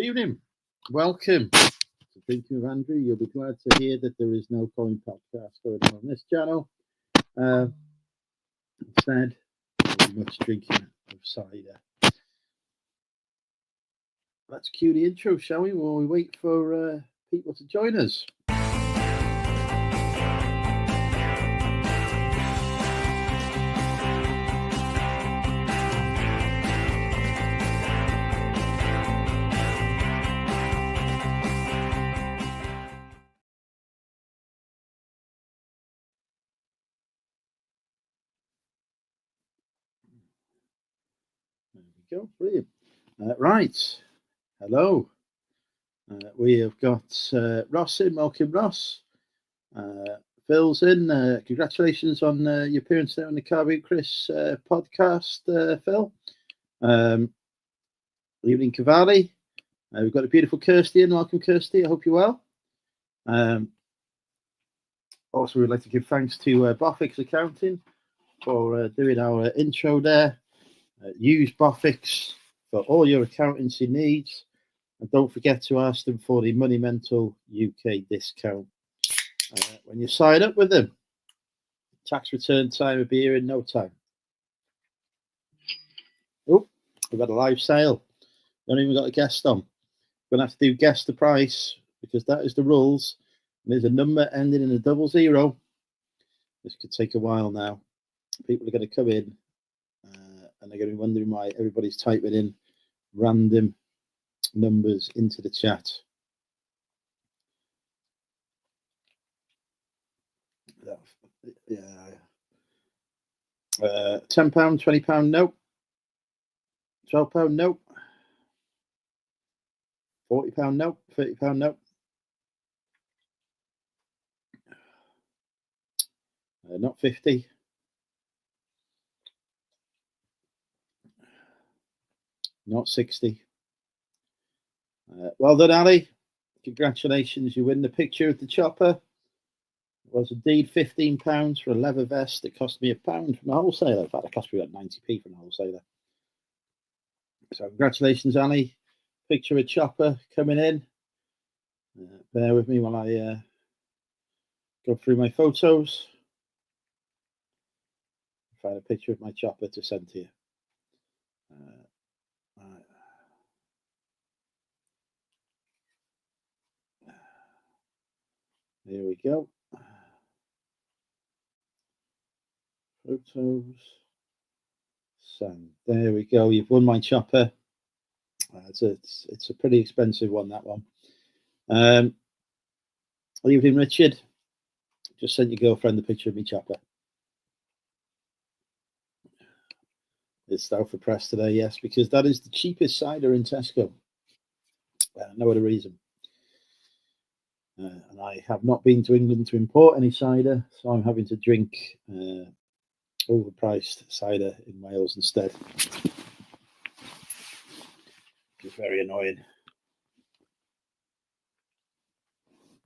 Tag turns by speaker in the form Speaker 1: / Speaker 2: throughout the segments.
Speaker 1: Good evening. Welcome to Drinking with Andrew. You'll be glad to hear that there is no Colin podcast going on this channel. Instead, there'll be much drinking of cider. Let's cue the intro, shall we, while we wait for people to join us. There we go, brilliant. Right, hello. We have got Ross in. Welcome, Ross. Phil's in. Congratulations on your appearance there on the Carby Chris podcast, Phil. Evening, Cavalli. We've got a beautiful Kirsty in. Welcome, Kirsty. I hope you're well. Also, we'd like to give thanks to Bofix Accounting for doing our intro there. Use Bofix for all your accountancy needs. And don't forget to ask them for the Money Mental UK discount when you sign up with them. Tax return time will be here in no time. Oh, we've got a live sale. Don't even got a guest on. We're going to have to do guess the price because that is the rules. And there's a number ending in a 00. This could take a while now. People are going to come in and they're going to be wondering why everybody's typing in random numbers into the chat. Yeah. £10, £20, nope. £12, nope. £40, nope. £30, nope. Not 50. Not 60. Well done, Ali. Congratulations. You win the picture of the chopper. It was indeed £15 for a leather vest. It cost me £1 from a wholesaler. In fact, it cost me about 90p from a wholesaler. So congratulations, Ali. Picture of chopper coming in. Bear with me while I go through my photos. Find a picture of my chopper to send to you. Here we go. Photos. Send. There we go. You've won my chopper. It's a pretty expensive one, that one. Evening, Richard. Just sent your girlfriend the picture of me chopper. It's out for press today, yes, because that is the cheapest cider in Tesco. No other reason. And I have not been to England to import any cider, so I'm having to drink overpriced cider in Wales instead. It's very annoying.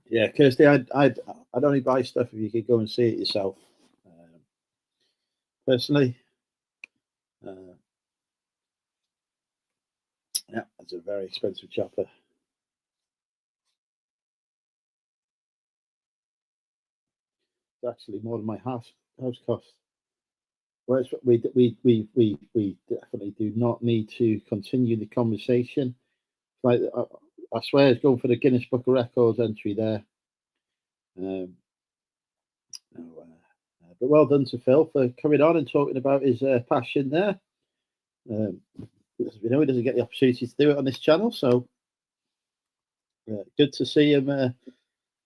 Speaker 1: Yeah, Kirsty, I'd only buy stuff if you could go and see it yourself. Personally, yeah, it's a very expensive chopper. It's actually more than my house cost. Whereas we definitely do not need to continue the conversation. Like I swear, it's going for the Guinness Book of Records entry there. But well done to Phil for coming on and talking about his passion there. We know he doesn't get the opportunity to do it on this channel, so good to see him.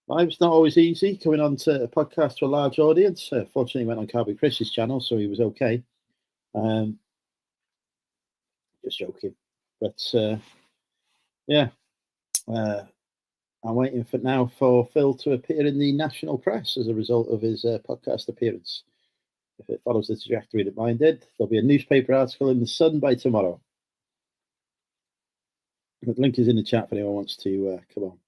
Speaker 1: Life's not always easy coming on to a podcast to a large audience. Fortunately, he went on Carby Chris's channel, so he was okay. Just joking, but yeah, I'm waiting for Phil to appear in the national press as a result of his podcast appearance. If it follows the trajectory that mine did, there'll be a newspaper article in the Sun by tomorrow. The link is in the chat if anyone wants to come on.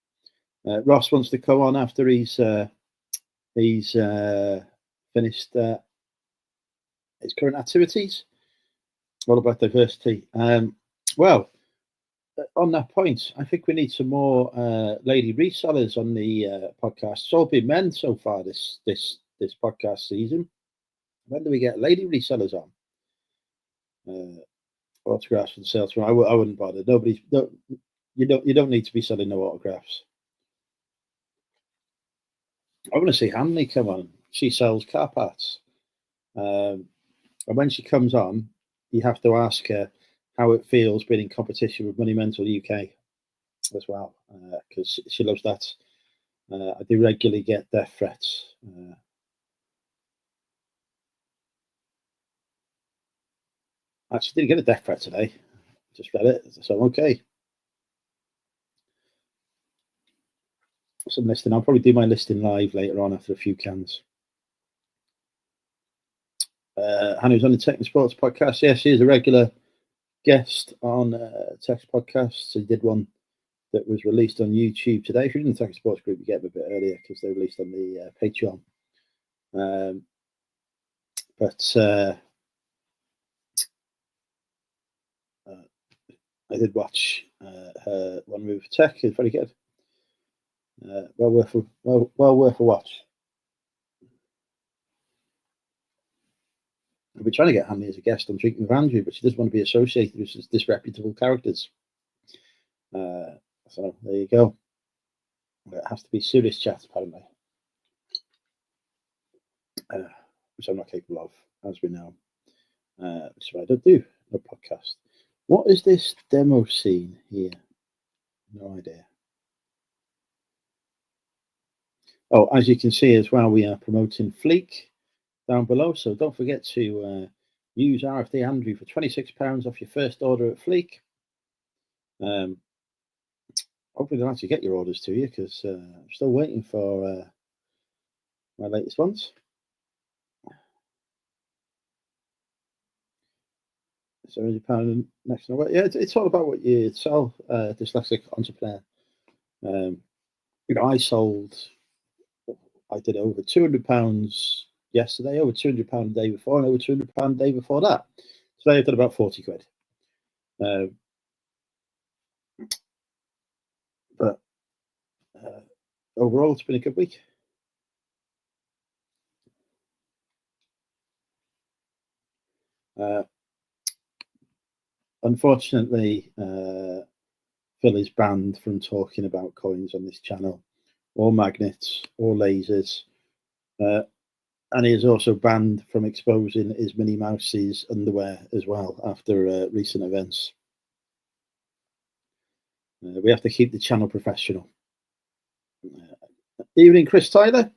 Speaker 1: Ross wants to come on after he's finished his current activities. What about diversity? Well, on that point, I think we need some more lady resellers on the podcast. It's all been men so far this podcast season. When do we get lady resellers on? Autographs for the salesman. I wouldn't bother. You don't need to be selling no autographs. I want to see Hanley come on. She sells car parts. And when she comes on, you have to ask her how it feels being in competition with Money Mental UK as well, because she loves that. I do regularly get death threats. Actually, didn't get a death threat today. Just read it, so I'm okay. Some listing. I'll probably do my listing live later on after a few cans. Hannah's on the Tech and Sports podcast. Yes, she is a regular guest on Tech Podcasts. She did one that was released on YouTube today. If you're in the Tech and Sports group, you get them a bit earlier because they're released on the Patreon. I did watch her one move tech. It's very good. Well worth a watch. I've been trying to get Hanley as a guest on Drinking with Andrew, but she doesn't want to be associated with disreputable characters. So there you go. It has to be serious chat, apparently, which I'm not capable of, as we know. So I don't do a podcast. What is this demo scene here? No idea. Oh, as you can see as well, we are promoting Fleek down below. So don't forget to use RFD Andrew for £26 off your first order at Fleek. Hopefully they'll actually get your orders to you because I'm still waiting for my latest ones. £70 next to yeah, it's all about what you sell, dyslexic entrepreneur. I did over £200 yesterday, over £200 the day before, and over £200 the day before that. Today I've done about 40 quid. But overall, it's been a good week. Unfortunately, Phil is banned from talking about coins on this channel, or magnets, or lasers. And he is also banned from exposing his Minnie Mouse's underwear as well after recent events. We have to keep the channel professional. Evening, Chris Tyler.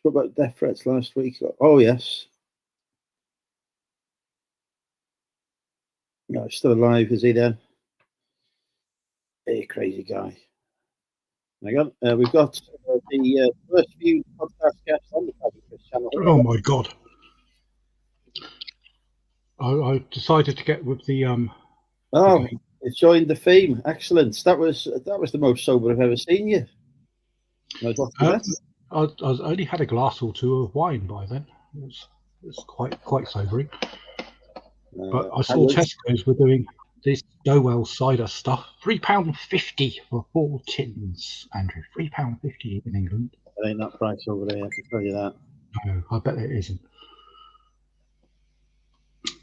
Speaker 1: What about death threats last week? Oh, yes. No, still alive, is he then? Hey, crazy guy. Hang on. We've got the first few podcast guests on the Chris channel.
Speaker 2: Oh, my God. I decided to get with the
Speaker 1: Oh, it joined the theme. Excellent. That was the most sober I've ever seen you.
Speaker 2: I only had a glass or two of wine by then. It's quite sobering. But I saw Tesco's were doing this Dowell cider stuff. £3.50 for 4 tins, Andrew. £3.50 in England.
Speaker 1: It ain't that price over there, I can tell you that.
Speaker 2: No, I bet it isn't.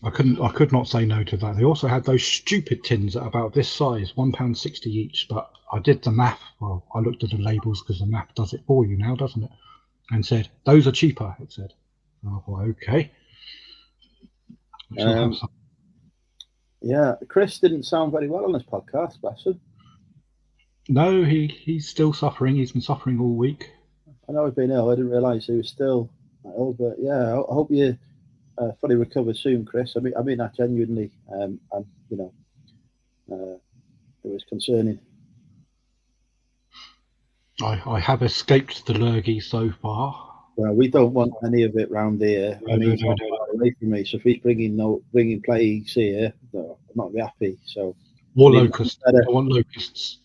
Speaker 2: I could not say no to that. They also had those stupid tins at about this size, £1.60 each. But I did the math. Well, I looked at the labels because the math does it for you now, doesn't it? And said those are cheaper. It said, "Oh, okay."
Speaker 1: Yeah, Chris didn't sound very well on this podcast, bless him.
Speaker 2: No, he's still suffering. He's been suffering all week.
Speaker 1: I know he's been ill. I didn't realise he was still ill, but yeah, I hope you fully recover soon, Chris. I mean that genuinely. And you know, it was concerning.
Speaker 2: I have escaped the lurgy so far.
Speaker 1: Well, we don't want any of it round here. No, he's not far away from me. So if he's bringing plagues here, no, I'm not happy. So
Speaker 2: more locusts. I want locusts.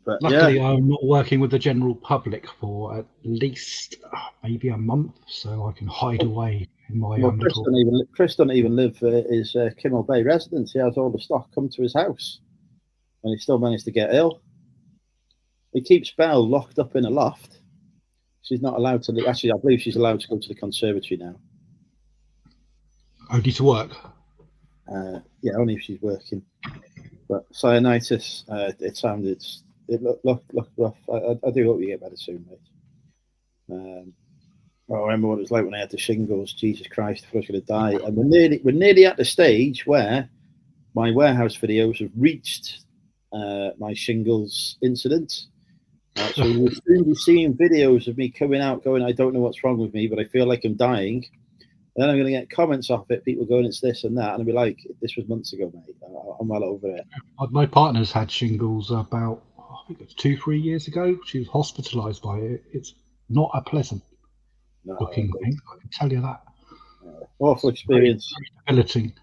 Speaker 1: But
Speaker 2: luckily, I'm not working with the general public for at least maybe a month, so I can hide away in my
Speaker 1: Chris doesn't even live his Kimmel Bay residence. He has all the stock come to his house, and he still managed to get ill. He keeps Belle locked up in a loft. She's not allowed to. Actually, I believe she's allowed to go to the conservatory now.
Speaker 2: Only to work.
Speaker 1: Yeah, only if she's working. But cyanitis, it looked rough. I do hope you get better soon, mate. I remember what it was like when I had the shingles. Jesus Christ, I thought I was going to die. And we're nearly at the stage where my warehouse videos have reached my shingles incident. So you'll soon be seeing videos of me coming out going, I don't know what's wrong with me, but I feel like I'm dying. Then I'm going to get comments off it, people going, it's this and that. And I'll be like, this was months ago, mate. I'm well over it.
Speaker 2: My partner's had shingles about, I think it's 2-3 years ago. She was hospitalised by it. It's not a pleasant looking thing, I can tell you that.
Speaker 1: Awful experience.
Speaker 2: Very debilitating.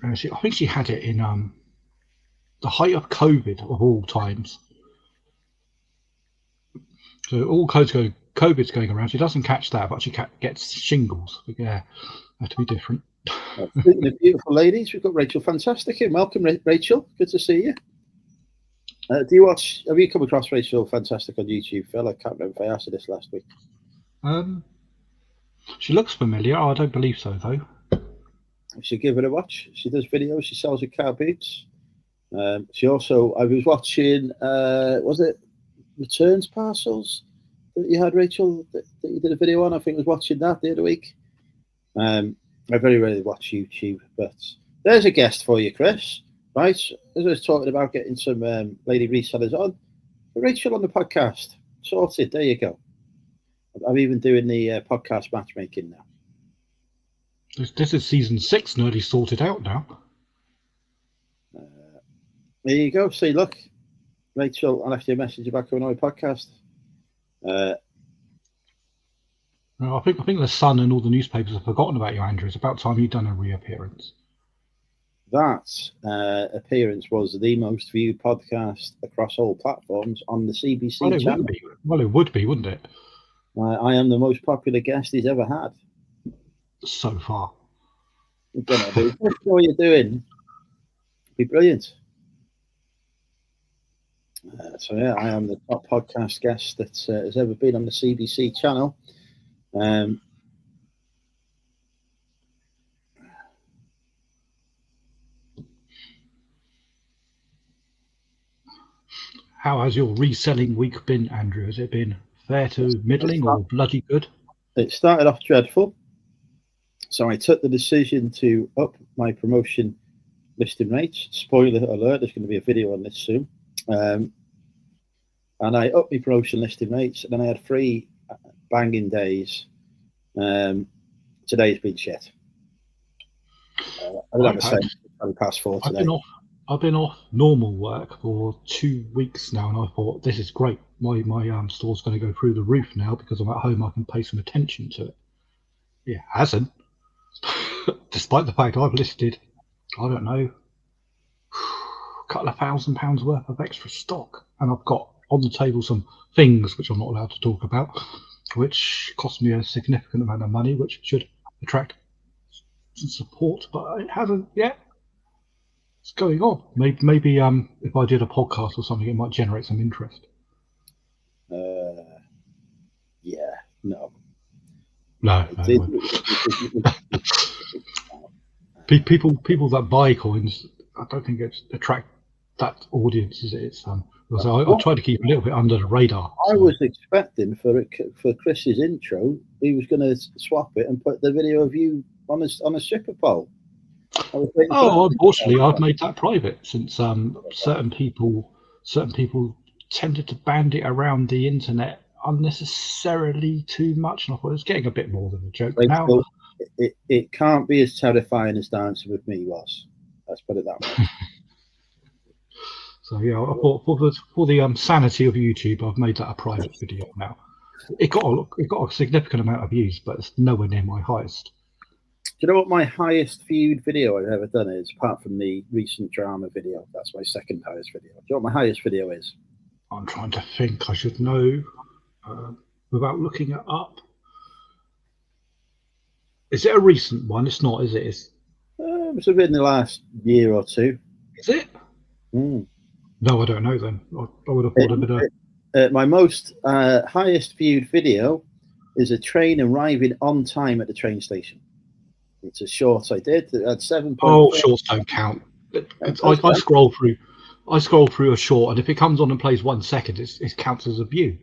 Speaker 2: I think she had it in the height of COVID of all times. So all COVID's going around. She doesn't catch that, but she gets shingles. But yeah, have to be different.
Speaker 1: Speaking of beautiful ladies, we've got Rachel Fantastic here. Welcome, Rachel. Good to see you. Have you come across Rachel Fantastic on YouTube, Phil? I can't remember if I asked her this last week.
Speaker 2: She looks familiar. I don't believe so, though.
Speaker 1: You should give her a watch. She does videos. She sells her car boots. She also, I was watching, was it returns parcels that you had, Rachel, that you did a video on? I think I was watching that the other week. I very rarely watch YouTube, but there's a guest for you, Chris. Right, as I was talking about getting some lady resellers on, Rachel on the podcast, sorted. There you go. I'm even doing the podcast matchmaking now.
Speaker 2: This is season 6, nearly sorted out now.
Speaker 1: There you go. See, look, Rachel, I left you a message about coming on my podcast.
Speaker 2: I think the Sun and all the newspapers have forgotten about you, Andrew. It's about time you've done a reappearance.
Speaker 1: That appearance was the most viewed podcast across all platforms on the CBC channel.
Speaker 2: It would be, wouldn't it?
Speaker 1: I am the most popular guest he's ever had.
Speaker 2: So far.
Speaker 1: What you're doing be brilliant. So yeah, I am the top podcast guest that has ever been on the CBC channel.
Speaker 2: How has your reselling week been, Andrew? Has it been fair to middling or bloody good?
Speaker 1: It started off dreadful. So I took the decision to up my promotion listing rates. Spoiler alert, there's going to be a video on this soon. And I upped my promotion listing rates, and then I had 3 banging days. Today's been shit. I don't have a say for the past 4 today.
Speaker 2: I've been off normal work for 2 weeks now, and I thought, this is great. My store's going to go through the roof now because I'm at home. I can pay some attention to it. It hasn't. Despite the fact I've listed, I don't know, a couple of £1,000 worth of extra stock, and I've got on the table some things which I'm not allowed to talk about, which cost me a significant amount of money, which should attract some support, but it hasn't yet. What's going on? Maybe if I did a podcast or something, it might generate some interest.
Speaker 1: Yeah, no.
Speaker 2: No. People that buy coins, I don't think it's attract that audience. It's I try to keep a little bit under the radar.
Speaker 1: I was expecting for Chris's intro, he was going to swap it and put the video of you on a stripper pole.
Speaker 2: Unfortunately, I've made that private since certain people tended to band it around the internet unnecessarily too much, and I thought it was getting a bit more than a joke. Now,
Speaker 1: it can't be as terrifying as Dancing with Me was. Let's put it that way.
Speaker 2: So yeah, I thought for the sanity of YouTube, I've made that a private video now. It got a significant amount of views, but it's nowhere near my highest.
Speaker 1: you know what my highest viewed video I've ever done is, apart from the recent drama video? That's my second highest video. Do you know what my highest video is?
Speaker 2: I'm trying to think. I should know without looking it up. Is it a recent one? It's not, is it? It's
Speaker 1: within the last year or two.
Speaker 2: Is it?
Speaker 1: Mm.
Speaker 2: No, I don't know then. I would have thought a bit of...
Speaker 1: my most highest viewed video is a train arriving on time at the train station. It's a short I did. It had 7.
Speaker 2: Oh, shorts don't count. I scroll through a short, and if it comes on and plays 1 second, it counts as a view.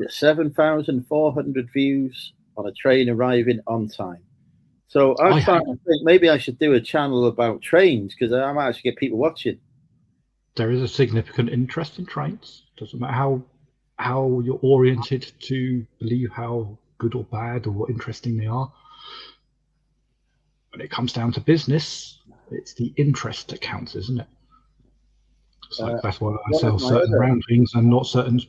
Speaker 1: 7,400 views on a train arriving on time. So I was trying to think maybe I should do a channel about trains, because I might actually get people watching.
Speaker 2: There is a significant interest in trains. Doesn't matter how you're oriented to believe how good or bad or interesting they are. When it comes down to business, it's the interest that counts, isn't it? So that's why I sell certain round things and not certain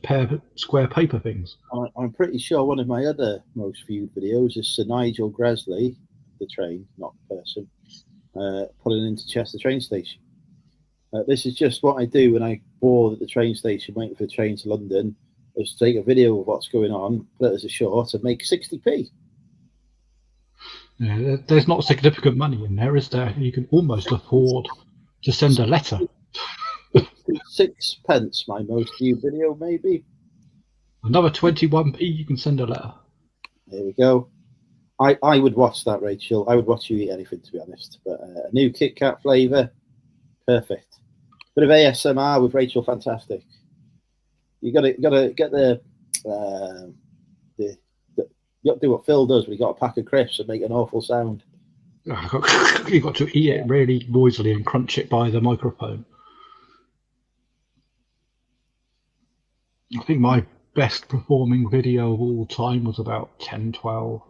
Speaker 2: square paper things.
Speaker 1: I'm pretty sure one of my other most viewed videos is Sir Nigel Gresley, the train, not the person, pulling into Chester train station. This is just what I do when I board at the train station waiting for the train to London, is take a video of what's going on, put it as a short, and make 60p.
Speaker 2: Yeah, there's not significant money in there, is there? You can almost afford to send a letter.
Speaker 1: 6 pence, my most viewed video, maybe.
Speaker 2: Another 21p, you can send a letter.
Speaker 1: There we go. I would watch that, Rachel. I would watch you eat anything, to be honest. But a new Kit Kat flavour, perfect. Bit of ASMR with Rachel, fantastic. You gotta get the you got to do what Phil does when he got a pack of crisps and make an awful sound.
Speaker 2: You got to eat it really noisily and crunch it by the microphone. I think my best performing video of all time was about 10, 12,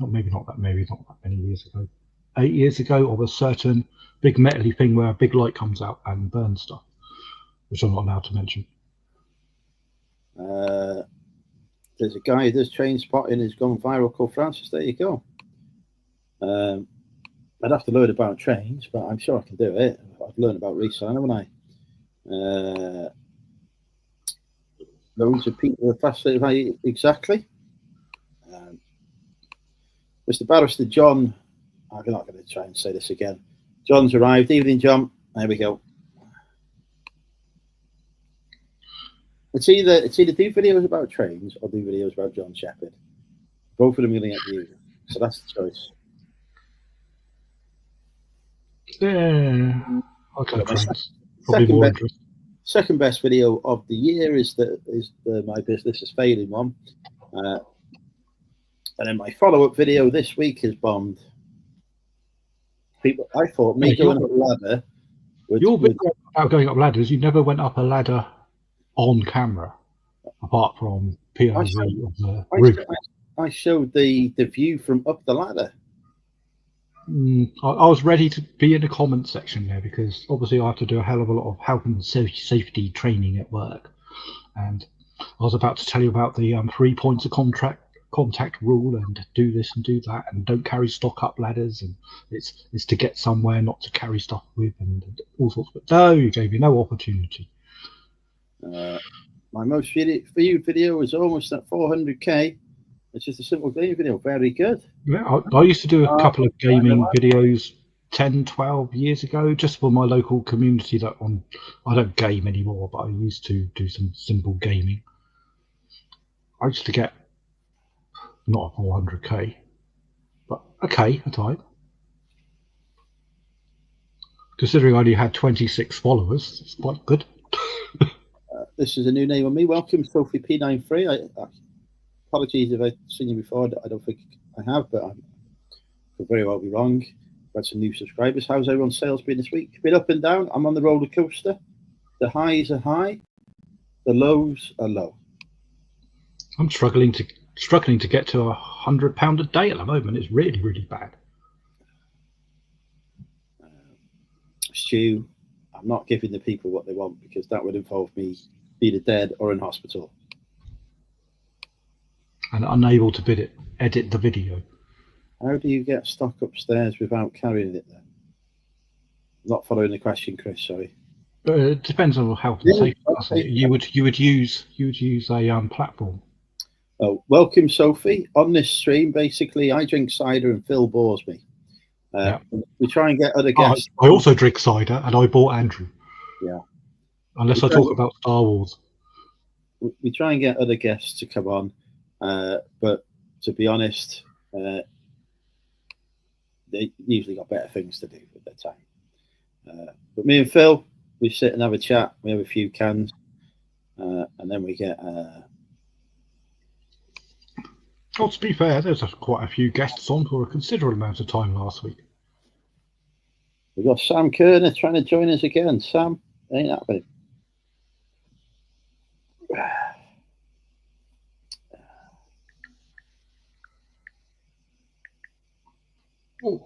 Speaker 2: maybe not that many years ago. 8 years ago, of a certain big metally thing where a big light comes out and burns stuff, which I'm not allowed to mention.
Speaker 1: There's a guy who does train spotting who's gone viral called Francis. There you go. I'd have to learn about trains, but I'm sure I can do it. I've learned about reselling, haven't I? Loads of people are fascinated by it. Exactly. Mr. Barrister John, I'm not going to try and say this again. John's arrived. Evening, John. There we go. It's either do videos about trains or do videos about John Shepherd. Both of them are going to get views, so that's the choice.
Speaker 2: Yeah, okay. Probably more interesting.
Speaker 1: Second best video of the year is my business is failing one, and then my follow-up video this week is bombed. People, I thought me going up a ladder.
Speaker 2: Your big about going up ladders, you never went up a ladder on camera, apart from POV of the roof.
Speaker 1: I showed the view from up the ladder.
Speaker 2: I was ready to be in the comments section there, because obviously I have to do a hell of a lot of health and safety training at work, and I was about to tell you about the 3 points of contact rule, and do this and do that, and don't carry stock up ladders, and it's to get somewhere, not to carry stuff with, and all sorts. But no, you gave me no opportunity.
Speaker 1: My most viewed video is almost at 400k. It's just a simple gaming video. Very good.
Speaker 2: Yeah, I used to do a couple of gaming videos 10, 12 years ago, just for my local community. I don't game anymore, but I used to do some simple gaming. I used to get not a 400k, but a K a time. Considering I only had 26 followers, it's quite good.
Speaker 1: This is a new name on me. Welcome, Sophie P93. Apologies if I've seen you before. I don't think I have, but I could very well be wrong. Got some new subscribers. How's everyone's sales been this week? Been up and down. I'm on the roller coaster. The highs are high, the lows are low.
Speaker 2: I'm struggling to get to £100 a day at the moment. It's really, really bad.
Speaker 1: Stu, I'm not giving the people what they want, because that would involve me either dead or in hospital.
Speaker 2: And unable to edit the video.
Speaker 1: How do you get stock upstairs without carrying it then? Not following the question, Chris. Sorry.
Speaker 2: It depends on health and safety. Okay. You would use a platform.
Speaker 1: Oh, welcome, Sophie. On this stream, basically, I drink cider and Phil bores me.
Speaker 2: Yeah.
Speaker 1: We try and get other guests.
Speaker 2: I also drink cider, and I bore Andrew.
Speaker 1: Yeah.
Speaker 2: Unless I talk about Star Wars.
Speaker 1: We try and get other guests to come on, but to be honest, they usually got better things to do with their time. But me and Phil, we sit and have a chat. We have a few cans, and then we get.
Speaker 2: Well, to be fair, there's quite a few guests on for a considerable amount of time last week.
Speaker 1: We've got Sam Kerner trying to join us again. Sam, ain't happening.
Speaker 2: Oh.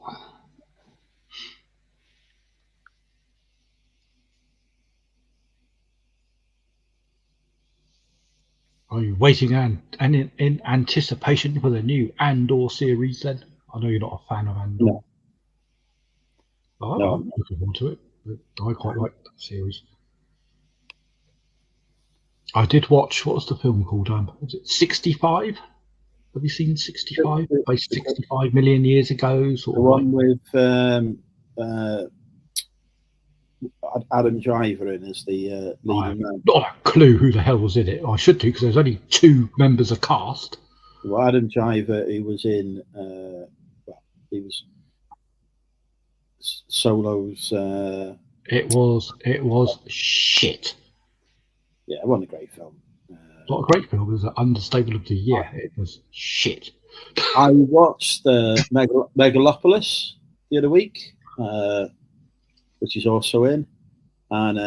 Speaker 2: Are you waiting in anticipation for the new Andor series then? I know you're not a fan of Andor.
Speaker 1: No.
Speaker 2: I'm looking forward to it. I quite like that series. I did watch, what was the film called? Was it 65? Have you seen 65? Based 65 million years ago.
Speaker 1: The one with Adam Driver in as the leading man.
Speaker 2: Not a clue who the hell was in it. I should do, because there's only 2 members of cast.
Speaker 1: Well, Adam Driver, he was in. He was Solo's.
Speaker 2: It was shit.
Speaker 1: Yeah, it wasn't a great film.
Speaker 2: Not a great film. It was an understatement of the year. It was shit.
Speaker 1: I watched Megalopolis the other week, which is also in, and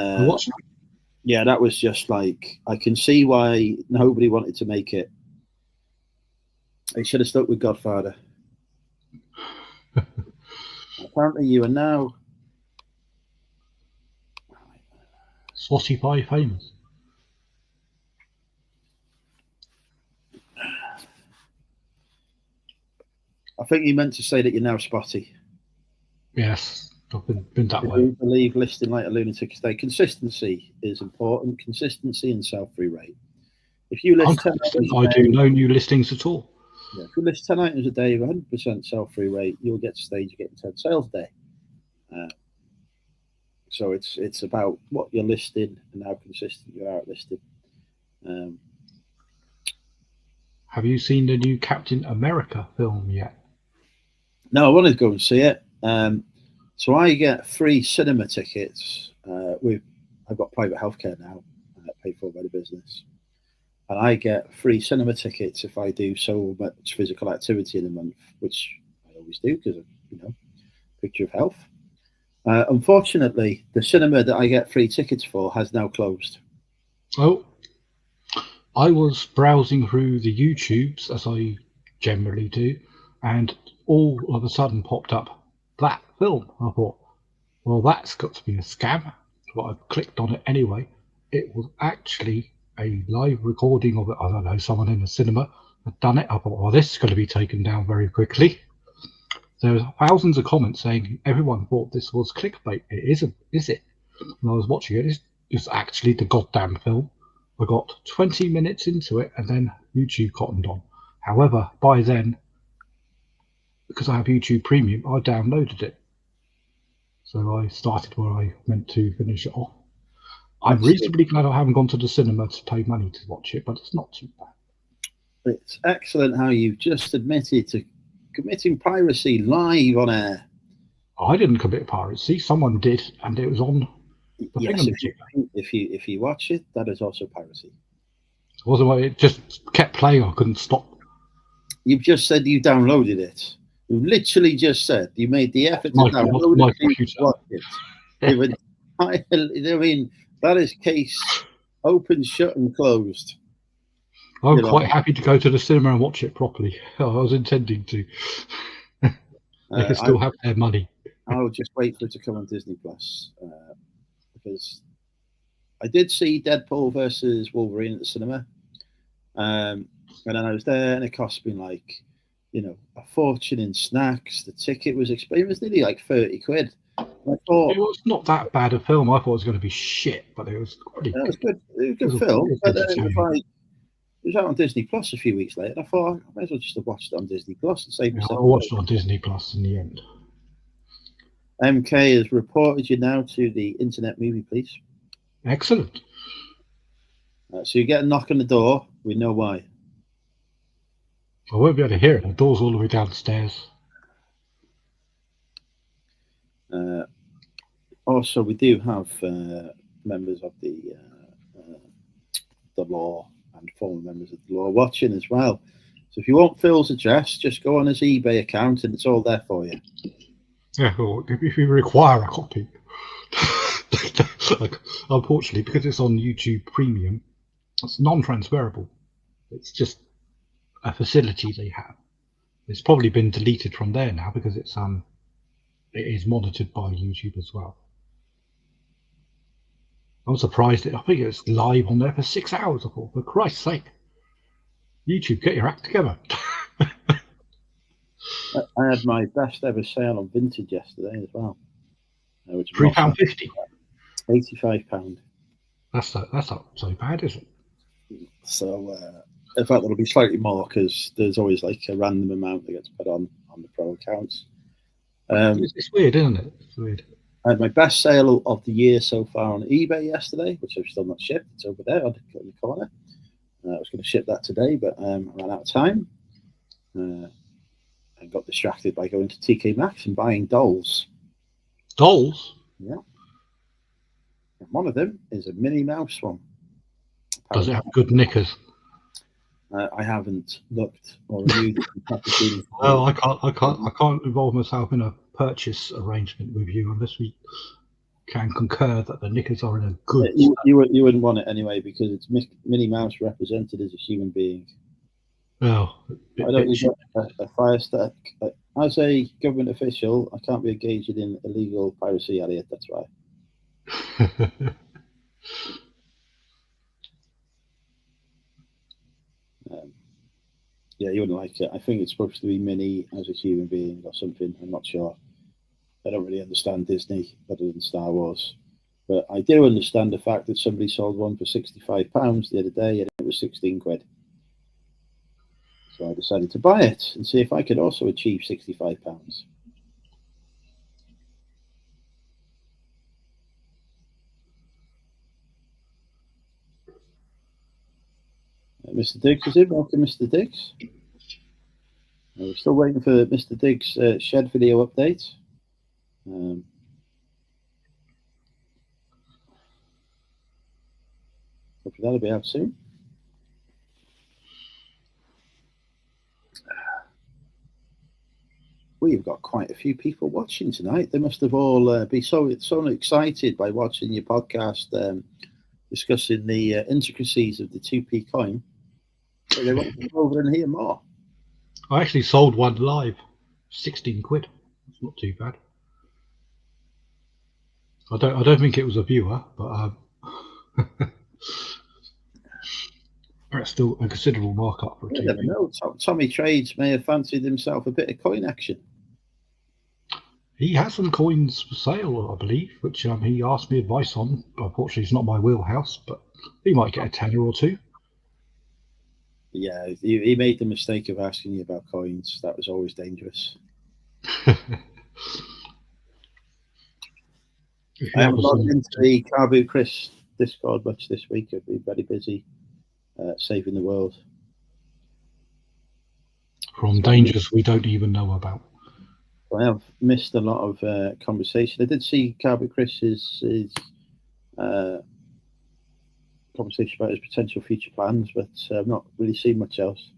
Speaker 1: yeah, that was just like, I can see why nobody wanted to make it. They should have stuck with Godfather. Apparently, you are now
Speaker 2: Spotify famous.
Speaker 1: I think you meant to say that you're now spotty.
Speaker 2: Yes, I've been that way.
Speaker 1: I believe listing like a lunatic estate. Consistency is important. Consistency and sell-through rate. If you list 10 items
Speaker 2: I do no new listings at all.
Speaker 1: Yeah, if you list 10 items a day with 100% sell-through rate, you'll get to stage of getting 10 sales a day. So it's about what you're listing and how consistent you are at listing.
Speaker 2: Have you seen the new Captain America film yet? No,
Speaker 1: I wanted to go and see it. So I get free cinema tickets. I've got private healthcare now, paid for by the business, and I get free cinema tickets if I do so much physical activity in a month, which I always do because of picture of health. Unfortunately, the cinema that I get free tickets for has now closed.
Speaker 2: Oh, I was browsing through the YouTubes, as I generally do, and all of a sudden popped up that film. I thought, well, that's got to be a scam. But I clicked on it anyway. It was actually a live recording of it. I don't know, someone in the cinema had done it. I thought, well, this is going to be taken down very quickly. There were thousands of comments saying everyone thought this was clickbait. It isn't, is it? When I was watching it, it's actually the goddamn film. I got 20 minutes into it and then YouTube cottoned on. However, by then, because I have YouTube Premium, I downloaded it. So I started where I meant to finish it off. I'm reasonably glad I haven't gone to the cinema to pay money to watch it, but it's not too bad.
Speaker 1: It's excellent how you've just admitted to committing piracy live on air.
Speaker 2: I didn't commit piracy. Someone did, and it was on the
Speaker 1: yes, if you watch it, that is also piracy.
Speaker 2: It wasn't. It just kept playing. I couldn't stop.
Speaker 1: You've just said you downloaded it. You literally just said you made the effort to download it. I mean, that is case open, shut, and closed.
Speaker 2: I'm quite happy to go to the cinema and watch it properly. I was intending to. They can still have their money.
Speaker 1: I'll just wait for it to come on Disney Plus because I did see Deadpool versus Wolverine at the cinema, and then I was there, and it cost me like a fortune in snacks. The ticket was expensive. It was nearly like 30 quid.
Speaker 2: I thought it was not that bad a film. I thought it was going to be shit, but it was pretty good.
Speaker 1: It was good. It was a good film. But it was out on Disney Plus a few weeks later. And I thought I might as well just have watched it on Disney Plus and save myself.
Speaker 2: I watched it on Disney Plus in the end.
Speaker 1: MK has reported you now to the Internet Movie Police.
Speaker 2: Excellent.
Speaker 1: So you get a knock on the door. We know why.
Speaker 2: I won't be able to hear it. The door's all the way downstairs.
Speaker 1: Also, we do have members of the law and former members of the law watching as well. So if you want Phil's address, just go on his eBay account and it's all there for you.
Speaker 2: Yeah, well, if you require a copy, unfortunately, because it's on YouTube Premium, it's non-transferable. It's just a facility they have. It's probably been deleted from there now because it is monitored by YouTube as well. I'm surprised. I think it's live on there for 6 hours. I thought, for Christ's sake, YouTube, get your act together.
Speaker 1: I had my best ever sale on vintage yesterday as well.
Speaker 2: £3.50.
Speaker 1: £85.
Speaker 2: That's not so bad, is it?
Speaker 1: So, in fact, it'll be slightly more because there's always like a random amount that gets put on the pro accounts.
Speaker 2: It's weird, isn't it? It's weird.
Speaker 1: I had my best sale of the year so far on eBay yesterday, which I've still not shipped. It's over there on the corner. I was going to ship that today, but I ran out of time. I got distracted by going to TK Maxx and buying dolls.
Speaker 2: Dolls?
Speaker 1: Yeah. And one of them is a Minnie Mouse one.
Speaker 2: Does it have good knickers?
Speaker 1: I haven't looked or reviewed it.
Speaker 2: Well, I can't involve myself in a purchase arrangement with you unless we can concur that the knickers are in a good.
Speaker 1: You wouldn't want it anyway because it's Minnie Mouse represented as a human being.
Speaker 2: Well,
Speaker 1: I don't need a fire stick. As a government official, I can't be engaging in illegal piracy, Elliot. That's why. Yeah, you wouldn't like it. I think it's supposed to be Minnie as a human being or something. I'm not sure. I don't really understand Disney other than Star Wars. But I do understand the fact that somebody sold one for £65 the other day and it was 16 quid. So I decided to buy it and see if I could also achieve £65. Mr. Diggs is in. Welcome, Mr. Diggs. We're still waiting for Mr. Diggs' shed video update. Hopefully that'll be out soon. We've got quite a few people watching tonight. They must have all be so excited by watching your podcast, discussing the intricacies of the 2p coin. So they want to come over and hear more.
Speaker 2: I actually sold one live, 16 quid. It's not too bad. I don't think it was a viewer, but it's still a considerable markup for a 2p.
Speaker 1: You never know. Tommy Trades may have fancied himself a bit of coin action.
Speaker 2: He has some coins for sale, I believe, which he asked me advice on. Unfortunately, it's not my wheelhouse, but he might get a tenner or two.
Speaker 1: Yeah, he made the mistake of asking you about coins. That was always dangerous. I haven't logged into the Carbu Chris Discord much this week. I've been very busy saving the world.
Speaker 2: From dangers we don't even know about.
Speaker 1: I have missed a lot of conversation. I did see Carbu Chris's conversation about his potential future plans, but I've not really seen much else.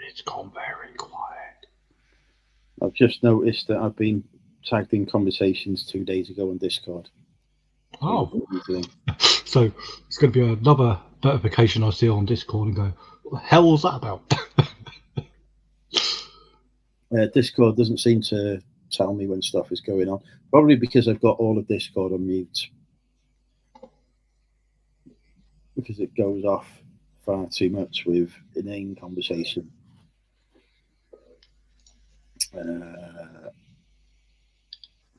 Speaker 2: It's gone very quiet.
Speaker 1: I've just noticed that I've been tagged in conversations 2 days ago on Discord.
Speaker 2: Oh, so it's going to be another notification I see on Discord and go, what the hell was that about?
Speaker 1: Discord doesn't seem to tell me when stuff is going on. Probably because I've got all of Discord on mute. Because it goes off far too much with inane conversation.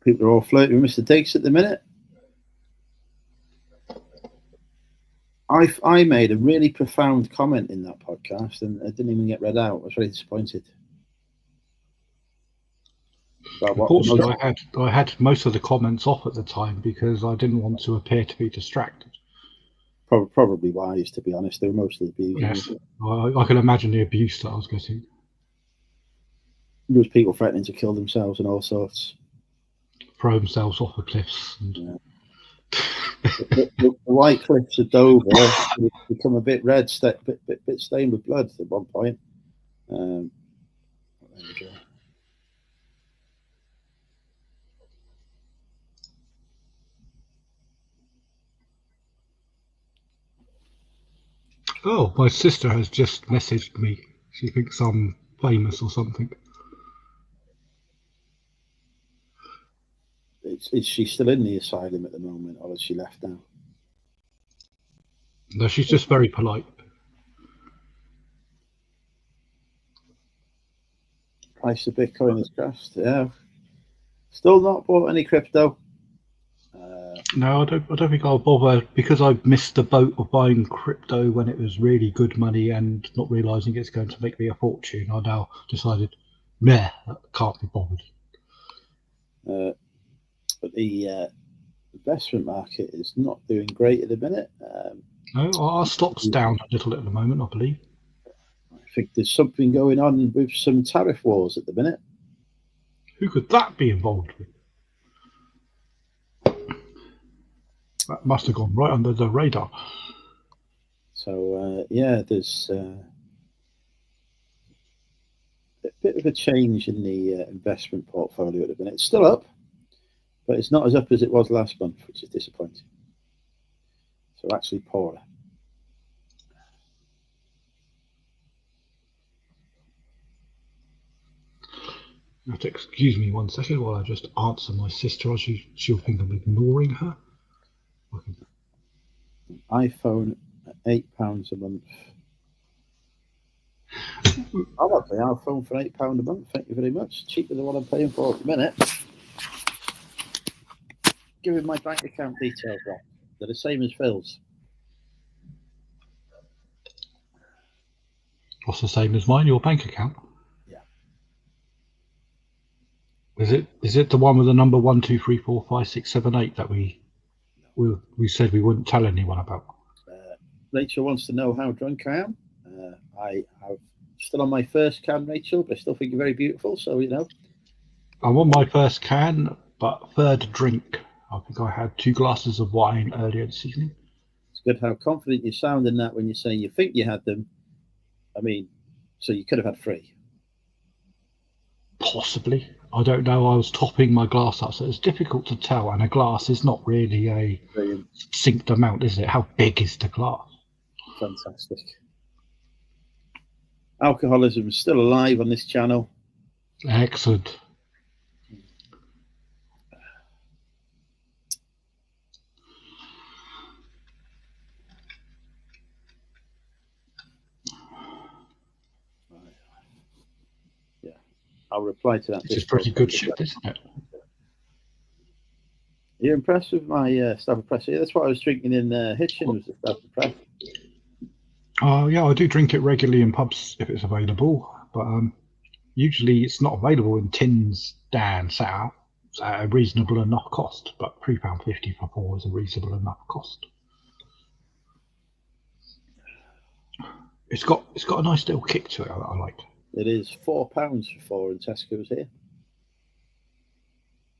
Speaker 1: People are all flirting with Mr. Diggs at the minute. I made a really profound comment in that podcast and it didn't even get read out. I was very disappointed.
Speaker 2: Unfortunately, I had most of the comments off at the time because I didn't want to appear to be distracted.
Speaker 1: Probably wise, to be honest. They were mostly abusing.
Speaker 2: Yes, I can imagine the abuse that I was getting.
Speaker 1: There was people threatening to kill themselves and all sorts.
Speaker 2: Throw themselves off the cliffs. And...
Speaker 1: Yeah. the white cliffs of Dover become a bit red, bit stained with blood at one point. There we go.
Speaker 2: Oh, my sister has just messaged me. She thinks I'm famous or something.
Speaker 1: Is she still in the asylum at the moment, or has she left now?
Speaker 2: No, she's just very polite.
Speaker 1: Price of Bitcoin has crashed. Yeah. Still not bought any crypto.
Speaker 2: No, I don't think I'll bother because I missed the boat of buying crypto when it was really good money and not realizing it's going to make me a fortune. I now decided, nah, I can't be bothered.
Speaker 1: But the investment market is not doing great at the minute.
Speaker 2: No, our stock's down a little at the moment, I believe.
Speaker 1: I think there's something going on with some tariff wars at the minute.
Speaker 2: Who could that be involved with? That must have gone right under the radar.
Speaker 1: So, yeah, there's a bit of a change in the investment portfolio at the minute. It's still up, but it's not as up as it was last month, which is disappointing. So actually poorer.
Speaker 2: You have to excuse me 1 second while I just answer my sister, or she'll think I'm ignoring her.
Speaker 1: iPhone at £8 a month. I want the iPhone for £8 a month. Thank you very much. Cheaper than what I'm paying for at the minute. Give him my bank account details, Rob. They're the same as Phil's.
Speaker 2: What's the same as mine? Your bank account?
Speaker 1: Yeah.
Speaker 2: Is it the one with the number 1, 2, 3, 4, 5, 6, 7, 8 that we said we wouldn't tell anyone about?
Speaker 1: Rachel wants to know how drunk I am. I have still on my first can, Rachel, but I still think you're very beautiful. So you know.
Speaker 2: I'm on my first can, but third drink. I think I had 2 glasses of wine earlier this evening.
Speaker 1: It's good how confident you sound in that when you're saying you think you had them. I mean, so you could have had 3.
Speaker 2: Possibly. I don't know. I was topping my glass up, so it's difficult to tell. And a glass is not really a succinct amount, is it? How big is the glass?
Speaker 1: Fantastic. Alcoholism is still alive on this channel.
Speaker 2: Excellent.
Speaker 1: Yeah, I'll reply to that.
Speaker 2: This is pretty good shit, isn't it?
Speaker 1: You're impressed with my Stafford Press? Yeah, that's what I was drinking in Hitchin, was the Stafford Press.
Speaker 2: Yeah, I do drink it regularly in pubs if it's available, but usually it's not available in tins down south at a reasonable enough cost. But £3.50 for 4 is a reasonable enough cost. It's got a nice little kick to it that I like.
Speaker 1: It is £4 for 4 in Tesco's here.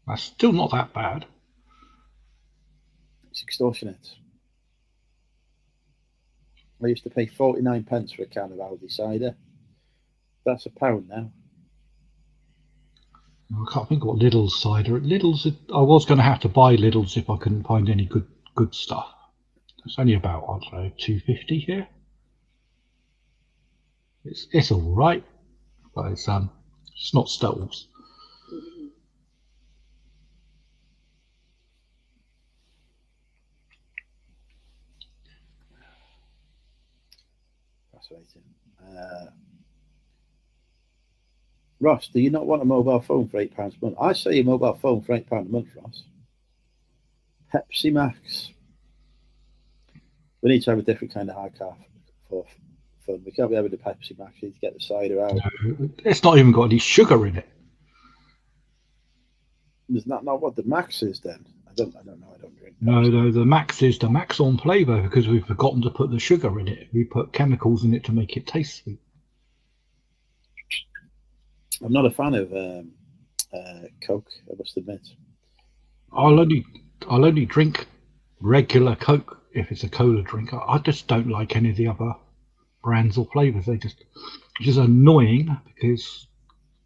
Speaker 2: That's still not that bad.
Speaker 1: It's extortionate. I used to pay 49 pence for a can of Aldi cider. That's £1 now.
Speaker 2: I can't think what Lidl's cider. Lidl's. I was going to have to buy Lidl's if I couldn't find any good stuff. It's only about, I don't know, £2.50 here. It's all right, but it's not Stoles.
Speaker 1: Fascinating. Ross, do you not want a mobile phone for £8 a month? I say a mobile phone for £8 a month, Ross. Pepsi Max. We need to have a different kind of high car for fun. We can't be having the Pepsi Max. We need to get the cider out.
Speaker 2: No, it's not even got any sugar in it.
Speaker 1: Is that not what the Max is then? I don't know. I don't drink
Speaker 2: Pepsi. No, the Max is the Max on flavour because we've forgotten to put the sugar in it. We put chemicals in it to make it taste sweet.
Speaker 1: I'm not a fan of Coke, I must admit.
Speaker 2: I'll only drink regular Coke if it's a cola drink. I just don't like any of the other brands or flavours. Which is annoying because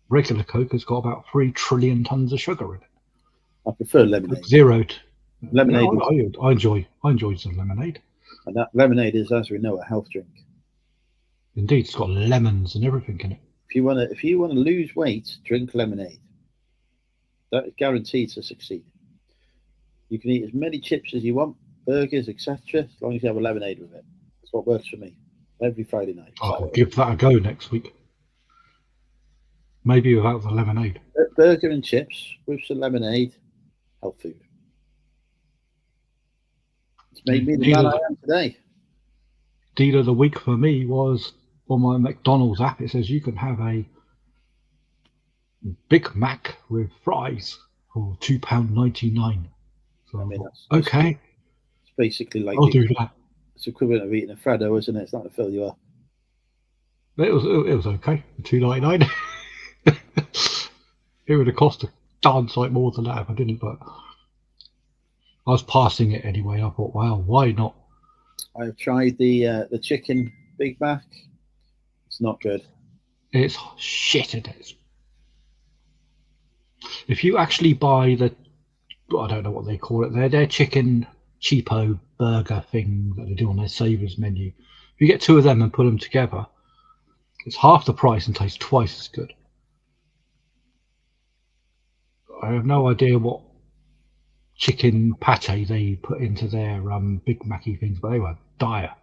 Speaker 2: regular Coke has got about 3 trillion tons of sugar in it.
Speaker 1: I prefer lemonade.
Speaker 2: Zeroed.
Speaker 1: Lemonade.
Speaker 2: Yeah, I enjoy some lemonade.
Speaker 1: And that lemonade is, as we know, a health drink.
Speaker 2: Indeed, it's got lemons and everything in it.
Speaker 1: If you want to lose weight, drink lemonade. That is guaranteed to succeed. You can eat as many chips as you want, burgers, etc., as long as you have a lemonade with it. That's what works for me every Friday night.
Speaker 2: I'll give that a go next week. Maybe without the lemonade.
Speaker 1: Burger and chips with some lemonade, health food. It's made me the man I am today.
Speaker 2: Deal of the week for me was on my McDonald's app. It says you can have a Big Mac with fries for £2.99. So, I mean, okay.
Speaker 1: It's basically like
Speaker 2: I'll do that.
Speaker 1: It's equivalent of eating a Freddo, isn't it? It's not to fill you up.
Speaker 2: It was okay for £2.99. It would have cost a darn sight more than that if I didn't, but I was passing it anyway. I thought, wow, why not?
Speaker 1: I've tried the chicken Big Mac. It's not good.
Speaker 2: It's shit. It is. If you actually buy I don't know what they call it. Their chicken cheapo burger thing that they do on their savers menu. If you get 2 of them and put them together, it's half the price and tastes twice as good. I have no idea what chicken pate they put into their Big Mac-y things, but they were dire.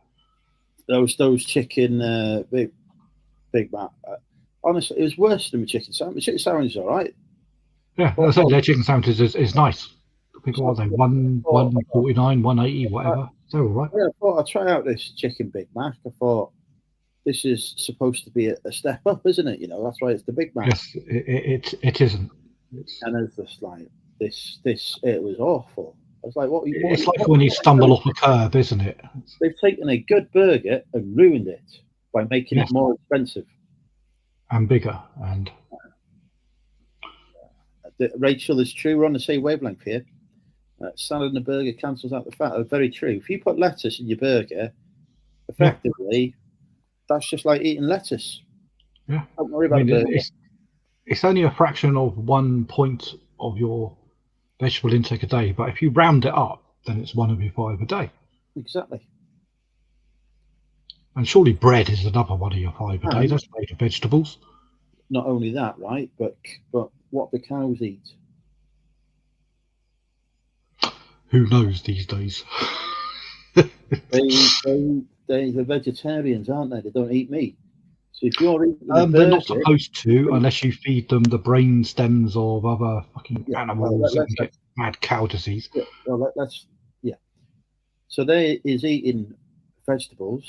Speaker 1: Those chicken Big Mac. Honestly, it was worse than the chicken sandwich. The chicken sandwich is all right.
Speaker 2: Yeah, I say their chicken sandwich is nice. People are they 149, 180, whatever. They're all right.
Speaker 1: Yeah, I thought I'd try out this chicken Big Mac. I thought this is supposed to be a step up, isn't it? You know, that's why it's the Big Mac.
Speaker 2: Yes, it isn't.
Speaker 1: And it's just like this. It was awful. I was like, what?
Speaker 2: It's like when you stumble off a curb, isn't it?
Speaker 1: They've taken a good burger and ruined it by making it more expensive
Speaker 2: and bigger. And
Speaker 1: Rachel, is true. We're on the same wavelength here. Salad and a burger cancels out the fat. Very true. If you put lettuce in your burger, effectively, that's just like eating lettuce.
Speaker 2: Yeah.
Speaker 1: Don't worry about it.
Speaker 2: It's only a fraction of 1 point of your vegetable intake a day, but if you round it up, then it's 1 of your 5 a day.
Speaker 1: Exactly.
Speaker 2: And surely bread is another 1 of your 5 a day. That's made of vegetables.
Speaker 1: Not only that, right? But what the cows eat.
Speaker 2: Who knows these days?
Speaker 1: They're vegetarians, aren't they? They don't eat meat. So if you're eating
Speaker 2: they're not supposed to, unless you feed them the brain stems of other fucking animals and get mad cow disease.
Speaker 1: Yeah, well, So there is eating vegetables,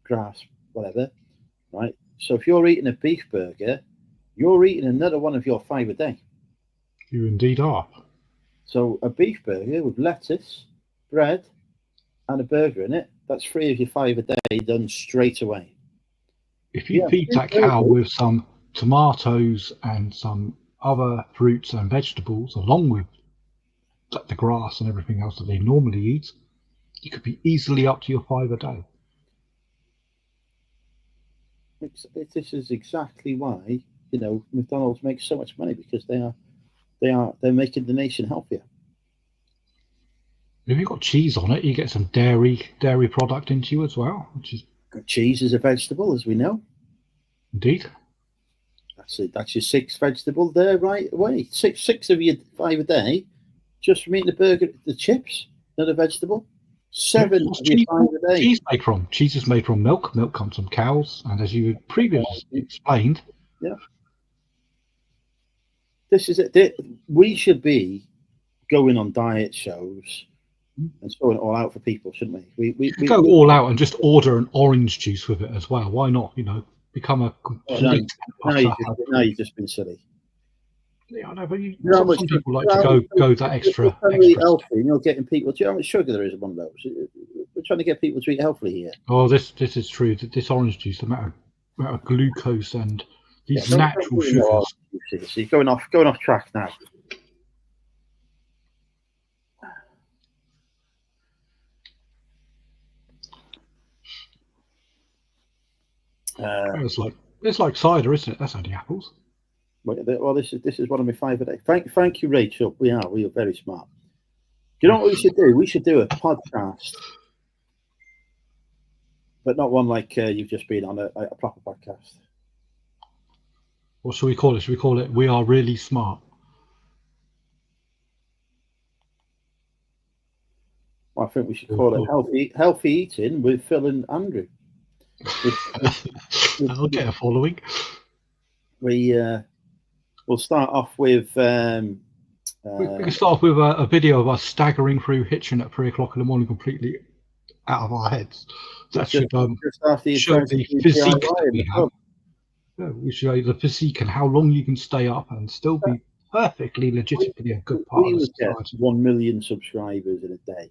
Speaker 1: grass, whatever, right? So if you're eating a beef burger, you're eating another 1 of your 5 a day.
Speaker 2: You indeed are.
Speaker 1: So a beef burger with lettuce, bread, and a burger in it, that's 3 of your 5 a day done straight away.
Speaker 2: If you feed that cow with some tomatoes and some other fruits and vegetables, along with the grass and everything else that they normally eat, you could be easily up to your 5 a day.
Speaker 1: This is exactly why McDonald's makes so much money, because they're making the nation healthier.
Speaker 2: If you've got cheese on it, you get some dairy product into you as well, which is
Speaker 1: cheese is a vegetable, as we know.
Speaker 2: Indeed.
Speaker 1: That's it. That's your sixth vegetable there, right away. Six of your 5 a day, just from eating the burger, the chips, another vegetable. 7 of your 5 a day.
Speaker 2: Cheese is made from milk. Milk comes from cows, and as you previously explained,
Speaker 1: yeah. This is it. We should be going on diet shows and throwing it all out for people, shouldn't we? We
Speaker 2: go all out and just order an orange juice with it as well. Why not? Become a complete.
Speaker 1: Now you've just been silly.
Speaker 2: Yeah, I know, but some people like to go that extra.
Speaker 1: Healthy, and you're getting people. Do you know how much sugar there is in one of those? We're trying to get people to eat healthily here.
Speaker 2: Oh, this is true. This orange juice, the amount of glucose and these natural sugars.
Speaker 1: So you're going off track now.
Speaker 2: It's like cider, isn't it? That's only apples.
Speaker 1: Well, this is one of my 5 a day. Thank you, Rachel. We are very smart. Do you know what we should do? We should do a podcast, but not one like you've just been on, a proper podcast.
Speaker 2: What should we call it? Should we call it "We Are Really Smart"?
Speaker 1: Well, I think we should call it healthy eating with Phil and Andrew.
Speaker 2: I'll get a following.
Speaker 1: We'll start off with.
Speaker 2: We can start off with a video of us staggering through Hitchin at 3 o'clock in the morning, completely out of our heads. That should show the physique that we have. Yeah, we show you the physique and how long you can stay up and still be perfectly legitimately a good part of the society.
Speaker 1: 1 million subscribers in a day.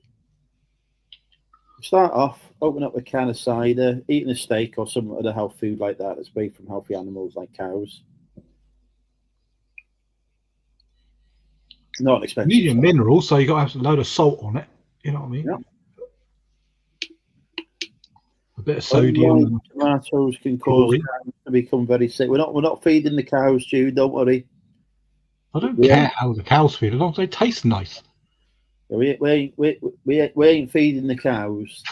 Speaker 1: Start off, open up a can of cider, eating a steak or some other health food like that that's made from healthy animals like cows. Not expensive.
Speaker 2: You need your minerals, so you got to have a load of salt on it. You know what I mean?
Speaker 1: Yeah.
Speaker 2: A bit of sodium.
Speaker 1: Tomatoes can cause cows to become very sick. We're not feeding the cows, Jude. Don't worry.
Speaker 2: I don't care how the cows feel as long as they taste nice.
Speaker 1: We ain't feeding the cows.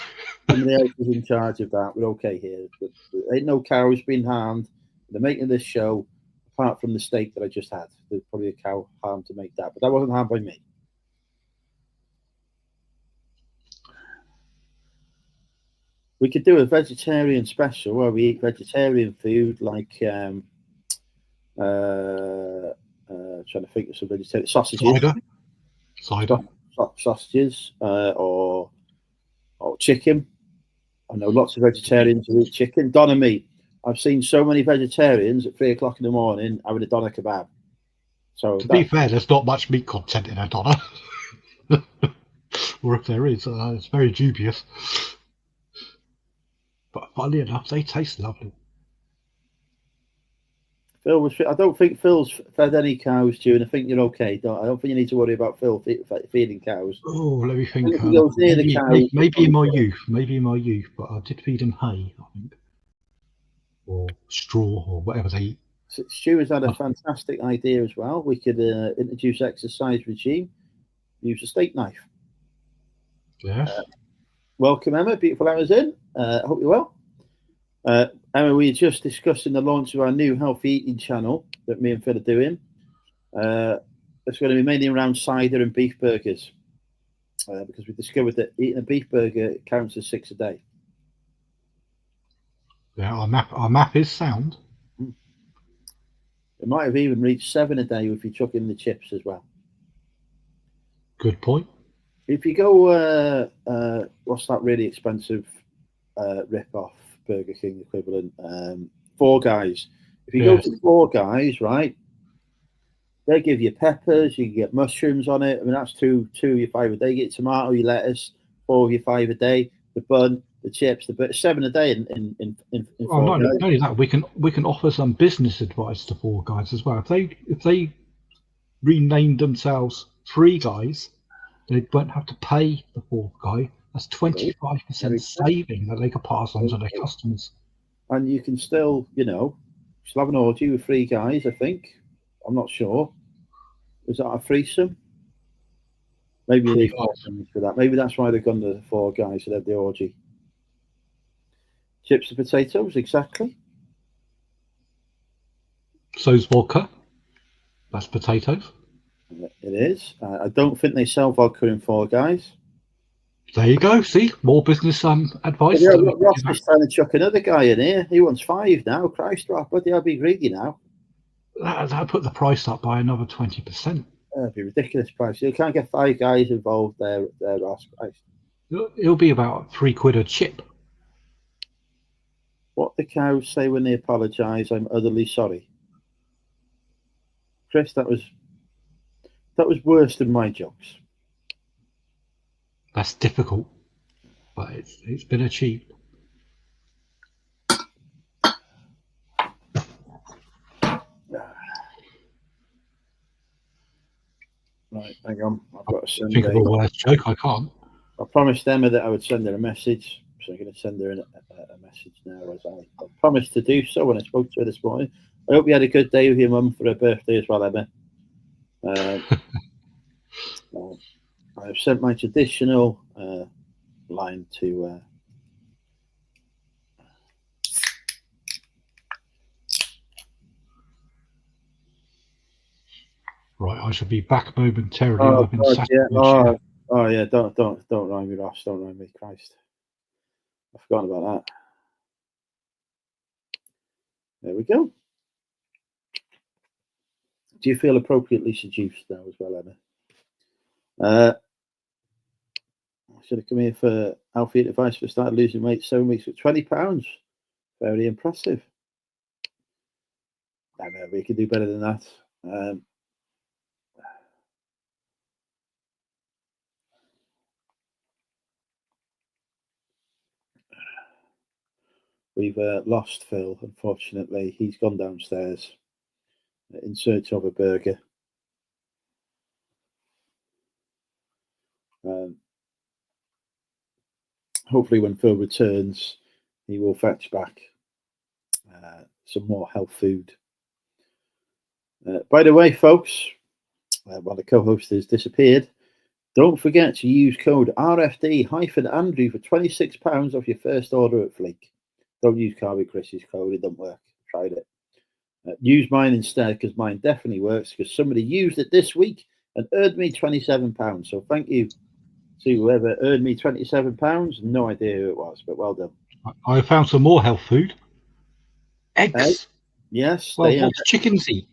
Speaker 1: Somebody else is in charge of that. We're okay here. But there ain't no cows being harmed. They're making this show, apart from the steak that I just had. There's probably a cow harmed to make that, but that wasn't harmed by me. We could do a vegetarian special where we eat vegetarian food, like trying to think of some vegetarian sausages.
Speaker 2: Cider.
Speaker 1: Sausages or chicken. I know lots of vegetarians who eat chicken. Doner meat. I've seen so many vegetarians at 3 o'clock in the morning having a doner kebab. So
Speaker 2: to be fair, there's not much meat content in a doner, or if there is, it's very dubious. But funnily enough, they taste lovely.
Speaker 1: I don't think Phil's fed any cows, June. I think you're okay. I don't think you need to worry about Phil feeding cows.
Speaker 2: Oh, let me think.
Speaker 1: Maybe
Speaker 2: in my youth, but I did feed him hay, I think, or straw, or whatever they eat.
Speaker 1: Stu has had a fantastic idea as well. We could introduce exercise regime. Use a steak knife.
Speaker 2: Yes.
Speaker 1: Welcome, Emma. Beautiful hours in. I hope you're well. Emma, we were just discussing the launch of our new healthy eating channel that me and Phil are doing. It's going to be mainly around cider and beef burgers, because we discovered that eating a beef burger counts as 6 a day.
Speaker 2: Yeah, our map is sound.
Speaker 1: It might have even reached 7 a day if you chuck in the chips as well.
Speaker 2: Good point.
Speaker 1: If you go, what's that really expensive rip-off Burger King equivalent? Four Guys. If you go to Four Guys, right, they give you peppers, you can get mushrooms on it. I mean, that's two of your 5 a day. You get tomato, your lettuce, 4 of your 5 a day, the bun, the chips, the 7 a day in
Speaker 2: not only that, we can offer some business advice to Four Guys as well. If they renamed themselves Three Guys, they won't have to pay the fourth guy. That's 25% saving that they could pass on to their customers.
Speaker 1: and you can still, still have an orgy with 3 guys. I think. I'm not sure. Was that a threesome? Maybe you need 4 guys for that. Maybe that's why they've gone to 4 guys that have the orgy. Chips and potatoes, exactly.
Speaker 2: So's vodka. That's potatoes.
Speaker 1: It is. I don't think they sell vodka in 4 guys.
Speaker 2: There you go. See, more business advice.
Speaker 1: Yeah, Ross is trying to chuck another guy in here. He wants 5 now. Christ, Ross, bloody hell, be greedy now.
Speaker 2: That put the price up by another 20%.
Speaker 1: That'd be ridiculous price. You can't get 5 guys involved there, Ross. Christ.
Speaker 2: It'll be about £3 a chip.
Speaker 1: What the cows say when they apologise, I'm utterly sorry. Chris, that was worse than my jokes.
Speaker 2: That's difficult, but it's been achieved.
Speaker 1: Right, hang on. I've got to send
Speaker 2: think of a worse joke. I can't.
Speaker 1: I promised Emma that I would send her a message, so I'm going to send her a message now. As I promised to do so when I spoke to her this morning. I hope you had a good day with your mum for her birthday as well, Emma. I've sent my traditional line to.
Speaker 2: Right, I shall be back momentarily.
Speaker 1: Oh yeah! Don't rhyme me, Ross. Don't rhyme me, Christ. I've forgotten about that. There we go. Do you feel appropriately seduced now as well, Emma? I should have come here for Alfie advice for starting losing weight 7 weeks with £20. Very impressive. Emma, we can do better than that. We've lost Phil, unfortunately. He's gone downstairs in search of a burger. Hopefully when Phil returns, he will fetch back some more health food. By the way, folks, while the co-host has disappeared, don't forget to use code RFD-Andrew for £26 off your first order at Fleek. Don't use Carby Chris's code, it doesn't work. Tried it. Use mine instead, because mine definitely works, because somebody used it this week and earned me £27. So thank you to whoever earned me £27. No idea who it was, but well done.
Speaker 2: I found some more health food. Eggs.
Speaker 1: Yes.
Speaker 2: Well, what's chickens eat?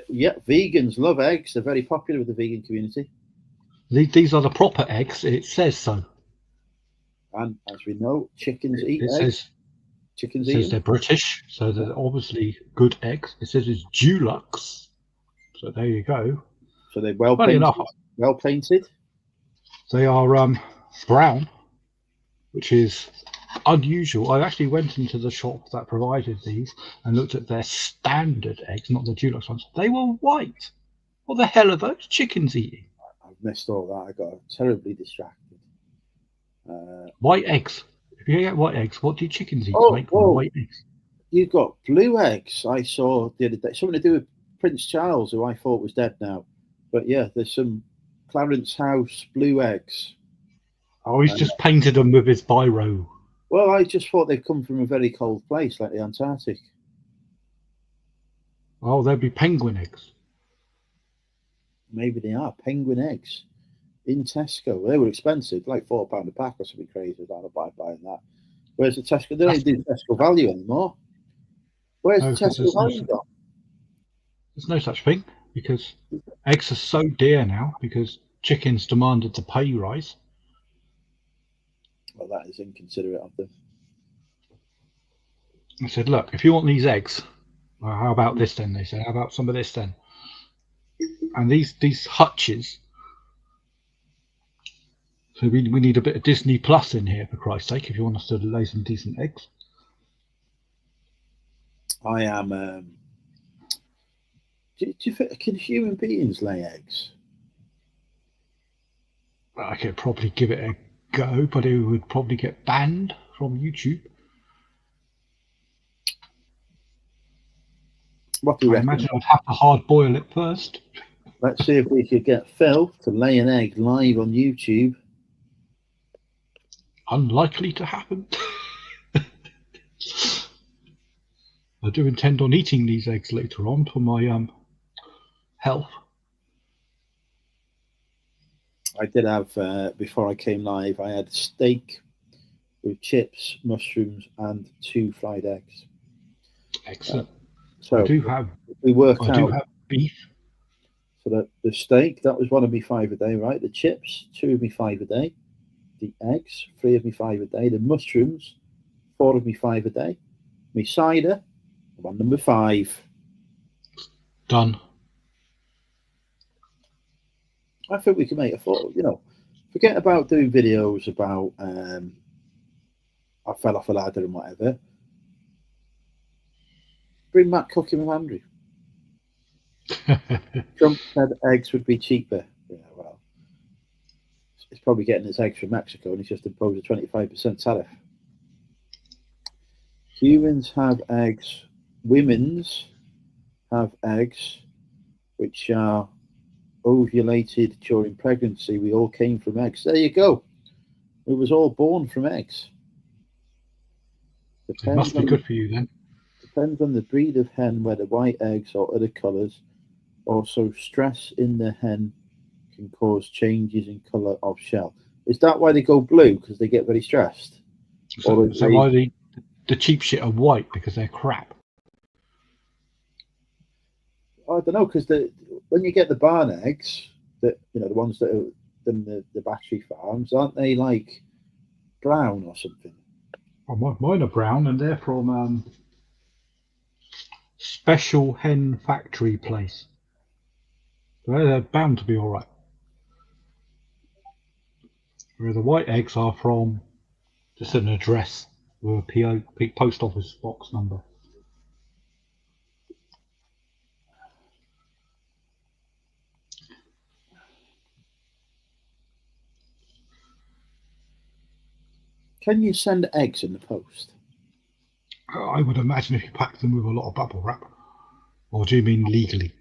Speaker 1: Yeah, vegans love eggs. They're very popular with the vegan community.
Speaker 2: These are the proper eggs. It says so.
Speaker 1: And as we know, chickens eat eggs.
Speaker 2: Says,
Speaker 1: chickens
Speaker 2: it says they're British, so they're obviously good eggs. It says it's Dulux. So there you go.
Speaker 1: So they're well painted. Well painted.
Speaker 2: They are brown, which is unusual. I actually went into the shop that provided these and looked at their standard eggs, not the Dulux ones. They were white. What the hell are those chickens eating?
Speaker 1: I've missed all that. I got terribly distracted.
Speaker 2: White eggs. If you get white eggs, what do chickens eat to make white eggs?
Speaker 1: You got blue eggs. I saw the other day. Something to do with Prince Charles, who I thought was dead now. But yeah, there's some Clarence House blue eggs.
Speaker 2: Oh, he's just painted them with his biro.
Speaker 1: Well, I just thought they'd come from a very cold place like the Antarctic.
Speaker 2: Oh, they'd be penguin eggs.
Speaker 1: Maybe they are penguin eggs in Tesco. Well, they were expensive, like £4 a pack or something crazy. I don't buying that. Where's the Tesco? They don't do Tesco value anymore. Where's the Tesco value gone?
Speaker 2: There's no such thing, because eggs are so dear now because chickens demanded the pay rise.
Speaker 1: Well, that is inconsiderate of them.
Speaker 2: I said, look, if you want these eggs, well, how about this then? They said, how about some of this then? And these hutches. So we need a bit of Disney Plus in here, for Christ's sake, if you want us to lay some decent eggs.
Speaker 1: I am. Do you think, can human beings lay eggs?
Speaker 2: I could probably give it a go, but it would probably get banned from YouTube.
Speaker 1: What do you reckon?
Speaker 2: imagine I'd have to hard boil it first.
Speaker 1: Let's see if we could get Phil to lay an egg live on YouTube.
Speaker 2: Unlikely to happen. I do intend on eating these eggs later on for my health.
Speaker 1: I did have, before I came live, I had steak with chips, mushrooms, and 2 fried eggs.
Speaker 2: Excellent.
Speaker 1: So
Speaker 2: I do have beef.
Speaker 1: So that the steak, that was 1 of me 5 a day, right? The chips, 2 of me 5 a day. The eggs, 3 of me 5 a day. The mushrooms, 4 of me 5 a day. Me cider, I'm on number 5.
Speaker 2: Done.
Speaker 1: I think we can make a photo, forget about doing videos about I fell off a ladder and whatever. Bring Matt cooking with Andrew. Trump said eggs would be cheaper. Yeah, well, he's probably getting his eggs from Mexico and he's just imposed a 25% tariff. Humans have eggs. Women's have eggs which are ovulated during pregnancy. We all came from eggs. There you go. We was all born from eggs.
Speaker 2: It must be good for you then.
Speaker 1: Depends on the breed of hen, whether white eggs or other colours. Also, stress in the hen can cause changes in colour of shell. Is that why they go blue? Because they get very stressed?
Speaker 2: So why the cheap shit are white? Because they're crap?
Speaker 1: I don't know, because when you get the barn eggs, the ones that are in the battery farms, aren't they like brown or something?
Speaker 2: Oh, mine are brown, and they're from Special Hen Factory place. They're bound to be all right. Where the white eggs are from just an address with a post office box number.
Speaker 1: Can you send eggs in the post?
Speaker 2: I would imagine if you pack them with a lot of bubble wrap. Or do you mean legally?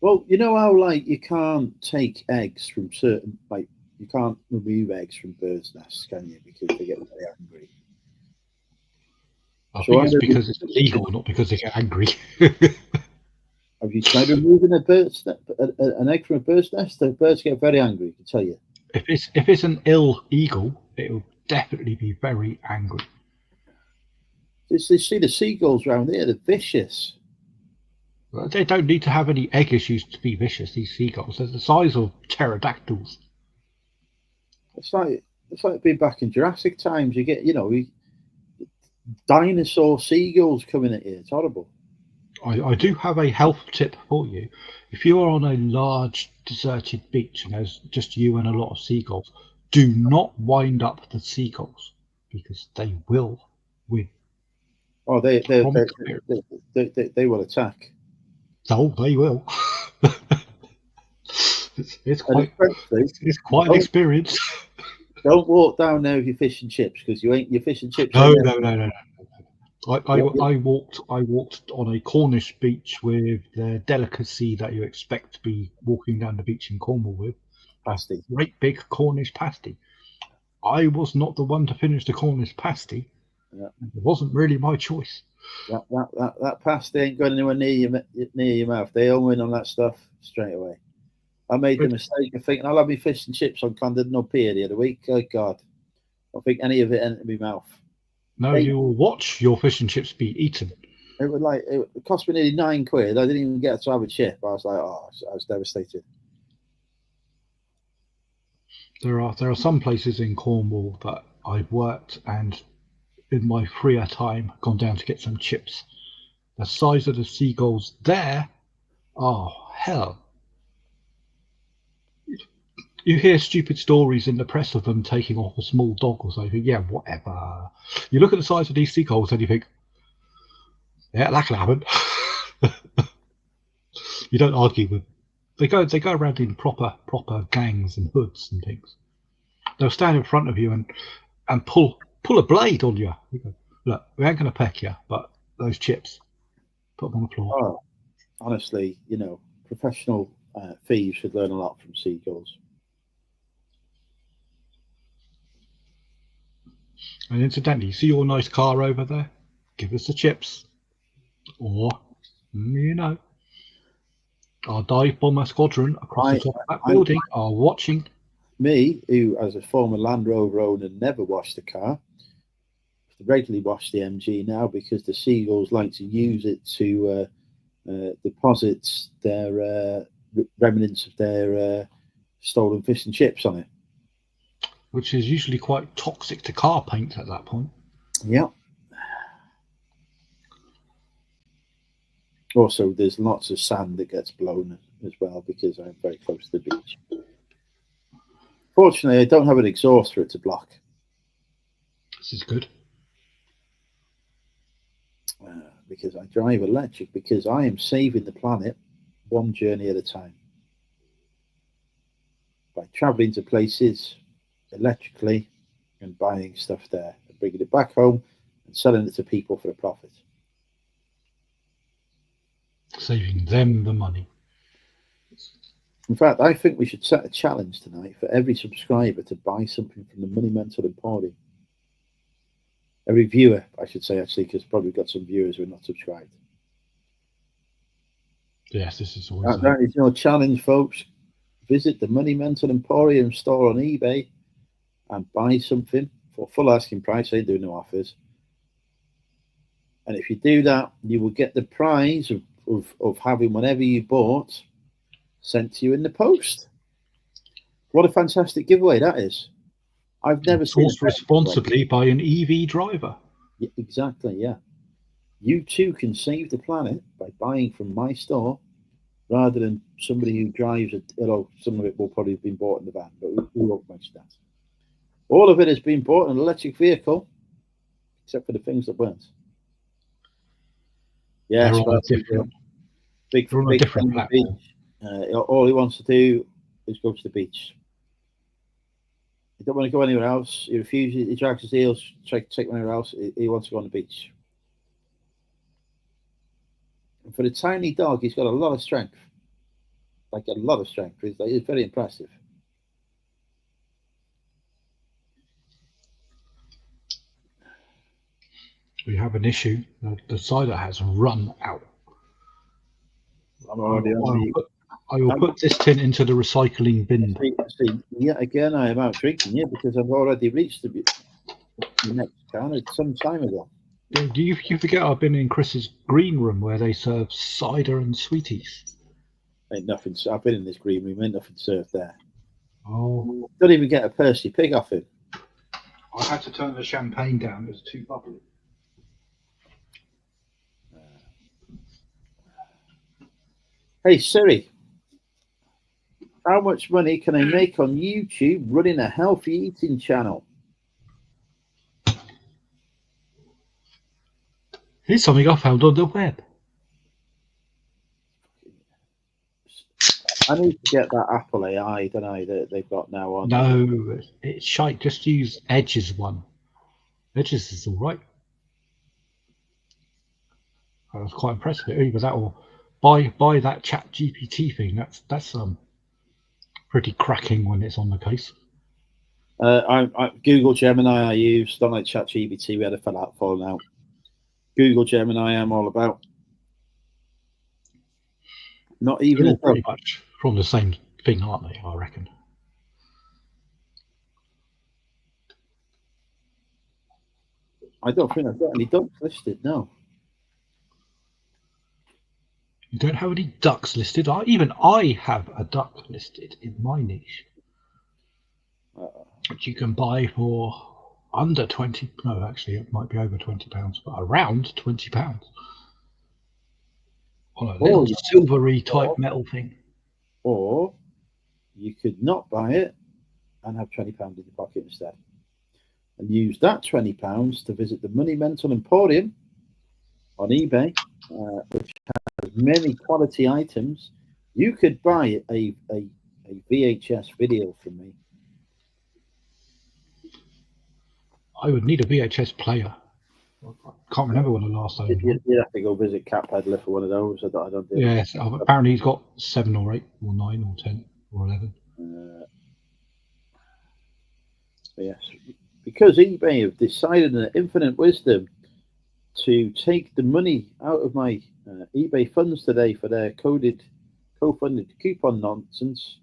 Speaker 1: Well, you know how you can't take eggs from certain, you can't remove eggs from birds' nests, can you? Because they get very angry.
Speaker 2: I think it's because it's illegal, not because they get angry.
Speaker 1: Have you tried removing an egg from a bird's nest? The birds get very angry, I can tell you.
Speaker 2: If it's an ill eagle, it will definitely be very angry.
Speaker 1: They see the seagulls around here, they're vicious.
Speaker 2: Well, they don't need to have any egg issues to be vicious, these seagulls. They're the size of pterodactyls.
Speaker 1: It's like being back in Jurassic times. You get, dinosaur seagulls coming at you. It's horrible.
Speaker 2: I do have a health tip for you. If you are on a large deserted beach and there's just you and a lot of seagulls, do not wind up the seagulls because they will win.
Speaker 1: Oh, they will attack.
Speaker 2: Oh, they will. it's quite an experience.
Speaker 1: Don't walk down there with your fish and chips because your fish and chips.
Speaker 2: No. I walked on a Cornish beach with the delicacy that you expect to be walking down the beach in Cornwall with.
Speaker 1: Pasty.
Speaker 2: A great big Cornish pasty. I was not the one to finish the Cornish pasty.
Speaker 1: Yeah.
Speaker 2: It wasn't really my choice.
Speaker 1: That pasty ain't going anywhere near your mouth. They all win on that stuff straight away. I made the mistake of thinking I'll have my fish and chips on Condon Pier the other week. Oh God, I don't think any of it entered my mouth.
Speaker 2: No, you will watch your fish and chips be eaten.
Speaker 1: It cost me nearly £9. I didn't even get to have a chip. I was like, I was devastated.
Speaker 2: There are some places in Cornwall that I've worked and in my freer time gone down to get some chips. The size of the seagulls there, oh hell. You hear stupid stories in the press of them taking off a small dog or something. Yeah, whatever. You look at the size of these seagulls and you think, yeah, that can happen. You don't argue with. They go around in proper gangs and hoods and things. They'll stand in front of you and pull a blade on you. You go, look, we ain't gonna peck you, but those chips, Put them on the floor.
Speaker 1: Oh, honestly, professional thieves should learn a lot from seagulls.
Speaker 2: And incidentally, see your nice car over there? Give us the chips. Or, our dive bomber squadron across the top of that building are watching.
Speaker 1: Me, who as a former Land Rover owner never washed the car, regularly wash the MG now because the seagulls like to use it to deposit their remnants of their stolen fish and chips on it.
Speaker 2: Which is usually quite toxic to car paint at that point.
Speaker 1: Yeah. Also, there's lots of sand that gets blown as well because I'm very close to the beach. Fortunately, I don't have an exhaust for it to block.
Speaker 2: This is good.
Speaker 1: Because I drive electric, because I am saving the planet one journey at a time. By traveling to places electrically and buying stuff there and bringing it back home and selling it to people for a profit.
Speaker 2: Saving them the money.
Speaker 1: In fact, I think we should set a challenge tonight for every subscriber to buy something from the Money Mental Emporium. Every viewer, I should say, actually, because probably got some viewers who are not subscribed.
Speaker 2: Yes, this is always
Speaker 1: that is your challenge, folks. Visit the Money Mental Emporium store on eBay and buy something for full asking price. They do no offers. And if you do that, you will get the prize of having whatever you bought sent to you in the post. What a fantastic giveaway that is. I've never seen
Speaker 2: sourced responsibly by an EV driver.
Speaker 1: Yeah, exactly, yeah. You too can save the planet by buying from my store rather than somebody who drives it. Some of it will probably have been bought in the van, but we won't mention that. All of it has been bought in an electric vehicle, except for the things that weren't. Yes,
Speaker 2: they're on a different,
Speaker 1: big
Speaker 2: platform.
Speaker 1: All he wants to do is go to the beach. He don't want to go anywhere else. He refuses. He drags his heels, try to take anywhere else. He wants to go on the beach. And for the tiny dog, he's got a lot of strength. Like a lot of strength. He's very impressive.
Speaker 2: We have an issue. The cider has run out.
Speaker 1: I'm already
Speaker 2: I will put this tin into the recycling bin.
Speaker 1: See, yet again, I am out drinking it because I've already reached the next can some time ago.
Speaker 2: Do you forget I've been in Chris's green room where they serve cider and sweeties?
Speaker 1: Ain't nothing. I've been in this green room. Ain't nothing served there.
Speaker 2: Oh,
Speaker 1: don't even get a Percy Pig off it.
Speaker 2: I had to turn the champagne down. It was too bubbly.
Speaker 1: Hey Siri, how much money can I make on YouTube running a healthy eating channel?
Speaker 2: Here's something I found on the web.
Speaker 1: I need to get that Apple AI, don't I, that they've got now on.
Speaker 2: No, it's shite. Just use Edge's one. Edge's is all right. I was quite impressed with it. Either that or buy that Chat GPT thing. That's pretty cracking when it's on the case.
Speaker 1: I Google Gemini I use. Don't like Chat GPT. We had a falling out. Google Gemini I'm all about. Not even
Speaker 2: They're pretty much from the same thing, aren't they? I reckon.
Speaker 1: I don't think I've got any ducks listed. No.
Speaker 2: You don't have any ducks listed. Even I have a duck listed in my niche, which you can buy for under 20. No, actually, it might be over £20, but around £20 on a little silvery type metal thing.
Speaker 1: Or you could not buy it and have £20 in your pocket instead, and use that £20 to visit the Money Mental Emporium on eBay, which has many quality items. You could buy a VHS video from me.
Speaker 2: I would need a VHS player. I can't remember when I last owned one.
Speaker 1: You'd have to go visit Cat Peddler for one of those. I don't do
Speaker 2: Yes, apparently he's got 7 or 8 or 9 or 10 or 11.
Speaker 1: Yes, because eBay have decided in infinite wisdom to take the money out of my eBay funds today for their co-funded coupon nonsense.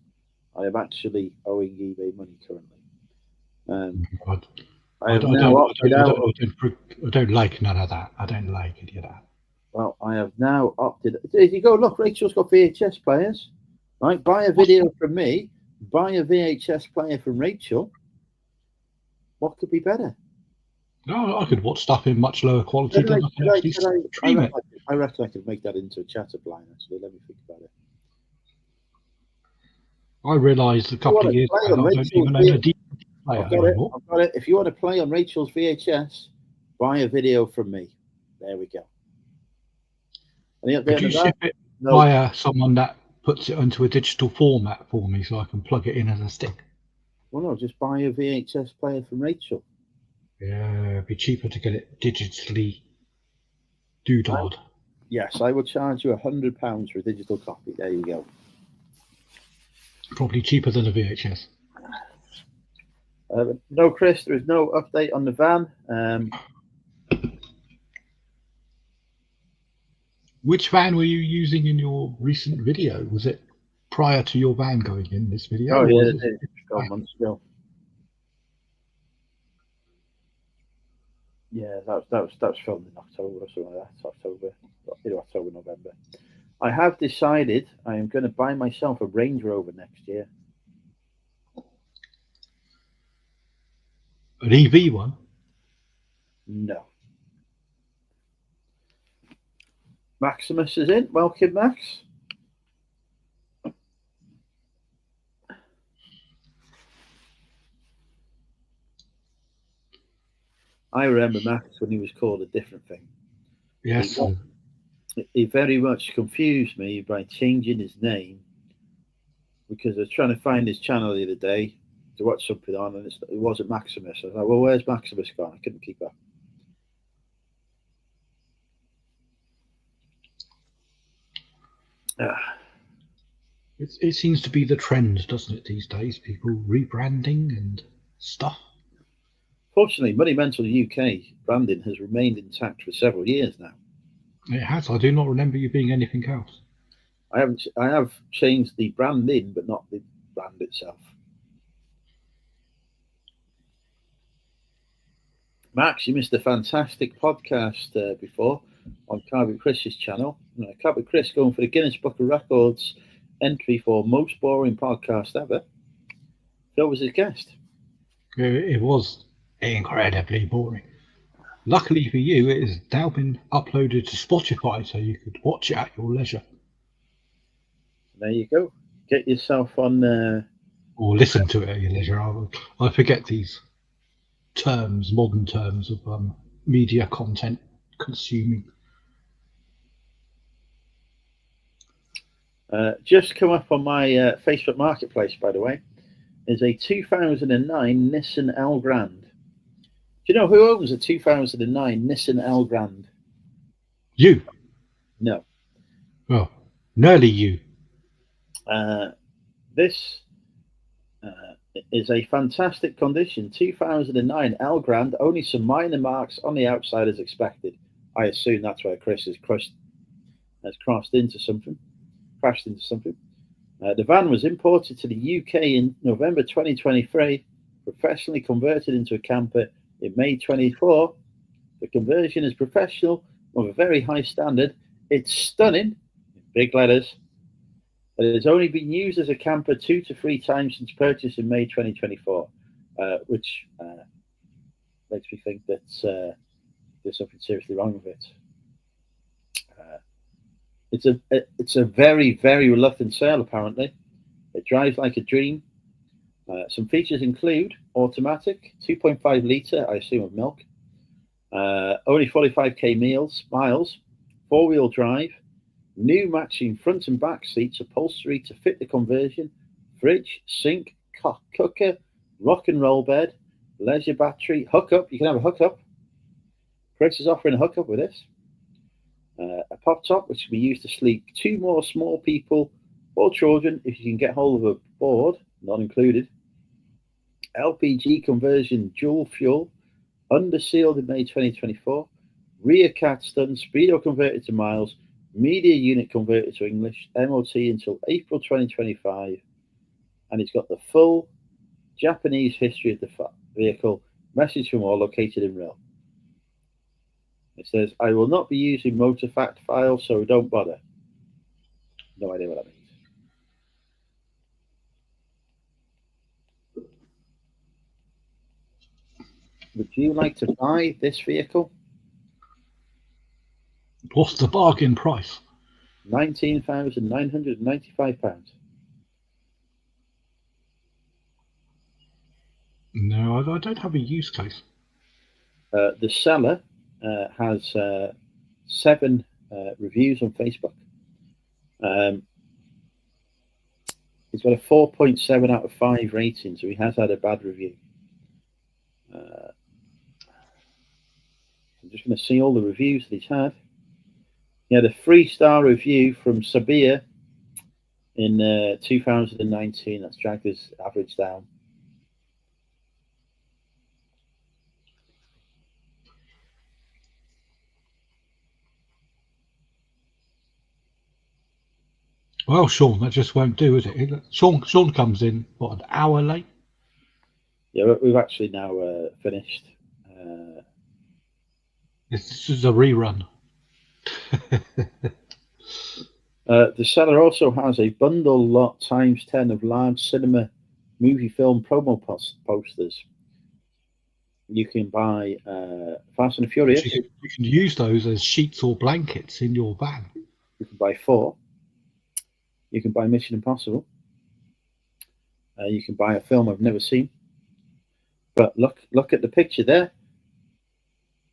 Speaker 1: I am actually owing eBay money currently. I
Speaker 2: don't like none of that. I don't like any of that.
Speaker 1: Well, I have now opted. There you go. Look, Rachel's got VHS players. Right, buy a video from me. Buy a VHS player from Rachel. What could be better?
Speaker 2: No, I could watch stuff in much lower quality than I can actually stream it.
Speaker 1: I reckon I could make that into a chatter blind. Actually, let me think about it.
Speaker 2: I realised a couple of years ago I don't even own a DVD player anymore.
Speaker 1: I've got it. If you want to play on Rachel's VHS, buy a video from me. There we go.
Speaker 2: Could you ship it via someone that puts it into a digital format for me so I can plug it in as a stick?
Speaker 1: Well, no, just buy a VHS player from Rachel.
Speaker 2: Yeah, it'd be cheaper to get it digitally doodahed.
Speaker 1: Yes, I would charge you £100 for a digital copy. There you go.
Speaker 2: Probably cheaper than a VHS.
Speaker 1: No, Chris, there is no update on the van.
Speaker 2: Which van were you using in your recent video? Was it prior to your van going in this video?
Speaker 1: Oh, yeah, it did. 12 months ago. Yeah, that was filmed in October or something like that. October, November. I have decided I am going to buy myself a Range Rover next year.
Speaker 2: An EV one?
Speaker 1: No. Maximus is in. Welcome, Max. I remember Max when he was called a different thing.
Speaker 2: Yes.
Speaker 1: He very much confused me by changing his name because I was trying to find his channel the other day to watch something on, and it wasn't Maximus. I was like, well, where's Maximus gone? I couldn't keep up.
Speaker 2: It seems to be the trend, doesn't it, these days? People rebranding and stuff.
Speaker 1: Fortunately, Money Mental UK branding has remained intact for several years now.
Speaker 2: It has. I do not remember you being anything else.
Speaker 1: I have changed the branding, but not the brand itself. Max, you missed a fantastic podcast before on Carpet Chris's channel. Carpet Chris going for the Guinness Book of Records entry for most boring podcast ever. Phil was his guest.
Speaker 2: It was incredibly boring. Luckily for you, it has now been uploaded to Spotify, so you could watch it at your leisure.
Speaker 1: There you go. Get yourself on...
Speaker 2: or listen to it at your leisure. I forget these terms, modern terms of media content consuming. .
Speaker 1: Just come up on my Facebook Marketplace, by the way, is a 2009 Nissan Elgrand. Do you know who owns a 2009 Nissan Elgrand?
Speaker 2: You?
Speaker 1: No.
Speaker 2: Oh, nearly you.
Speaker 1: This is a fantastic condition. 2009 Elgrand, only some minor marks on the outside as expected. I assume that's where Chris has crashed into something. The van was imported to the UK in November 2023, professionally converted into a camper in May 24. The conversion is professional of a very high standard. It's stunning, big letters. It has only been used as a camper 2 to 3 times since purchase in May 2024, which makes me think that there's something seriously wrong with it. It's a very, very reluctant sale, apparently. It drives like a dream. Some features include automatic, 2.5 litre, I assume of milk, only 45k miles, 4-wheel drive, new matching front and back seats, upholstery to fit the conversion, fridge, sink, cooker, rock and roll bed, leisure battery, hookup, you can have a hookup, Chris is offering a hookup with this. A pop top which can be used to sleep 2 more small people or children if you can get hold of a board, not included. LPG conversion dual fuel, under sealed in May 2024. Rear cat stun, speedo converted to miles, media unit converted to English, MOT until April 2025. And it's got the full Japanese history of the vehicle, message from all located in Rill. It says, I will not be using motor fact files, so don't bother. No idea what that means. Would you like to buy this vehicle?
Speaker 2: What's the bargain price?
Speaker 1: £19,995.
Speaker 2: No, I don't have a use case.
Speaker 1: The seller has 7 reviews on Facebook. He's got a 4.7 out of 5 rating, so he has had a bad review. I'm just going to see all the reviews that he's had. He had a 3-star review from Sabir in 2019. That's dragged his average down.
Speaker 2: Well, Sean, that just won't do, is it? Sean comes in, what, an hour late?
Speaker 1: Yeah, we've actually now finished.
Speaker 2: This is a rerun.
Speaker 1: The seller also has a bundle lot times 10 of large cinema movie film promo posters. You can buy Fast and Furious.
Speaker 2: You can use those as sheets or blankets in your van.
Speaker 1: You can buy 4. You can buy Mission Impossible. You can buy a film I've never seen. But look at the picture there.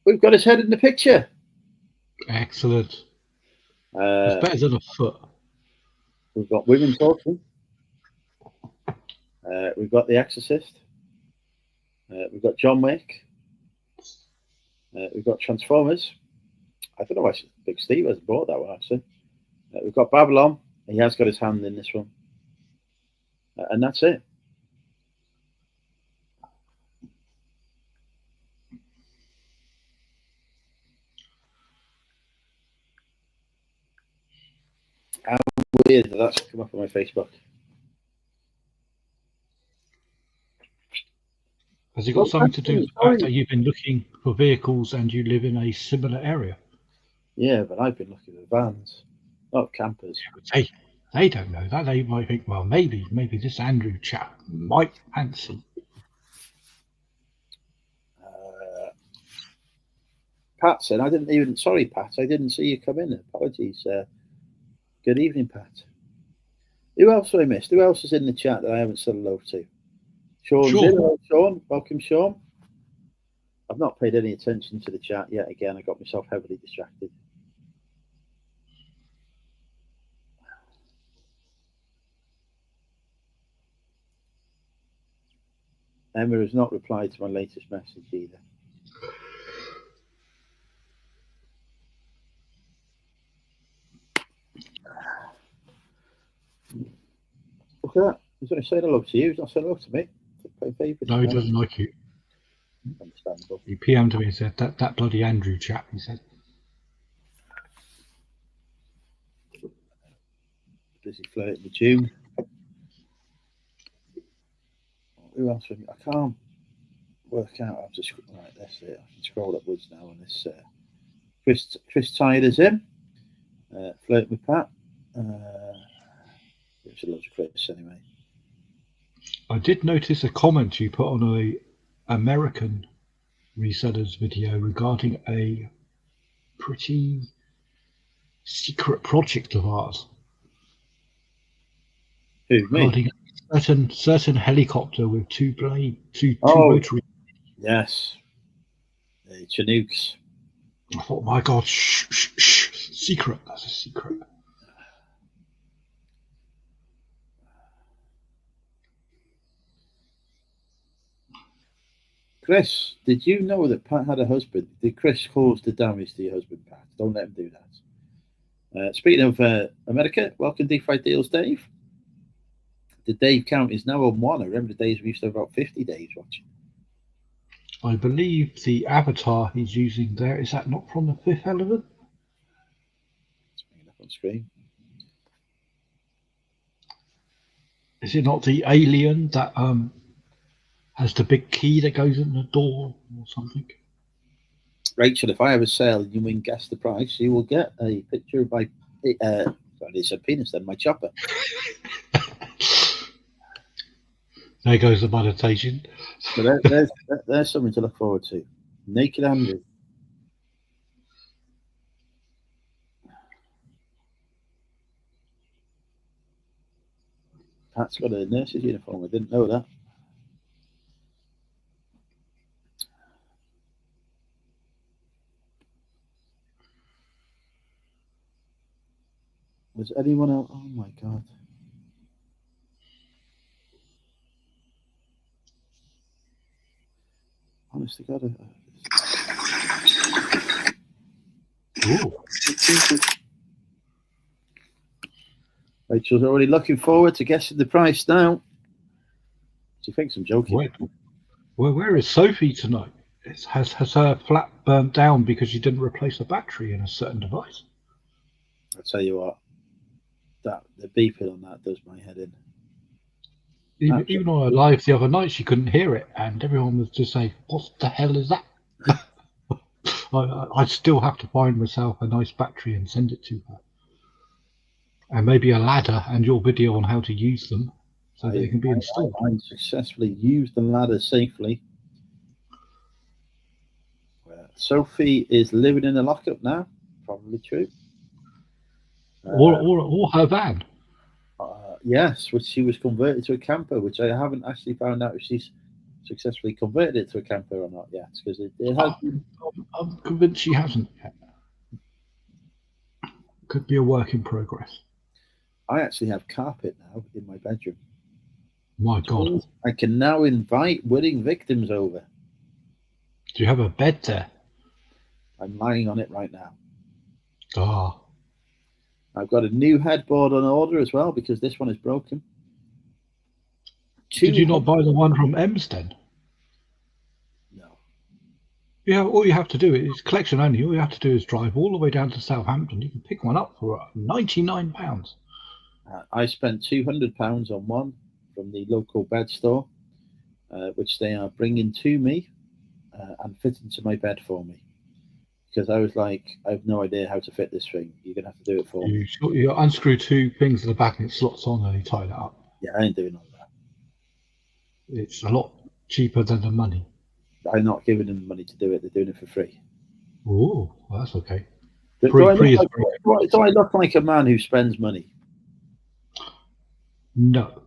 Speaker 1: We've got his head in the picture.
Speaker 2: Excellent. It's better than a foot.
Speaker 1: We've got women talking. We've got The Exorcist. We've got John Wick. We've got Transformers. I don't know why Big Steve hasn't bought that one, actually. We've got Babylon. He has got his hand in this one. And that's it. How weird that that's come up on my Facebook.
Speaker 2: Has it got something to do with the fact that you've been looking for vehicles and you live in a similar area?
Speaker 1: Yeah, but I've been looking at vans, not campers.
Speaker 2: Yeah, they don't know that. They might think, well, maybe this Andrew chap might fancy.
Speaker 1: Pat said, sorry, Pat, I didn't see you come in. Apologies. Good evening, Pat. Who else have I missed? Who else is in the chat that I haven't said hello to? Sean. Sean. Welcome, Sean. I've not paid any attention to the chat yet. Again, I got myself heavily distracted. Emma has not replied to my latest message either. Look at that. He's only saying hello to you. He's not saying hello to me.
Speaker 2: No, he doesn't like you.
Speaker 1: Understandable.
Speaker 2: He PM'd me and said, that bloody Andrew chap, he said.
Speaker 1: Busy flirting with June. Who else? I can't work out. I've just right. That's it. I can scroll upwards now on this. Chris Tyler's in. Flirting with Pat. There's loads of Chris anyway.
Speaker 2: I did notice a comment you put on a American resellers video regarding a pretty secret project of ours.
Speaker 1: Who, me?
Speaker 2: Regarding a certain helicopter with two rotary.
Speaker 1: Yes. The Chinooks.
Speaker 2: I thought, my God, shh, secret. That's a secret.
Speaker 1: Chris, did you know that Pat had a husband? Did Chris cause the damage to your husband, Pat? Don't let him do that. Speaking of America, welcome DeFi Deals, Dave. The Dave count is now on 1. I remember the days we used to have about 50 days watching.
Speaker 2: I believe the avatar he's using there, is that not from the Fifth Element?
Speaker 1: Let's bring it up on screen.
Speaker 2: Is it not the alien that has the big key that goes in the door or something?
Speaker 1: Rachel, if I have a sale and you win Guess the Price, you will get a picture of my it's a penis then, my chopper.
Speaker 2: There goes the meditation.
Speaker 1: So there's something to look forward to. Naked Andrew. Pat's got a nurse's uniform. I didn't know that. Was anyone else? Oh my God. Honest to God. Rachel's already looking forward to guessing the price now. She thinks I'm joking.
Speaker 2: Where is Sophie tonight? Has her flat burnt down because she didn't replace a battery in a certain device?
Speaker 1: I'll tell you what, the beeping on that does my head in.
Speaker 2: Even on her live the other night, she couldn't hear it, and everyone was just saying, "What the hell is that?" I still have to find myself a nice battery and send it to her, and maybe a ladder and your video on how to use them, so that it can be installed.
Speaker 1: I successfully used the ladder safely. Sophie is living in a lockup now. Probably true.
Speaker 2: Or her van.
Speaker 1: Yes, which she was converted to a camper, which I haven't actually found out if she's successfully converted it to a camper or not yet, because it has been...
Speaker 2: I'm convinced she hasn't yet. Could be a work in progress.
Speaker 1: I actually have carpet now in my bedroom.
Speaker 2: My God.
Speaker 1: I can now invite willing victims over.
Speaker 2: Do you have a bed there?
Speaker 1: I'm lying on it right now.
Speaker 2: Ah.
Speaker 1: I've got a new headboard on order as well, because this one is broken.
Speaker 2: Did you not buy the one from Emsden?
Speaker 1: No.
Speaker 2: Yeah, all you have to do is collection only. All you have to do is drive all the way down to Southampton. You can pick one up for £99.
Speaker 1: I spent £200 on one from the local bed store, which they are bringing to me and fitting to my bed for me. Because I was like, I have no idea how to fit this thing. You're going to have to do it for me.
Speaker 2: You unscrew 2 things at the back and it slots on and you tie that up.
Speaker 1: Yeah, I ain't doing all that.
Speaker 2: It's a lot cheaper than the money.
Speaker 1: I'm not giving them money to do it. They're doing it for free.
Speaker 2: Oh, well, that's okay.
Speaker 1: Do I look like a man who spends money?
Speaker 2: No.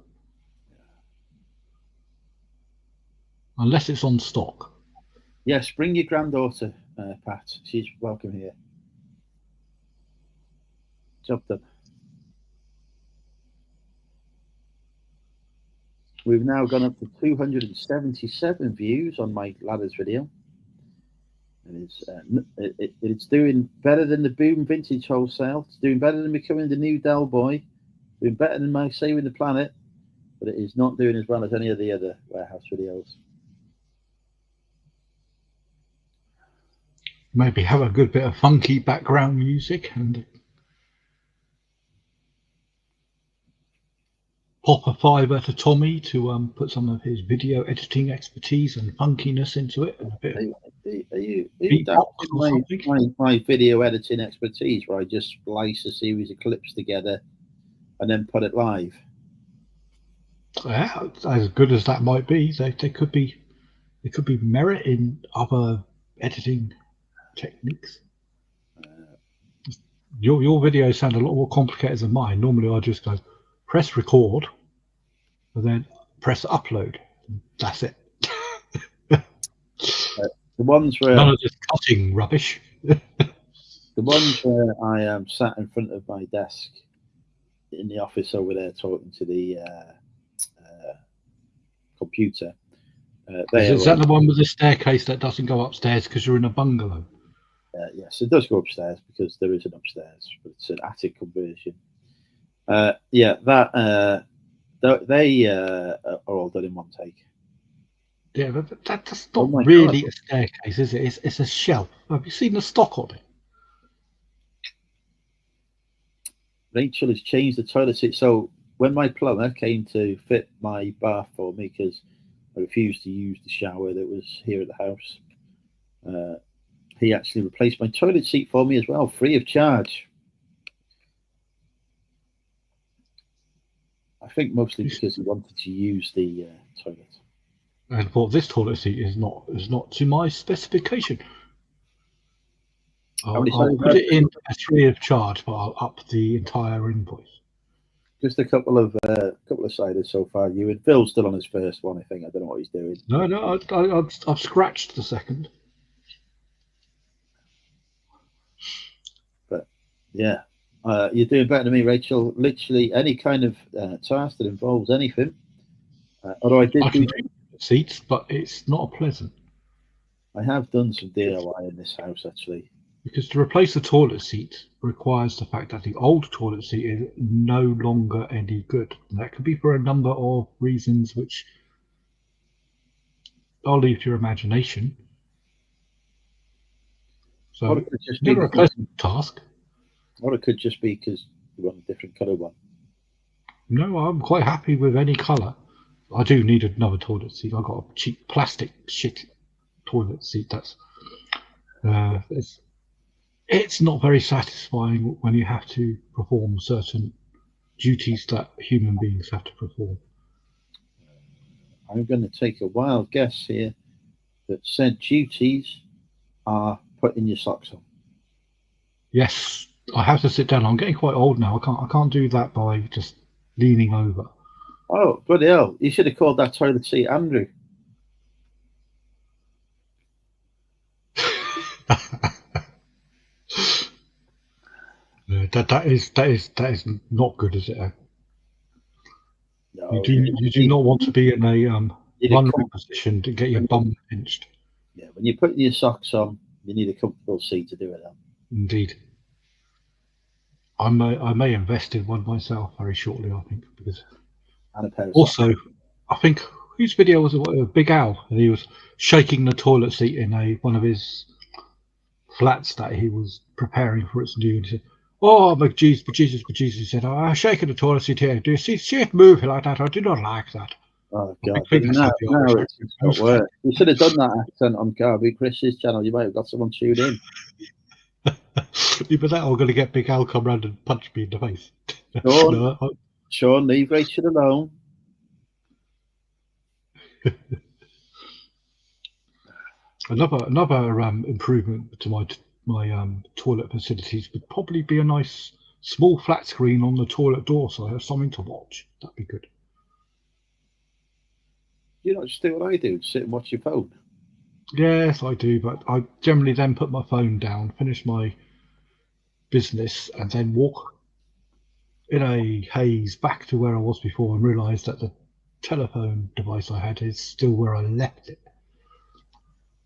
Speaker 2: Unless it's on stock.
Speaker 1: Yes, bring your granddaughter, Pat. She's welcome here. Job done. We've now gone up to 277 views on my ladders video. And it's doing better than the Boom Vintage Wholesale. It's doing better than becoming the new Del Boy. Doing better than my Saving the Planet. But it is not doing as well as any of the other warehouse videos.
Speaker 2: Maybe have a good bit of funky background music and pop a $5 to Tommy to put some of his video editing expertise and funkiness into it. And a bit
Speaker 1: are you doubting my video editing expertise, where I just splice a series of clips together and then put it live?
Speaker 2: Yeah, as good as that might be, there could be merit in other editing techniques. Your videos sound a lot more complicated than mine. Normally I just go press record and then press upload. That's it.
Speaker 1: The ones where
Speaker 2: none of this cutting rubbish.
Speaker 1: The ones where I am sat in front of my desk in the office over there talking to the computer,
Speaker 2: Is that the one with the staircase that doesn't go upstairs because you're in a bungalow?
Speaker 1: Yes, it does go upstairs because there is an upstairs, but it's an attic conversion. Yeah, that they are all done in one take.
Speaker 2: Yeah, but that's not really a staircase, is it? It's a shelf. Have you seen the stock on it?
Speaker 1: Rachel has changed the toilet seat. So when my plumber came to fit my bath for me, because I refused to use the shower that was here at the house, he actually replaced my toilet seat for me as well, free of charge. I think mostly because he wanted to use the toilet.
Speaker 2: And this toilet seat is not to my specification. I'll put it in as free of charge, but I'll up the entire invoice.
Speaker 1: Just a couple of ciders so far. You and Phil's still on his first one. I think I don't know what he's doing.
Speaker 2: No, I've scratched the second.
Speaker 1: But yeah, you're doing better than me, Rachel. Literally any kind of task that involves anything. Although I can do
Speaker 2: seats, but it's not pleasant.
Speaker 1: I have done some DIY in this house actually.
Speaker 2: Because to replace the toilet seat requires the fact that the old toilet seat is no longer any good. And that could be for a number of reasons, which I'll leave to your imagination. So it's never a pleasant task.
Speaker 1: Or it could just be because you want a different colour one.
Speaker 2: No, I'm quite happy with any colour. I do need another toilet seat. I've got a cheap plastic shit toilet seat that's it's not very satisfying when you have to perform certain duties that human beings have to perform.
Speaker 1: I'm going to take a wild guess here that said duties are putting your socks on.
Speaker 2: Yes, I have to sit down. I'm getting quite old now. I can't do that by just leaning over.
Speaker 1: Oh, bloody hell. You should have called that toilet seat Andrew.
Speaker 2: That is not good, is it?
Speaker 1: No,
Speaker 2: you do not want to be in a vulnerable position to get your bum pinched.
Speaker 1: Yeah, when you're putting your socks on, you need a comfortable seat to do it on.
Speaker 2: Indeed. I may invest in one myself very shortly, I think, because also I think whose video was it? Big Al, and he was shaking the toilet seat in one of his flats that he was preparing for its new. He said, "Oh, but Jesus!" He said, "I'm shaking the toilet seat here. Do you see it moving like that? I do not like that."
Speaker 1: Oh God! No, it's not work. You should have done that accent on Garby Chris's channel. You might have got someone tuned in.
Speaker 2: Either that or going to get Big Al come round and punch me in the face.
Speaker 1: Sean, leave Rachel alone.
Speaker 2: Another improvement to my toilet facilities would probably be a nice small flat screen on the toilet door, so I have something to watch. That'd be good.
Speaker 1: You not just do what I do, sit and watch your phone.
Speaker 2: Yes, I do, but I generally then put my phone down, finish my business, and then walk in a haze back to where I was before and realise that the telephone device I had is still where I left it.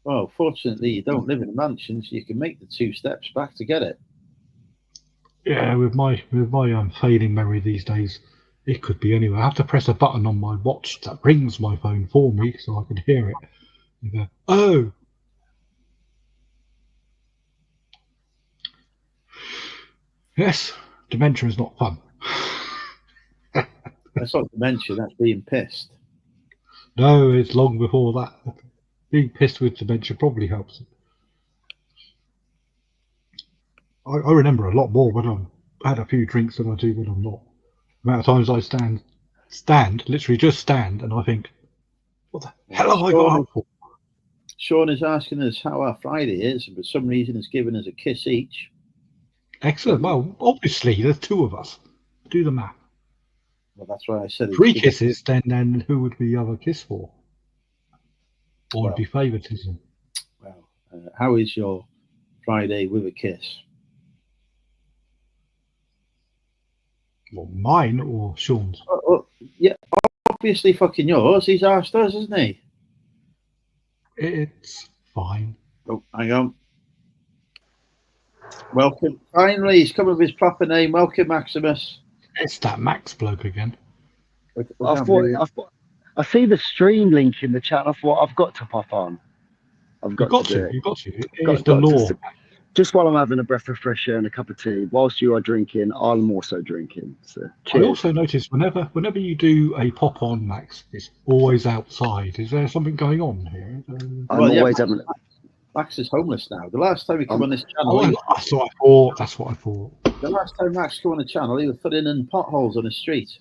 Speaker 1: Well, fortunately, you don't live in a mansion, so you can make the 2 steps back to get it.
Speaker 2: Yeah, with my fading memory these days, it could be anywhere. I have to press a button on my watch that rings my phone for me so I can hear it. And go, oh. Yes, dementia is not fun.
Speaker 1: That's not dementia, that's being pissed.
Speaker 2: No, it's long before that. Being pissed with dementia probably helps. I remember a lot more when I've had a few drinks than I do when I'm not. The amount of times I stand, literally just stand, and I think, what the hell have I got up for?
Speaker 1: Sean is asking us how our Friday is, and for some reason has given us a kiss each.
Speaker 2: Excellent. Well, obviously, there's 2 of us. Do the math.
Speaker 1: Well, that's why I said
Speaker 2: 3 kisses, then who would the other kiss for? Or would be favouritism?
Speaker 1: Well, how is your Friday with a kiss?
Speaker 2: Well, mine or Sean's?
Speaker 1: Yeah, obviously fucking yours. He's asked us, isn't he?
Speaker 2: It's fine.
Speaker 1: Oh, hang on. Welcome. Finally, he's come with his proper name. Welcome, Maximus.
Speaker 2: It's that Max bloke again.
Speaker 3: I see the stream link in the chat. I thought I've got to pop on.
Speaker 2: You've got to. It's the law.
Speaker 3: Just while I'm having a breath of fresh air and a cup of tea, whilst you are drinking, I'm also drinking. So, cheers.
Speaker 2: I also notice whenever you do a pop on, Max, it's always outside. Is there something going on here?
Speaker 1: Max is homeless now. The last time he came on this channel,
Speaker 2: that's what I thought.
Speaker 1: The last time Max came on the channel, he was putting in potholes on the street.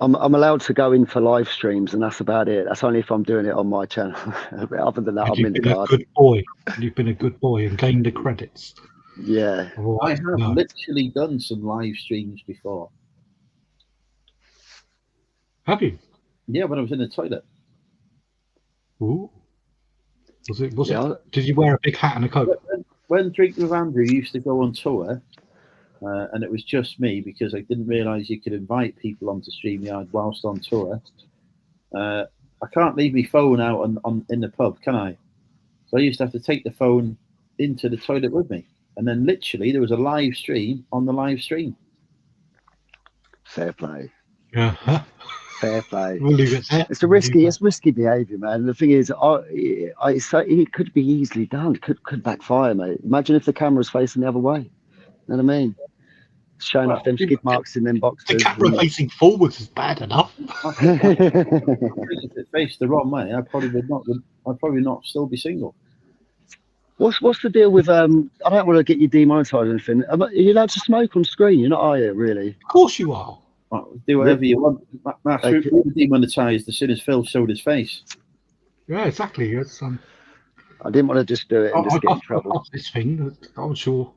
Speaker 3: I'm allowed to go in for live streams, and that's about it. That's only if I'm doing it on my channel. Other than that, I'm in the garden.
Speaker 2: Good boy. You've been a good boy and gained the credits.
Speaker 3: Yeah.
Speaker 1: I have literally done some live streams before.
Speaker 2: Have you?
Speaker 1: Yeah, when I was in the toilet.
Speaker 2: Ooh. Was it? Did you wear a big hat and a coat?
Speaker 1: When Drink with Andrew used to go on tour, and it was just me because I didn't realise you could invite people onto StreamYard whilst on tour. I can't leave my phone out in the pub, can I? So I used to have to take the phone into the toilet with me. And then literally there was a live stream on the live stream.
Speaker 3: Fair play.
Speaker 2: Yeah.
Speaker 3: Fair play.
Speaker 2: We'll leave it there.
Speaker 3: It's risky behaviour, man. The thing is, it could be easily done. Could backfire, mate. Imagine if the camera's facing the other way. You know what I mean? Showing off them skid marks in them boxes.
Speaker 2: The camera facing forwards is bad enough.
Speaker 1: If it faced the wrong way, I'd probably not still be single.
Speaker 3: What's the deal with I don't want to get you demonetised or anything. Are you allowed to smoke on screen? You're not, are you, really?
Speaker 2: Of course you are.
Speaker 1: Well, do whatever you want. Max, we were demonetised as soon as Phil showed his face.
Speaker 2: Yeah, exactly. It's
Speaker 3: I didn't want to just do it and just get in trouble.
Speaker 2: This thing, I'm sure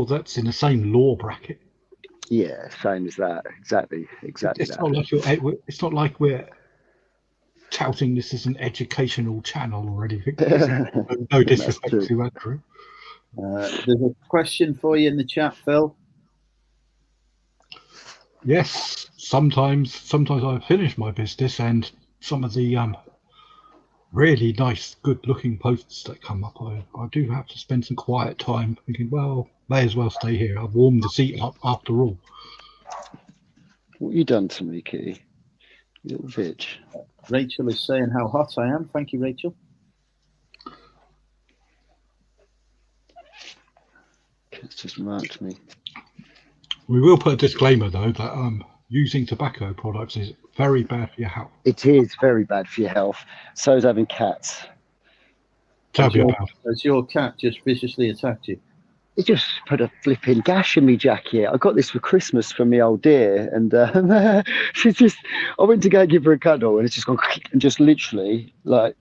Speaker 2: that's in the same law bracket.
Speaker 3: Yeah, same as that. Exactly.
Speaker 2: It's not like we're touting this as an educational channel or anything. No disrespect to Andrew.
Speaker 1: There's a question for you in the chat, Phil.
Speaker 2: Yes, sometimes I finish my business and some of the really nice, good-looking posts that come up, I do have to spend some quiet time thinking, well, may as well stay here. I've warmed the seat up after all.
Speaker 3: What have you done to me, Kitty? You little bitch.
Speaker 1: Rachel is saying how hot I am. Thank you, Rachel.
Speaker 3: It's just marked me.
Speaker 2: We will put a disclaimer, though, that using tobacco products is very bad for your health.
Speaker 3: It is very bad for your health. So is having cats.
Speaker 1: Has your cat just viciously attacked you?
Speaker 3: It just put a flipping gash in me jacket. I got this for Christmas from my old dear, and I went to go give her a cuddle, and it's just gone and just literally like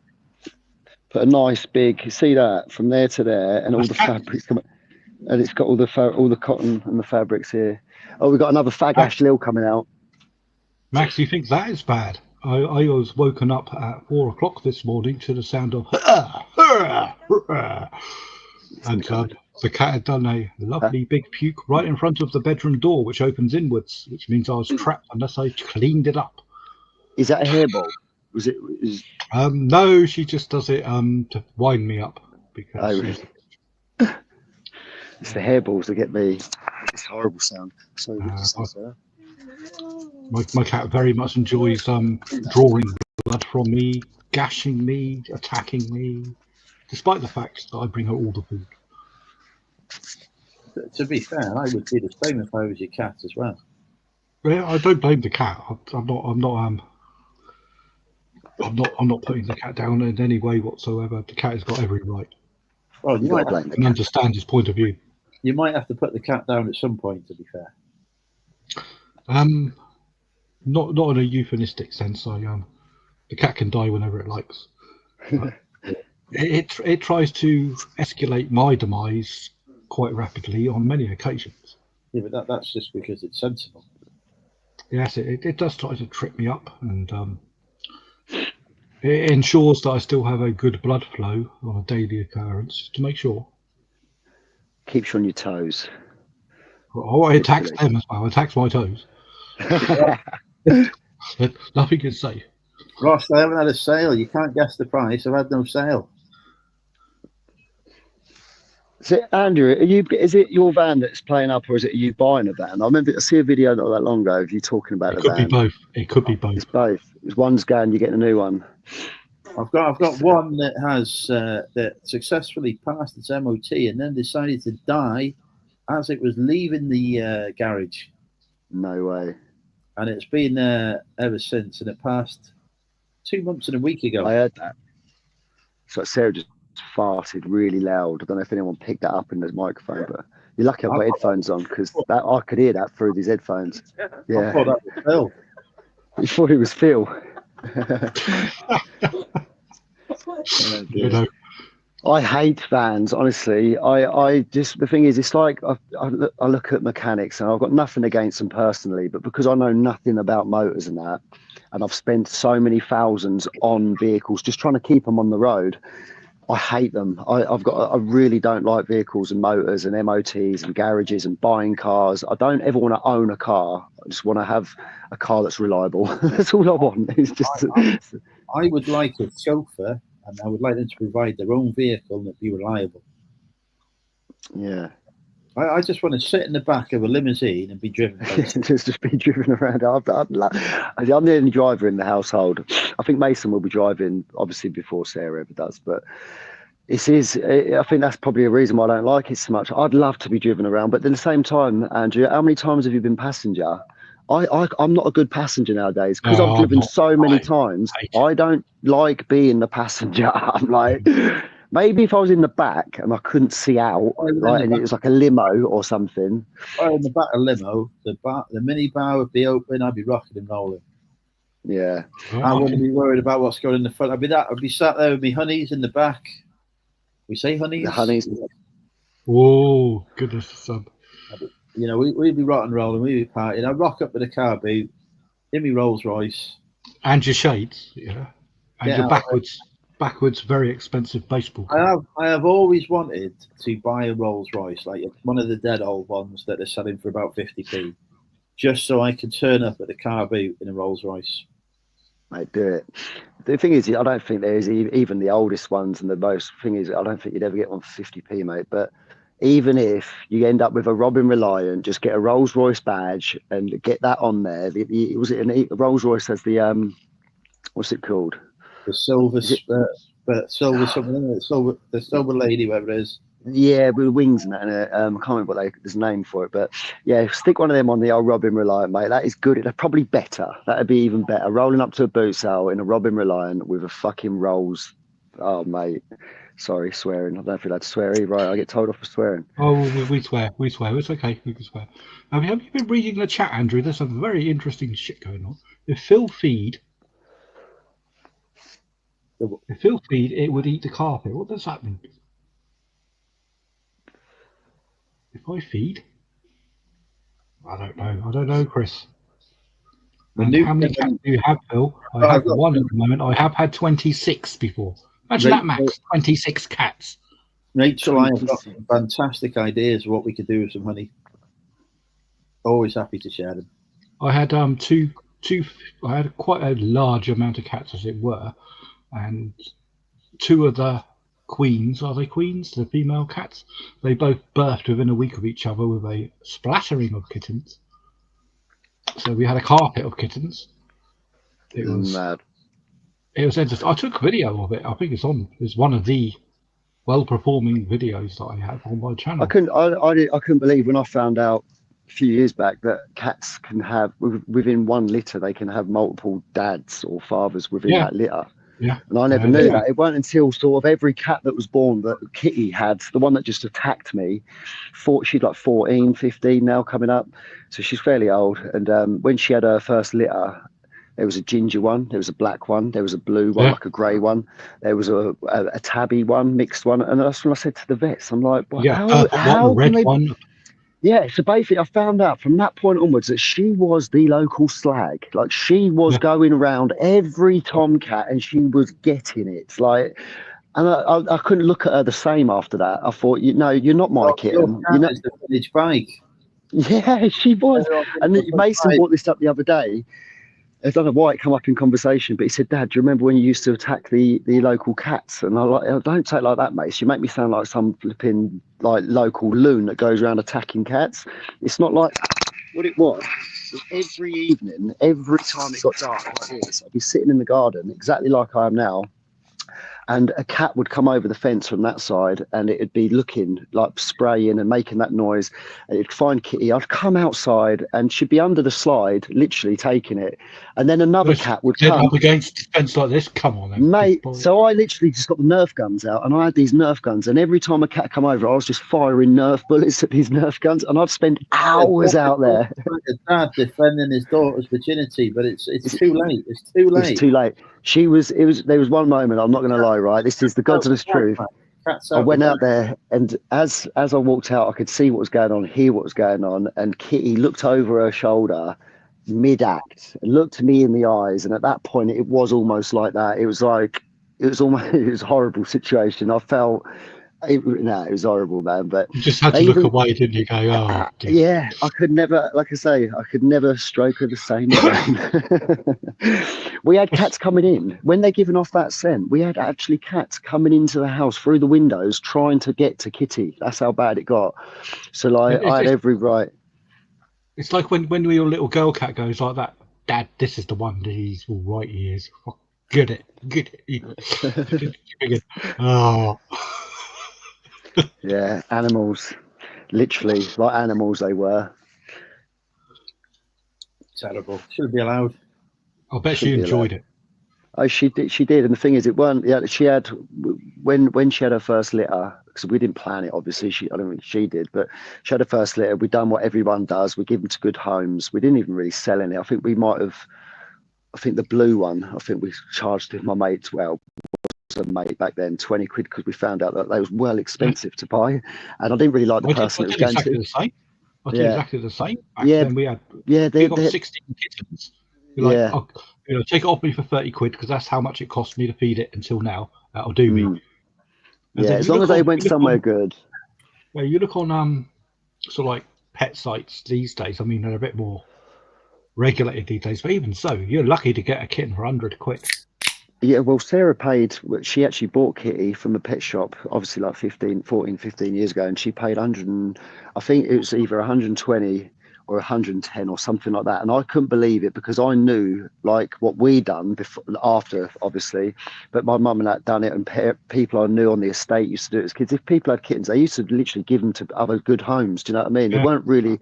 Speaker 3: put a nice big, see that from there to there, and all the fabrics coming, and it's got all the cotton and the fabrics here. Oh, we've got another fag Ash Lil coming out.
Speaker 2: Max, you think that is bad? I was woken up at 4 o'clock this morning to the sound of and the cat had done a lovely big puke right in front of the bedroom door, which opens inwards, which means I was trapped unless I cleaned it up.
Speaker 3: Is that a hairball? Was it?
Speaker 2: No, she just does it to wind me up because
Speaker 3: it's the hairballs that get me. This horrible sound. So
Speaker 2: my cat very much enjoys drawing blood from me, gashing me, attacking me, despite the fact that I bring her all the food.
Speaker 1: To be fair, I would do the same if I was your cat as well.
Speaker 2: Yeah, I don't blame the cat. I'm not putting the cat down in any way whatsoever. The cat has got every right.
Speaker 1: Well, you might
Speaker 2: understand his point of view.
Speaker 1: You might have to put the cat down at some point, to be fair.
Speaker 2: Not in a euphemistic sense. The cat can die whenever it likes. It tries to escalate my demise quite rapidly on many occasions.
Speaker 1: Yeah, but that's just because it's sensible.
Speaker 2: Yes, it does try to trip me up, and it ensures that I still have a good blood flow on a daily occurrence to make sure.
Speaker 3: Keeps you on your toes.
Speaker 2: Oh, it attacks them as well. It attacks my toes. Nothing is safe.
Speaker 1: Ross, I haven't had a sale. You can't guess the price. I've had no sale.
Speaker 3: So Andrew, is it your van that's playing up, or is it you buying a van? I remember I see a video not that long ago of you talking about the van.
Speaker 2: It could be both. It could be both.
Speaker 3: It's both. One's going, you're getting a new one.
Speaker 1: I've got one that has that successfully passed its MOT and then decided to die as it was leaving the garage.
Speaker 3: No way.
Speaker 1: And it's been there ever since, and it passed 2 months and a week ago.
Speaker 3: I heard that. So Sarah just farted really loud. I don't know if anyone picked that up in the microphone, but you're lucky I've got headphones on, because I could hear that through these headphones. Yeah.
Speaker 1: I thought that was Phil.
Speaker 3: You thought it was Phil. I hate vans, honestly. I just, the thing is, it's like I look at mechanics, and I've got nothing against them personally, but because I know nothing about motors and that, and I've spent so many thousands on vehicles just trying to keep them on the road, I hate them. I really don't like vehicles and motors and MOTs and garages and buying cars. I don't ever want to own a car. I just want to have a car that's reliable. That's all I want. It's just.
Speaker 1: I would like a chauffeur, and I would like them to provide their own vehicle and be reliable.
Speaker 3: Yeah.
Speaker 1: I just want to sit in the back of a limousine and be driven.
Speaker 3: just be driven around. I'm the only driver in the household. I think Mason will be driving, obviously, before Sarah ever does. But I think that's probably a reason why I don't like it so much. I'd love to be driven around, but at the same time, Andrew, how many times have you been passenger? I'm not a good passenger nowadays, because I've driven so many times. I don't like being the passenger. I'm like, maybe if I was in the back and I couldn't see out, right, and it was like a limo or something.
Speaker 1: In the back of a limo, the mini bar would be open. I'd be rocking and rolling.
Speaker 3: Yeah.
Speaker 1: I wouldn't be worried about what's going in the front. I'd be sat there with my honeys in the back. We say honeys.
Speaker 3: The honeys.
Speaker 2: Oh, goodness, sub.
Speaker 1: You know, we'd be rocking and rolling. We'd be partying. I'd rock up with a car boot in my Rolls Royce.
Speaker 2: And your shades, yeah. And your backwards, very expensive baseball.
Speaker 1: I have always wanted to buy a Rolls Royce, like one of the dead old ones that are selling for about 50p, just so I can turn up at the car boot in a Rolls Royce.
Speaker 3: Mate, do it. The thing is, I don't think there's even the oldest ones and the most thing is, I don't think you'd ever get one for 50p, mate. But even if you end up with a Robin Reliant, just get a Rolls Royce badge and get that on there. A Rolls Royce has the what's it called?
Speaker 1: The silver lady, whatever it is.
Speaker 3: Yeah, with wings and that. And I can't remember what there's a name for it, but yeah, stick one of them on the old Robin Reliant, mate. That is good. They're probably better. That'd be even better. Rolling up to a boot sale in a Robin Reliant with a fucking Rolls. Oh, mate. Sorry, swearing. I don't know if you're allowed to swear either. Right, I get told off for swearing.
Speaker 2: Oh, we swear. It's okay. We can swear. Have you been reading the chat, Andrew? There's some very interesting shit going on. If Phil feed, it would eat the carpet. What does that mean? If I feed? I don't know, Chris. And how many cats do you have, Phil? I have one at the moment. I have had 26 before. Imagine that, Max. 26 cats.
Speaker 1: Rachel, I have got some fantastic ideas of what we could do with some honey. Always happy to share them.
Speaker 2: I had two. I had quite a large amount of cats, as it were, and two of the queens. Are they queens? The female cats. They both birthed within a week of each other with a splattering of kittens. So we had a carpet of kittens. It was mad. It was interesting. I took a video of it. I think it's one of the well-performing videos that I have on my channel.
Speaker 3: I couldn't believe when I found out a few years back that cats can have, within one litter, they can have multiple dads or fathers within that litter.
Speaker 2: Yeah.
Speaker 3: And I never knew that. It wasn't until sort of every cat that was born that Kitty had, the one that just attacked me, she'd like 14, 15 now coming up. So she's fairly old. And when she had her first litter, there was a ginger one, there was a black one, there was a blue one, like a grey one, there was a tabby one, mixed one, and that's when I said to the vets, I'm like, well, how red one. Yeah, so basically I found out from that point onwards that she was the local slag. Like she was going around every tomcat and she was getting it. Like, and I couldn't look at her the same after that. I thought, you're not my kitten.
Speaker 1: You know, the village bike.
Speaker 3: Yeah, she was. And Mason brought this up the other day. I don't know why it come up in conversation, but he said, "Dad, do you remember when you used to attack the local cats?" And I don't take it like that, mate. You make me sound like some flipping like local loon that goes around attacking cats. It's not like what it was every evening, every time it got dark like this, I'd be sitting in the garden exactly like I am now, and a cat would come over the fence from that side, and it'd be looking like spraying and making that noise, and it'd find Kitty. I'd come outside and she'd be under the slide literally taking it, and then another cat would come
Speaker 2: up against the fence like this. Come on then,
Speaker 3: mate. So I literally just got the Nerf guns out, and I had these Nerf guns, and every time a cat come over I was just firing Nerf bullets at these Nerf guns, and I'd spend hours out there.
Speaker 1: Dad defending his daughter's virginity, but it's too late. It's too late.
Speaker 3: It's too late. There was one moment, I'm not going to lie, right? This is the God's honest truth. I went out there, and as I walked out, I could see what was going on, hear what was going on, and Kitty looked over her shoulder mid-act and looked me in the eyes, and at that point it was almost like that. It was a horrible situation. I felt it was horrible, man. But
Speaker 2: you just had to look away, didn't you? Go, oh, dear.
Speaker 3: Yeah, I could never, like I say, I could never stroke her the same way. We had cats coming in when they're giving off that scent. We had actually cats coming into the house through the windows trying to get to Kitty. That's how bad it got. So like, I had every right.
Speaker 2: It's like when your little girl cat goes like that. Dad, this is the one. He's all right. He is. Get it. Oh.
Speaker 3: Yeah, animals. Literally, like animals they were.
Speaker 1: Terrible. Shouldn't be allowed.
Speaker 2: I bet she enjoyed it.
Speaker 3: Oh, she did. And the thing is, it weren't. Yeah, she had when she had her first litter, because we didn't plan it. Obviously, I don't think she did, but she had her first litter. We done what everyone does. We give them to good homes. We didn't even really sell any. I think we might have. I think the blue one. I think we charged my mates. Well, a mate back then 20 quid because we found out that they was well expensive to buy, and I didn't really like the person that was going
Speaker 2: exactly
Speaker 3: to.
Speaker 2: The same. I did exactly the same. Back then we got 16 kittens. You're like, take it off me for 30 quid because that's how much it cost me to feed it until now. That'll do me.
Speaker 3: Yeah, as long as they went somewhere good.
Speaker 2: Well, you look on sort of like pet sites these days. I mean, they're a bit more regulated these days, but even so, you're lucky to get a kitten for 100 quid.
Speaker 3: Yeah, well, Sarah paid, she actually bought Kitty from a pet shop, obviously like 15 years ago, and she paid 100, I think it was either 120 or 110 or something like that. And I couldn't believe it because I knew like what we done before, after, obviously, but my mum and that done it, and people I knew on the estate used to do it as kids. If people had kittens, they used to literally give them to other good homes. Do you know what I mean? There weren't really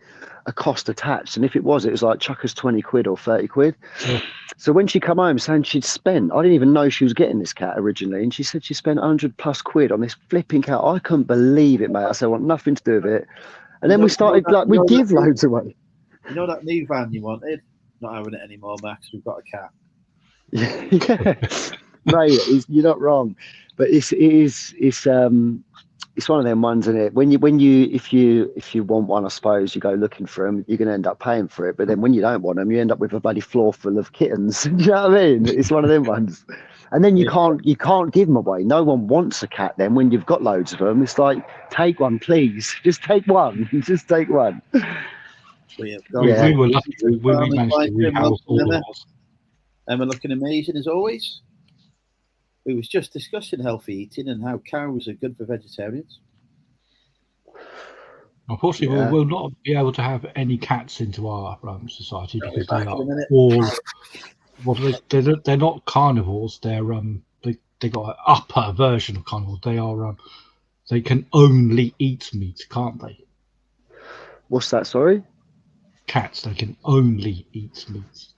Speaker 3: a cost attached. And if it was like chuck us 20 quid or 30 quid. Yeah. So when she come home saying she'd spent, I didn't even know she was getting this cat originally, and she said she spent 100+ quid on this flipping cat. I couldn't believe it, mate. I said, I want nothing to do with it. And then we started, we give loads away.
Speaker 1: You know that new van you wanted? Not having it anymore, Max. We've got a cat.
Speaker 3: Yeah, mate, you're not wrong. But it's one of them ones, isn't it? If you want one, I suppose you go looking for them, you're going to end up paying for it. But then when you don't want them, you end up with a bloody floor full of kittens. Do you know what I mean? It's one of them ones. And then you can't give them away. No one wants a cat then when you've got loads of them. It's like, take one, please. Just take one. Just take one.
Speaker 2: We were lucky. We managed to rehouse all of us.
Speaker 1: Emma looking amazing as always. We was just discussing healthy eating and how cows are good for vegetarians.
Speaker 2: Unfortunately, we will not be able to have any cats into our society because they are all. Well, they're not carnivores. They're they got an upper version of carnivores. They are they can only eat meat, can't they?
Speaker 3: What's that? Sorry.
Speaker 2: Cats. They can only eat meat.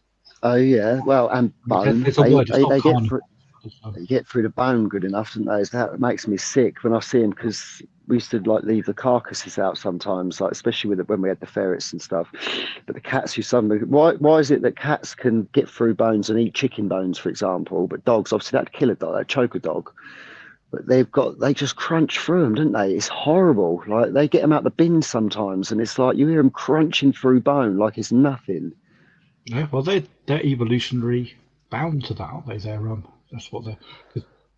Speaker 3: Oh yeah. Well, and bone. They get through the bone good enough, don't they? That makes me sick when I see them, because we used to like leave the carcasses out sometimes, like especially when we had the ferrets and stuff. But the cats who suddenly, why is it that cats can get through bones and eat chicken bones, for example, but dogs obviously that'd kill a dog, that'd choke a dog. But they just crunch through them, don't they? It's horrible. Like they get them out the bin sometimes, and it's like you hear them crunching through bone like it's nothing.
Speaker 2: Yeah, well, they're evolutionary bound to that, aren't they? That's what they're.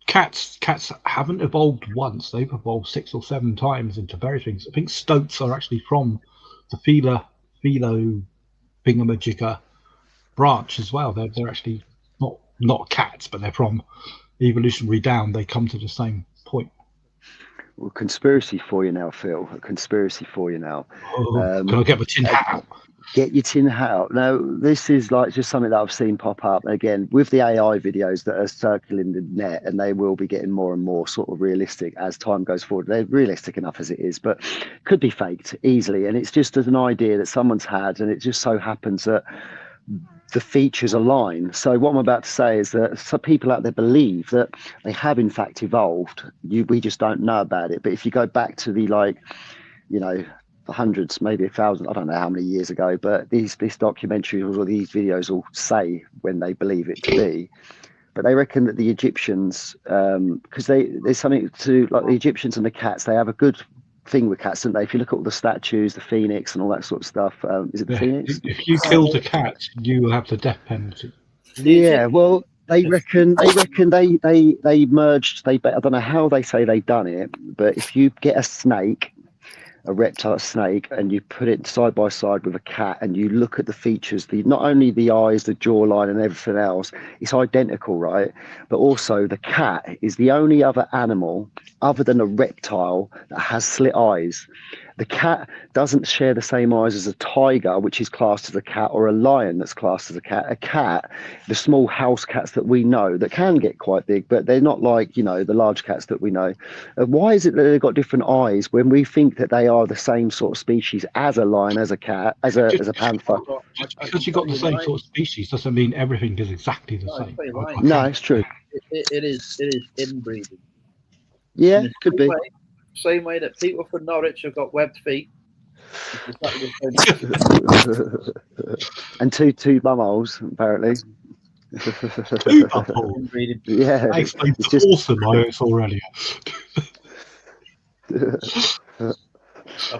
Speaker 2: Cats haven't evolved once; they've evolved 6 or 7 times into various things. I think stoats are actually from the philo thingamajigger branch as well. They're actually not cats, but they're from evolutionary down. They come to the same point.
Speaker 3: Well, conspiracy for you now, Phil. A conspiracy for you now.
Speaker 2: Can I get my tin hat out?
Speaker 3: Get your tin hat out. Now, this is like just something that I've seen pop up again with the AI videos that are circling the net, and they will be getting more and more sort of realistic as time goes forward. They're realistic enough as it is, but could be faked easily. And it's just an idea that someone's had, and it just so happens that the features align. So what I'm about to say is that some people out there believe that they have in fact evolved. We just don't know about it. But if you go back to the the hundreds, maybe 1,000, I don't know how many years ago, but this documentary or these videos will say when they believe it to be. But they reckon that the Egyptians, because there's something to like the Egyptians and the cats, they have a good thing with cats, don't they? If you look at all the statues, the phoenix and all that sort of stuff, is it the phoenix?
Speaker 2: If you killed a cat, you will have the death penalty.
Speaker 3: Yeah, well, they reckon they merged. I don't know how they say they done it, but if you get a snake, a reptile snake, and you put it side by side with a cat, and you look at the features, not only the eyes, the jawline, and everything else, it's identical, right? But also the cat is the only other animal other than a reptile that has slit eyes. The cat doesn't share the same eyes as a tiger, which is classed as a cat, or a lion that's classed as a cat. A cat, the small house cats that we know that can get quite big, but they're not like, the large cats that we know. Why is it that they've got different eyes when we think that they are the same sort of species as a lion, as a cat, as a panther?
Speaker 2: Just because you've got the same sort of species doesn't mean everything is exactly the same.
Speaker 3: No, it's true.
Speaker 1: It is inbreeding.
Speaker 3: Yeah, could be.
Speaker 1: Same way that people from Norwich have got webbed feet.
Speaker 3: And two bumholes, apparently.
Speaker 2: Two bumholes?
Speaker 3: Yeah.
Speaker 2: That explains the awesome iOS already.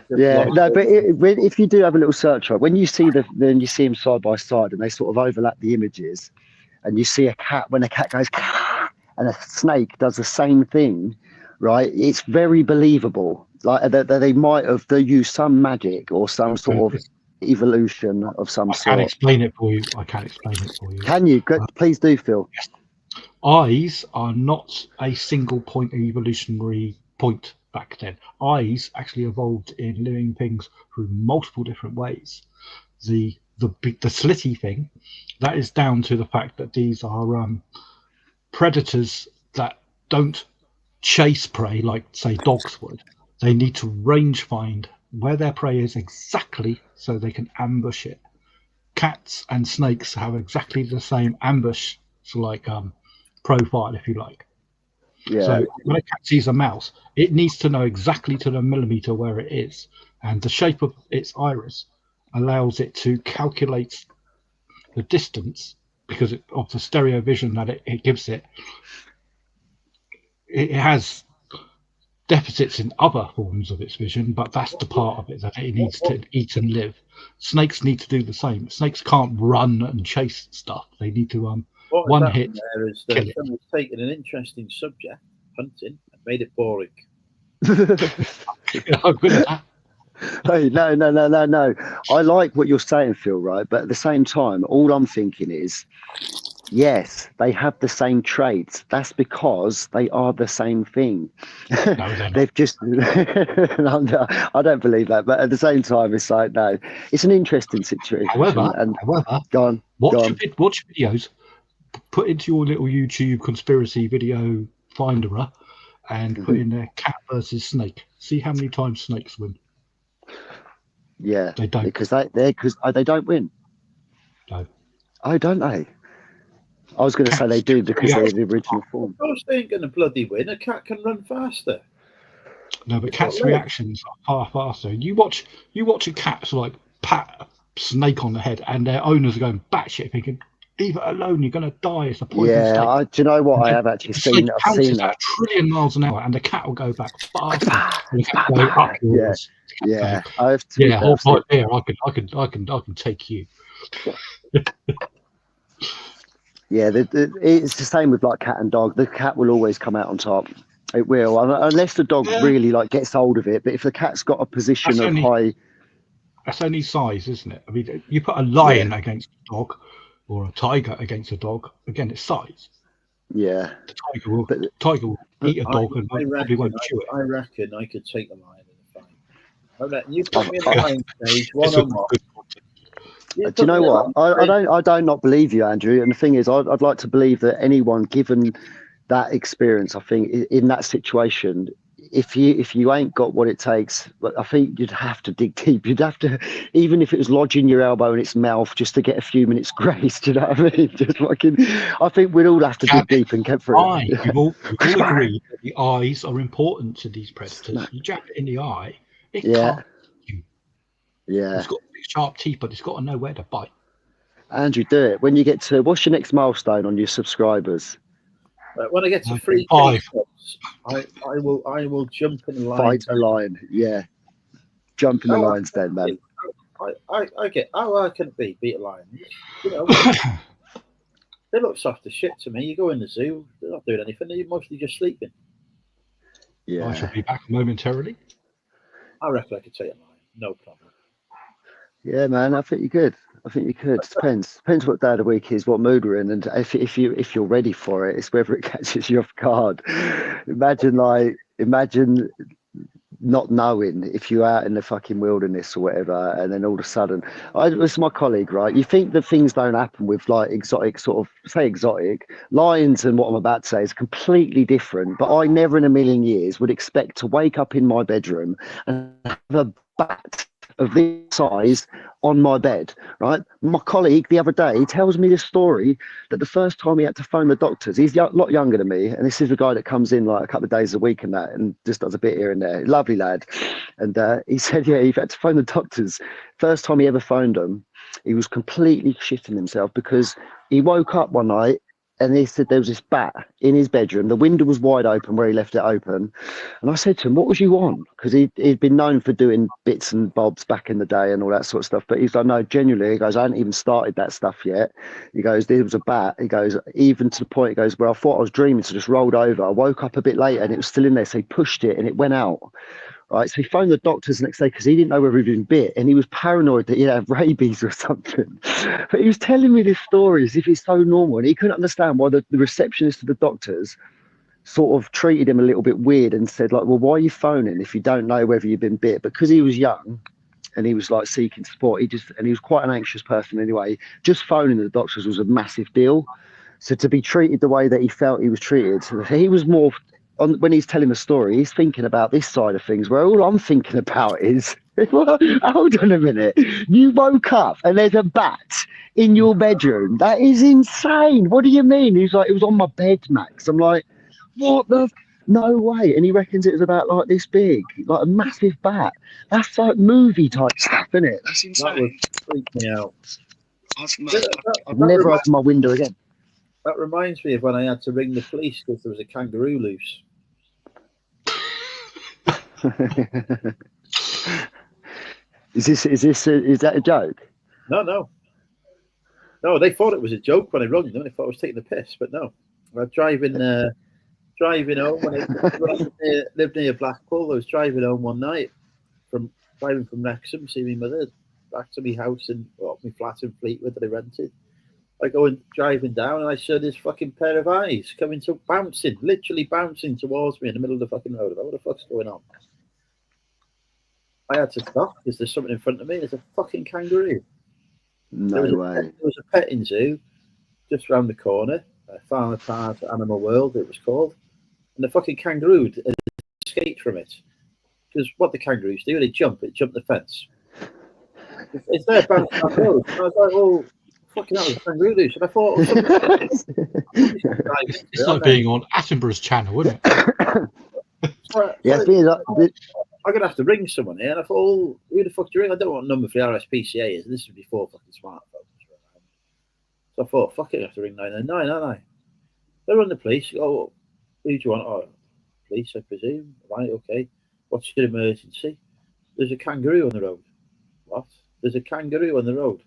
Speaker 3: Yeah, no, but if you do have a little search, right, when you see then you see them side by side and they sort of overlap the images, and you see a cat, when a cat goes and a snake does the same thing, right? It's very believable. Like they might have used some magic or some sort of evolution of some sort.
Speaker 2: I can't explain it for you.
Speaker 3: Can you? Please do, Phil.
Speaker 2: Yes. Eyes are not a single point evolutionary point back then. Eyes actually evolved in living things through multiple different ways. The slitty thing, that is down to the fact that these are predators that don't chase prey like, say, dogs would. They need to range find where their prey is exactly so they can ambush it. Cats and snakes have exactly the same ambush profile, if you like.
Speaker 3: Yeah.
Speaker 2: So when a cat sees a mouse, it needs to know exactly to the millimeter where it is, and the shape of its iris allows it to calculate the distance because of the stereo vision that it gives it. It has deficits in other forms of its vision, but that's the part of it that it needs to eat and live. Snakes need to do the same. Snakes can't run and chase stuff. They need to one hit.
Speaker 1: There is that someone's taken an interesting subject, hunting, and made it boring.
Speaker 2: I'm good at that.
Speaker 3: Hey, no. I like what you're saying, Phil, right? But at the same time, all I'm thinking is, yes, they have the same traits. That's because they are the same thing.
Speaker 2: No,
Speaker 3: they've just. I don't believe that, but at the same time, it's like no. It's an interesting situation.
Speaker 2: However,
Speaker 3: go on.
Speaker 2: Watch videos. Put into your little YouTube conspiracy video finderer, and put in there cat versus snake. See how many times snakes win.
Speaker 3: Yeah,
Speaker 2: they don't
Speaker 3: because they don't win.
Speaker 2: No.
Speaker 3: Oh, don't they? I was going to say they do because they're the original form.
Speaker 1: I was ain't going to bloody win. A cat can run faster.
Speaker 2: No, but cats' reactions are far faster. You watch a cat sort of like pat a snake on the head, and their owners are going batshit, thinking, "Leave it alone. You're going to die. It's a poison snake."
Speaker 3: Do you know what? I have actually seen. I've seen that.
Speaker 2: 1 trillion miles an hour, and the cat will go back faster. And the cat will go upwards.
Speaker 3: Yeah.
Speaker 2: Hold right there. I can take you.
Speaker 3: Yeah, it's the same with like cat and dog. The cat will always come out on top. It will, unless the dog really like gets hold of it. But if the cat's got a position of high,
Speaker 2: that's only size, isn't it? I mean, you put a lion against a dog, or a tiger against a dog, again, it's size.
Speaker 3: Yeah.
Speaker 2: The tiger will eat a dog and probably won't chew it.
Speaker 1: I reckon I could take the lion in a fight. I reckon you put me in the lion stage, one on one.
Speaker 3: Do you know what? I don't not believe you, Andrew. And the thing is, I'd like to believe that anyone given that experience, I think in that situation, if you ain't got what it takes, I think you'd have to dig deep. You'd have to, even if it was lodging your elbow in its mouth just to get a few minutes grace. Do you know what I mean? Just fucking, I think we'd all have to dig deep and get through it.
Speaker 2: We've all agreed that the eyes are important to these predators. You jab it in the eye, it can't.
Speaker 3: Yeah.
Speaker 2: It's got sharp teeth, but it's got to know where to bite.
Speaker 3: Andrew, do it. When you get to, what's your next milestone on your subscribers?
Speaker 1: When I get to 3K, I will jump in the line.
Speaker 3: Fight a lion, yeah. Jump in the lines then, man.
Speaker 1: I get, how hard can it beat a lion? You know, they look soft as shit to me. You go in the zoo, they're not doing anything. They're mostly just sleeping.
Speaker 3: Yeah.
Speaker 2: I shall be back momentarily.
Speaker 1: I reckon I could take a lion, no problem.
Speaker 3: Yeah, man, I think you could. Depends what day of the week is, what mood we're in, and if you're ready for it, it's whether it catches you off guard. Imagine not knowing if you're out in the fucking wilderness or whatever, and then all of a sudden, this is my colleague, right? You think that things don't happen with like exotic lions, and what I'm about to say is completely different. But I never in a million years would expect to wake up in my bedroom and have a bat of this size on my bed, right? My colleague the other day tells me this story that the first time he had to phone the doctors, he's a lot younger than me, and this is the guy that comes in like a couple of days a week and that, and just does a bit here and there. Lovely lad. And he said, yeah, he had to phone the doctors. First time he ever phoned them, he was completely shitting himself because he woke up one night and he said there was this bat in his bedroom. The window was wide open where he left it open. And I said to him, what was you on? Because he'd been known for doing bits and bobs back in the day and all that sort of stuff. But he's like, no, genuinely, he goes, I hadn't even started that stuff yet. He goes, there was a bat. He goes, even to the point, he goes, well, I thought I was dreaming, so just rolled over. I woke up a bit later and it was still in there. So he pushed it and it went out. Right, so he phoned the doctors the next day because he didn't know whether he'd been bit, and he was paranoid that he'd have rabies or something. But he was telling me this story as if it's so normal, and he couldn't understand why the receptionist of the doctors sort of treated him a little bit weird and said, like, well, why are you phoning if you don't know whether you've been bit? But because he was young and he was like seeking support, he was quite an anxious person anyway. Just phoning the doctors was a massive deal. So to be treated the way that he felt he was treated, he was more. When he's telling the story, he's thinking about this side of things, where all I'm thinking about is, well, hold on a minute, you woke up and there's a bat in your bedroom. That is insane. What do you mean? He's like, it was on my bed, Max. I'm like, what the? No way. And he reckons it was about like this big, like a massive bat. That's like movie type stuff, isn't it? That's insane.
Speaker 1: That would freak me out.
Speaker 3: I've never opened my window again.
Speaker 1: That reminds me of when I had to ring the police because there was a kangaroo loose.
Speaker 3: Is that a joke?
Speaker 1: No, they thought it was a joke when I rung them. They thought I was taking the piss, but no. I was driving home when I lived near Blackpool. I was driving home one night driving from Wrexham, see my mother, back to my house and my flat in Fleetwood that I rented. I go and driving down and I saw this fucking pair of eyes literally bouncing towards me in the middle of the fucking road. What the fuck's going on? I had to stop because there's something in front of me. There's a fucking kangaroo.
Speaker 3: No way.
Speaker 1: There was a petting zoo just round the corner. Farmer Park Animal World, it was called. And the fucking kangaroo had escaped from it. Because what the kangaroos do, they jump the fence. It's there bouncing down the road. And I was like, well, fucking hell, there's a kangaroo loose. And I thought,
Speaker 2: it's like being on Attenborough's channel, isn't it?
Speaker 3: Yeah,
Speaker 1: I'm going to have to ring someone here. And I thought, oh, who the fuck do you ring? I don't know what number for the RSPCA is. And this was before fucking smartphones. So I thought, fuck it, I have to ring 999, don't I? They run the police. Oh, who do you want? Oh, police, I presume. Right, okay. What's your emergency? There's a kangaroo on the road. What? There's a kangaroo on the road.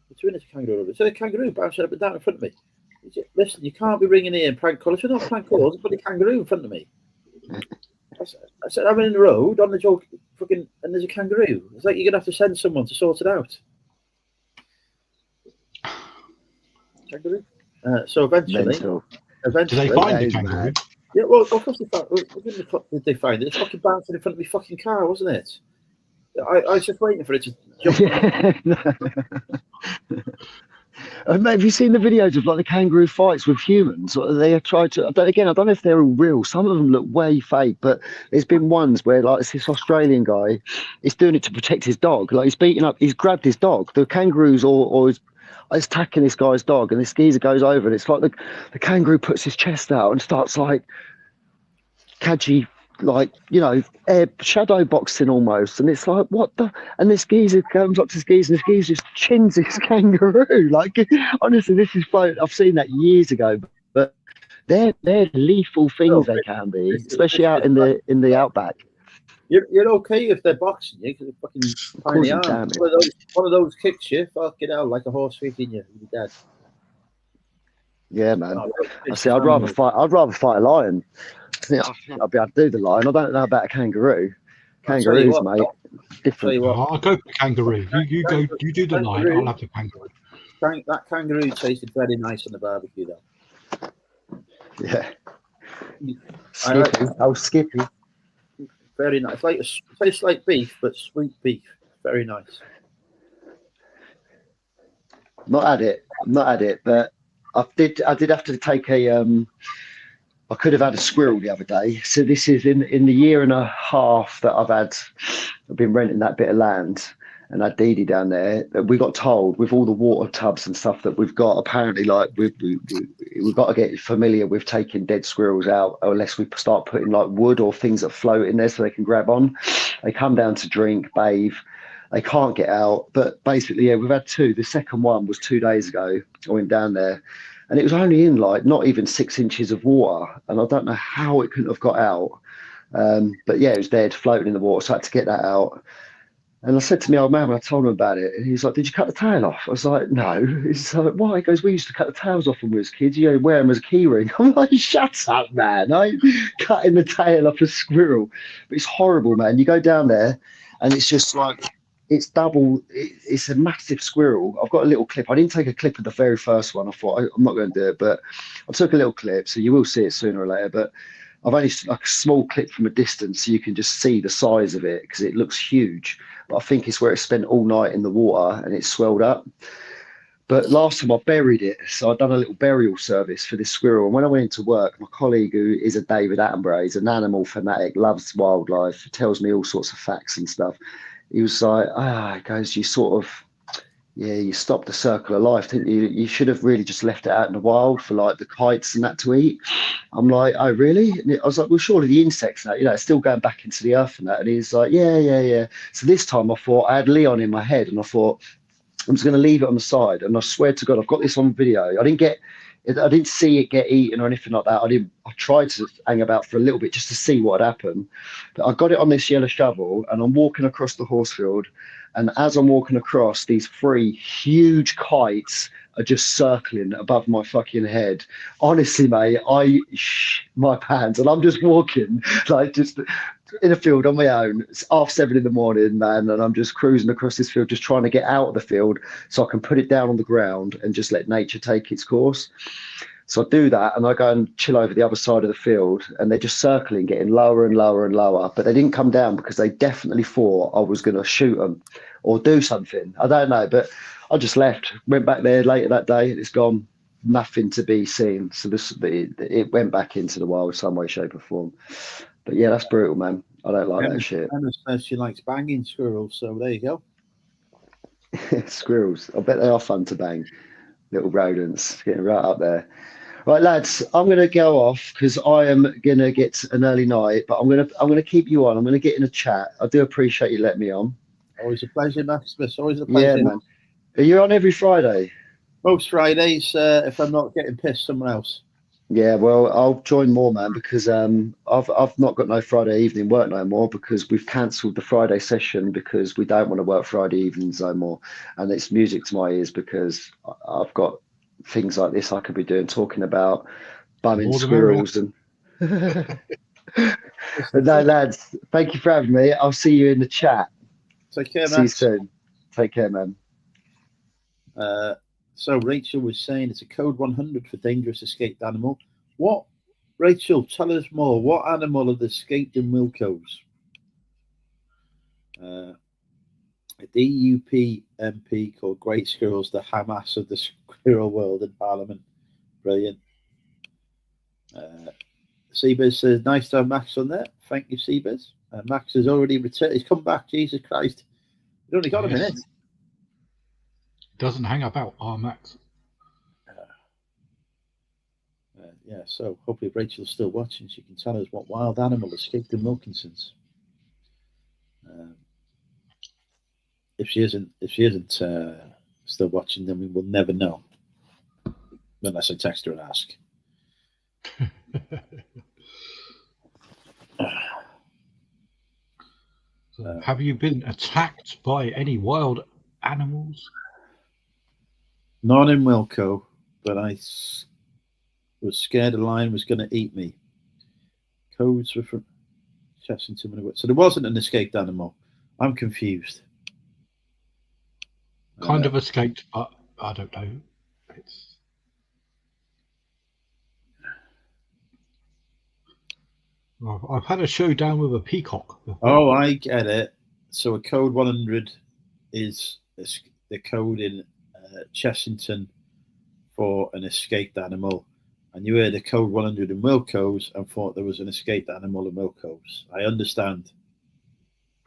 Speaker 1: What do you mean there's a kangaroo on the road? There's a kangaroo bouncing up and down in front of me. Listen, you can't be ringing here and prank callers. We're not prank callers. There's a kangaroo in front of me. I said, I'm in the road on the joke, fucking, and there's a kangaroo. It's like you're gonna have to send someone to sort it out. kangaroo. So eventually,
Speaker 2: do they find the kangaroo?
Speaker 1: Yeah, well, of course they found. What the fuck did they find it? It's fucking bouncing in front of my fucking car, wasn't it? I was just waiting for it to jump.
Speaker 3: Have you seen the videos of like the kangaroo fights with humans? Or they have tried to. I don't know if they're all real. Some of them look way fake, but there's been ones where like this Australian guy is doing it to protect his dog. Like he's grabbed his dog. The kangaroos or is attacking this guy's dog, and this geezer goes over, and it's like the kangaroo puts his chest out and starts like cadgy, like, you know, shadow boxing almost, and it's like, what the? And this geezer comes up to this geezer, and this geezer just chins this kangaroo. Like, honestly, this is fun. I've seen that years ago, but they're lethal things. They can be, especially out in the outback.
Speaker 1: You're okay if they're boxing you because they're fucking tiny arms. One of those kicks you, fucking hell, like a horse kicking you, you're dead.
Speaker 3: Yeah, man. I see. I'd rather fight a lion. I think I'll be able to do the lion. I don't know about a kangaroo. Kangaroos, mate, different.
Speaker 2: I'll go for kangaroo. You do the lion. I'll have the kangaroo.
Speaker 1: That kangaroo tasted very nice on the barbecue, though.
Speaker 3: Yeah. Skippy. Skippy.
Speaker 1: Very nice. Tastes like beef, but sweet beef. Very nice.
Speaker 3: Not had it, but I did have to take I could have had a squirrel the other day. So this is in the year and a half that I've been renting that bit of land and had Dee Dee down there. We got told with all the water tubs and stuff that we've got, apparently, like we've got to get familiar with taking dead squirrels out, unless we start putting like wood or things that float in there so they can grab on. They come down to drink, bathe. They can't get out. But basically, yeah, we've had two. The second one was 2 days ago. I went down there. And it was only in like not even 6 inches of water. And I don't know how it couldn't have got out. But yeah, it was dead, floating in the water. So I had to get that out. And I said to my old man when I told him about it, and he's like, "Did you cut the tail off?" I was like, "No." He's like, "Why?" He goes, "We used to cut the tails off when we was kids. You know, wear them as a key ring." I'm like, "Shut up, man. I'm cutting the tail off a squirrel." But it's horrible, man. You go down there and it's just like, it's double. It's a massive squirrel. I've got a little clip. I didn't take a clip of the very first one. I thought I'm not going to do it, but I took a little clip, so you will see it sooner or later. But I've only like a small clip from a distance, so you can just see the size of it because it looks huge. But I think it's where it spent all night in the water and it swelled up. But last time I buried it, so I'd done a little burial service for this squirrel. And when I went into work, my colleague, who is a David Attenborough, he's an animal fanatic, loves wildlife, tells me all sorts of facts and stuff. He was like, he goes, you sort of, you stopped the circle of life, didn't you? You should have really just left it out in the wild for like the kites and that to eat. I'm like, oh, really? And I was like, well, surely the insects, now, it's still going back into the earth and that. And he's like, yeah. So this time I thought, I had Leon in my head and I thought, I'm just going to leave it on the side. And I swear to God, I've got this on video. I didn't see it get eaten or anything like that. I tried to hang about for a little bit just to see what had happened. But I got it on this yellow shovel and I'm walking across the horse field. And as I'm walking across, these 3 huge kites are just circling above my fucking head. Honestly, mate, I my pants and I'm just walking like just in a field on my own. It's 7:30 in the morning, man, and I'm just cruising across this field, just trying to get out of the field so I can put it down on the ground and just let nature take its course. So I do that and I go and chill over the other side of the field and they're just circling, getting lower and lower and lower. But they didn't come down because they definitely thought I was going to shoot them or do something. I don't know, but I just left, went back there later that day and it's gone, nothing to be seen. So it went back into the wild some way, shape or form. But yeah, that's brutal, man. I don't like that shit.
Speaker 1: And especially likes banging squirrels, so there you go.
Speaker 3: Squirrels. I bet they are fun to bang. Little rodents getting right up there. Right, lads, I'm going to go off because I am going to get an early night, but I'm going to keep you on. I'm going to get in a chat. I do appreciate you letting me on.
Speaker 1: Always a pleasure, Maximus. Always a pleasure.
Speaker 3: Yeah, man. Are you on every Friday?
Speaker 1: Most Fridays, if I'm not getting pissed somewhere else.
Speaker 3: Yeah, well, I'll join more, man, because I've not got no Friday evening work no more because we've cancelled the Friday session because we don't want to work Friday evenings no more. And it's music to my ears because I've got things like this I could be doing, talking about bumming squirrels and but no, lads, thank you for having me. I'll see you in the chat.
Speaker 1: Take care, man.
Speaker 3: See you soon. Take care, man.
Speaker 1: So Rachel was saying it's a code 100 for dangerous escaped animal. What, Rachel? Tell us more. What animal have escaped in Wilco's? A DUP MP called Great Squirrels, the Hamas of the squirrel world in Parliament. Brilliant. Seabers says, nice to have Max on there. Thank you, Seabers. Max has already returned. He's come back. Jesus Christ. He's only got a minute.
Speaker 2: Doesn't hang about, Max.
Speaker 1: Yeah, so hopefully Rachel's still watching. She can tell us what wild animal escaped in Wilkinson's. If she isn't still watching, then we will never know, unless I text her and ask.
Speaker 2: Have you been attacked by any wild animals?
Speaker 1: Not in Wilco, but I was scared a lion was going to eat me. Codes were from Chessington. So there wasn't an escaped animal. I'm confused.
Speaker 2: Kind of escaped, but I don't know. I've had a showdown with a peacock before.
Speaker 1: Oh, I get it. So a code 100 is the code in Chessington for an escaped animal. And you heard a code 100 in Wilco's and thought there was an escaped animal in Wilco's. I understand.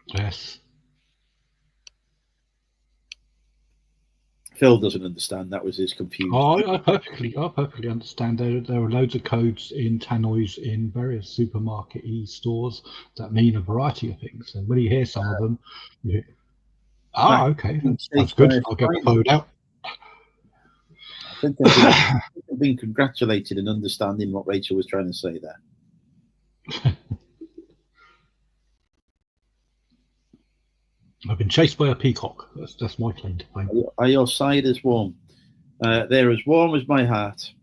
Speaker 2: Yes.
Speaker 1: Phil doesn't understand. That was his confusion.
Speaker 2: I perfectly understand. There are loads of codes in tannoys in various supermarket stores that mean a variety of things. And when you hear some of them, okay, that's good. I'll get the code out.
Speaker 1: I think they've been congratulated in understanding what Rachel was trying to say there.
Speaker 2: I've been chased by a peacock. That's my claim to fame.
Speaker 1: Are your ciders warm? They're as warm as my heart.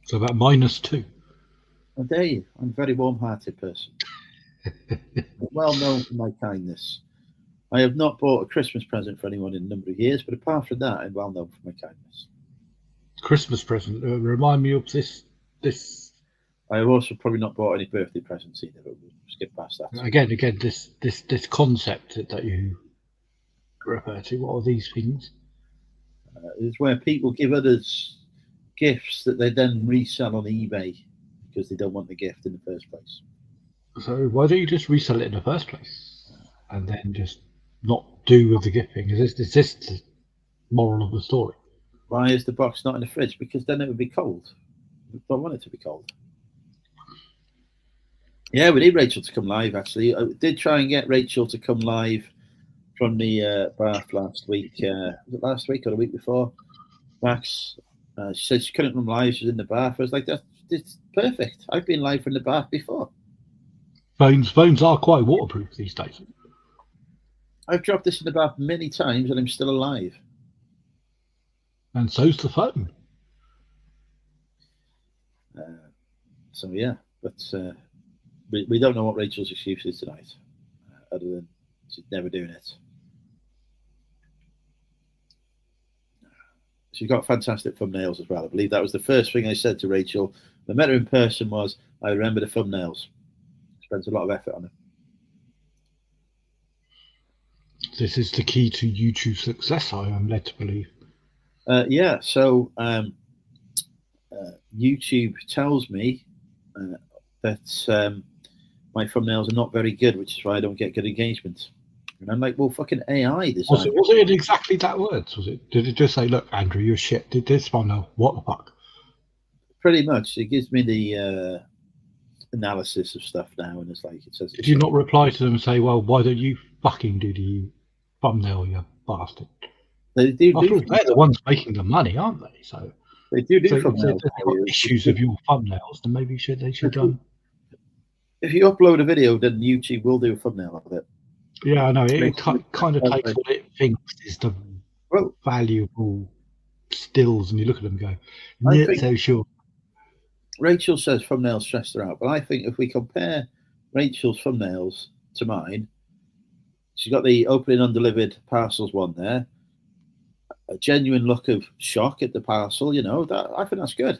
Speaker 2: So about -2.
Speaker 1: I dare you. I'm a very warm-hearted person. Well known for my kindness. I have not bought a Christmas present for anyone in a number of years, but apart from that, I'm well known for my kindness.
Speaker 2: Christmas present? Remind me of this.
Speaker 1: I have also probably not bought any birthday presents either, but we'll skip past that.
Speaker 2: Again, this concept that you refer to, what are these things?
Speaker 1: It's where people give others gifts that they then resell on eBay because they don't want the gift in the first place.
Speaker 2: So why don't you just resell it in the first place and then just not do with the gifting? Is this the moral of the story?
Speaker 1: Why is the box not in the fridge? Because then it would be cold. We don't want it to be cold. Yeah, we need Rachel to come live, actually. I did try and get Rachel to come live from the bath last week. Was it last week or the week before? Max, she said she couldn't come live. She was in the bath. I was like, it's perfect. I've been live from the bath before.
Speaker 2: Phones are quite waterproof these days.
Speaker 1: I've dropped this in the bath many times and I'm still alive.
Speaker 2: And so's the phone.
Speaker 1: So, yeah, but... We don't know what Rachel's excuse is tonight, other than she's never doing it. She's got fantastic thumbnails as well. I believe that was the first thing I said to Rachel. When I met her in person was, I remember the thumbnails. Spends a lot of effort on it.
Speaker 2: This is the key to YouTube success, I am led to believe.
Speaker 1: Yeah, so YouTube tells me that my thumbnails are not very good, which is why I don't get good engagement. And I'm like, well, fucking AI design.
Speaker 2: Was it exactly that words? Did it just say, look, Andrew, you're shit. Did this thumbnail? What the fuck?
Speaker 1: Pretty much. It gives me the analysis of stuff now, and it's like it says.
Speaker 2: Did you not reply to them and say, well, why don't you fucking do the thumbnail, you bastard?
Speaker 1: They do.
Speaker 2: They're the ones making the money, aren't they? So
Speaker 1: they do
Speaker 2: thumbnails.
Speaker 1: If
Speaker 2: they've got issues of your thumbnails, then maybe they should.
Speaker 1: If you upload a video, then YouTube will do a thumbnail of it.
Speaker 2: Yeah, I know. It kind of takes what it thinks is the valuable stills, and you look at them and go, not so sure.
Speaker 1: Rachel says thumbnails stressed her out, but I think if we compare Rachel's thumbnails to mine, she's got the opening undelivered parcels one there. genuine look of shock at the parcel. You know, that I think that's good.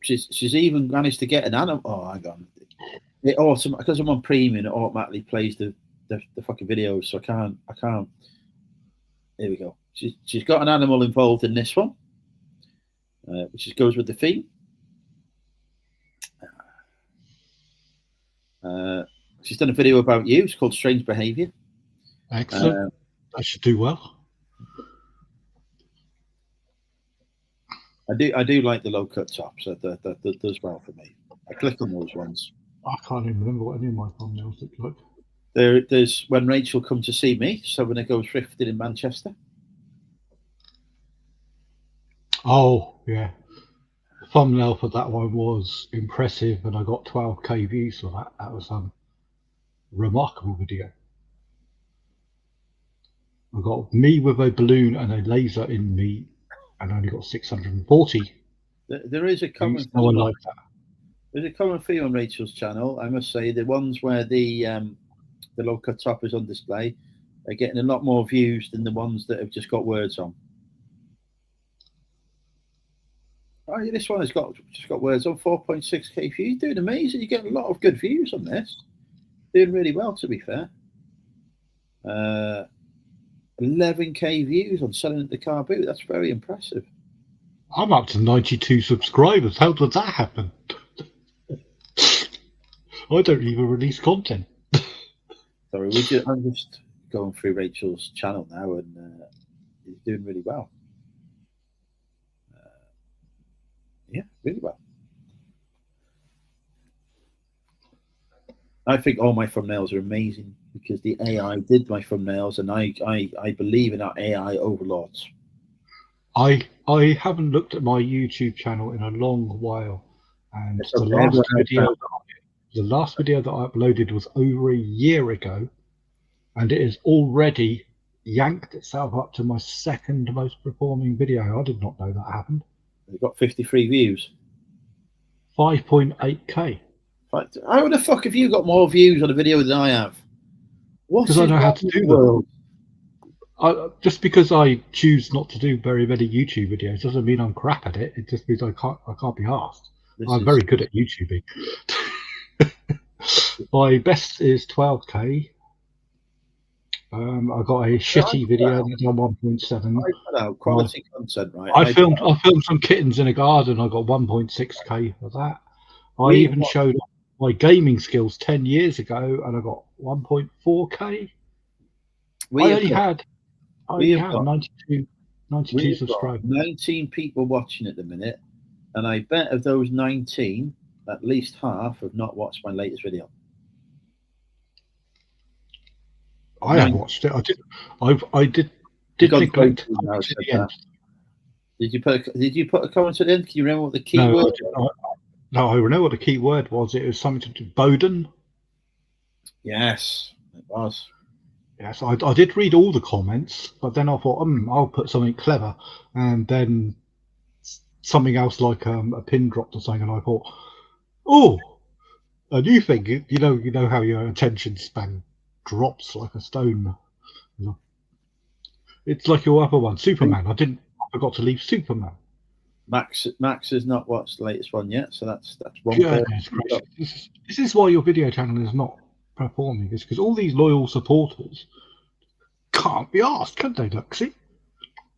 Speaker 1: She's even managed to get an animal. Oh, hang on. Because I'm on premium, it automatically plays the fucking videos, so I can't. Here we go. She's got an animal involved in this one, which goes with the theme. She's done a video about you. It's called Strange Behaviour.
Speaker 2: Excellent. I should do well.
Speaker 1: I do like the low cut tops. That does well for me. I click on those ones.
Speaker 2: I can't even remember what any of my thumbnails look like.
Speaker 1: There's when Rachel come to see me, so when I go thrifting in Manchester.
Speaker 2: Oh yeah, the thumbnail for that one was impressive, and I got 12k views for that. That was remarkable video. I got me with a balloon and a laser in me, and I only got 640.
Speaker 1: There is a common.
Speaker 2: No one liked that.
Speaker 1: There's a common theme on Rachel's channel. I must say, the ones where the low cut top is on display are getting a lot more views than the ones that have just got words on. Oh, yeah, this one has just got words on. 4.6k views. Doing amazing. You're getting a lot of good views on this. Doing really well, to be fair. 11k views on selling at the car boot. That's very impressive.
Speaker 2: I'm up to 92 subscribers. How did that happen? I don't even release content.
Speaker 1: Sorry, I'm just going through Rachel's channel now, and he's doing really well. Yeah, really well. I think all my thumbnails are amazing because the AI did my thumbnails, and I believe in our AI overlords.
Speaker 2: I haven't looked at my YouTube channel in a long while, and the last video that I uploaded was over a year ago, and it has already yanked itself up to my second most performing video. I did not know that happened.
Speaker 1: It got 53 views.
Speaker 2: 5.8k.
Speaker 1: How the fuck have you got more views on a video than I have?
Speaker 2: Because I know how to do them. Just because I choose not to do very many YouTube videos doesn't mean I'm crap at it. It just means I can't be asked. I'm very good at YouTubing. My best is 12k. I got a shitty video that's on 1.7.
Speaker 1: Quality content, right?
Speaker 2: I filmed some kittens in a garden. I got 1.6k for that. I even showed my gaming skills 10 years ago, and I got 1.4k. I only had 92 subscribers.
Speaker 1: 19 people watching at the minute, and I bet of those 19, at least half have not watched my latest video.
Speaker 2: I have watched it. I did neglect to the end.
Speaker 1: Did you put a comment at the end? Can you remember what the key word was?
Speaker 2: No, I know what the key word was. It was something to do with Bowden.
Speaker 1: Yes, it was.
Speaker 2: Yes, I did read all the comments, but then I thought, I'll put something clever, and then something else like a pin dropped or something, and I thought, oh, a new thing. You know how your attention span drops like a stone. It's like your other one, Superman. I forgot to leave Superman.
Speaker 1: Max has not watched the latest one yet, so that's one.
Speaker 2: This is why your video channel is not performing. It's because all these loyal supporters can't be asked, can they? Look, see,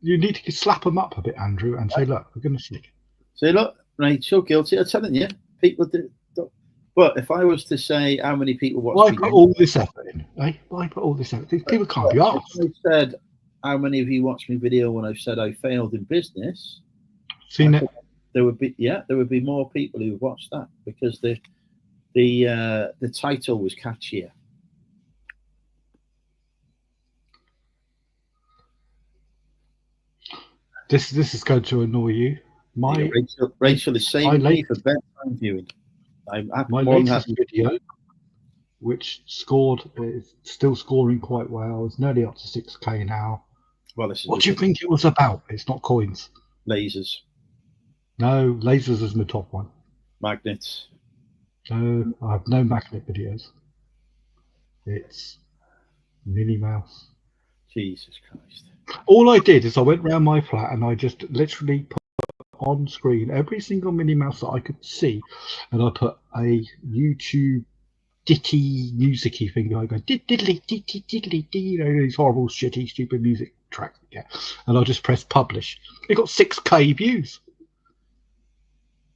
Speaker 2: you need to slap them up a bit, Andrew, and say, look, we're going to see.
Speaker 1: Say, look, Rachel, guilty. I'm telling you, people do. But if I was to say how many people watch,
Speaker 2: why put all this effort in? Why put all this effort? These people can't be asked.
Speaker 1: If I said how many of you watched my video when I said I failed in business,
Speaker 2: seen it?
Speaker 1: There would be more people who watched that because the title was catchier.
Speaker 2: This is going to annoy you.
Speaker 1: Rachel is saving me for bedtime viewing.
Speaker 2: My latest video, which is still scoring quite well, is nearly up to 6k now.
Speaker 1: Well,
Speaker 2: what do you think it was about? It's not coins.
Speaker 1: Lasers.
Speaker 2: No, lasers is my top one.
Speaker 1: Magnets.
Speaker 2: No, I have no Maclet videos. It's Minnie Mouse.
Speaker 1: Jesus Christ.
Speaker 2: All I did is I went round my flat and I just literally put on screen every single Minnie Mouse that I could see, and I put a YouTube ditty musicy thing going diddly diddly, you know, these horrible shitty stupid music tracks. Yeah, and I just pressed publish. It got 6K views.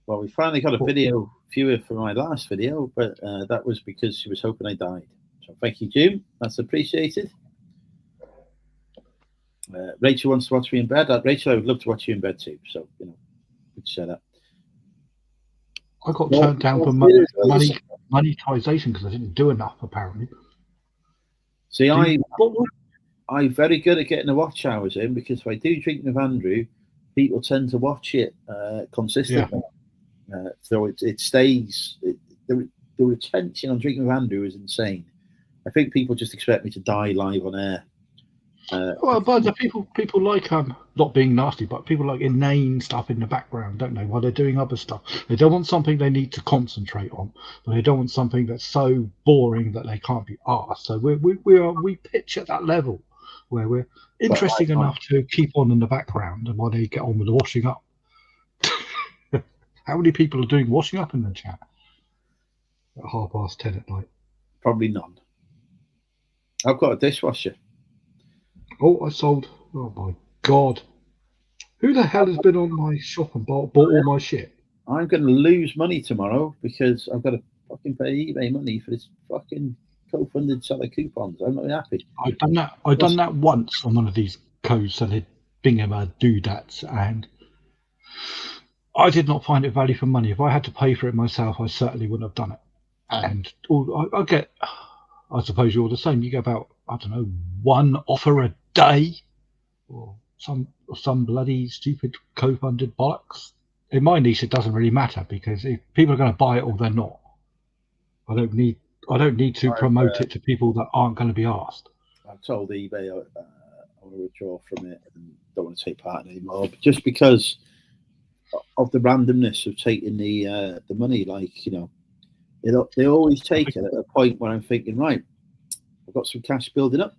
Speaker 1: Well, we finally got a video viewer for my last video, but that was because she was hoping I died. So thank you, Jim. That's appreciated. Rachel wants to watch me in bed. Rachel, I would love to watch you in bed too. So, you know, good setup.
Speaker 2: I got turned down for monetization because I didn't do enough, apparently.
Speaker 1: See, I'm very good at getting the watch hours in, because if I do Drink with Andrew, people tend to watch it consistently. Yeah. So it stays. The retention on Drinking with Andrew is insane. I think people just expect me to die live on air.
Speaker 2: Well, but the people like not being nasty, but people like inane stuff in the background, don't they? While they're doing other stuff, they don't want something they need to concentrate on, but they don't want something that's so boring that they can't be asked. So we pitch at that level where we're interesting enough to keep on in the background, and while they get on with the washing up. How many people are doing washing up in the chat at 10:30 at night?
Speaker 1: Probably none. I've got a dishwasher.
Speaker 2: Oh, I sold. Oh my God. Who the hell has been on my shop and bought all my shit?
Speaker 1: I'm going to lose money tomorrow because I've got to fucking pay eBay money for this fucking co-funded seller coupons. I'm not happy.
Speaker 2: I've done that once on one of these co-funded Bingham doodads, and I did not find it value for money. If I had to pay for it myself, I certainly wouldn't have done it. And I suppose you're the same. You get about, I don't know, one offer a day, or some bloody stupid co-funded bollocks. In my niche, it doesn't really matter, because if people are going to buy it or they're not, I don't need to promote it to people that aren't going to be asked.
Speaker 1: I've told eBay I want to withdraw from it and don't want to take part in it anymore, but just because of the randomness of taking the money. Like, you know, they always take it at a point where I'm thinking, right, I've got some cash building up,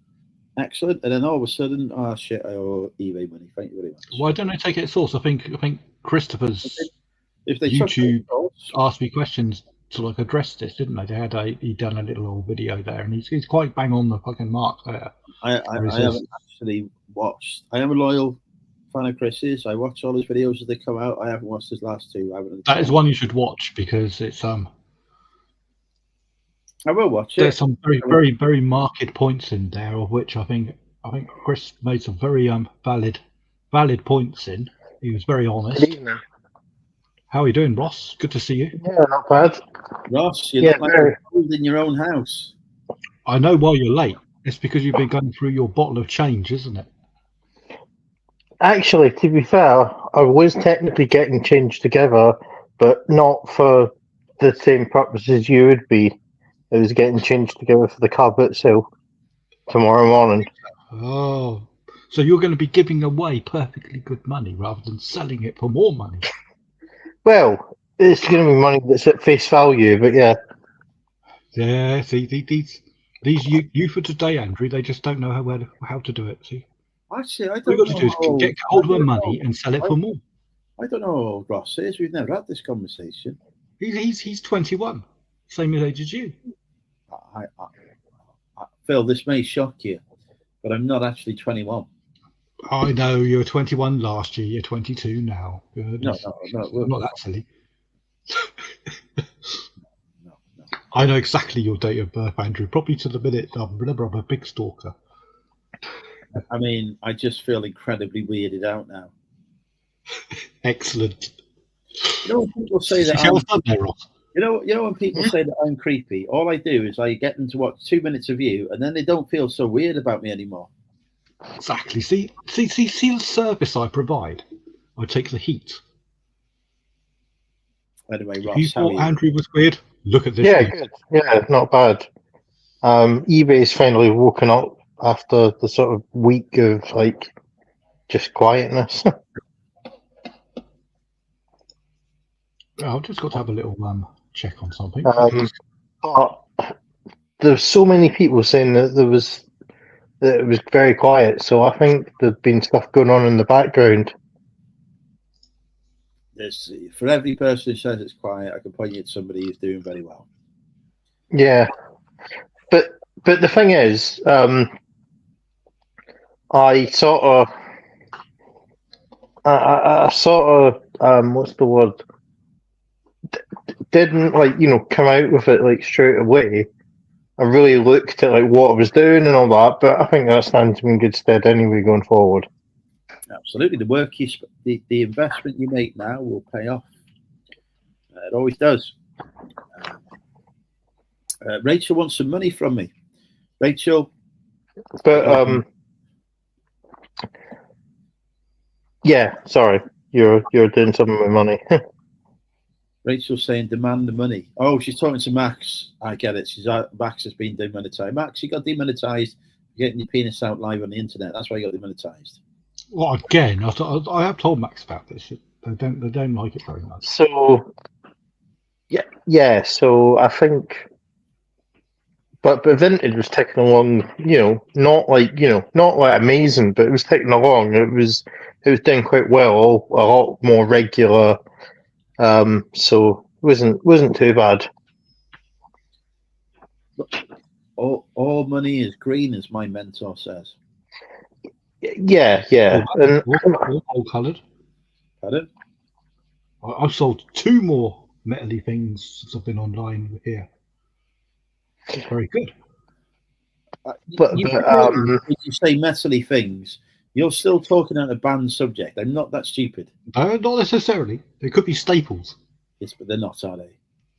Speaker 1: excellent, and then all of a sudden, oh shit, I owe eBay money. Thank you very much.
Speaker 2: Why don't they take it at source? I think Christopher's
Speaker 1: if they
Speaker 2: YouTube asked me questions to like address this, didn't they? He done a little old video there, and he's quite bang on the fucking mark there.
Speaker 1: I haven't actually watched. I am a loyal fan of Chris's. I watch all his videos as they come out. I haven't watched his last two.
Speaker 2: That is one you should watch, because it's
Speaker 1: I will watch it.
Speaker 2: There's some very, very, very marked points in there, of which I think Chris made some very valid points in. He was very honest.
Speaker 3: Good evening.
Speaker 2: How are you doing, Ross? Good to see you.
Speaker 3: Yeah, not bad.
Speaker 1: Ross, you look like you're in your own house.
Speaker 2: I know why you're late. It's because you've been going through your bottle of change, isn't it?
Speaker 4: Actually, to be fair, I was technically getting change together, but not for the same purpose as you would be. I was getting changed together for the car boot sale tomorrow morning.
Speaker 2: Oh, so you're going to be giving away perfectly good money rather than selling it for more money?
Speaker 4: Well, it's going to be money that's at face value, but yeah.
Speaker 2: Yeah, see, these youth of today, Andrew, they just don't know how to do it, see?
Speaker 1: Actually, I don't
Speaker 2: know. What you've got to do is get hold of the money and sell it for more.
Speaker 1: I don't know how old Ross is. We've never had this conversation.
Speaker 2: He's 21, same age as you.
Speaker 1: Phil, this may shock you, but I'm not actually 21.
Speaker 2: I know, you were 21 last year. You're 22 now.
Speaker 1: No,
Speaker 2: I'm not that silly.
Speaker 1: No.
Speaker 2: I know exactly your date of birth, Andrew. Probably to the minute. I'm a big stalker.
Speaker 1: I mean, I just feel incredibly weirded out now.
Speaker 2: Excellent.
Speaker 1: You know when people say that you know when people say that I'm creepy, all I do is I get them to watch 2 minutes of you, and then they don't feel so weird about me anymore.
Speaker 2: Exactly. See the service I provide. I take the heat.
Speaker 1: Anyway, Ross,
Speaker 2: you thought Andrew was weird? Look at this.
Speaker 4: Yeah, good. Yeah, not bad. eBay's finally woken up after the sort of week of like just quietness.
Speaker 2: I've just got to have a little check on something.
Speaker 4: But there's so many people saying that it was very quiet. So I think there's been stuff going on in the background.
Speaker 1: For every person who says it's quiet, I can point you to somebody who's doing very well.
Speaker 4: Yeah, but the thing is, I sort of what's the word? Didn't come out with it like straight away. I really looked at like what I was doing and all that, but I think that stands me in good stead anyway going forward.
Speaker 1: Absolutely, the investment you make now will pay off. It always does. Rachel wants some money from me. Rachel,
Speaker 4: but yeah, sorry, you're doing something with money.
Speaker 1: Rachel's saying demand the money. Oh, she's talking to Max. I get it. Max has been demonetized. Max, you got demonetized. You're getting your penis out live on the internet. That's why you got demonetized.
Speaker 2: Well, again, I have told Max about this. They don't like it very much.
Speaker 4: So yeah. So I think, but Vintage was taking along. Not like amazing, but it was taking along. It was doing quite well. A lot more regular. So it wasn't too bad.
Speaker 1: All money is green, as my mentor says.
Speaker 4: Yeah.
Speaker 2: All coloured.
Speaker 1: Pardon?
Speaker 2: I've sold 2 more metally things since I've been online here. It's very good.
Speaker 4: But
Speaker 1: when you say metally things, you're still talking on a banned subject. I'm not that stupid.
Speaker 2: Not necessarily. They could be staples.
Speaker 1: Yes, but they're not, are they?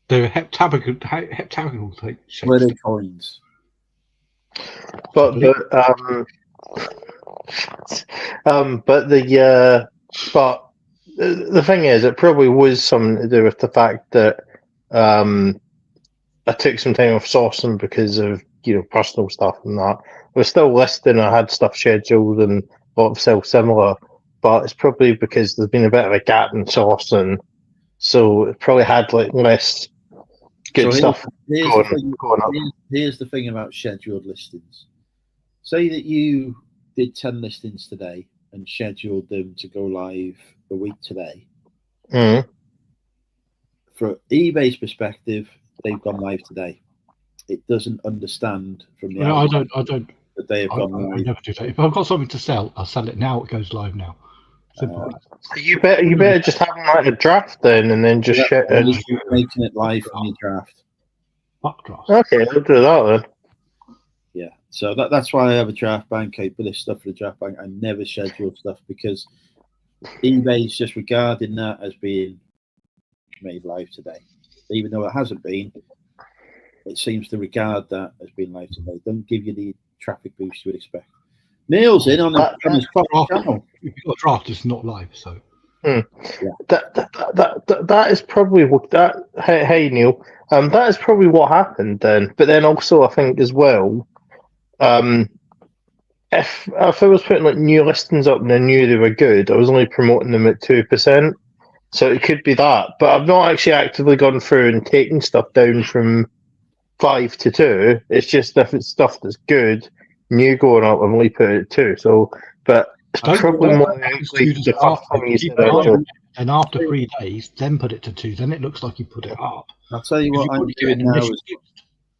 Speaker 2: They're heptagonal type shapes.
Speaker 1: Were they coins?
Speaker 4: But the thing is, it probably was something to do with the fact that I took some time off sourcing because of personal stuff and that. I was still listing. I had stuff scheduled and a lot of similar, but it's probably because there's been a bit of a gap in sourcing, so it probably had like less good stuff going up.
Speaker 1: Here's the thing about scheduled listings. Say that you did 10 listings today and scheduled them to go live a week today.
Speaker 4: Mm.
Speaker 1: From eBay's perspective, they've gone live today. It doesn't understand from the
Speaker 2: I don't.
Speaker 1: That they have gone live.
Speaker 2: I never do that. If I've got something to sell, I'll sell it now. It goes live now. Simple.
Speaker 4: You better just have like a draft then, and then just
Speaker 1: making it live from your draft.
Speaker 2: Fuck draft.
Speaker 4: Okay, I'll do that then.
Speaker 1: Yeah, so that's why I have a draft bank. I put this stuff for the draft bank. I never schedule stuff because eBay's just regarding that as being made live today, even though it hasn't been. It seems to regard that as being live today. Don't give you the traffic boost you would expect. Neil's in on his channel.
Speaker 2: If you've got a draft, it's not live, so.
Speaker 1: Yeah.
Speaker 4: That is probably what that. Hey Neil, that is probably what happened then. But then also, I think as well, if I was putting like new listings up and I knew they were good, I was only promoting them at 2%. So it could be that. But I've not actually actively gone through and taken stuff down from 5 to 2. It's just if it's stuff that's good, new going up, I've only put it at 2. So, but it's probably more likely the first time you said that.
Speaker 2: And after 3 days, then put it to 2. Then it looks like you put it up.
Speaker 1: I'll tell you what I'm doing now.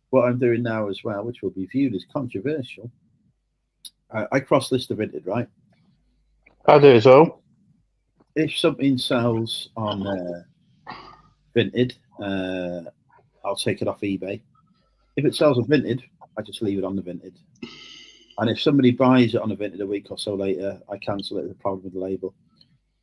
Speaker 1: What I'm doing now as well, which will be viewed as controversial. I cross-list a Vinted, right?
Speaker 4: I do as well.
Speaker 1: If something sells on Vinted, I'll take it off eBay. If it sells on Vinted, I just leave it on the Vinted. And if somebody buys it on a Vinted a week or so later, I cancel it as a problem with the label.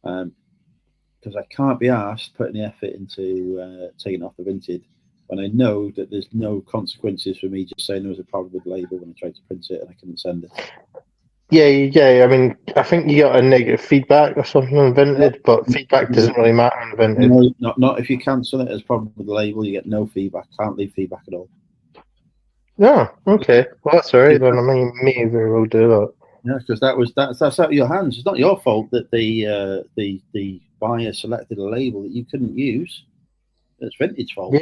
Speaker 1: Because I can't be asked putting the effort into taking it off the Vinted when I know that there's no consequences for me just saying there was a problem with the label when I tried to print it and I couldn't send it.
Speaker 4: Yeah. I mean, I think you got a negative feedback or something on Vinted, but feedback doesn't really matter on Vinted.
Speaker 1: No, not if you cancel it as a problem with the label. You get no feedback. Can't leave feedback at all.
Speaker 4: No, okay. Well, that's all right then. I mean, may very well do that.
Speaker 1: Yeah, because that's out of your hands. It's not your fault that the buyer selected a label that you couldn't use. It's vintage fault.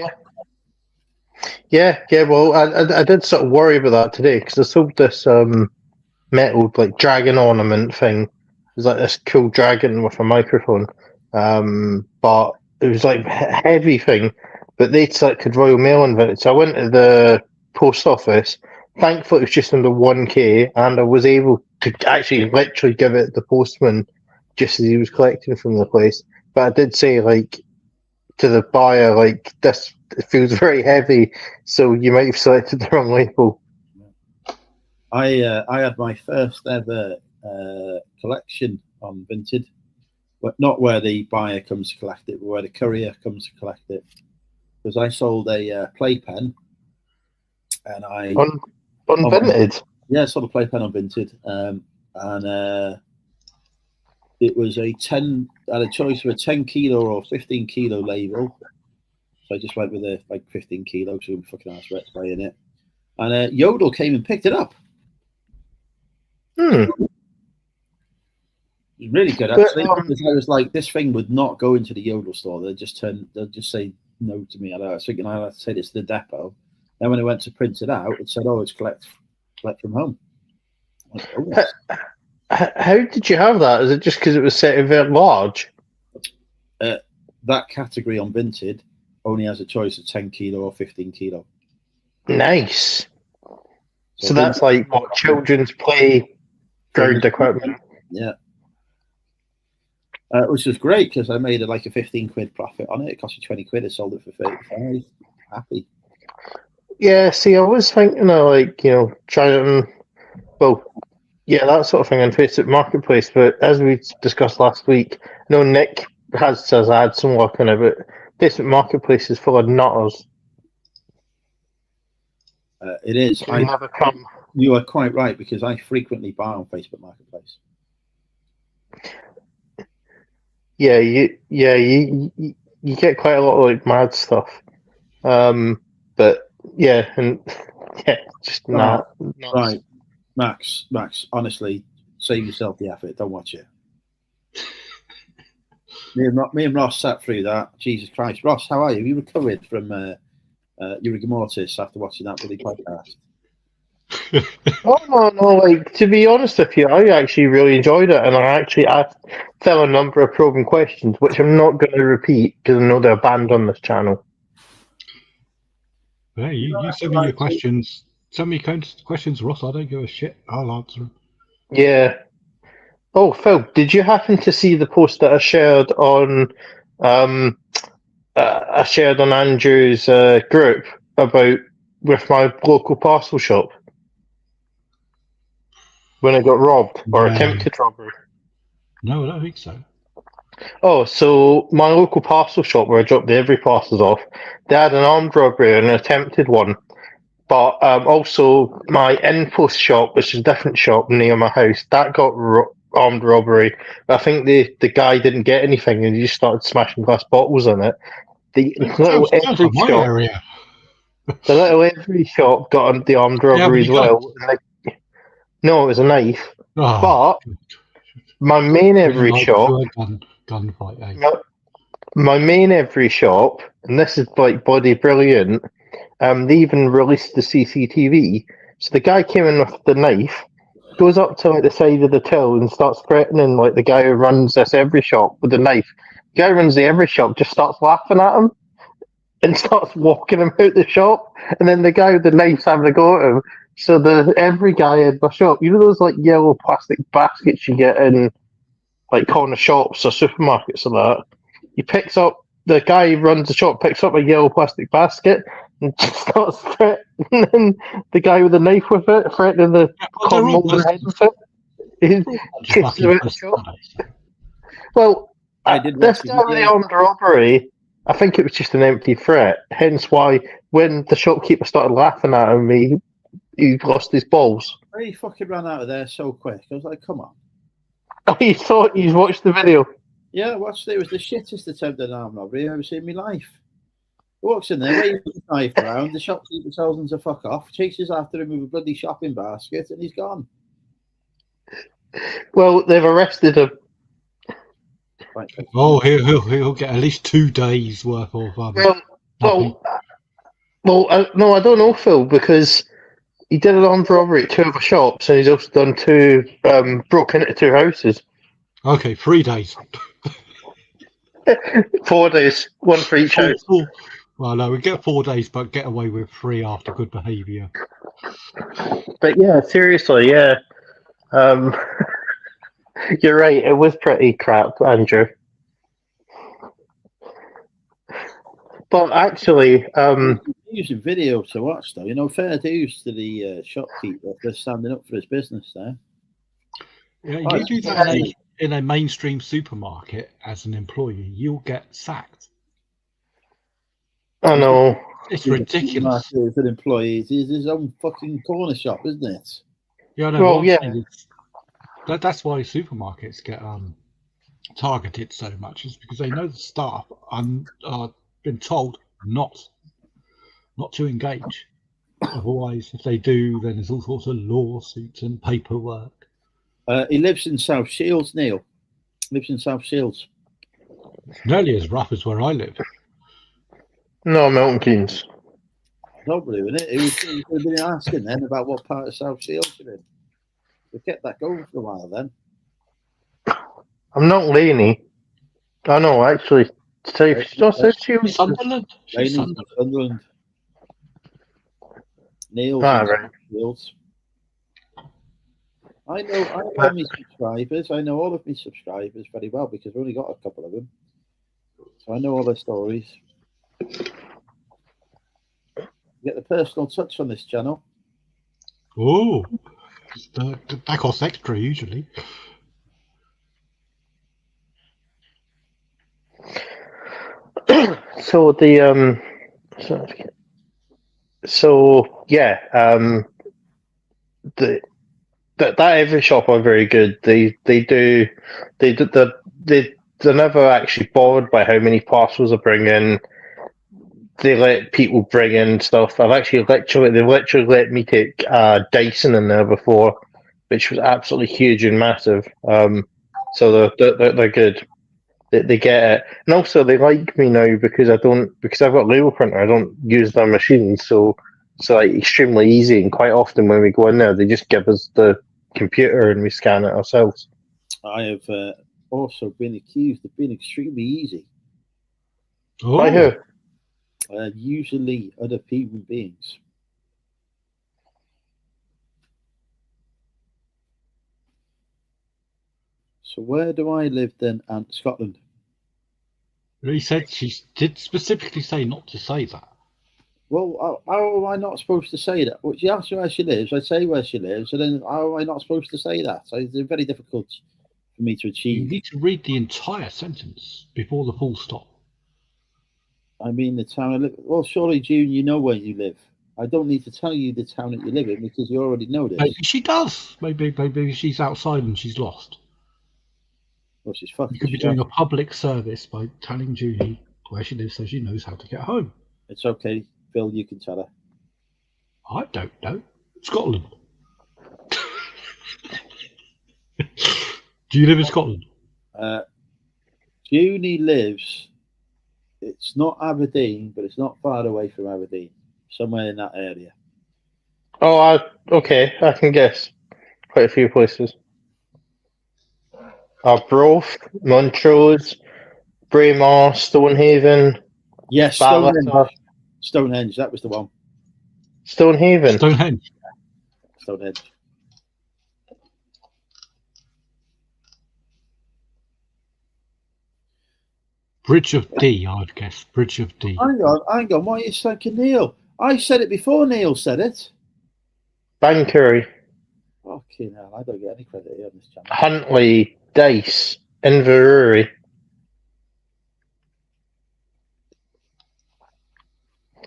Speaker 4: Yeah. Well, I did sort of worry about that today because I saw this metal like dragon ornament thing. It was like this cool dragon with a microphone, but it was like heavy thing. But they could Royal Mail invent it, so I went to the post office. Thankfully, it was just under 1K, and I was able to actually literally give it to the postman just as he was collecting from the place. But I did say, like, to the buyer, like, this feels very heavy, so you might have selected the wrong label.
Speaker 1: I had my first ever collection on Vinted, but not where the buyer comes to collect it, but where the courier comes to collect it. Because I sold a playpen, and
Speaker 4: on Vinted.
Speaker 1: Yeah, I sold a playpen on Vinted, and it was I had a choice of a 10 kilo or 15 kilo label. So I just went with a 15 kilo because I'm fucking ass wet playing it. And Yodel came and picked it up. It was really good actually. Because I was like, this thing would not go into the Yodel store. They'll just say no to me. I was thinking I had to say this to the depot. Then when I went to print it out, it said, "Oh, it's collect from home." Like, oh, yes.
Speaker 4: How did you have that? Is it just because it was set very large?
Speaker 1: That category on Vinted only has a choice of 10 kilo or 15 kilo.
Speaker 4: Nice. So that's like what children's playground equipment.
Speaker 1: Yeah. Which was great because I made a 15 quid profit on it. It cost me 20 quid. I sold it for 35. Happy.
Speaker 4: Yeah, see, I was thinking of trying, that sort of thing on Facebook Marketplace. But as we discussed last week, Nick says I had some work on it, but Facebook Marketplace is full of nutters.
Speaker 1: It is.
Speaker 4: Never come.
Speaker 1: You are quite right because I frequently buy on Facebook Marketplace.
Speaker 4: Yeah, you get quite a lot of mad stuff, but just not
Speaker 1: right. Max, honestly, save yourself the effort. Don't watch it. Me and Ross sat through that. Jesus Christ, Ross, how are you? You recovered from your rigor mortis after watching that bloody podcast?
Speaker 4: Oh no! To be honest with you, I actually really enjoyed it, and I actually asked Phil a number of probing questions, which I'm not going to repeat because I know they're banned on this channel.
Speaker 2: Yeah, you send me your questions. Send me questions, Ross. I don't give a shit. I'll answer them.
Speaker 4: Yeah. Oh, Phil, did you happen to see the post that I shared on Andrew's group about with my local parcel shop when I got robbed or attempted robbery?
Speaker 2: No, I don't think so.
Speaker 4: Oh, so my local parcel shop where I dropped the every parcels off, they had an armed robbery and an attempted one. But also my in-post shop, which is a different shop near my house, that got armed robbery. I think the guy didn't get anything and he just started smashing glass bottles in it. The little every shop got the armed robbery as well. No, it was a knife.
Speaker 2: Oh,
Speaker 4: but my main every shop,
Speaker 2: gunfight.
Speaker 4: my main every shop, and this is bloody brilliant. They even released the CCTV. So the guy came in with the knife, goes up to the side of the till and starts threatening the guy who runs this every shop with the knife. The guy who runs the every shop just starts laughing at him and starts walking him out the shop. And then the guy with the knife's having a go at him. So every guy in the shop, those yellow plastic baskets you get in corner shops or supermarkets or that. He picks up, the guy who runs the shop picks up a yellow plastic basket and just starts threatening the guy with the knife with it, threatening the corn molder head with it. Well, this guy with the armed robbery, I think it was just an empty threat. Hence why when the shopkeeper started laughing at him, he lost his balls.
Speaker 1: He fucking ran out of there so quick. I was like, come on.
Speaker 4: Oh, you thought you watched the video?
Speaker 1: Yeah, I watched it. It was the shittest attempted armed robbery I've ever seen in my life. He walks in there, waves his knife around, the shopkeeper tells him to fuck off, chases after him with a bloody shopping basket, and he's gone.
Speaker 4: Well, they've arrested him.
Speaker 2: Oh, he'll get at least 2 days worth of.
Speaker 4: No, I don't know, Phil, because he did an armed robbery at 2 other shops, and he's also done 2 broken into 2 houses.
Speaker 2: Okay, 3 days.
Speaker 4: 4 days, 1 for each house.
Speaker 2: Well, no, we get 4 days, but get away with 3 after good behaviour.
Speaker 4: But yeah, seriously, yeah. You're right, it was pretty crap, Andrew. But actually,
Speaker 1: using video to watch, though. Fair dues to the shopkeeper for standing up for his business there.
Speaker 2: Yeah, you do that in a mainstream supermarket as an employee, you'll get sacked.
Speaker 4: I know.
Speaker 2: It's ridiculous.
Speaker 1: As an employee, it's his own fucking corner shop, isn't it?
Speaker 2: Yeah, I know. Well, yeah. That's why supermarkets get targeted so much, is because they know the staff are been told not to engage. Otherwise, if they do, then there's all sorts of lawsuits and paperwork.
Speaker 1: He lives in South Shields, Neil. Lives in South Shields.
Speaker 2: It's nearly as rough as where I live.
Speaker 4: No, Milton Keynes.
Speaker 1: Probably, isn't it? He was been asking then about what part of South Shields you're in. We kept that going for a while then.
Speaker 4: I'm not Laney. I know, actually. South Shields.
Speaker 2: Sunderland.
Speaker 1: Sunderland. Neil.
Speaker 4: Right.
Speaker 1: Shields. I know my subscribers. I know all of my subscribers very well because I've only got a couple of them. So I know all their stories. Get the personal touch on this channel.
Speaker 2: Oh, that costs extra usually.
Speaker 4: So that every shop are very good. They're never actually bothered by how many parcels they bring in. They let people bring in stuff. They've literally let me take Dyson in there before, which was absolutely huge and massive. So they're good. They get it, and also they like me now because I've got label printer. I don't use their machines, so like extremely easy. And quite often when we go in there, they just give us the computer and we scan it ourselves.
Speaker 1: I have also been accused of being extremely easy.
Speaker 2: Oh.
Speaker 4: By who?
Speaker 1: Usually other human beings. So where do I live then? And Scotland.
Speaker 2: He said she did specifically say not to say that.
Speaker 1: Well, how am I not supposed to say that? Well, she asks where she lives. I say where she lives, and then how am I not supposed to say that? So it's very difficult for me to achieve.
Speaker 2: You need to read the entire sentence before the full stop.
Speaker 1: I mean, the town I live. Well, surely, June, you know where you live. I don't need to tell you the town that you live in because you already know this.
Speaker 2: Maybe she does. Maybe she's outside and she's lost.
Speaker 1: Well, she's fucking.
Speaker 2: You could be doing a public service by telling Julie where she lives so she knows how to get home.
Speaker 1: It's okay, Phil. You can tell her.
Speaker 2: I don't know. Scotland. Do you live in Scotland?
Speaker 1: Julie lives. It's not Aberdeen, but it's not far away from Aberdeen. Somewhere in that area.
Speaker 4: Oh, okay. I can guess. Quite a few places. Arbroath, Montrose, Braemar, Stonehaven.
Speaker 1: Yes, Stonehenge. Stonehenge, that was the one.
Speaker 4: Stonehaven.
Speaker 2: Stonehenge.
Speaker 1: Stonehenge.
Speaker 2: Bridge of D, I'd guess. Bridge of D.
Speaker 1: Hang on. Why are you thinking Neil? I said it before Neil said it.
Speaker 4: Banchory.
Speaker 1: Fucking hell, I don't get any credit here on this channel.
Speaker 4: Huntly, Dice, Inverurie.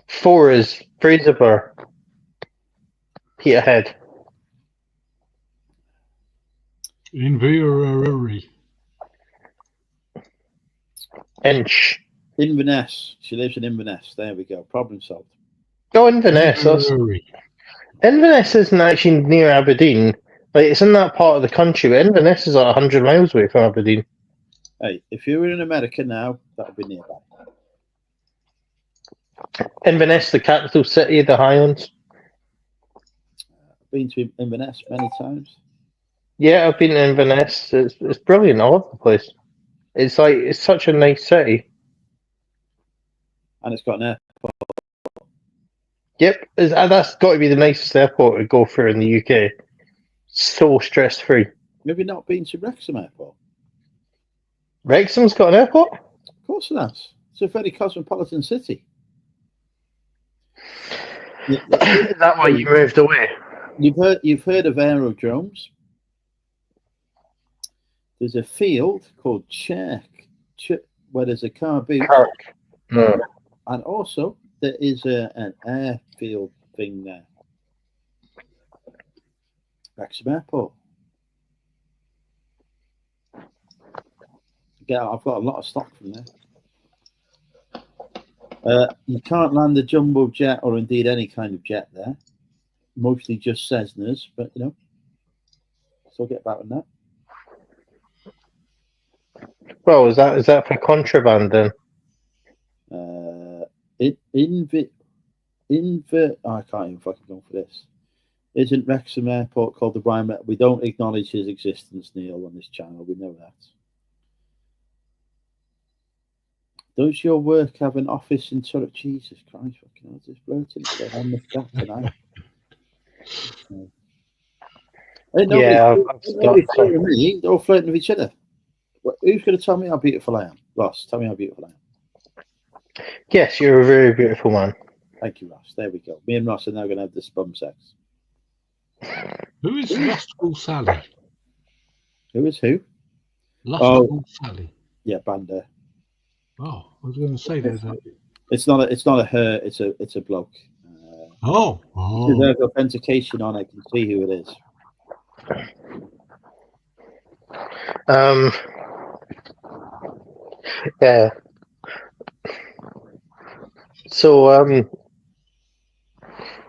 Speaker 4: Forres, Fraserburgh, Peterhead.
Speaker 2: Inverurie.
Speaker 1: Inch. Inverness. She lives in Inverness. There we go. Problem solved.
Speaker 4: Oh, Inverness. Inverness isn't actually near Aberdeen. Like, it's in that part of the country, but Inverness is like 100 miles away from Aberdeen.
Speaker 1: Hey, if you were in America now, that would be nearby.
Speaker 4: Inverness, the capital city of the Highlands.
Speaker 1: I've been to Inverness many times.
Speaker 4: Yeah, I've been to Inverness. It's brilliant. I love the place. It's such a nice city.
Speaker 1: And it's got an airport.
Speaker 4: Yep, that's got to be the nicest airport to go through in the UK. So stress free.
Speaker 1: Have you not been to Wrexham Airport?
Speaker 4: Wrexham's got an airport?
Speaker 1: Of course it has. It's a very cosmopolitan city.
Speaker 4: Is that why you moved away?
Speaker 1: You've heard of aerodromes. There's a field called Cherk, where there's a car boot.
Speaker 4: No.
Speaker 1: And also there is an airfield thing there. Wrexham Airport. Yeah, I've got a lot of stock from there. You can't land a jumbo jet or indeed any kind of jet there. Mostly just Cessnas, but you know, still get about on that.
Speaker 4: Well, is that for contraband then?
Speaker 1: I can't even fucking go for this. Isn't Wrexham Airport called the Brian? We don't acknowledge his existence, Neil, on this channel. We know that. Does your work have an office in Turret? Jesus Christ, fucking hell, just floating. I missed that tonight.
Speaker 4: Yeah,
Speaker 1: nobody flirting with me. They're all flirting with each other. Who's going to tell me how beautiful I am? Ross, tell me how beautiful I am.
Speaker 4: Yes, you're a very beautiful man.
Speaker 1: Thank you, Ross. There we go. Me and Ross are now going to have this bum sex.
Speaker 2: Who is Lustful Sally?
Speaker 1: Who is who?
Speaker 2: Lustful Sally.
Speaker 1: Yeah, Banda.
Speaker 2: Oh, I was going to say there's a.
Speaker 1: It's not a her. It's a bloke.
Speaker 2: Oh.
Speaker 1: There's authentication on. I can see who it is.
Speaker 4: Yeah.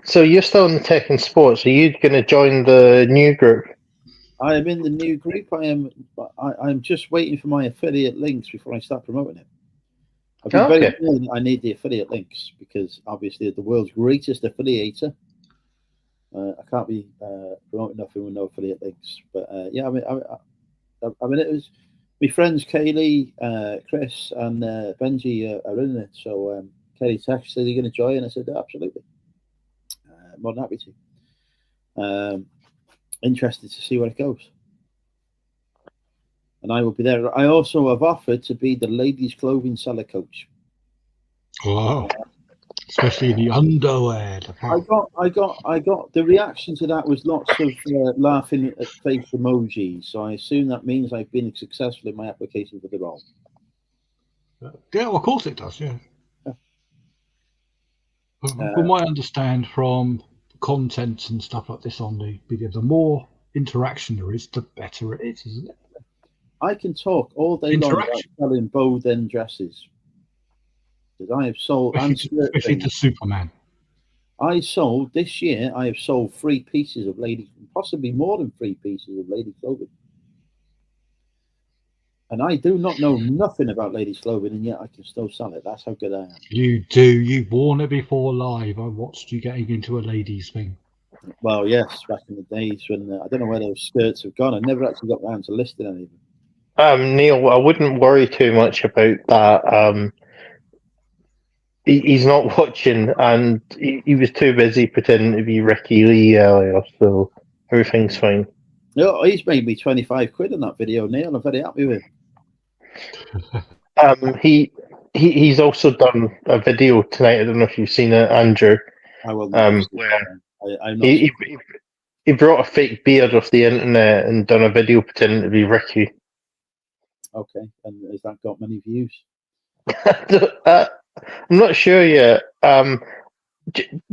Speaker 4: So you're still in the tech and sports. Are you going to join the new group?
Speaker 1: I am in the new group. I'm just waiting for my affiliate links before I start promoting it. I've been very clear that I need the affiliate links because obviously the world's greatest affiliator. I can't be promoting nothing with no affiliate links. But yeah, I mean, it was my friends Kaylee, Chris, and Benji are in it. So Kaylee texted, "Are you going to join?" And I said, "Absolutely, more than happy to." Interested to see where it goes, and I will be there. I also have offered to be the ladies' clothing seller coach.
Speaker 2: Wow. Especially the underwear.
Speaker 1: I got the reaction to that was lots of laughing at face emojis. So I assume that means I've been successful in my application for the role.
Speaker 2: Yeah, well, of course it does. Yeah. From what I understand from content and stuff like this on the video, the more interaction there is, the better it is, isn't it?
Speaker 1: I can talk all day long about selling bold end dresses. Because I have sold,
Speaker 2: especially to Superman.
Speaker 1: I sold this year. I have sold 3 pieces of lady, possibly more than 3 pieces of lady clothing. And I do not know nothing about ladies' clothing, and yet I can still sell it. That's how good I am.
Speaker 2: You do. You've worn it before live. I watched you getting into a ladies' thing.
Speaker 1: Well, yes, back in the days when I don't know where those skirts have gone. I never actually got around to listing any of them.
Speaker 4: Neil, I wouldn't worry too much about that. He's not watching, and he was too busy pretending to be Ricky Lee earlier, so everything's fine.
Speaker 1: No, he's made me 25 quid on that video, Neil. I'm very happy with him.
Speaker 4: He's also done a video tonight. I don't know if you've seen it, Andrew.
Speaker 1: I will.
Speaker 4: Where he brought a fake beard off the internet and done a video pretending to be Ricky.
Speaker 1: Okay, and has that got many views?
Speaker 4: I'm not sure yet.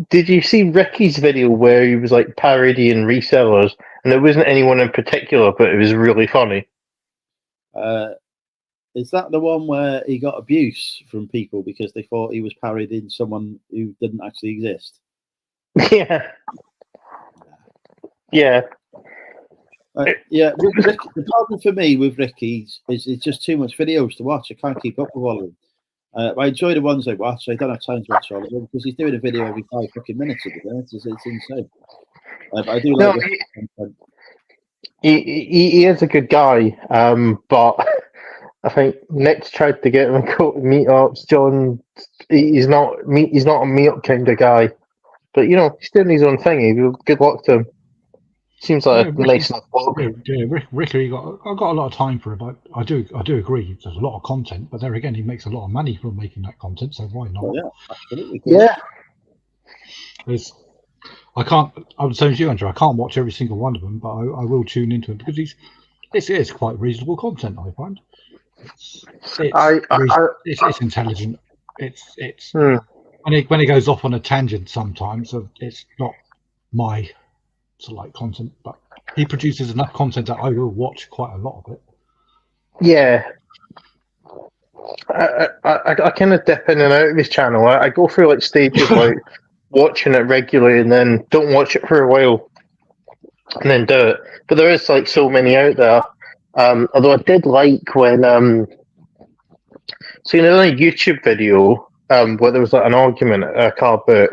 Speaker 4: Did you see Ricky's video where he was like parodying resellers, and there wasn't anyone in particular, but it was really funny?
Speaker 1: Is that the one where he got abuse from people because they thought he was parodying someone who didn't actually exist?
Speaker 4: Yeah.
Speaker 1: Yeah, with Rick, the problem for me with Ricky is it's just too much videos to watch. I can't keep up with all of them. I enjoy the ones I watch. I don't have time to watch all of them because he's doing a video every 5 fucking minutes at the minute. It's insane. But I do like content.
Speaker 4: He is a good guy, but I think Nick's tried to get him to go to meetups. John, he's not a meetup kind of guy, but he's doing his own thing. Good luck to him. Seems like a nice enough bloke.
Speaker 2: Yeah, Ricky, I've got a lot of time for it. But I do agree. There's a lot of content, but there again, he makes a lot of money from making that content. So why not?
Speaker 1: Oh, yeah, absolutely.
Speaker 4: Yeah.
Speaker 2: I'm the same as you, Andrew. I can't watch every single one of them, but I will tune into it because it is quite reasonable content. I find it's intelligent. It's when it goes off on a tangent sometimes. It's not my sort of content, but he produces enough content that I will watch quite a lot of it.
Speaker 4: Yeah. I kind of dip in and out of his channel. I go through stages like watching it regularly and then don't watch it for a while and then do it. But there is so many out there. Although I did like when so a YouTube video where there was an argument at a car boot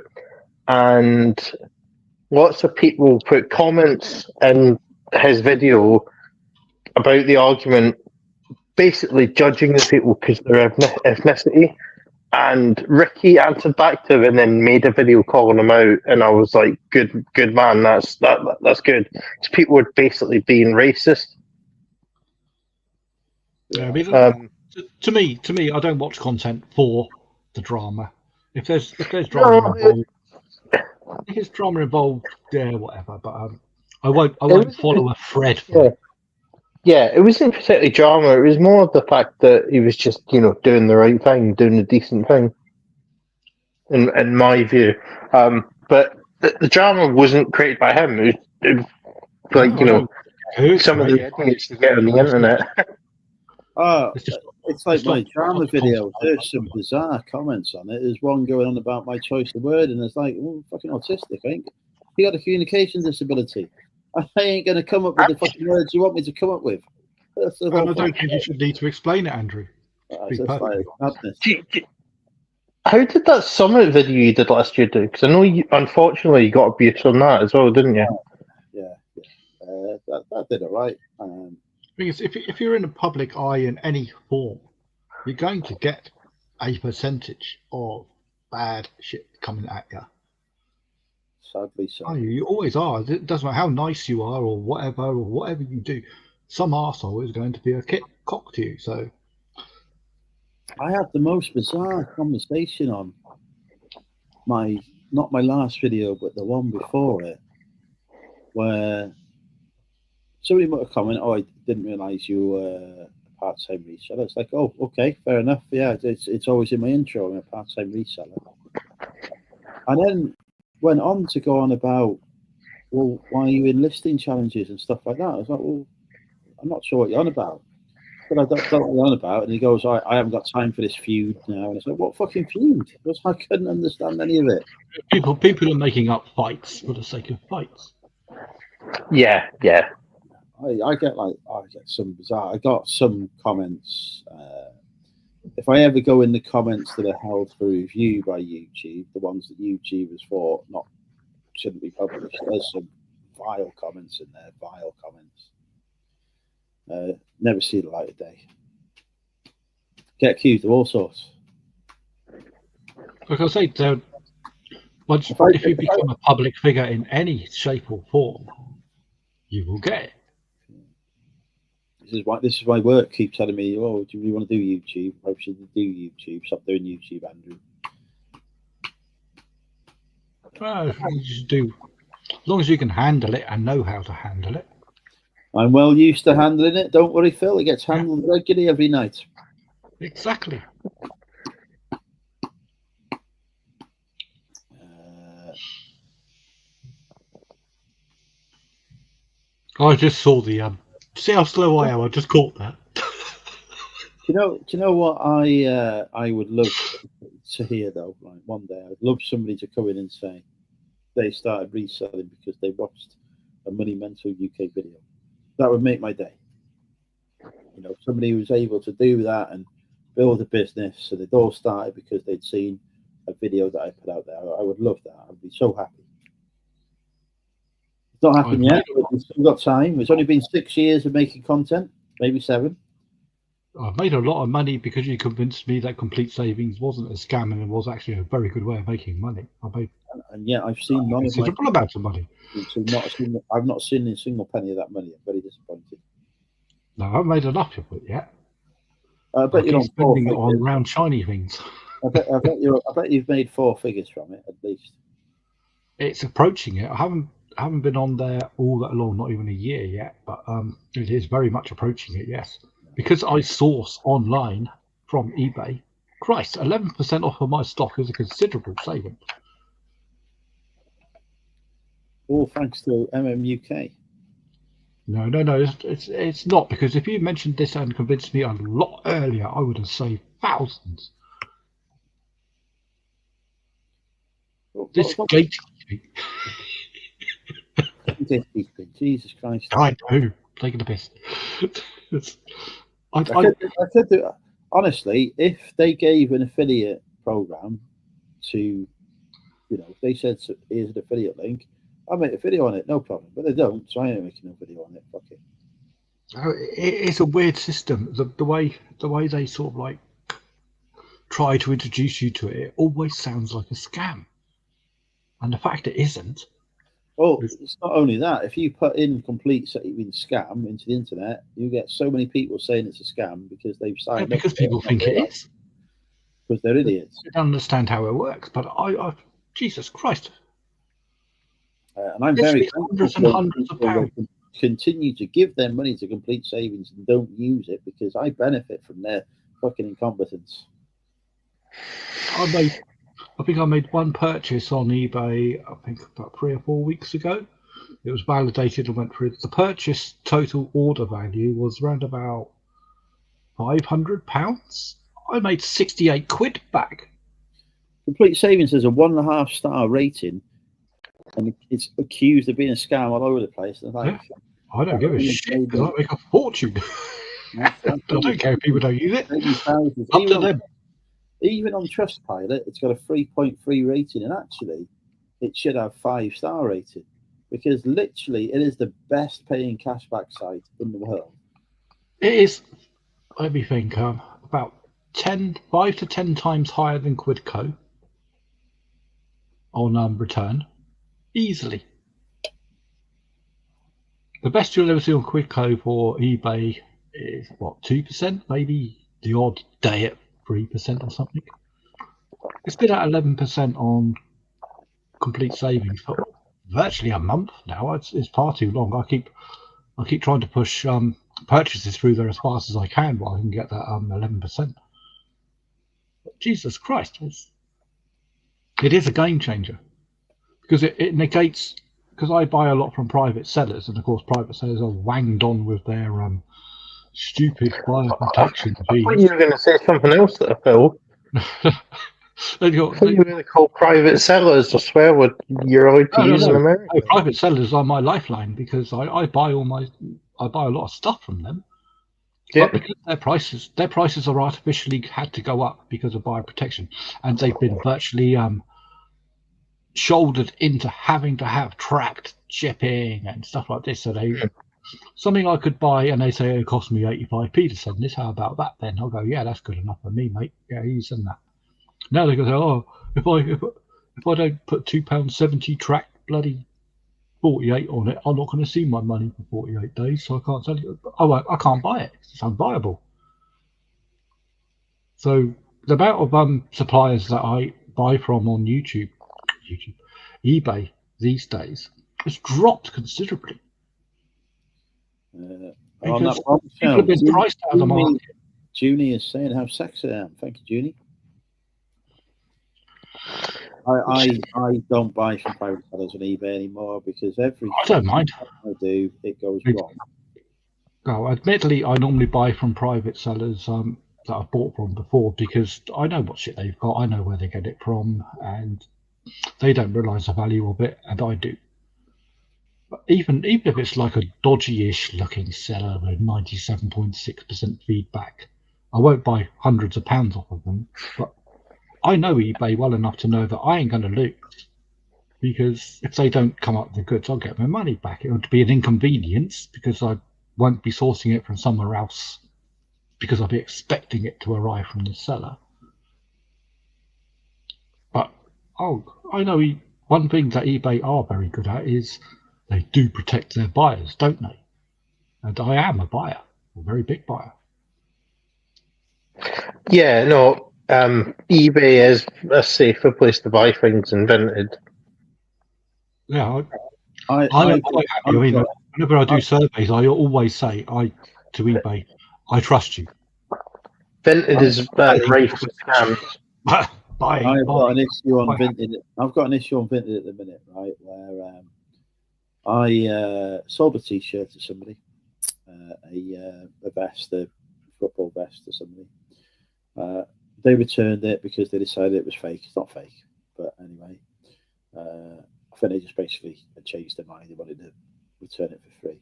Speaker 4: and lots of people put comments in his video about the argument, basically judging the people because of their ethnicity. And Ricky answered back to him and then made a video calling him out. And I was like, good man, that's good. Because people were basically being racist.
Speaker 2: Yeah, to me, I don't watch content for the drama. If there's drama involved, if there's drama involved, yeah, whatever. But I won't follow a thread for it.
Speaker 4: Yeah, it wasn't particularly drama. It was more the fact that he was just, doing the right thing, doing the decent thing, in my view. But the drama wasn't created by him. It was some of the idiots to get on the internet.
Speaker 1: It's like my drama video. There's some bizarre comments on it. There's one going on about my choice of word, and it's like, fucking autistic, I think. You got a communication disability. I ain't going to come up with the fucking words you want me to come up with.
Speaker 2: I don't think you should need to explain it, Andrew.
Speaker 4: How did that summit video you did last year do? Because I know unfortunately you got abuse on that as well, didn't you?
Speaker 1: Yeah. That did it right.
Speaker 2: Because if you're in the public eye in any form, you're going to get a percentage of bad shit coming at you.
Speaker 1: Sadly so.
Speaker 2: Oh, you always are. It doesn't matter how nice you are or whatever you do. Some arsehole is going to be a cock to you. So
Speaker 1: I had the most bizarre conversation on not my last video, but the one before it, where somebody might have commented, "Oh, I didn't realise you were a part-time reseller." It's like, oh, okay, fair enough. Yeah, it's always in my intro. I'm a part-time reseller, and then went on to go on about, well, why are you in listing challenges and stuff like that? I was like, well, I'm not sure what you're on about. But I don't know what you're on about. And he goes, I haven't got time for this feud now. And it's like, what fucking feud? I couldn't understand any of it.
Speaker 2: People are making up fights for the sake of fights.
Speaker 4: Yeah.
Speaker 1: I get some bizarre. I got some comments. If I ever go in the comments that are held for review by YouTube, the ones that YouTube has thought shouldn't be published, there's some vile comments in there. Vile comments. Never see the light of day. Get accused of all sorts.
Speaker 2: Like I say, if you become a public figure in any shape or form, you will get it.
Speaker 1: This is why work keeps telling me, "Oh, do you want to do YouTube? I should do YouTube. Stop doing YouTube, Andrew."
Speaker 2: Well, you just do, as long as you can handle it and know how to handle it.
Speaker 1: I'm well used to handling it. Don't worry, Phil. It gets handled regularly every night.
Speaker 2: Exactly. I just saw the see how slow I am. I just caught that.
Speaker 1: Do you know what I would love to hear though? Like one day, I'd love somebody to come in and say they started reselling because they watched a Money Mental UK video. That would make my day. You know, somebody who was able to do that and build a business, and it all started because they'd seen a video that I put out there. I would love that. I'd be so happy. It's not happened yet, but we've still got time. It's only been 6 years of making content, maybe 7.
Speaker 2: I've made a lot of money because you convinced me that complete savings wasn't a scam and it was actually a very good way of making money.
Speaker 1: And yet I've seen none of my
Speaker 2: amounts of money.
Speaker 1: I've not seen a single penny of that money. I'm very disappointed.
Speaker 2: No, I haven't made enough of it yet.
Speaker 1: I bet you're
Speaker 2: spending it on round shiny things.
Speaker 1: I bet you've made 4 figures from it at least.
Speaker 2: It's approaching it. I haven't been on there all that long, not even a year yet, but it is very much approaching it. Yes, because I source online from eBay. Christ, 11% off of my stock is a considerable saving.
Speaker 1: All thanks to MMUK.
Speaker 2: No, it's not, because if you mentioned this and convinced me a lot earlier, I would have saved thousands. This gatekeeping.
Speaker 1: Jesus Christ.
Speaker 2: I know, taking the piss.
Speaker 1: I could do, honestly, if they gave an affiliate program to, you know, if they said, here's an affiliate link, I'll make a video on it, no problem. But they don't, so I ain't making a video on it. Fuck it.
Speaker 2: It's a weird system. The way they sort of like try to introduce you to it, it always sounds like a scam. And the fact it isn't.
Speaker 1: Well, it's not only that. If you put in complete savings scam into the internet, you get so many people saying it's a scam because they've signed up.
Speaker 2: Because people think it is.
Speaker 1: Because they're idiots.
Speaker 2: They don't understand how it works. But I Jesus Christ.
Speaker 1: And I'm very
Speaker 2: hundreds and hundreds of pounds.
Speaker 1: Continue to give them money to complete savings and don't use it because I benefit from their fucking incompetence.
Speaker 2: I think I made one purchase on eBay, I think about 3 or 4 weeks ago. It was validated and went through. The purchase total order value was around about £500. I made 68 quid back.
Speaker 1: Complete Savings has a 1.5 star rating, and it's accused of being a scam all over the place. Like,
Speaker 2: I don't give a shit because I make a fortune. I don't care if people don't use it. Up to them.
Speaker 1: Even on Trustpilot, it's got a 3.3 rating, and actually, it should have 5-star rating because literally, it is the best paying cashback site in the world.
Speaker 2: It is. Let me think. About 5 to 10 times higher than Quidco on return, easily. The best you'll ever see on Quidco for eBay is what, 2%, maybe the odd day at 3% or something. It's been at 11% on Complete Savings for virtually a month now. It's far too long. I keep trying to push purchases through there as fast as I can while I can get that 11%. But Jesus Christ, it is a game changer because it negates. Because I buy a lot from private sellers, and of course, private sellers are wanged on with their stupid buyer protection fees.
Speaker 4: I thought you were going to say something else there, Phil. I thought you were going to call private sellers. I swear, what you're allowed to use in America.
Speaker 2: No, private sellers are my lifeline because I buy a lot of stuff from them. Yeah. But because their prices are artificially had to go up because of buyer protection, and they've been virtually shouldered into having to have tracked shipping and stuff like this. So something I could buy and they say it cost me 85p to send this. How about that then? I'll go, yeah, that's good enough for me, mate. Yeah, you send that. Now they go, oh, if I don't put £2.70 tracked bloody 48 on it, I'm not going to see my money for 48 days, so I can't sell it. I can't buy it. It's unviable. So the amount of suppliers that I buy from on eBay these days has dropped considerably. Because people have been priced out of the market.
Speaker 1: Junie is saying how sexy I am. Thank you, Junie. I don't buy from private sellers on eBay anymore because every
Speaker 2: I don't mind.
Speaker 1: I do, it goes wrong.
Speaker 2: No, admittedly, I normally buy from private sellers that I've bought from before because I know what shit they've got. I know where they get it from, and they don't realise the value of it, and I do. even if it's like a dodgy-ish looking seller with 97.6% feedback, I won't buy hundreds of pounds off of them. But I know eBay well enough to know that I ain't going to lose, because if they don't come up with the goods, I'll get my money back. It would be an inconvenience because I won't be sourcing it from somewhere else, because I'll be expecting it to arrive from the seller. But I know one thing that eBay are very good at is they do protect their buyers, don't they? And I am a buyer, a very big buyer.
Speaker 4: Yeah, no, eBay is a safer place to buy things than Vinted.
Speaker 2: Yeah, I'm quite happy. I mean, whenever I do surveys, I always say to eBay, I trust you.
Speaker 4: Vinted is rife with scams.
Speaker 1: I've got an issue on Vinted. I've got an issue on Vinted at the minute, right? Where I sold a T-shirt to somebody, a vest, a football vest to somebody. They returned it because they decided it was fake. It's not fake, but anyway, I think they just basically changed their mind. They wanted to return it for free.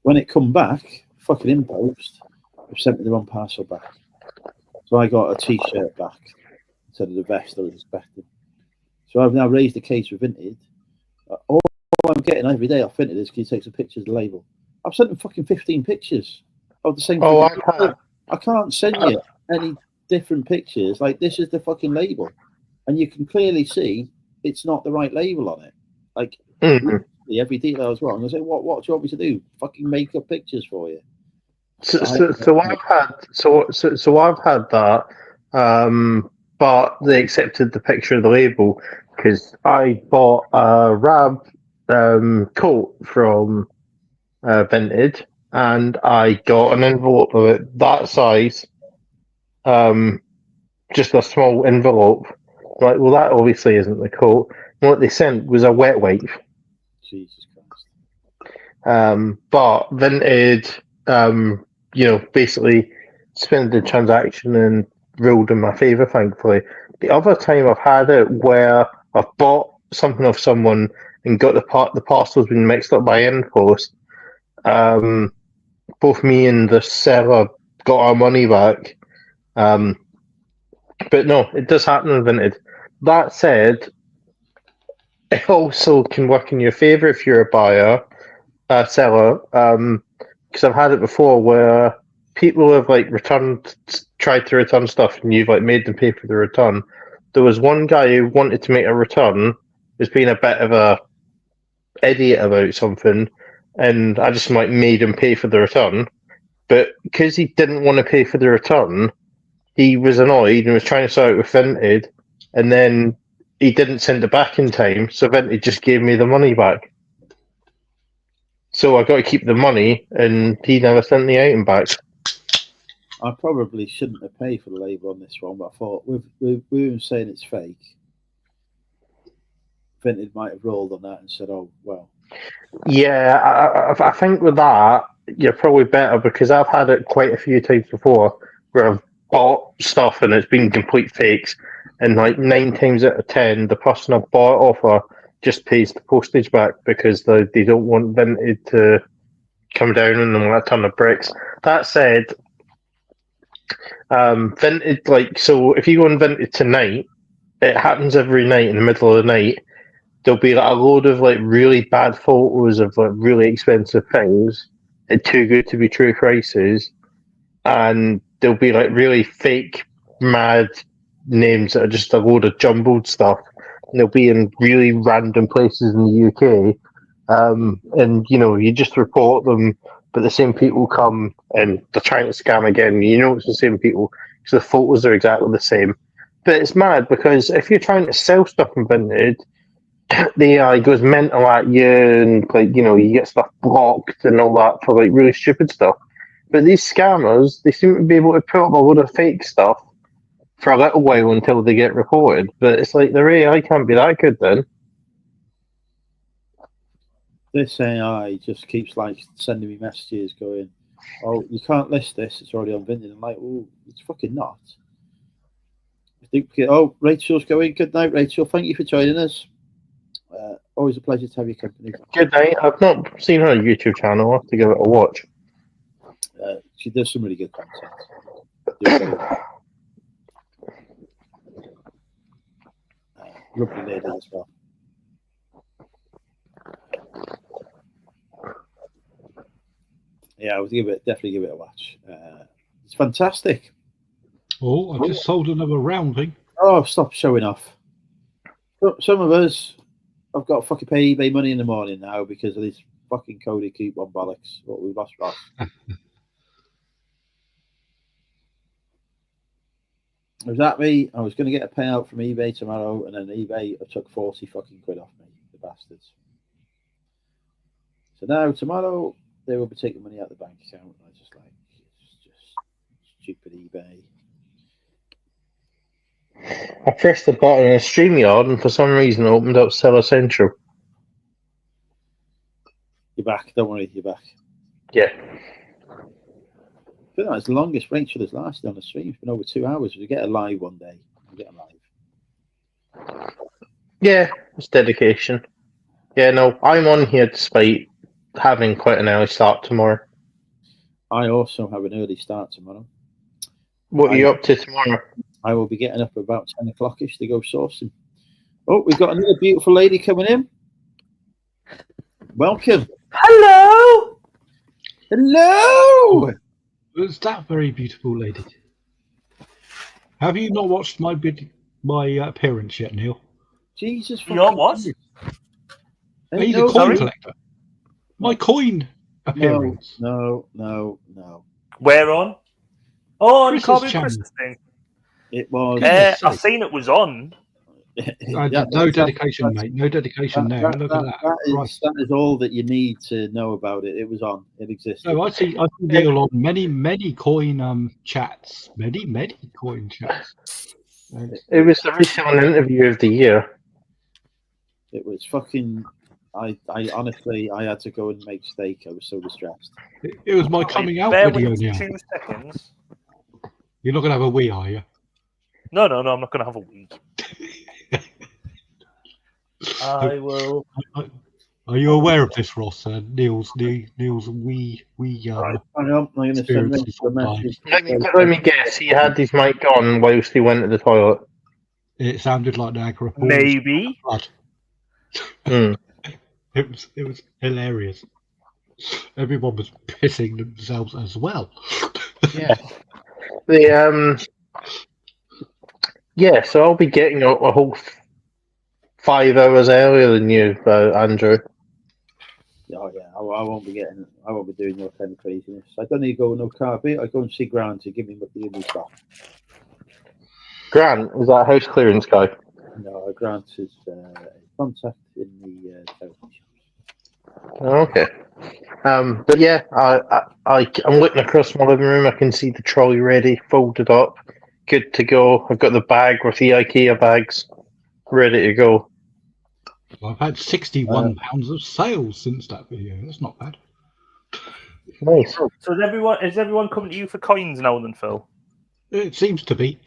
Speaker 1: When it come back, fucking in post, they've sent me the wrong parcel back. So I got a T-shirt back instead of the vest I was expecting. So I've now raised the case with Vinted. All I'm getting every day off Vinted is, can you take some pictures of the label? I've sent them fucking 15 pictures of the same thing. I can't send you any different pictures. Like, this is the fucking label. And you can clearly see it's not the right label on it. Like, every detail is wrong. I say, what do you want me to do? Fucking make up pictures for you?
Speaker 4: So I've had that, but they accepted the picture of the label because I bought a Rab coat from Vinted, and I got an envelope of it that size, just a small envelope. Like, well, that obviously isn't the coat. What they sent was a wet wipe.
Speaker 1: Jesus Christ.
Speaker 4: But Vinted, basically spent the transaction and ruled in my favour, thankfully. The other time I've had it where I've bought something off someone and got the parcel's been mixed up by InPost, both me and the seller got our money back. But no, it does happen in Vinted. That said, it also can work in your favour if you're a seller, because I've had it before where people have tried to return stuff, and you've made them pay for the return. There was one guy who wanted to make a return, was being a bit of a idiot about something, and I just made him pay for the return. But because he didn't want to pay for the return, he was annoyed and was trying to sort it with Vinted, and then he didn't send it back in time, so Vinted just gave me the money back. So I got to keep the money, and he never sent the item back.
Speaker 1: I probably shouldn't have paid for the label on this one, but I thought with him saying it's fake, Vinted might have rolled on that and said, "Oh well."
Speaker 4: Yeah, I think with that, you're probably better, because I've had it quite a few times before where I've bought stuff and it's been complete fakes, and 9 times out of 10, the person I bought it off of just pays the postage back because they don't want Vinted to come down on them like a ton of bricks. That said, Vinted, so if you go on Vinted tonight, it happens every night in the middle of the night. There'll be a load of really bad photos of really expensive things at too good to be true prices, and there'll be really fake mad names that are just a load of jumbled stuff, and they'll be in really random places in the UK, and you just report them, but the same people come and they're trying to scam again. It's the same people because the photos are exactly the same. But it's mad because if you're trying to sell stuff on Vinted, the AI goes mental at you, and you get stuff blocked and all that for really stupid stuff. But these scammers, they seem to be able to put up a load of fake stuff for a little while until they get reported. But it's their AI can't be that good then.
Speaker 1: This AI just keeps sending me messages going, "Oh, you can't list this, it's already on Vinted." I'm like, "Oh, it's fucking not." Oh, Rachel's going. Good night, Rachel. Thank you for joining us. Always a pleasure to have your company.
Speaker 4: Good night. I've not seen her YouTube channel. I'll have to give it a watch.
Speaker 1: She does some really good content. Lovely lady as well. Yeah, I would definitely give it a watch. It's fantastic.
Speaker 2: Oh, I just sold another rounding.
Speaker 1: Oh, stop showing off. Some of us have got to fucking pay eBay money in the morning now because of this fucking Cody coupon bollocks. What we've lost. Was that me? I was going to get a payout from eBay tomorrow, and then eBay took 40 fucking quid off me, the bastards. So now tomorrow they will be taking money out of the bank account. And I was just like, it's just stupid eBay.
Speaker 4: I pressed the button in StreamYard, and for some reason it opened up Seller Central.
Speaker 1: You're back. Don't worry, you're back.
Speaker 4: Yeah.
Speaker 1: I feel like it's the longest Rachel has lasted on the stream. It's been over 2 hours. We get a live one day. We get a live.
Speaker 4: Yeah, it's dedication. Yeah, no, I'm on here despite having quite an early start tomorrow.
Speaker 1: I also have an early start tomorrow.
Speaker 4: What are you up to tomorrow?
Speaker 1: I will be getting up about 10 o'clock-ish to go sourcing. Oh, we've got another beautiful lady coming in. Welcome.
Speaker 5: Hello.
Speaker 1: Hello.
Speaker 2: Who's that very beautiful lady? Have you not watched my appearance yet, Neil?
Speaker 1: Jesus.
Speaker 5: Your what?
Speaker 2: Are you the coin collector? My coin appearance.
Speaker 1: No.
Speaker 5: Where on? Oh, on
Speaker 2: Chris's channel.
Speaker 5: Christmas thing.
Speaker 1: It was.
Speaker 5: I've seen it was on.
Speaker 2: No dedication, mate. No dedication there. Look at that.
Speaker 1: That is all that you need to know about it. It was on. It existed.
Speaker 2: No, I see Neil on many coin chats. Many coin chats.
Speaker 4: It was the recent interview of the year.
Speaker 1: It was fucking. I honestly, I had to go and make steak. I was so distressed.
Speaker 2: It was my coming out video now. 2
Speaker 5: seconds.
Speaker 2: You're not going to have a wee, are you?
Speaker 5: No, I'm not going to have a wee. I will.
Speaker 2: Are you aware of this, Ross? Neil's wee.
Speaker 1: Right, hang on, I'm going to send this a message.
Speaker 4: Let me guess. He had his mic on whilst he went to the toilet.
Speaker 2: It sounded like Niagara Falls.
Speaker 5: Maybe.
Speaker 2: It was hilarious. Everyone was pissing themselves as well.
Speaker 4: Yeah. So I'll be getting a whole 5 hours earlier than you, Andrew.
Speaker 1: Oh yeah, I won't be doing no kind of craziness. I don't need to go with no car bit. I go and see Grant to give me the new stuff.
Speaker 4: Grant, is that house clearance guy?
Speaker 1: No, Grant is contact in the television.
Speaker 4: Okay. But yeah, I'm looking across my living room. I can see the trolley ready, folded up, good to go. I've got the bag with the IKEA bags ready to go.
Speaker 2: I've had £61 of sales since that video. That's not bad.
Speaker 4: Nice.
Speaker 5: So is everyone coming to you for coins now then, Phil?
Speaker 2: It seems to be.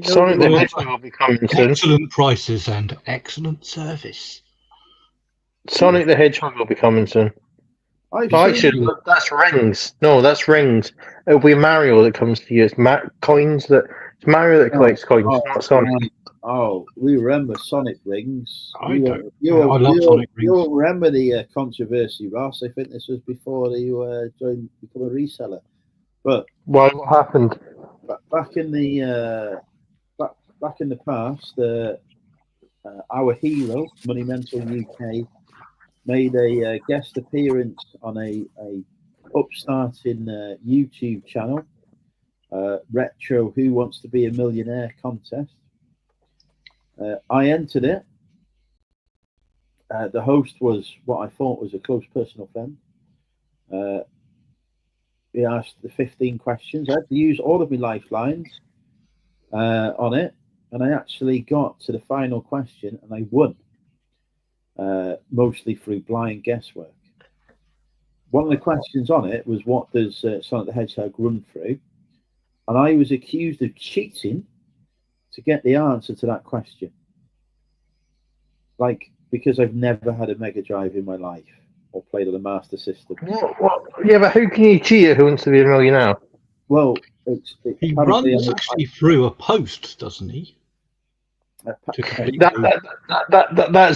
Speaker 4: Sonic the Hedgehog will be coming soon.
Speaker 2: Excellent prices and excellent service.
Speaker 4: Sonic the Hedgehog will be coming soon. Actually, that's rings. No, that's rings. It'll be Mario that comes to you. It's coins that. It's Mario that collects coins, not Sonic.
Speaker 1: We remember Sonic rings.
Speaker 2: I love Sonic rings.
Speaker 1: You'll remember the controversy, Ross. I think this was before you become a reseller. But
Speaker 4: what happened?
Speaker 1: Back in the past, our hero, Monumental UK, made a guest appearance on a upstarting YouTube channel, Retro Who Wants to Be a Millionaire contest. I entered it. The host was what I thought was a close personal friend. He asked the 15 questions. I had to use all of my lifelines on it, and I actually got to the final question, and I won, mostly through blind guesswork. One of the questions on it was, what does Sonic the Hedgehog run through? And I was accused of cheating to get the answer to that question. Like, because I've never had a Mega Drive in my life or played on a Master System.
Speaker 4: Yeah, but how can you cheat at Who Wants to Be a Millionaire?
Speaker 1: Well,
Speaker 2: he runs actually through a post, doesn't he?
Speaker 4: That's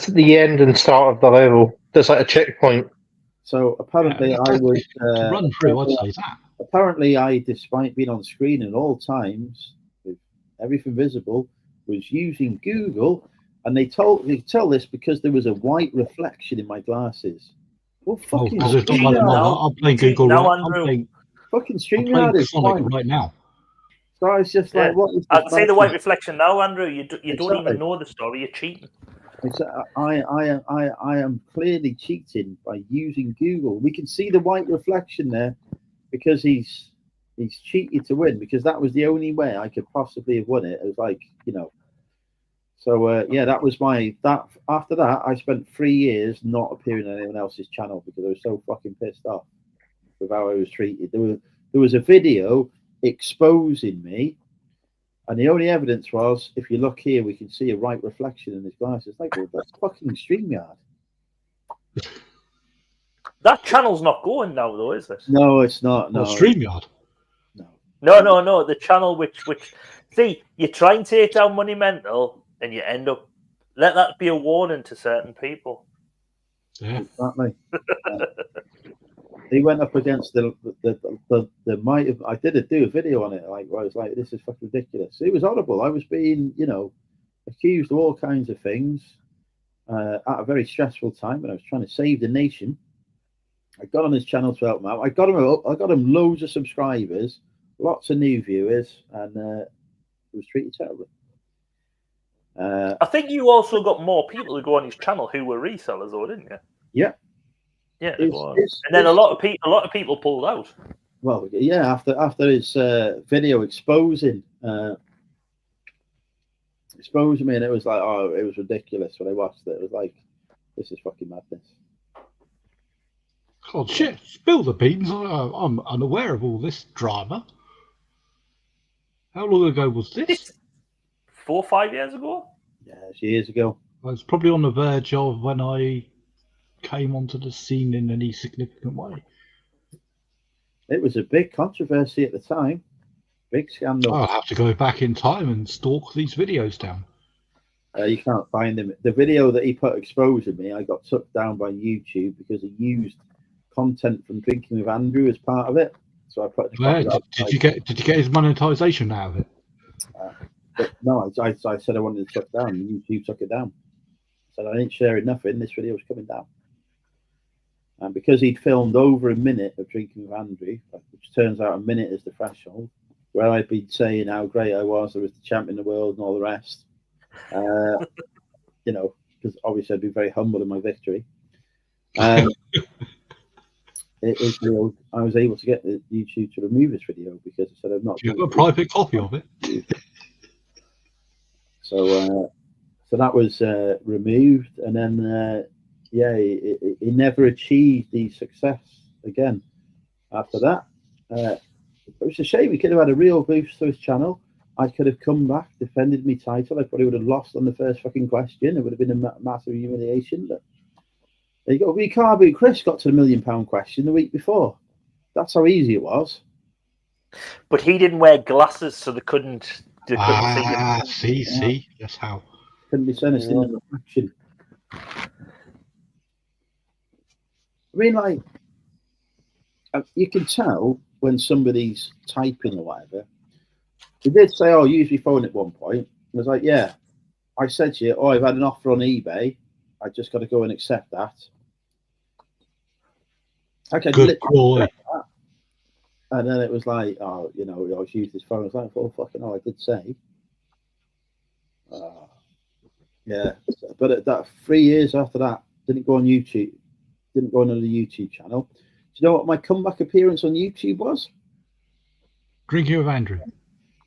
Speaker 4: the end and start of the level. That's like a checkpoint.
Speaker 1: So apparently, I was
Speaker 2: to run through. I'd say that.
Speaker 1: Apparently, I, despite being on screen at all times with everything visible, was using Google, and they tell this because there was a white reflection in my glasses. Well, fucking
Speaker 2: I'm playing Google
Speaker 5: now,
Speaker 2: right.
Speaker 5: Andrew.
Speaker 1: Fucking StreamYard is
Speaker 2: Sonic right now.
Speaker 1: So I was just like, what is
Speaker 5: I'd say the white reflection now, Andrew. You don't even know the story. You're cheating.
Speaker 1: I am clearly cheating by using Google. We can see the white reflection there because he's cheated to win, because that was the only way I could possibly have won it. It was like, you know. So yeah, that was after that I spent 3 years not appearing on anyone else's channel because I was so fucking pissed off with how I was treated. There was a video exposing me, and the only evidence was, if you look here, we can see a right reflection in his glasses. Like, well, that's fucking StreamYard.
Speaker 5: That channel's not going now, though, is it?
Speaker 1: No, it's not. No,
Speaker 2: StreamYard.
Speaker 5: No. The channel which see, you try and take down Monumental, and you end up. Let that be a warning to certain people.
Speaker 2: Yeah,
Speaker 1: exactly. He went up against the might of. I did do a video on it, like where I was like, "This is fucking ridiculous." It was horrible. I was being, accused of all kinds of things at a very stressful time when I was trying to save the nation. I got on his channel to help him out. I got him loads of subscribers, lots of new viewers, and he was treated terribly.
Speaker 5: I think you also got more people who go on his channel who were resellers, though, didn't you?
Speaker 1: Yeah.
Speaker 5: Yeah, and then a lot of people pulled out.
Speaker 1: Well, yeah, after his video exposing me, and it was like, oh, it was ridiculous when I watched it. It was like, this is fucking madness.
Speaker 2: Oh shit! Spill the beans. I'm unaware of all this drama. How long ago was this?
Speaker 5: 4 or 5 years ago.
Speaker 1: Yeah, it's years ago.
Speaker 2: I was probably on the verge of when I came onto the scene in any significant way.
Speaker 1: It was a big controversy at the time. Big scandal.
Speaker 2: I'll have to go back in time and stalk these videos down.
Speaker 1: You can't find them. The video that he put exposing me, I got took down by YouTube because he used content from Drinking with Andrew as part of it. So I put.
Speaker 2: Did you get his monetization out of it?
Speaker 1: But no, I said I wanted to took down, and YouTube took it down. I said I ain't sharing nothing. This video was coming down. And because he'd filmed over a minute of Drinking with Andrew, which turns out a minute is the threshold, where I'd been saying how great I was the champion of the world and all the rest, because obviously I'd been very humble in my victory. I was able to get the YouTube to remove this video because I said I've not.
Speaker 2: Do you have a private copy of it?
Speaker 1: So that was removed, and then. He never achieved the success again after that. It was a shame. He could have had a real boost to his channel. I could have come back, defended my title. I probably would have lost on the first fucking question. It would have been a massive humiliation. But there you go. Ricardo Chris got to the £1 million question the week before. That's how easy it was.
Speaker 5: But he didn't wear glasses, so they couldn't see him.
Speaker 2: See, that's how.
Speaker 1: Couldn't be seen in the reflection. I mean, like, you can tell when somebody's typing or whatever. He did say, "Oh, use your phone" at one point. I was like, "Yeah." I said to you, "Oh, I've had an offer on eBay. I just got to go and accept that." Okay,
Speaker 2: good boy.
Speaker 1: And then it was like, "Oh, I was using his phone." I was like, "Oh, fucking hell, I did say." Yeah, but at that 3 years after that, didn't go on YouTube. Didn't go on another YouTube channel. Do you know what my comeback appearance on YouTube was?
Speaker 2: Drinking with Andrew.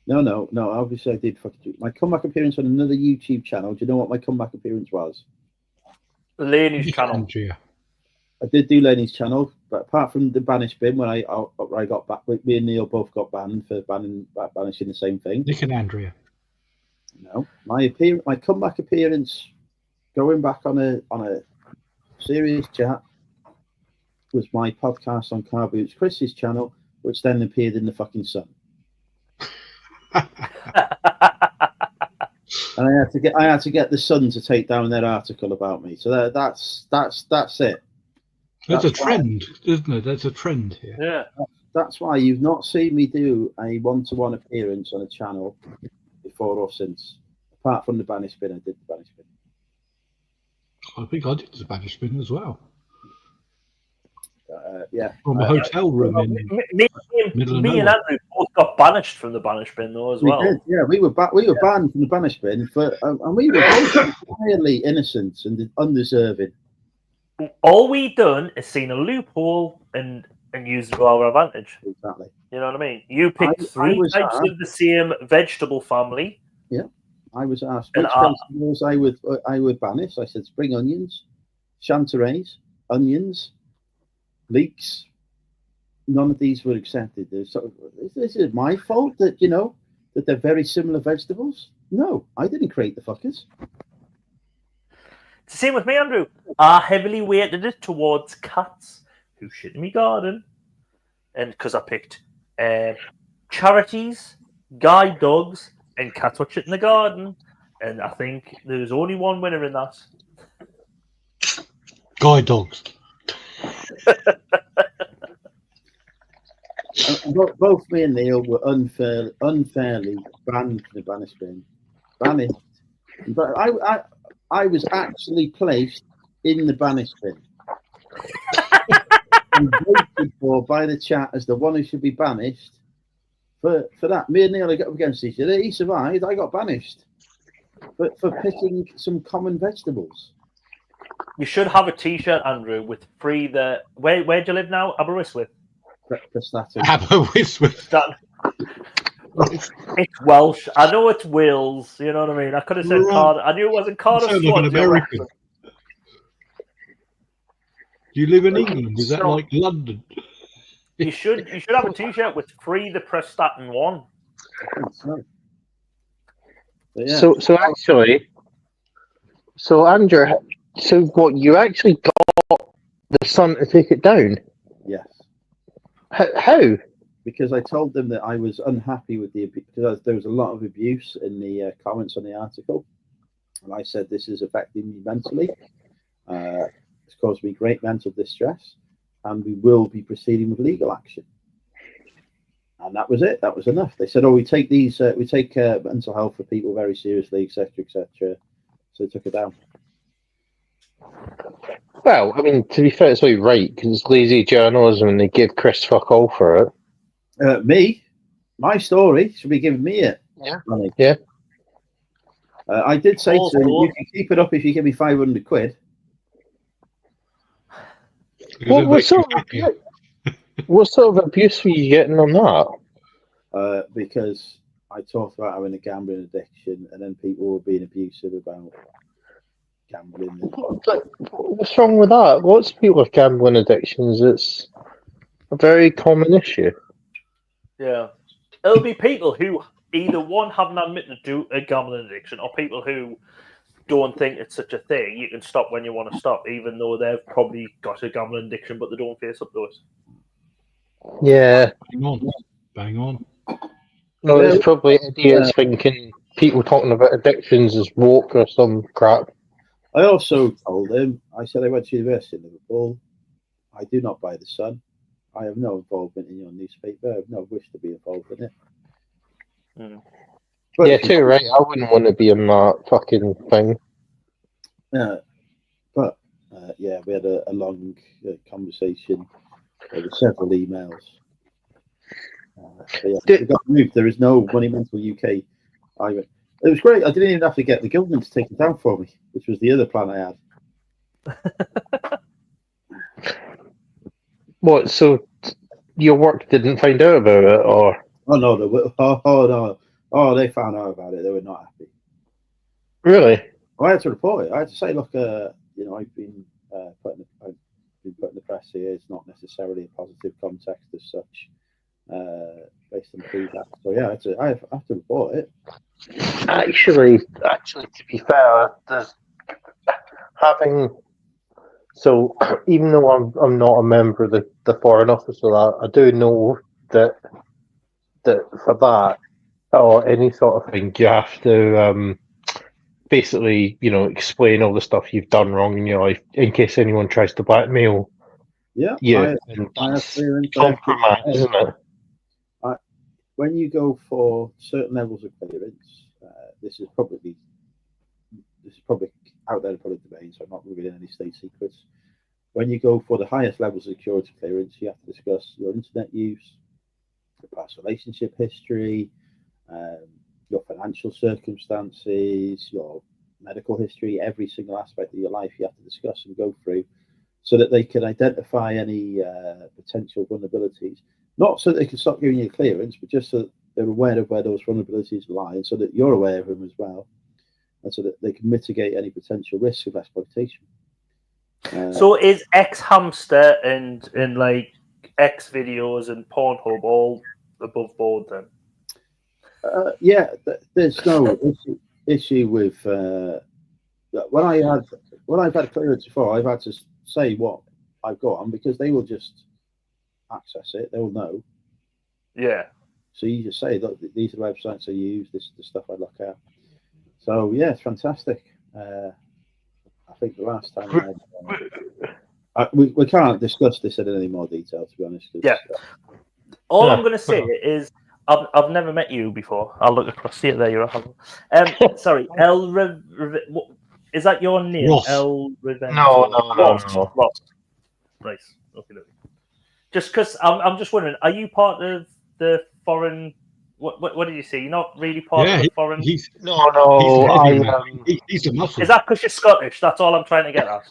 Speaker 1: No. Obviously, I did fucking my comeback appearance on another YouTube channel. Do you know what my comeback appearance was?
Speaker 5: Laney's channel.
Speaker 2: Andrea.
Speaker 1: I did do Laney's channel, but apart from the banish bin, when I got back, me and Neil both got banned for banishing the same thing.
Speaker 2: Nick and Andrea.
Speaker 1: No, my comeback appearance, going back on a serious chat, was my podcast on Car Boots Chris's channel, which then appeared in the fucking Sun. And I had to get the Sun to take down their article about me. So that's it.
Speaker 2: There's a trend, isn't there? There's a trend here.
Speaker 5: Yeah.
Speaker 1: That's why you've not seen me do a one-to-one appearance on a channel before or since. Apart from the Banish Bin, I did the Banish Bin.
Speaker 2: I think I did the Banish Bin as well.
Speaker 1: Yeah.
Speaker 2: From a hotel room in
Speaker 5: me
Speaker 2: middle of
Speaker 5: and
Speaker 2: nowhere.
Speaker 5: Andrew both got banished from the Banish Bin though as well.
Speaker 1: We did, yeah. We were banned from the Banish Bin, and we were both entirely innocent and undeserving.
Speaker 5: All we done is seen a loophole and used it to our advantage.
Speaker 1: Exactly.
Speaker 5: You know what I mean? You picked three types of the same vegetable family.
Speaker 1: Yeah. I was asked which vegetables I would banish. I said spring onions, chanterelles, onions, leeks. None of these were accepted. Is it my fault that that they're very similar vegetables? No, I didn't create the fuckers.
Speaker 5: It's the same with me, Andrew. I heavily weighted it towards cats who shit in my garden, and because I picked charities, guide dogs, and cats who shit in the garden, and I think there's only one winner in that.
Speaker 2: Guide dogs.
Speaker 1: Both me and Neil were unfairly banned from the Banish Bin. Banished. But I was actually placed in the Banish Bin. And voted for by the chat as the one who should be banished. For that, me and Neil got up against each other. He survived. I got banished for picking some common vegetables.
Speaker 5: You should have a T-shirt, Andrew, with free the. Where do you live now? Aberystwyth.
Speaker 2: Aberystwyth.
Speaker 5: It's Welsh. I know it's Wales. You know what I mean? I could have said Cardiff. I knew it wasn't Cardiff.
Speaker 2: Sounds like an American. Do you live in England? Is that like London?
Speaker 5: You should have a T-shirt with free the Prestatyn one.
Speaker 1: Yeah.
Speaker 4: So actually, Andrew, so what, you actually got the Sun to take it down?
Speaker 1: Yes.
Speaker 4: How?
Speaker 1: Because I told them that I was unhappy with because there was a lot of abuse in the comments on the article, and I said this is affecting me mentally. It's caused me great mental distress, and we will be proceeding with legal action. And that was it. That was enough. They said, "Oh, we take mental health for people very seriously, etc., etc." So they took it down.
Speaker 4: Well, I mean, to be fair, it's really right, because it's lazy journalism and they give Chris fuck all for it.
Speaker 1: Me? My story should be giving me it.
Speaker 4: Yeah.
Speaker 1: Money.
Speaker 4: Yeah.
Speaker 1: I did say to him, you can keep it up if you give me 500 quid.
Speaker 4: What sort of abuse were you getting on that?
Speaker 1: Because I talked about having a gambling addiction, and then people were being abusive about gambling.
Speaker 4: What's wrong with that? Lots of people have gambling addictions. It's a very common issue.
Speaker 5: Yeah. It'll be people who either one haven't admitted to a gambling addiction, or people who don't think it's such a thing. You can stop when you want to stop, even though they've probably got a gambling addiction, but they don't face up to it.
Speaker 4: Yeah.
Speaker 2: Bang on.
Speaker 4: No, it's probably idiots thinking people talking about addictions is woke or some crap.
Speaker 1: I also told him, I said I went to university in Liverpool. I do not buy the Sun. I have no involvement in your newspaper. I have no wish to be involved in it.
Speaker 5: Mm.
Speaker 4: But yeah, too right. I wouldn't want to be in that fucking thing.
Speaker 1: But we had a long conversation. There were several emails. We got moved. There is no Monumental UK. It was great. I didn't even have to get the government to take it down for me, which was the other plan I had.
Speaker 4: What? So your work didn't find out about it, or?
Speaker 1: Oh no! No! Oh, they found out about it. They were not happy.
Speaker 4: Really?
Speaker 1: I had to report it. I had to say, look, I've been put in the press here. It's not necessarily a positive context as such. based on feedback. So yeah, I have to report it.
Speaker 4: Actually, to be fair, there's having. So even though I'm not a member of the Foreign Office, I do know that for that or any sort of thing, you have to basically, explain all the stuff you've done wrong in your life in case anyone tries to blackmail
Speaker 1: Yeah,
Speaker 4: you.
Speaker 1: I have clearance.
Speaker 4: Compromise, isn't it?
Speaker 1: When you go for certain levels of clearance, this is probably out there in the public domain, so I'm not revealing any state secrets. When you go for the highest levels of security clearance, you have to discuss your internet use, your past relationship history, your financial circumstances, your medical history, every single aspect of your life you have to discuss and go through so that they can identify any potential vulnerabilities. Not so that they can stop giving you clearance, but just so that they're aware of where those vulnerabilities lie and so that you're aware of them as well, and so that they can mitigate any potential risk of exploitation.
Speaker 5: So is X Hamster and like X videos and Pornhub all above board then?
Speaker 1: Yeah, there's no issue with when I've had clearance before, I've had to say what I've got on because they will just access it. They will know.
Speaker 5: Yeah.
Speaker 1: So you just say, look, these are the websites I use. This is the stuff I look at. So yeah, it's fantastic. I think the last time we can't discuss this in any more detail, to be honest.
Speaker 5: Yeah. All I'm going to say is I've never met you before. I'll look across. See it there. You're a sorry, is that your name?
Speaker 2: Ross.
Speaker 4: No.
Speaker 5: Ross. Right. Okay. Just because I'm just wondering, are you part of the foreign? What did you say? You're not really part of the foreign.
Speaker 2: He's
Speaker 4: the
Speaker 2: muscle.
Speaker 5: Is that because you're Scottish? That's all I'm trying to get at.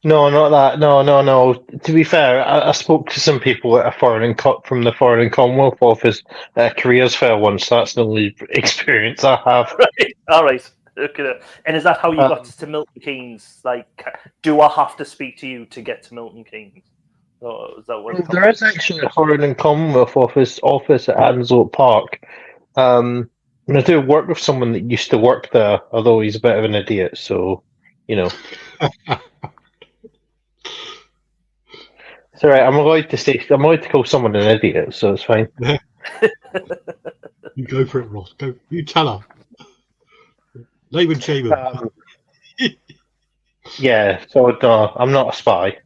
Speaker 4: No, not that. No. To be fair, I spoke to some people at from the Foreign and Commonwealth Office careers fair once. That's the only experience I have.
Speaker 5: Right. All right. Okay. And is that how you got to Milton Keynes? Like, do I have to speak to you to get to Milton Keynes? Or is that what
Speaker 4: there is actually a Foreign and Commonwealth office at Anslope Park. And I do work with someone that used to work there, although he's a bit of an idiot. So, It's all right. I'm allowed to call someone an idiot, so it's fine.
Speaker 2: You go for it, Ross. Go. You tell her. Name and shame him.
Speaker 4: Yeah. So no, I'm not a spy.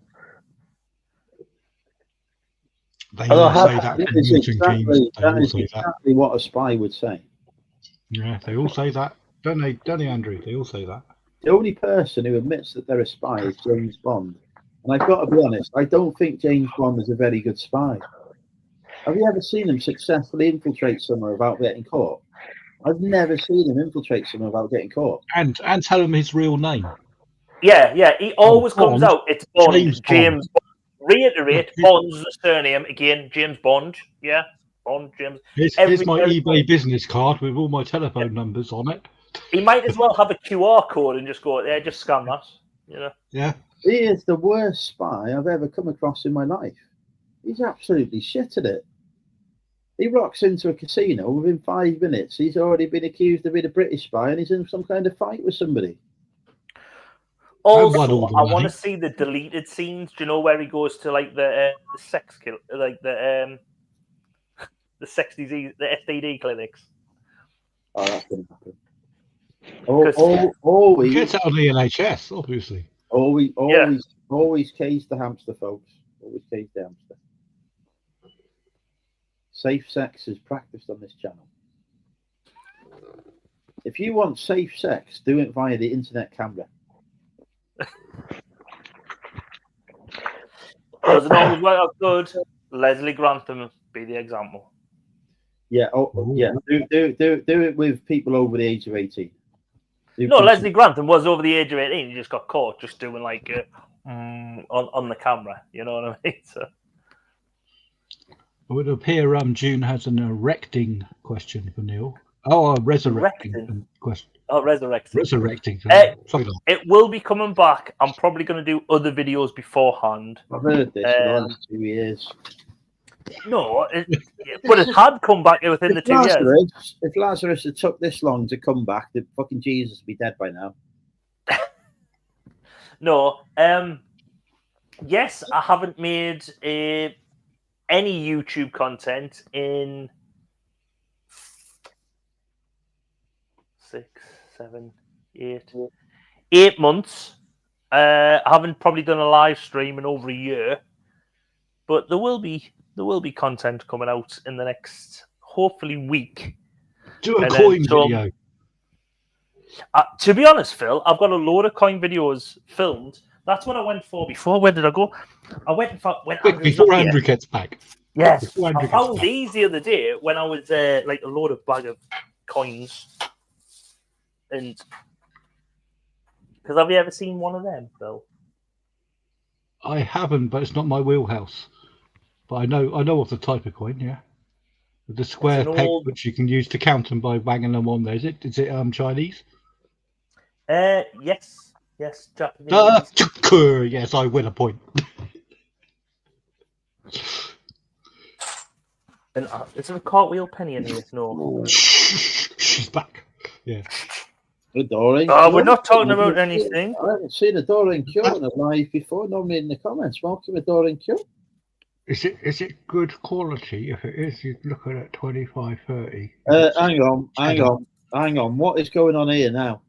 Speaker 2: They all say that.
Speaker 1: That is exactly what a spy would say.
Speaker 2: Yeah, they all say that, don't they, Andrew? They all say that.
Speaker 1: The only person who admits that they're a spy is James Bond. And I've got to be honest, I don't think James Bond is a very good spy. Have you ever seen him successfully infiltrate somewhere without getting caught? I've never seen him infiltrate somewhere without getting caught.
Speaker 2: And tell him his real name.
Speaker 5: Yeah. He always comes out. It's Bond. James Bond. Reiterate, Bond's the surname again. James Bond. Yeah, Bond. James.
Speaker 2: Here's my eBay business card with all my telephone numbers on it.
Speaker 5: He might as well have a QR code and just go there. Just scan that.
Speaker 2: Yeah.
Speaker 1: He is the worst spy I've ever come across in my life. He's absolutely shit at it. He rocks into a casino within 5 minutes. He's already been accused of being a British spy and he's in some kind of fight with somebody.
Speaker 5: Also, I want to see the deleted scenes. Do you know where he goes to like the sex kill, like the 60s, the STD clinics?
Speaker 1: Oh, that's going to happen. Always
Speaker 2: gets it on the NHS, obviously.
Speaker 1: Always cage the hamster, folks. Always cage the hamster. Safe sex is practiced on this channel. If you want safe sex, do it via the internet camera.
Speaker 5: Doesn't always work out good. Leslie Grantham be the example.
Speaker 1: Yeah. Yeah. Do it with people over the age of 18.
Speaker 5: Leslie Grantham was over the age of 18. He just got caught just doing like on the camera. You know what I mean? So.
Speaker 2: It would appear June has an erecting question for Neil. Oh, a resurrecting question.
Speaker 5: Oh, resurrecting.
Speaker 2: It
Speaker 5: will be coming back. I'm probably going to do other videos beforehand.
Speaker 1: I've heard this for the last 2 years.
Speaker 5: No, But it had come back within the 2 years.
Speaker 1: If Lazarus had took this long to come back, the fucking Jesus would be dead by now.
Speaker 5: No. Yes, I haven't made any YouTube content in 8 months. I haven't probably done a live stream in over a year, but there will be content coming out in the next, hopefully, week.
Speaker 2: Do a coin video.
Speaker 5: To be honest, Phil, I've got a load of coin videos filmed. That's what I went for before. Where did I go? I went for
Speaker 2: before Andrew gets back.
Speaker 5: Yes, I found these the other day when I was like a load of bag of coins. And because have you ever seen one of them, Phil?
Speaker 2: I haven't, but it's not my wheelhouse. But I know of the type of coin, yeah. The square peg which you can use to count them by banging them on there. Is it Chinese?
Speaker 5: Yes, Japanese.
Speaker 2: Yes, I win a point.
Speaker 5: And is there a cartwheel penny in here? No.
Speaker 2: She's back. Yeah.
Speaker 5: We're not talking about anything.
Speaker 1: I haven't seen a Dorian Q in a live before. Nobody in the comments. Welcome to Dorian Q.
Speaker 2: Is it good quality? If it is, you're looking at 25-30.
Speaker 1: Hang on. What is going on here now?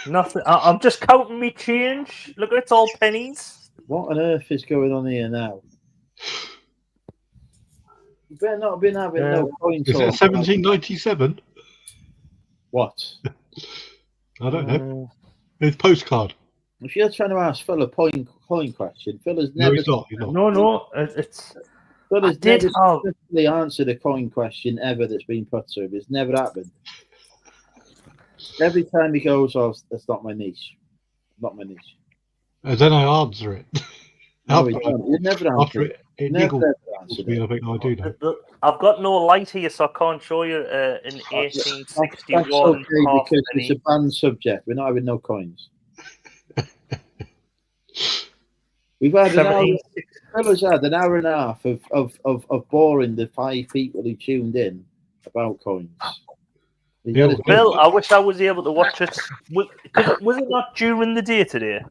Speaker 5: Nothing. I'm just counting me change. Look, it's all pennies.
Speaker 1: What on earth is going on here now? You better not have been having no coin talk.
Speaker 2: Is it 1797?
Speaker 1: What?
Speaker 2: I don't know. It's postcard.
Speaker 1: If you're trying to ask Phil a coin question, Phil has never.
Speaker 2: No, he's not.
Speaker 5: No, it's.
Speaker 1: Phil has never successfully answered a coin question ever that's been put to him. It's never happened. Every time he goes, "Oh, that's not my niche. Not my niche."
Speaker 2: And then I answer it.
Speaker 1: No, you never answer it.
Speaker 2: It niggles me. I think I do know.
Speaker 5: I've got no light here, so I can't show you in 1861.
Speaker 1: That's okay, because it's a banned subject. We're not having no coins. We've had an hour and a half of boring the 5 people who tuned in about coins.
Speaker 5: Bill, I wish I was able to watch it. Was it not during the day today?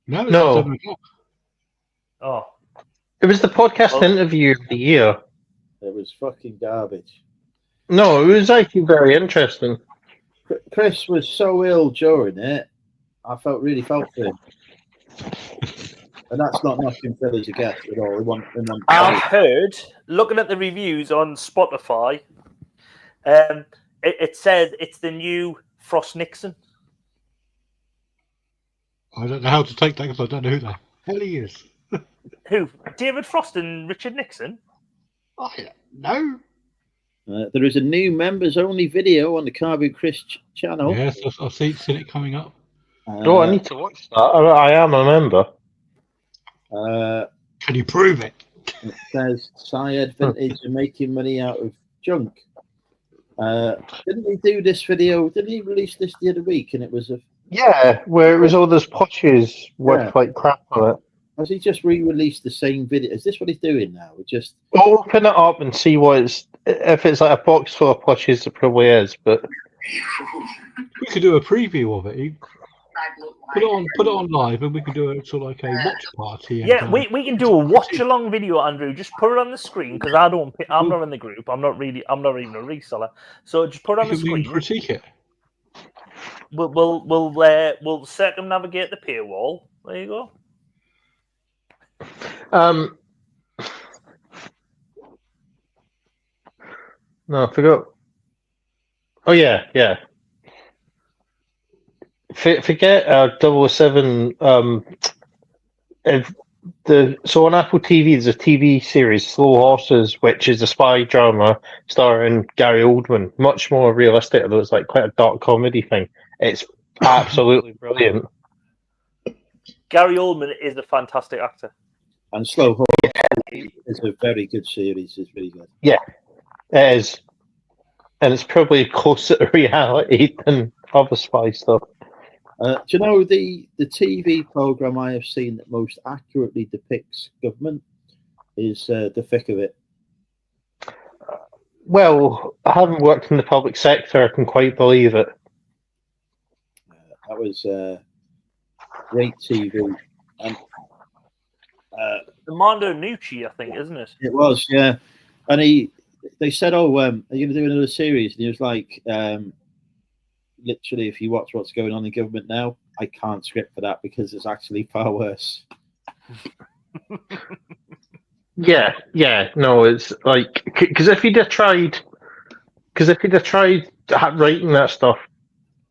Speaker 2: No.
Speaker 5: Oh.
Speaker 4: It was the podcast interview of the year.
Speaker 1: It was fucking garbage.
Speaker 4: No, it was actually very interesting.
Speaker 1: Chris was so ill during it, I really felt for him. And that's not knocking Phil as a guest at all.
Speaker 5: I've heard, looking at the reviews on Spotify, it says it's the new Frost Nixon.
Speaker 2: I don't know how to take that because I don't know who the hell he is.
Speaker 5: Who? David Frost and Richard Nixon?
Speaker 2: I don't know.
Speaker 1: There is a new members-only video on the Carby Chris channel.
Speaker 2: Yes, I've seen it coming up.
Speaker 4: I need to watch that. I am a member.
Speaker 2: Can you prove it?
Speaker 1: It says Syed Vintage are making money out of junk. Didn't he do this video? Didn't he release this the other week? And it was
Speaker 4: where it was all those potches with like crap on it.
Speaker 1: Has he just re-released the same video? Is this what he's doing now? Just
Speaker 4: open it up and see what it's. If it's like a box full of potches, it probably is. But
Speaker 2: we could do a preview of it. Put it on live, and we can do a sort of like a watch party.
Speaker 5: Yeah, we can do a watch along video, Andrew. Just put it on the screen because I'm not in the group. I'm not even a reseller. So just put it on the screen.
Speaker 2: Critique it.
Speaker 5: We'll circumnavigate the paywall. There you go.
Speaker 4: No, I forgot. Oh yeah. Forget 007. So on Apple TV, there's a TV series, Slow Horses, which is a spy drama starring Gary Oldman. Much more realistic, although it's like quite a dark comedy thing. It's absolutely brilliant.
Speaker 5: Gary Oldman is a fantastic actor.
Speaker 1: And Slow Horses is a very good series. It's really good.
Speaker 4: Yeah, it is. And it's probably closer to reality than other spy stuff.
Speaker 1: Do you know the TV program I have seen that most accurately depicts government is The Thick of It?
Speaker 4: Well, I haven't worked in the public sector. I can quite believe it.
Speaker 1: That was great TV. And
Speaker 5: Armando Nucci, I think, isn't it?
Speaker 1: it was, yeah. And they said, "Oh, are you going to do another series?" And he was like, "Literally, if you watch what's going on in government now, I can't script for that because it's actually far worse."
Speaker 4: Yeah, no, it's like because if he'd have tried writing that stuff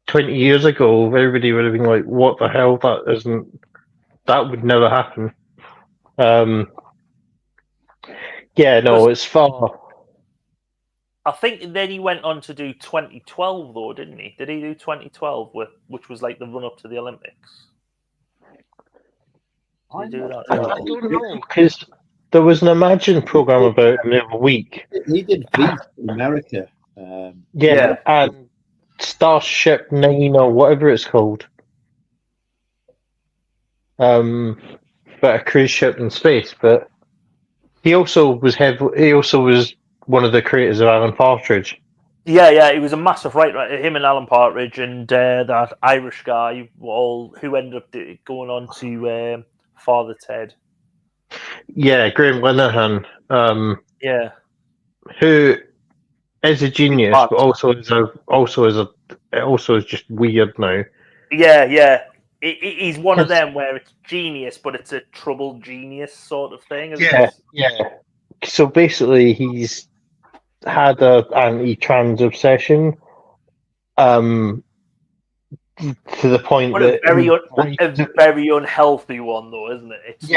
Speaker 4: 20 years ago, everybody would have been like, "What the hell? That would never happen." Yeah, no, it's far.
Speaker 5: I think then he went on to do 2012, though, didn't he? Did he do 2012, which was like the run up to the Olympics? Did he do that?
Speaker 4: I don't know because there was an Imagine program about it the other week.
Speaker 1: He did Beast in America.
Speaker 4: Yeah, and Starship 9 or whatever it's called. But a cruise ship in space. But he also was one of the creators of Alan Partridge.
Speaker 5: Yeah, he was a massive writer. Him and Alan Partridge and that Irish guy, who ended up going on to Father Ted.
Speaker 4: Yeah, Graham Linehan. Who is a genius, but also is just weird now.
Speaker 5: Yeah. He's one of them where it's genius, but it's a troubled genius sort of thing.
Speaker 4: Yeah. So basically, he's had an anti-trans obsession, to the point
Speaker 5: but
Speaker 4: that
Speaker 5: a very unhealthy one, though, isn't it? It's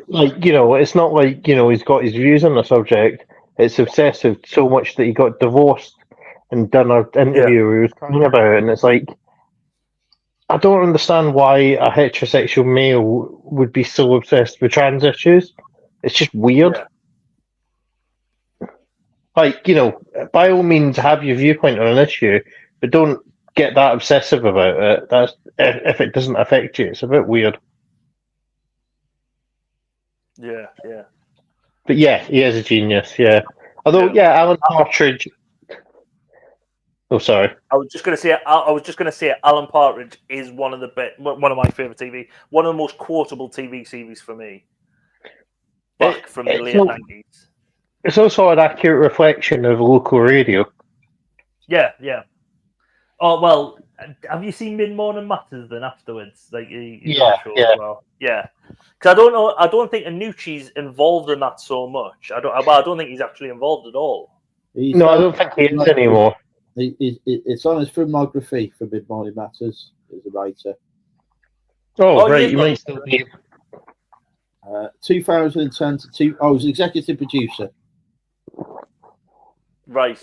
Speaker 4: like it's not like he's got his views on the subject. It's obsessive so much that he got divorced and done an interview where he was crying about it, and it's like, I don't understand why a heterosexual male would be so obsessed with trans issues. It's just weird.
Speaker 5: Yeah.
Speaker 4: Like, by all means have your viewpoint on an issue, but don't get that obsessive about it. That's if it doesn't affect you. It's a bit weird.
Speaker 5: Yeah.
Speaker 4: But yeah, he is a genius, yeah. Although, Alan Partridge... Oh, sorry.
Speaker 5: I was just going to say Alan Partridge is one of my favourite TV, one of the most quotable TV series for me. Back from the late 90s.
Speaker 4: It's also an accurate reflection of local radio.
Speaker 5: Yeah. Oh, well, have you seen Mid Morning Matters then afterwards? Like,
Speaker 4: yeah.
Speaker 5: Well? Yeah. Because I don't think Anucci's involved in that so much. I don't think he's actually involved at all.
Speaker 4: I don't think he is anymore.
Speaker 1: It's on his filmography for Mid Morning Matters as a writer.
Speaker 4: Oh, right. You might still be.
Speaker 1: 2010 to 2. I was executive producer.
Speaker 5: Right.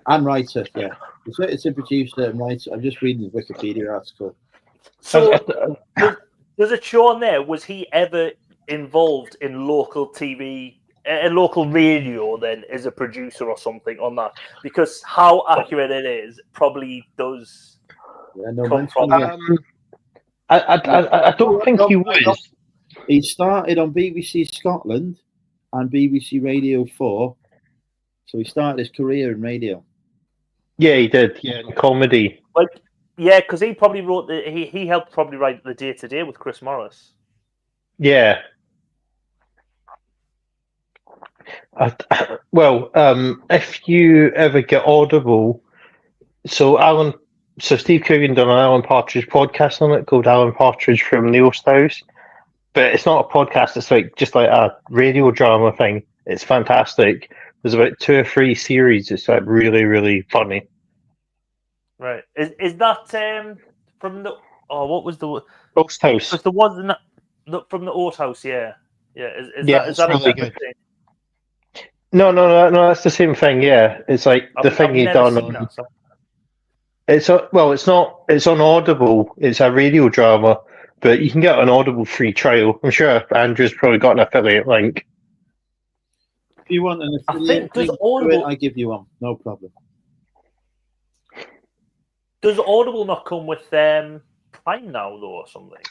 Speaker 1: And writer, yeah. Executive producer and writer. I'm just reading the Wikipedia article.
Speaker 5: So, does it show on there, was he ever involved in local TV, local radio then, as a producer or something on that? Because how accurate it is probably does come from...
Speaker 4: I don't think he was.
Speaker 1: He started on BBC Scotland and BBC Radio 4. So he started his career in radio.
Speaker 4: Yeah, he did. Yeah, in comedy.
Speaker 5: Because he probably wrote he helped probably write the Day to Day with Chris Morris. Yeah.
Speaker 4: If you ever get Audible, so Steve Coogan done an Alan Partridge podcast on it called Alan Partridge from the Oast House, but it's not a podcast. It's just like a radio drama thing. It's fantastic. There's about 2 or 3 series. It's like really, really funny.
Speaker 5: Right. Is that from the... Oh, what was the...
Speaker 4: Oast House.
Speaker 5: It's the one from the Oast House, yeah. Yeah, is that
Speaker 4: really good. No, that's the same thing, yeah. It's like the thing he done on... It's on Audible. It's a radio drama, but you can get an Audible free trial. I'm sure Andrew's probably got an affiliate link.
Speaker 1: If you want an affiliate link to it, I give you one. No problem.
Speaker 5: Does Audible not come with Prime now, though, or something?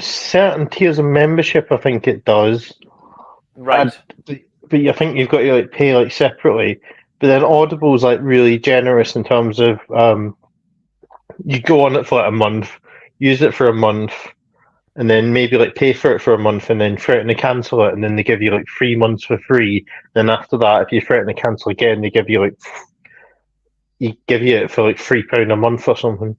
Speaker 4: Certain tiers of membership, I think it does.
Speaker 5: Right.
Speaker 4: but I think you've got to like pay like separately. But then Audible's like really generous in terms of you go on it for like a month, use it for a month, and then maybe like pay for it for a month, and then threaten to cancel it, and then they give you like 3 months for free. Then after that, if you threaten to cancel again, they give you like it for like £3 a month or something.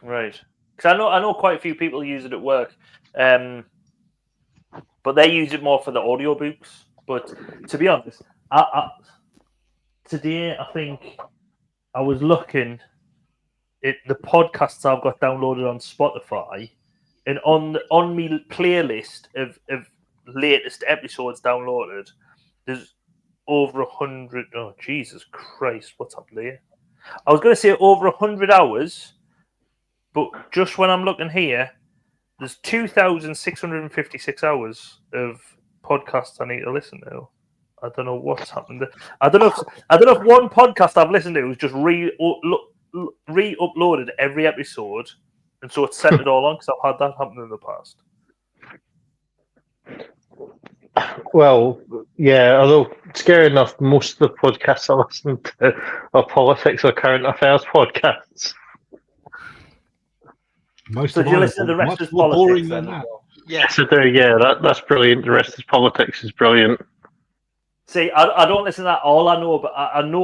Speaker 5: Right. Because I know quite a few people use it at work, but they use it more for the audiobooks. But to be honest, today I think I was looking at the podcasts I've got downloaded on Spotify, and on me playlist of latest episodes downloaded, there's over 100. Oh Jesus Christ! What's happened here? I was going to say over 100 hours. But just when I'm looking here, there's 2,656 hours of podcasts I need to listen to. I don't know what's happened there. I don't know if one podcast I've listened to has just re-uploaded every episode, and so it's sent it all on because I've had that happen in the past.
Speaker 4: Well, yeah, although scary enough, most of the podcasts I listen to are politics or current affairs podcasts.
Speaker 2: So
Speaker 5: do you listen to the rest of
Speaker 2: more
Speaker 5: politics
Speaker 2: boring than that?
Speaker 4: Yes, I do. Yeah, that's brilliant. The rest of politics is brilliant.
Speaker 5: See, I don't listen to that. All I know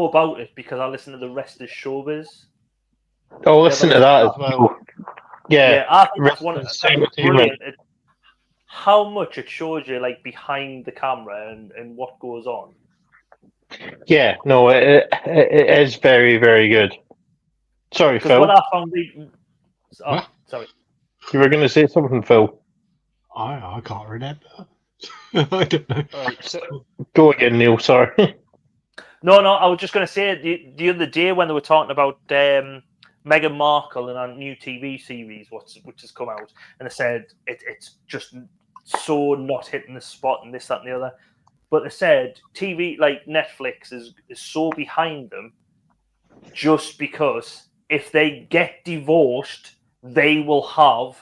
Speaker 5: about it because I listen to the rest of showbiz.
Speaker 4: Oh, listen to that as well. Yeah,
Speaker 5: I think that's brilliant. How much it shows you, like behind the camera and what goes on.
Speaker 4: Yeah, no, it is very, very good. Sorry, Phil.
Speaker 5: What I found. Sorry.
Speaker 4: You were going to say something, Phil.
Speaker 2: I can't remember. I don't know.
Speaker 4: Right, so go again, Neil. Sorry.
Speaker 5: No. I was just going to say the other day when they were talking about Meghan Markle and our new TV series, which has come out, and they said it's just so not hitting the spot and this, that, and the other. But they said TV like Netflix is so behind them just because if they get divorced, they will have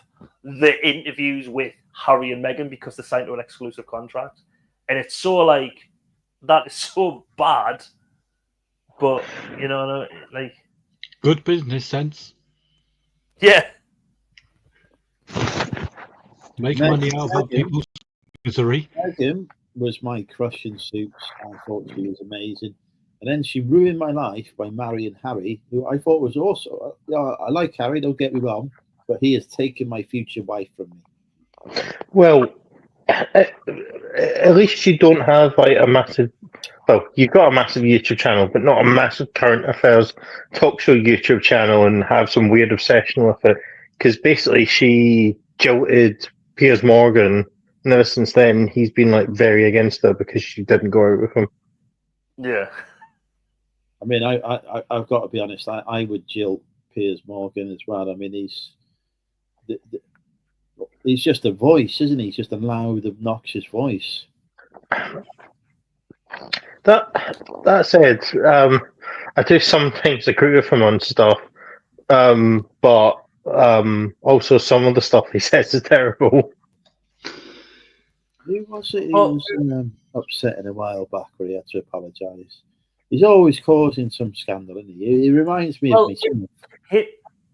Speaker 5: the interviews with Harry and Meghan because they signed to an exclusive contract. And it's so like, that is so bad. But, you know, like...
Speaker 2: Good business sense.
Speaker 5: Yeah.
Speaker 2: Make money out of people's misery.
Speaker 1: Meghan was my crush in Suits. I thought she was amazing. And then she ruined my life by marrying Harry, who I thought was also... I like Harry, don't get me wrong, but he has taken my future wife from me.
Speaker 4: Well, at least you don't have like a massive... Well, you've got a massive YouTube channel, but not a massive current affairs talk show YouTube channel and have some weird obsession with it. Because basically she jilted Piers Morgan, and ever since then he's been like very against her because she didn't go out with him.
Speaker 5: Yeah.
Speaker 1: I mean, I've got to be honest, I would jilt Piers Morgan as well. I mean, he's just a voice, isn't he? He's just a loud, obnoxious voice.
Speaker 4: That said, I do sometimes agree with him on stuff, but also some of the stuff he says is terrible.
Speaker 1: Who was it? He was upsetting a while back where he had to apologise. He's always causing some scandal, isn't he? He reminds me of me.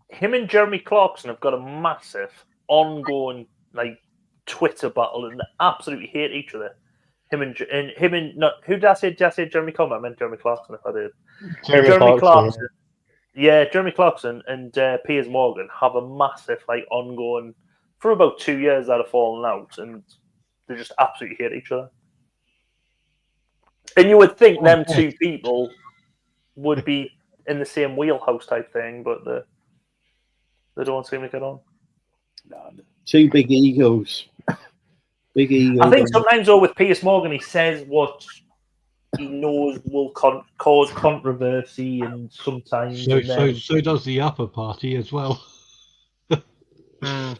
Speaker 5: Him and Jeremy Clarkson have got a massive ongoing like Twitter battle, and they absolutely hate each other. Him and who did I say? Did I say Jeremy Coleman? I meant Jeremy Clarkson. If I did, Jeremy Clarkson. Yeah, Jeremy Clarkson and Piers Morgan have a massive like ongoing for about 2 years that have fallen out, and they just absolutely hate each other. And you would think them two people would be in the same wheelhouse type thing, but they don't seem to get on.
Speaker 1: No, two big egos. Big ego.
Speaker 5: I think sometimes, though, with Piers Morgan, he says what he knows will cause controversy, and sometimes...
Speaker 2: So does the upper party as well.
Speaker 1: Difference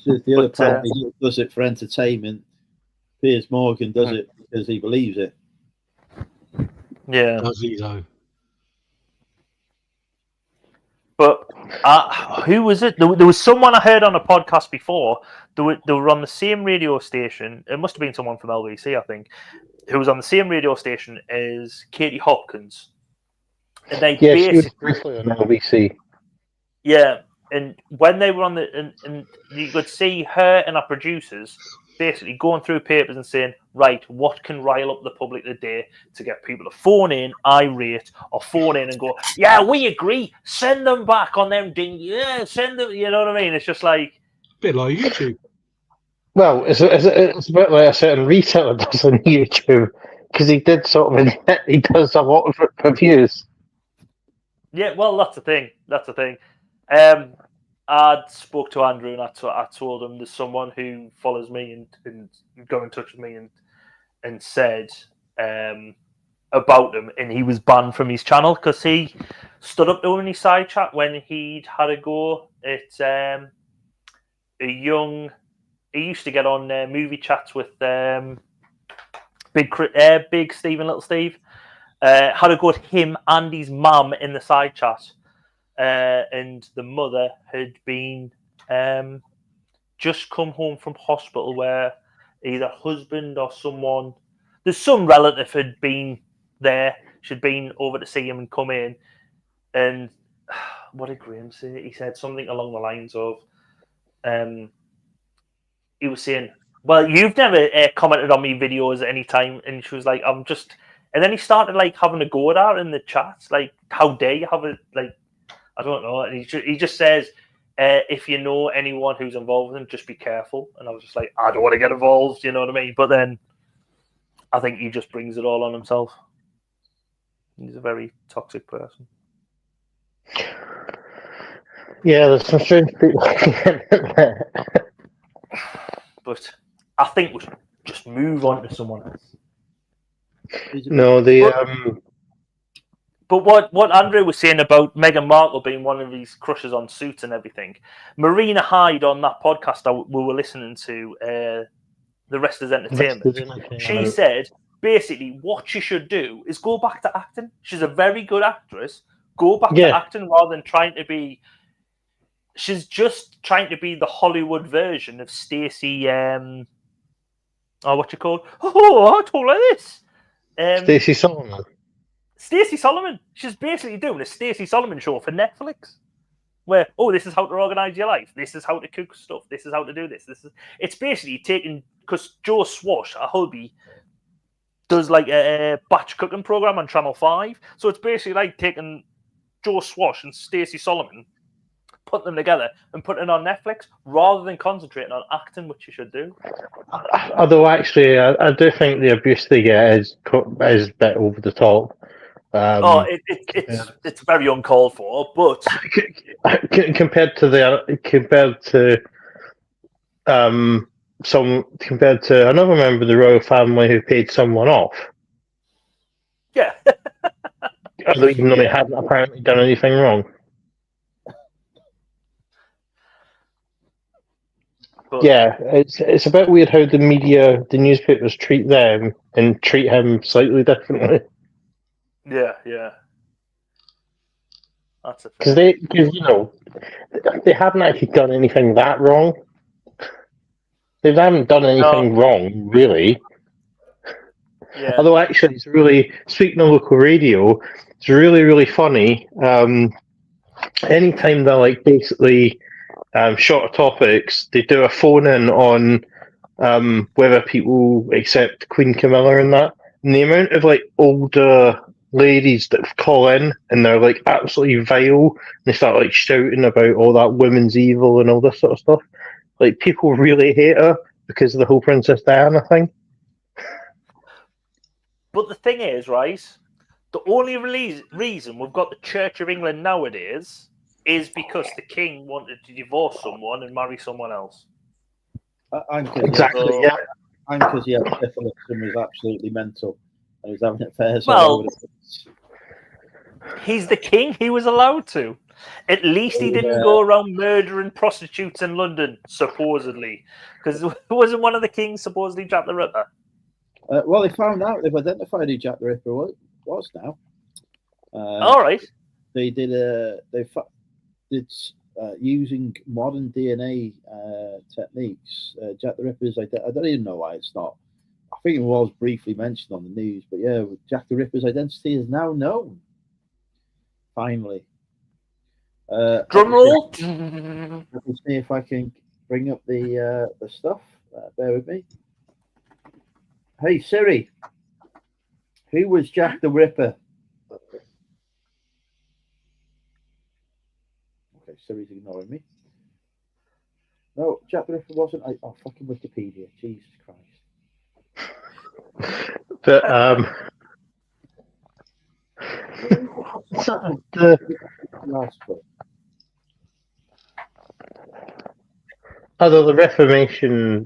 Speaker 1: is the other party does it for entertainment. Piers Morgan does it because he believes it.
Speaker 5: Yeah.
Speaker 2: Does he, though?
Speaker 5: But who was it? There was someone I heard on a podcast before. They were on the same radio station. It must have been someone from LBC, I think, who was on the same radio station as Katie Hopkins. And they
Speaker 4: she was briefly on LBC.
Speaker 5: Yeah, and when they were on and you could see her and our producers basically going through papers and saying, right, what can rile up the public today to get people to phone in, irate, or phone in and go, yeah, we agree, send them back on them ding, yeah, send them, you know what I mean? It's just like...
Speaker 2: A bit like YouTube.
Speaker 4: Well, it's a bit like a certain retailer does on YouTube, because he did he does a lot of reviews.
Speaker 5: Yeah, well, that's the thing. I spoke to Andrew and I told him there's someone who follows me and got in touch with me and said about him, and he was banned from his channel because he stood up to him in his side chat when he'd had a go at he used to get on movie chats with big Steve and Little Steve. Had a go at him and his mum in the side chat. And the mother had been just come home from hospital where either husband or someone, there's some relative had been there. She'd been over to see him and come in. And what did Graham say? He said something along the lines of, he was saying, well, you've never commented on me videos at any time. And she was like, I'm just... And then he started like having a go at her in the chats. Like, how dare you have it? Like, I don't know. And he just says, if you know anyone who's involved with him, just be careful. And I was just like, I don't want to get involved, you know what I mean? But then I think he just brings it all on himself. He's a very toxic person.
Speaker 4: Yeah, there's some strange people.
Speaker 5: But I think we should just move on to someone else.
Speaker 4: No,
Speaker 5: But what Andrew was saying about Meghan Markle being one of his crushes on Suits and everything, Marina Hyde on that podcast we were listening to, The Rest is Entertainment, she said, basically, what she should do is go back to acting. She's a very good actress. Go back to acting rather than trying to be... She's just trying to be the Hollywood version of Stacey... what you call? Oh, I told her this.
Speaker 4: Stacey Solomon.
Speaker 5: Stacey Solomon. She's basically doing a Stacey Solomon show for Netflix, where this is how to organize your life. This is how to cook stuff. This is how to do this. It's basically taking, because Joe Swash, a hubby, does like a batch cooking program on Channel 5. So it's basically like taking Joe Swash and Stacey Solomon, put them together and put it on Netflix rather than concentrating on acting, which you should do.
Speaker 4: Although actually, I do think the abuse they get is a bit over the top.
Speaker 5: It's very uncalled for, but
Speaker 4: compared to another member of the royal family who paid someone off.
Speaker 5: Yeah.
Speaker 4: Although even though they hadn't apparently done anything wrong. But, yeah, it's a bit weird how the newspapers treat them and treat him slightly differently.
Speaker 5: Yeah. That's a
Speaker 4: because they haven't actually done anything that wrong. They haven't done anything wrong, really.
Speaker 5: Yeah.
Speaker 4: Although actually, it's really, speaking of local radio, it's really, really funny. Anytime they're like basically shorter topics, they do a phone in on whether people accept Queen Camilla and that. And the amount of like older ladies that call in and they're like absolutely vile, and they start like shouting about all that women's evil and all this sort of stuff. Like people really hate her because of the whole Princess Diana thing.
Speaker 5: But the thing is, right, the only reason we've got the Church of England nowadays is because the king wanted to divorce someone and marry someone else.
Speaker 4: Exactly, yeah.
Speaker 1: And because he had syphilis and was absolutely mental and was having affairs.
Speaker 5: Well, he's the king. He was allowed to. At least he didn't go around murdering prostitutes in London, supposedly. Because wasn't one of the kings supposedly Jack the Ripper?
Speaker 1: Well, they found out. They've identified who Jack the Ripper was now.
Speaker 5: All right.
Speaker 1: They did it's using modern DNA techniques. Jack the Ripper's, I don't even know why it's not. I think it was briefly mentioned on the news, but yeah, Jack the Ripper's identity is now known. Finally.
Speaker 5: Drum roll.
Speaker 1: Let me see if I can bring up the stuff. Bear with me. Hey Siri, who was Jack the Ripper? Okay, Siri's ignoring me. No, Jack the Ripper wasn't. Fucking Wikipedia. Jesus Christ.
Speaker 4: But the
Speaker 1: last book.
Speaker 4: Although the Reformation,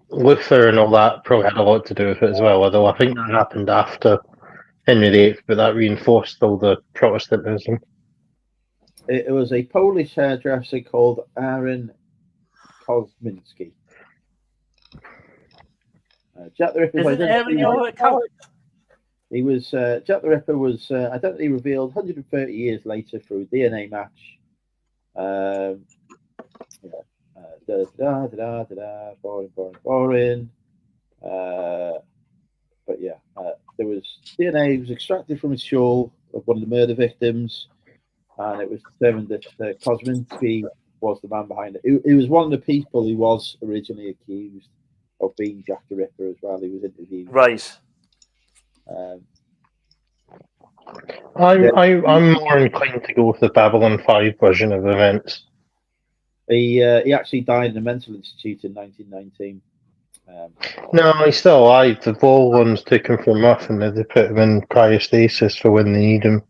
Speaker 4: Luther and all that probably had a lot to do with it as well, although I think that happened after Henry VIII, but that reinforced all the Protestantism.
Speaker 1: It was a Polish hairdresser called Aaron Kosminski. Jack the Ripper's identity. He was Jack the Ripper was identity revealed 130 years later through a DNA match. Boring. But yeah, there was DNA was extracted from his shawl of one of the murder victims, and it was determined that Kosminski was the man behind it. He was one of the people who was originally accused of being Jack the Ripper as well. He was interviewed.
Speaker 5: Right.
Speaker 4: I'm more inclined to go with the Babylon 5 version of events.
Speaker 1: He actually died in a mental institute in 1919.
Speaker 4: No, he's still alive. The ball ones took him from off and they put him in cryostasis for when they need him.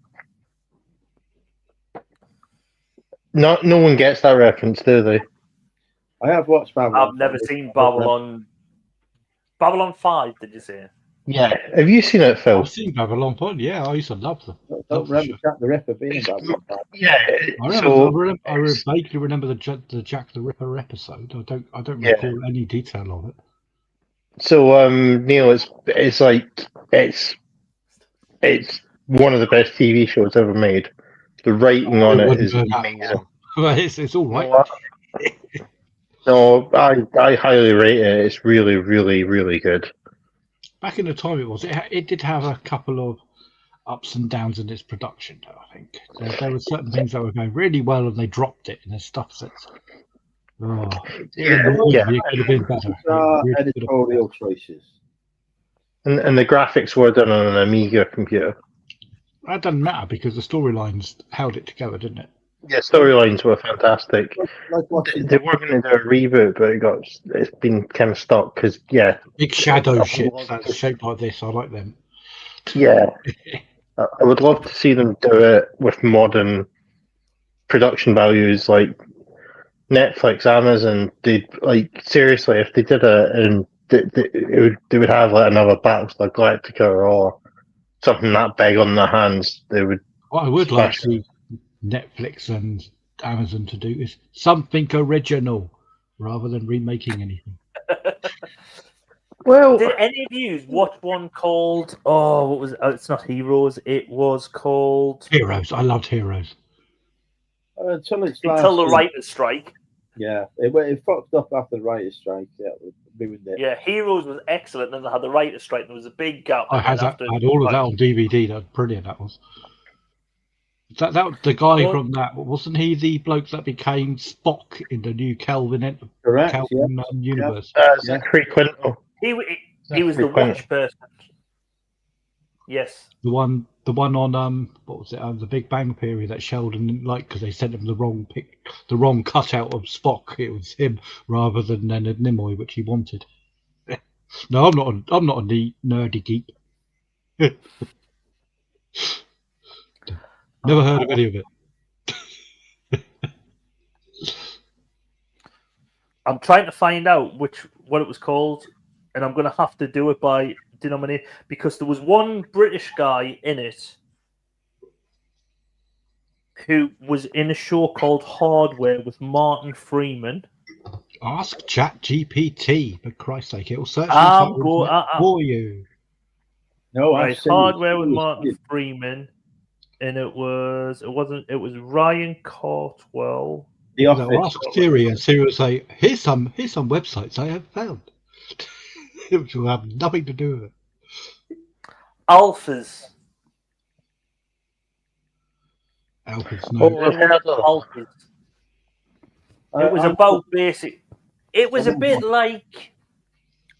Speaker 4: No one gets that reference, do they?
Speaker 1: I have watched Babylon.
Speaker 5: I've never seen Babylon. Babylon 5, did you say?
Speaker 4: Yeah. Have you seen it, Phil?
Speaker 2: I've seen Babylon 5. Yeah, I used to love them.
Speaker 1: I don't remember Jack the Ripper being in Babylon 5.
Speaker 4: Yeah.
Speaker 2: I vaguely remember the Jack the Ripper episode. I don't recall any detail of it.
Speaker 4: So, Neil, it's one of the best TV shows ever made. The writing on it is amazing.
Speaker 2: It's all right.
Speaker 4: No, I highly rate it. It's really, really, really good.
Speaker 2: Back in the time, it did have a couple of ups and downs in its production. I think there were certain things that were going really well, and they dropped it in the stuff sets. It could have been better.
Speaker 1: Editorial choices.
Speaker 4: And the graphics were done on an Amiga computer.
Speaker 2: That doesn't matter because the storylines held it together, didn't it?
Speaker 4: Yeah, storylines were fantastic. They were going to do a reboot, but it's been kind of stuck because
Speaker 2: big shadow ships that's shaped like this. I like them.
Speaker 4: Yeah, I would love to see them do it with modern production values like Netflix, Amazon. Seriously, if they did it, and they would have like another Battlestar Galactica or something that big on their hands. They would.
Speaker 2: What I would like to see Netflix and Amazon to do is something original rather than remaking anything.
Speaker 4: Well,
Speaker 5: did any of you watch one called what was it? It's not Heroes, it was called
Speaker 2: Heroes. I loved Heroes.
Speaker 1: Until
Speaker 5: the writers' strike.
Speaker 1: Yeah, it fucked up after the writers' strike. Yeah, it ruined it.
Speaker 5: Yeah, Heroes was excellent, then they had the writers' strike. There was a big gap.
Speaker 2: I had all of that on DVD. That was brilliant. That was. That the guy from that, wasn't he the bloke that became Spock in the new Kelvin universe?
Speaker 4: Zachary Quinto.
Speaker 5: He was the Watch person. Yes.
Speaker 2: The one on what was it? The Big Bang Theory that Sheldon didn't like because they sent him the wrong cutout of Spock. It was him rather than Leonard Nimoy, which he wanted. No, I'm not a nerdy geek. Never heard of any of it.
Speaker 5: I'm trying to find out what it was called, and I'm going to have to do it by denomination because there was one British guy in it who was in a show called Hardware with Martin Freeman.
Speaker 2: Ask ChatGPT, for Christ's sake, it will search for you.
Speaker 1: No,
Speaker 5: Hardware with Martin Freeman. and it was Ryan Cartwell.
Speaker 1: The Office.
Speaker 2: They'll ask Siri, and Siri will say, "Here's some websites I have found," which will have nothing to do with it.
Speaker 5: Alphas.
Speaker 2: Alphas, no.
Speaker 5: Alphas. It was about basic. It was a bit like,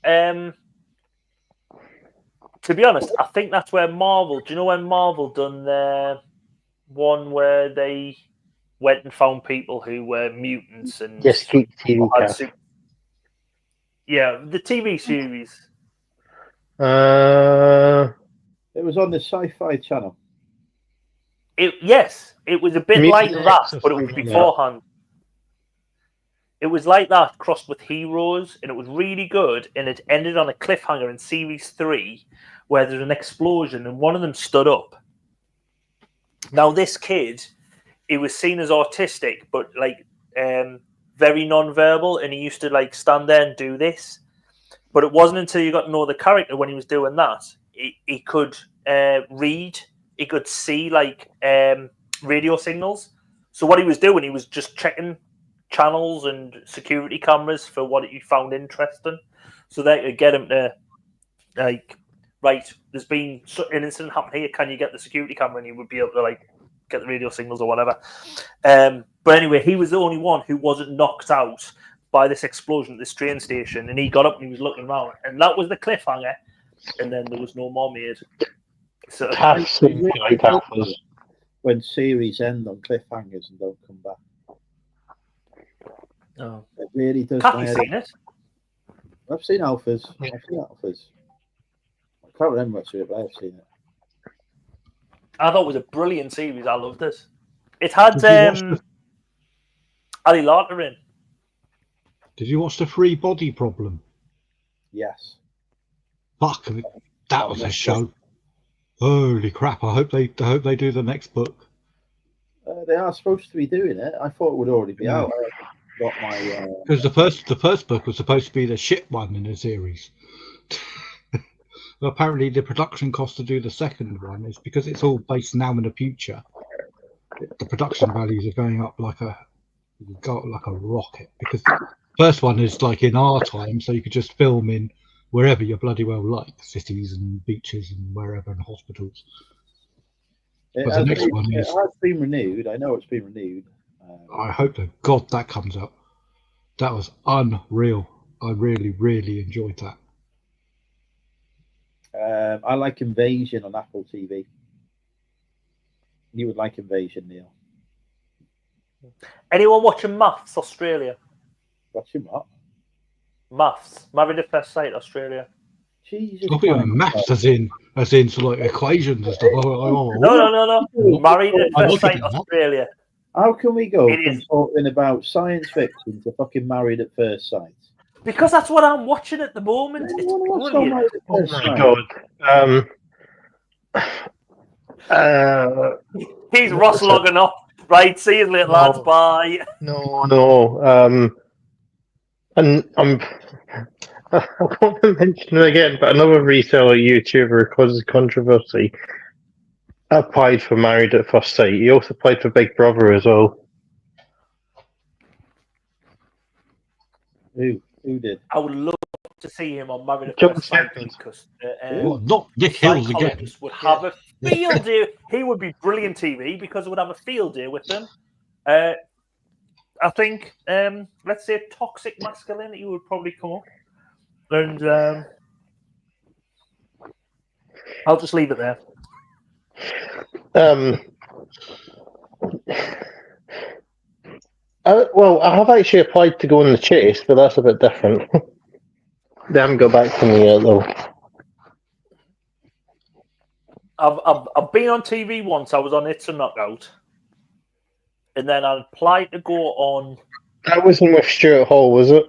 Speaker 5: to be honest, I think that's where Marvel. Do you know when Marvel done their one where they went and found people who were mutants and
Speaker 4: Yes, keep TV cast.
Speaker 5: Yeah, the TV series.
Speaker 1: It was on the Sci-Fi Channel.
Speaker 5: Yes, it was a bit like that, but it was beforehand. It was like that crossed with Heroes, and it was really good. And it ended on a cliffhanger in series 3, where there's an explosion, and one of them stood up. Now, this kid, he was seen as autistic, but like very non-verbal, and he used to like stand there and do this. But it wasn't until you got to know the character when he was doing that, he could read, he could see like radio signals. So what he was doing, he was just checking channels and security cameras for what he found interesting, so they could get him to like, right, there's been an incident happened here, can you get the security camera? And he would be able to like get the radio signals or whatever. But anyway, he was the only one who wasn't knocked out by this explosion at this train station, and he got up and he was looking around, and that was the cliffhanger, and then there was no more made. So
Speaker 1: when series end on cliffhangers and don't come back.
Speaker 5: Oh.
Speaker 1: It really does.
Speaker 5: Have you seen it?
Speaker 1: I've seen Alphas. I can't remember much of it, but I've seen it.
Speaker 5: I thought it was a brilliant series. I loved it. It had Ali Larter in.
Speaker 2: Did you watch the Free Body Problem?
Speaker 1: Yes.
Speaker 2: Fuck, that was a show. Holy crap! I hope they do the next book.
Speaker 1: They are supposed to be doing it. I thought it would already be out.
Speaker 2: Because the first book was supposed to be the shit one in the series. Apparently, the production cost to do the second one is because it's all based now in the future. The production values are going up like a rocket. Because the first one is like in our time, so you could just film in wherever you bloody well like, cities and beaches and wherever, and hospitals.
Speaker 1: It has been renewed. I know it's been renewed.
Speaker 2: I hope to God that comes out. That was unreal. I really, really enjoyed that.
Speaker 1: I like Invasion on Apple TV. You would like Invasion, Neil.
Speaker 5: Anyone watching Maths Australia?
Speaker 1: Watching what?
Speaker 5: Maths. Married at First Sight Australia.
Speaker 1: Jesus.
Speaker 2: Maths as in sort of like equations and stuff.
Speaker 5: No. Married at First Sight Australia.
Speaker 1: How can we go from talking about science fiction to fucking Married at First Sight?
Speaker 5: Because that's what I'm watching at the moment. It's brilliant.
Speaker 4: Oh my god.
Speaker 5: He's Ross logging off. Right, see you later, lads. Bye.
Speaker 4: No. And I want to mention it again, but another reseller YouTuber causes controversy. Applied for Married at First Sight. He also played for Big Brother as well.
Speaker 1: Who did?
Speaker 5: I would love to see him on Married at First Sight because
Speaker 2: not Nick Hills again.
Speaker 5: Would have a field day. He would be brilliant TV because it would have a field day with them. I think, let's say, toxic masculinity would probably come up, and I'll just leave it there.
Speaker 4: Well, I have actually applied to go on the Chase, but that's a bit different. They haven't got back to me yet, though.
Speaker 5: I've been on TV once. I was on It's a Knockout, and then I applied to go on.
Speaker 4: That wasn't with Stuart Hall, was it?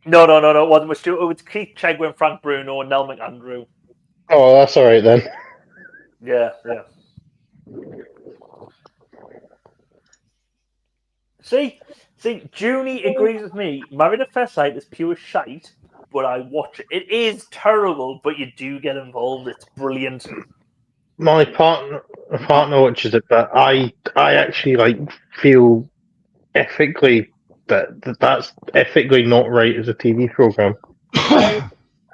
Speaker 5: No. It wasn't with Stuart. It was Keith Chegwin, Frank Bruno, and Nell McAndrew.
Speaker 4: Oh, that's all right then.
Speaker 5: Yeah. See, Junie agrees with me. Married at First Sight is pure shite, but I watch it. It is terrible, but you do get involved. It's brilliant.
Speaker 4: My partner watches it, but I actually feel ethically that's ethically not right as a TV program.
Speaker 1: Do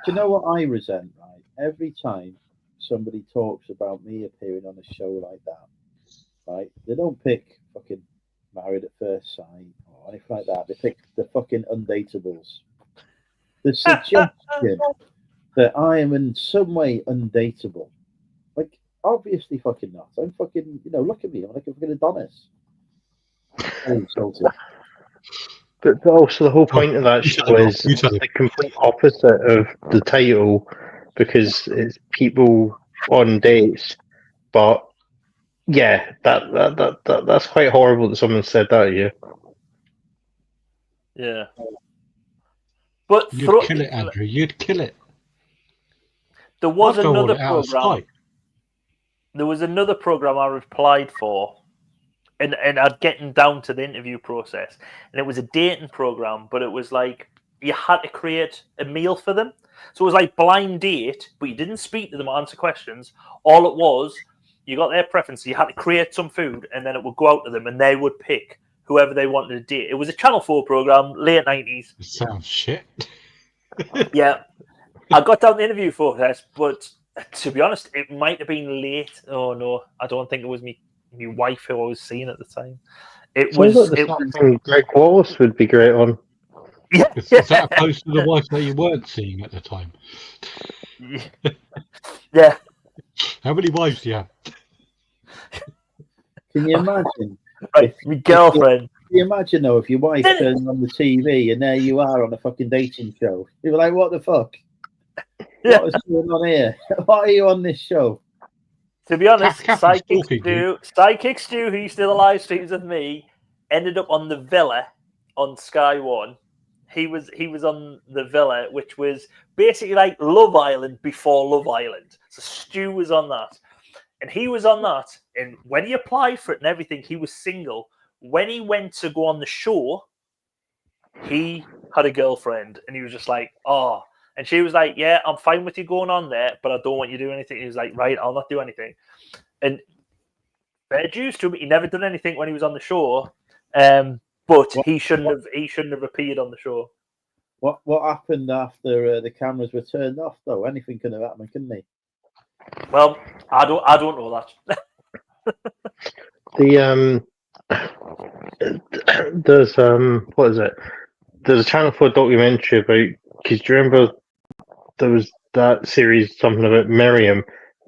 Speaker 1: you know what I resent? Right, every time somebody talks about me appearing on a show like that, right, they don't pick fucking Married at First Sight or anything like that. They pick the fucking Undateables. The suggestion that I am in some way undateable, like obviously fucking not. I'm fucking, look at me. I'm like a fucking Adonis. I'm insulted.
Speaker 4: But also the whole point of that show is the complete opposite of the title, because it's people on dates. But yeah, that's quite horrible that someone said that to you.
Speaker 5: Yeah. But
Speaker 2: you'd kill it, Andrew. You'd kill it.
Speaker 5: There was another program. There was another program I applied for, and I'd getting down to the interview process, and it was a dating program, but it was like you had to create a meal for them. So it was like blind date, but you didn't speak to them or answer questions. All it was, you got their preferences. You had to create some food, and then it would go out to them, and they would pick whoever they wanted to date. It was a Channel 4 program, late 90s.
Speaker 2: It sounds shit.
Speaker 5: Yeah. I got down the interview process, but to be honest, it might have been late. Oh, no. I don't think it was me wife who I was seeing at the time. It was
Speaker 4: something Greg Wallace would be great on.
Speaker 5: Yeah.
Speaker 2: Is that opposed to the wife that you weren't seeing at the time?
Speaker 5: Yeah.
Speaker 2: How many wives do you have?
Speaker 1: Can you imagine?
Speaker 5: Right, my girlfriend.
Speaker 1: Can you imagine though if your wife turned on the TV and there you are on a fucking dating show? You'd be like, what the fuck?
Speaker 5: Yeah.
Speaker 1: What is going on here? Why are you on this show?
Speaker 5: To be honest, Sidekick Stu, who used to do the live streams with me, ended up on the Villa on Sky One. He was on the Villa, which was basically like Love Island before Love Island. So Stu was on that. And he was on that. And when he applied for it and everything, he was single. When he went to go on the show, he had a girlfriend. And he was just like, oh. And she was like, yeah, I'm fine with you going on there, but I don't want you to do anything. He was like, right, I'll not do anything. And fair dues to him, he never done anything when he was on the show. But he shouldn't have appeared on the show.
Speaker 1: What happened after the cameras were turned off though? Anything could have happened, couldn't they?
Speaker 5: Well, I don't know that.
Speaker 4: There's what is it? There's a Channel 4 documentary about, because do you remember there was that series, something about Miriam?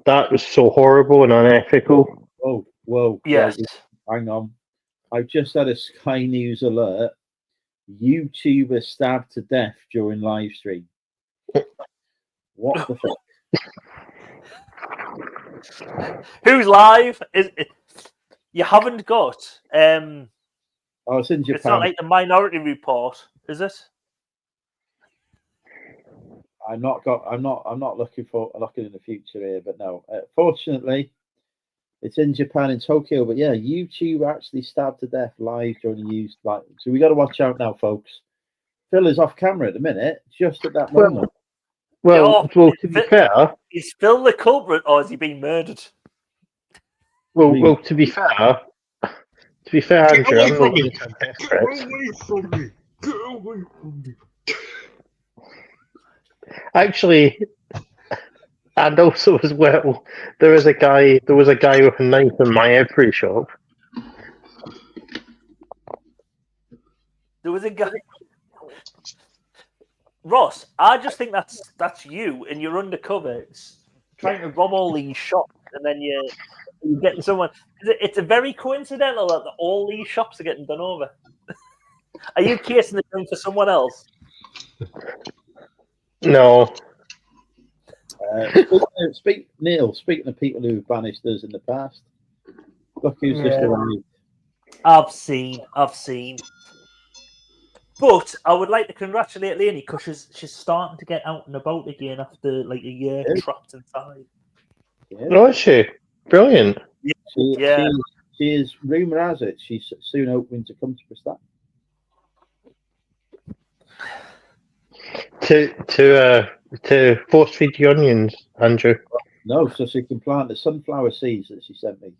Speaker 4: That was so horrible and unethical.
Speaker 1: Whoa.
Speaker 5: Yes.
Speaker 1: Hang on. I've just had a Sky News alert. YouTuber stabbed to death during live stream. What the fuck?
Speaker 5: Who's live? You haven't got.
Speaker 1: It's in Japan.
Speaker 5: It's not like the Minority Report, is it?
Speaker 1: I'm not looking in the future here, but no. Fortunately, it's in Japan, in Tokyo. But yeah, YouTube actually stabbed to death live during the use. So we got to watch out now, folks. Phil is off camera at the minute, just at that moment.
Speaker 4: Well, to be fair,
Speaker 5: is Phil the culprit, or has he been murdered?
Speaker 4: Well, to be fair, Andrew, I'm not going to
Speaker 2: Get away from me! Get away from me!
Speaker 4: Actually, and also as well, there was a guy with a knife in my every shop.
Speaker 5: There was a guy. Ross, I just think that's you, and you're undercover trying to rob all these shops, and then you're getting someone. It's a very coincidental that all these shops are getting done over. Are you casing the gun for someone else?
Speaker 4: No.
Speaker 1: Neil, speaking of people who've banished us in the past, look who's just arrived.
Speaker 5: I've seen. But I would like to congratulate Lainey because she's starting to get out and about again after like a year trapped inside.
Speaker 1: Yeah.
Speaker 4: Oh, is she? Brilliant.
Speaker 1: She is. Rumor has it she's soon hoping to come to Bristol. To
Speaker 4: force feed you onions, Andrew.
Speaker 1: No, so she can plant the sunflower seeds that she sent me.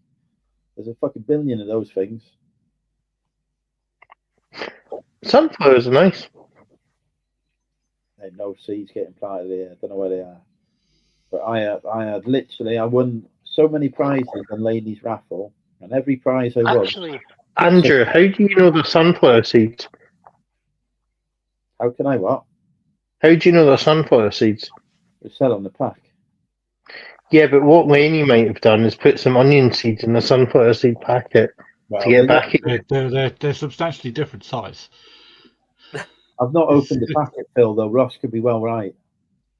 Speaker 1: There's a fucking billion of those things.
Speaker 4: Sunflowers are nice.
Speaker 1: Ain't no seeds getting planted here. I don't know where they are. But I won so many prizes on Ladies Raffle, and every prize I won.
Speaker 4: Actually, Andrew, how do you know the sunflower seeds?
Speaker 1: How can I what?
Speaker 4: How do you know the sunflower seeds?
Speaker 1: They sell on the pack.
Speaker 4: Yeah, but what Lainey might have done is put some onion seeds in the sunflower seed packet to get back at you.
Speaker 2: They're substantially different size.
Speaker 1: I've not opened the packet, Phil, though. Ross could be well right.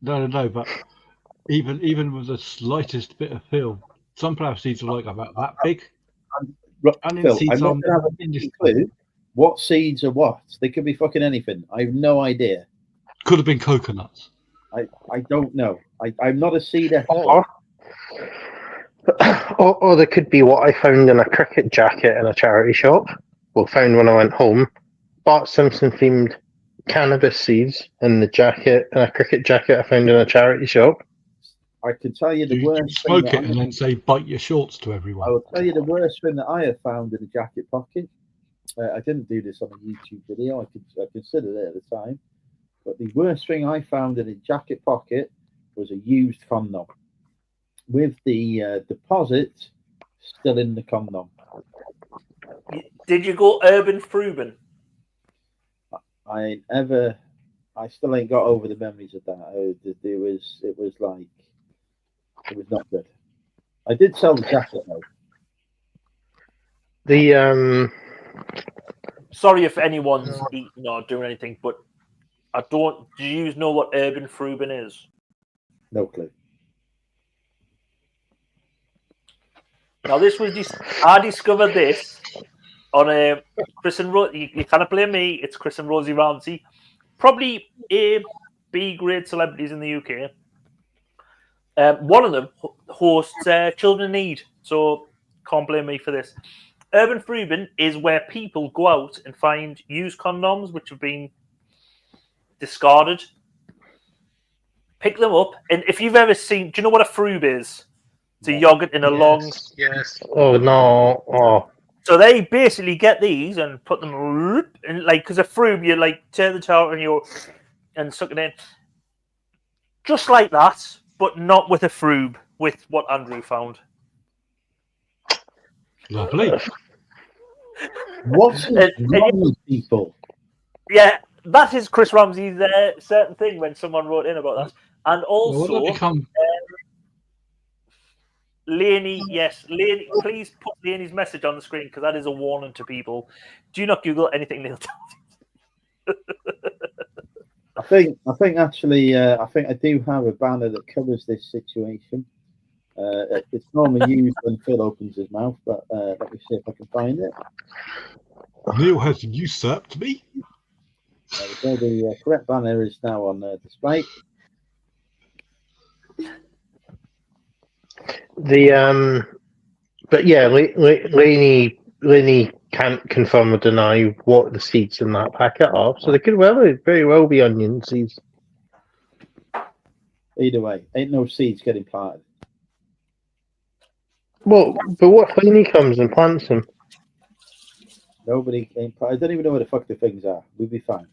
Speaker 2: No, but even with the slightest bit of film, sunflower seeds are like about that big.
Speaker 1: Phil, I'm not going to have a clue what seeds are what. They could be fucking anything. I have no idea.
Speaker 2: Could have been coconuts.
Speaker 1: I don't know. I'm not a seed expert.
Speaker 4: Or there could be what I found in a cricket jacket in a charity shop. Well, found when I went home. Bart Simpson themed cannabis seeds in the jacket, in a cricket jacket I found in a charity shop.
Speaker 1: I can tell you the worst.
Speaker 2: You smoke it and then say bite your shorts to everyone.
Speaker 1: I will tell you the worst thing that I have found in a jacket pocket. I didn't do this on a YouTube video. I considered it at the time. But the worst thing I found in a jacket pocket was a used condom with the deposit still in the condom.
Speaker 5: Did you go Urban Fruben?
Speaker 1: I still ain't got over the memories of that. It was not good. I did sell the jacket though.
Speaker 5: Sorry if anyone's eating or doing anything, but I don't. Do you know what Urban Fruben is?
Speaker 1: No clue.
Speaker 5: Now I discovered this on Chris and Rosie. You can't blame me. It's Chris and Rosie Ramsey, probably A, B grade celebrities in the UK. One of them hosts Children in Need, so can't blame me for this. Urban Fruben is where people go out and find used condoms which have been discarded, pick them up, and if you've ever seen, do you know what a frube is? It's a yogurt in a long.
Speaker 4: Yes. Oh no. Oh.
Speaker 5: So they basically get these and put them and because a frube, you tear the towel and suck it in, just like that, but not with a frube. With what Andrew found.
Speaker 2: Lovely.
Speaker 1: What's wrong with people?
Speaker 5: Yeah, that is Chris Ramsey's certain thing when someone wrote in about that. And also, Laney, yes, Laney, please put Laney's message on the screen because that is a warning to people. Do not Google anything Neil tells you.
Speaker 1: I think actually, I do have a banner that covers this situation. It's normally used when Phil opens his mouth, but let me see if I can find it.
Speaker 2: Neil has usurped me.
Speaker 1: The correct banner is now on display.
Speaker 4: But yeah, Lainey can't confirm or deny what the seeds in that packet are, so they could very well be onion seeds.
Speaker 1: Either way, ain't no seeds getting planted.
Speaker 4: Well, but what if Lainey comes and plants them?
Speaker 1: Nobody ain't. I don't even know where the fuck the things are. We'll be fine.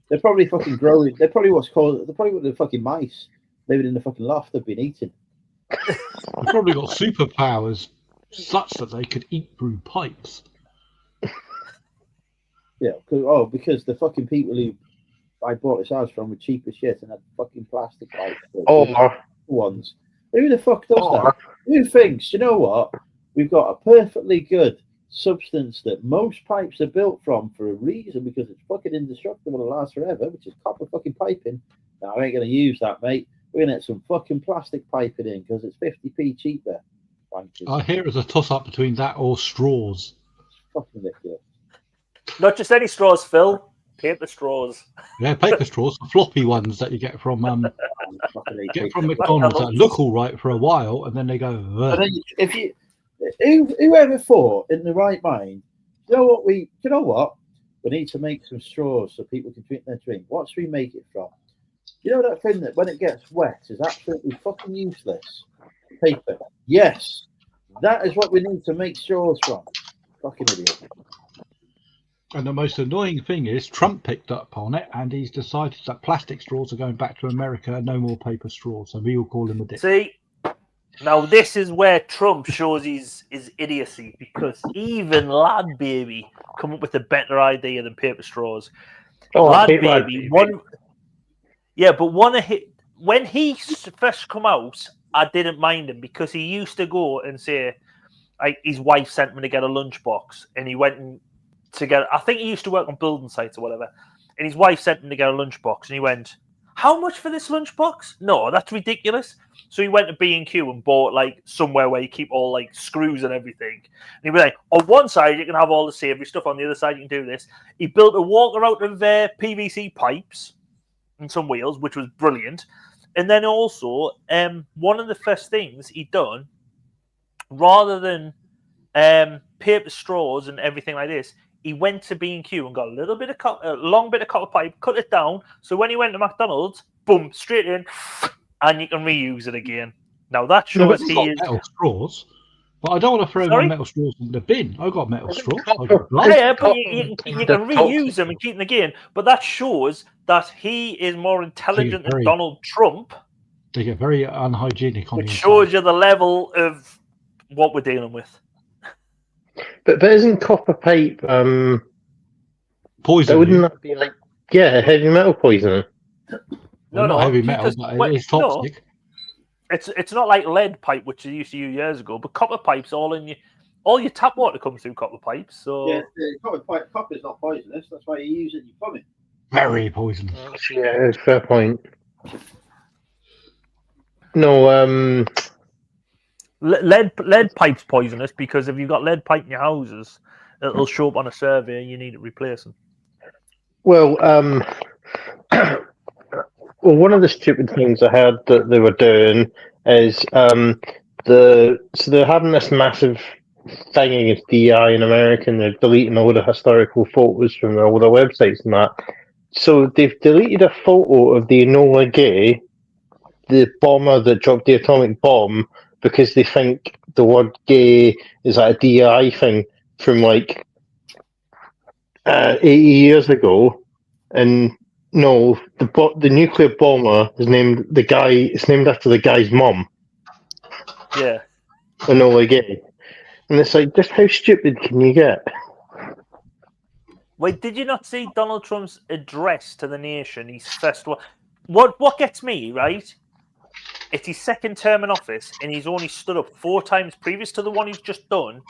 Speaker 1: They're probably fucking growing. They're probably what the fucking mice living in the fucking loft have been eating.
Speaker 2: They've probably got superpowers such that they could eat through pipes.
Speaker 1: Yeah, because the fucking people who I bought this house from were cheap as shit and had fucking plastic pipes. Ones. Who the fuck does that? Who thinks, you know what? We've got a perfectly good substance that most pipes are built from for a reason because it's fucking indestructible and lasts forever, which is copper fucking piping. No, I ain't going to use that, mate. We're going to get some fucking plastic piping in because it's 50p cheaper.
Speaker 2: I hear it's a toss-up between that or straws.
Speaker 1: It's fucking ridiculous.
Speaker 5: Not just any straws, Phil. Paper straws.
Speaker 2: Yeah, paper straws, the floppy ones that you get from McDonald's that look all right for a while, and then they go.
Speaker 1: Then whoever thought in the right mind, you know what? We need to make some straws so people can drink their drink. What should we make it from? You know that thing that when it gets wet is absolutely fucking useless. paper. Yes, that is what we need to make straws from. Fucking idiot.
Speaker 2: And the most annoying thing is Trump picked up on it, and he's decided that plastic straws are going back to America. No more paper straws, so we will call him a dick.
Speaker 5: See, now this is where Trump shows his idiocy, because even Lad Baby come up with a better idea than paper straws. Lad Baby, when he first come out, I didn't mind him because he used to go and say, his wife sent him to get a lunchbox, and he went and to get. I think he used to work on building sites or whatever, and his wife sent him to get a lunchbox, and he went, "How much for this lunchbox? No, that's ridiculous." So he went to B&Q and bought like somewhere where you keep all like screws and everything. And he'd be like, on one side you can have all the savoury stuff, on the other side you can do this. He built a walker out of PVC pipes and some wheels, which was brilliant. And then also, one of the first things he'd done, rather than paper straws and everything like this, he went to B&Q and got a long bit of copper pipe, cut it down. So when he went to McDonald's, boom, straight in, and you can reuse it again. Now that shows he is
Speaker 2: metal straws. But I don't want to throw my metal straws in the bin. I've got metal straws.
Speaker 5: But you can reuse them and keep them again. But that shows that he is more intelligent than Donald Trump.
Speaker 2: They get very unhygienic on the inside.
Speaker 5: Which shows you the level of what we're dealing with.
Speaker 4: But isn't copper pipe
Speaker 2: poison?
Speaker 4: Wouldn't that be like heavy metal poisoning?
Speaker 2: Not heavy metal, but it's toxic.
Speaker 5: No, it's not like lead pipe, which they used to use years ago, but copper pipes all your tap water comes through copper pipes. So
Speaker 1: copper is not poisonous. That's why you use it in your plumbing.
Speaker 2: Very poisonous.
Speaker 4: Yeah, fair point. No,
Speaker 5: lead pipe's poisonous because if you've got lead pipe in your houses, it'll show up on a survey and you need it replacing.
Speaker 4: Well, one of the stupid things I heard that they were doing is they're having this massive thing against DEI in America, and they're deleting all the historical photos from all the websites and that. So they've deleted a photo of the Enola Gay, the bomber that dropped the atomic bomb, because they think the word gay is like a DEI thing from like 80 years ago. And no, the nuclear bomber is named it's named after the guy's mum.
Speaker 5: Yeah.
Speaker 4: Enola Gay. And it's like, just how stupid can you get?
Speaker 5: Wait, did you not see Donald Trump's address to the nation? His first one. What gets me, right? It's his second term in office, and he's only stood up 4 times previous to the one he's just done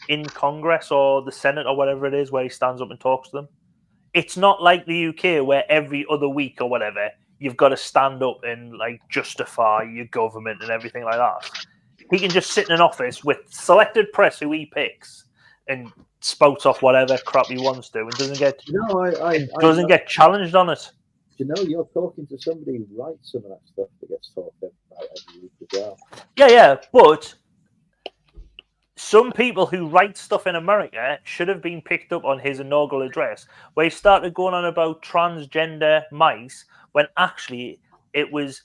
Speaker 5: in Congress or the Senate or whatever it is, where he stands up and talks to them. It's not like the UK where every other week or whatever you've got to stand up and like justify your government and everything like that. He can just sit in an office with selected press who he picks and spouts off whatever crap he wants to, and doesn't get get challenged on it.
Speaker 1: You know, you're talking to somebody who writes some of that stuff that gets talked about every week as well.
Speaker 5: Yeah, but some people who write stuff in America should have been picked up on his inaugural address, where he started going on about transgender mice, when actually it was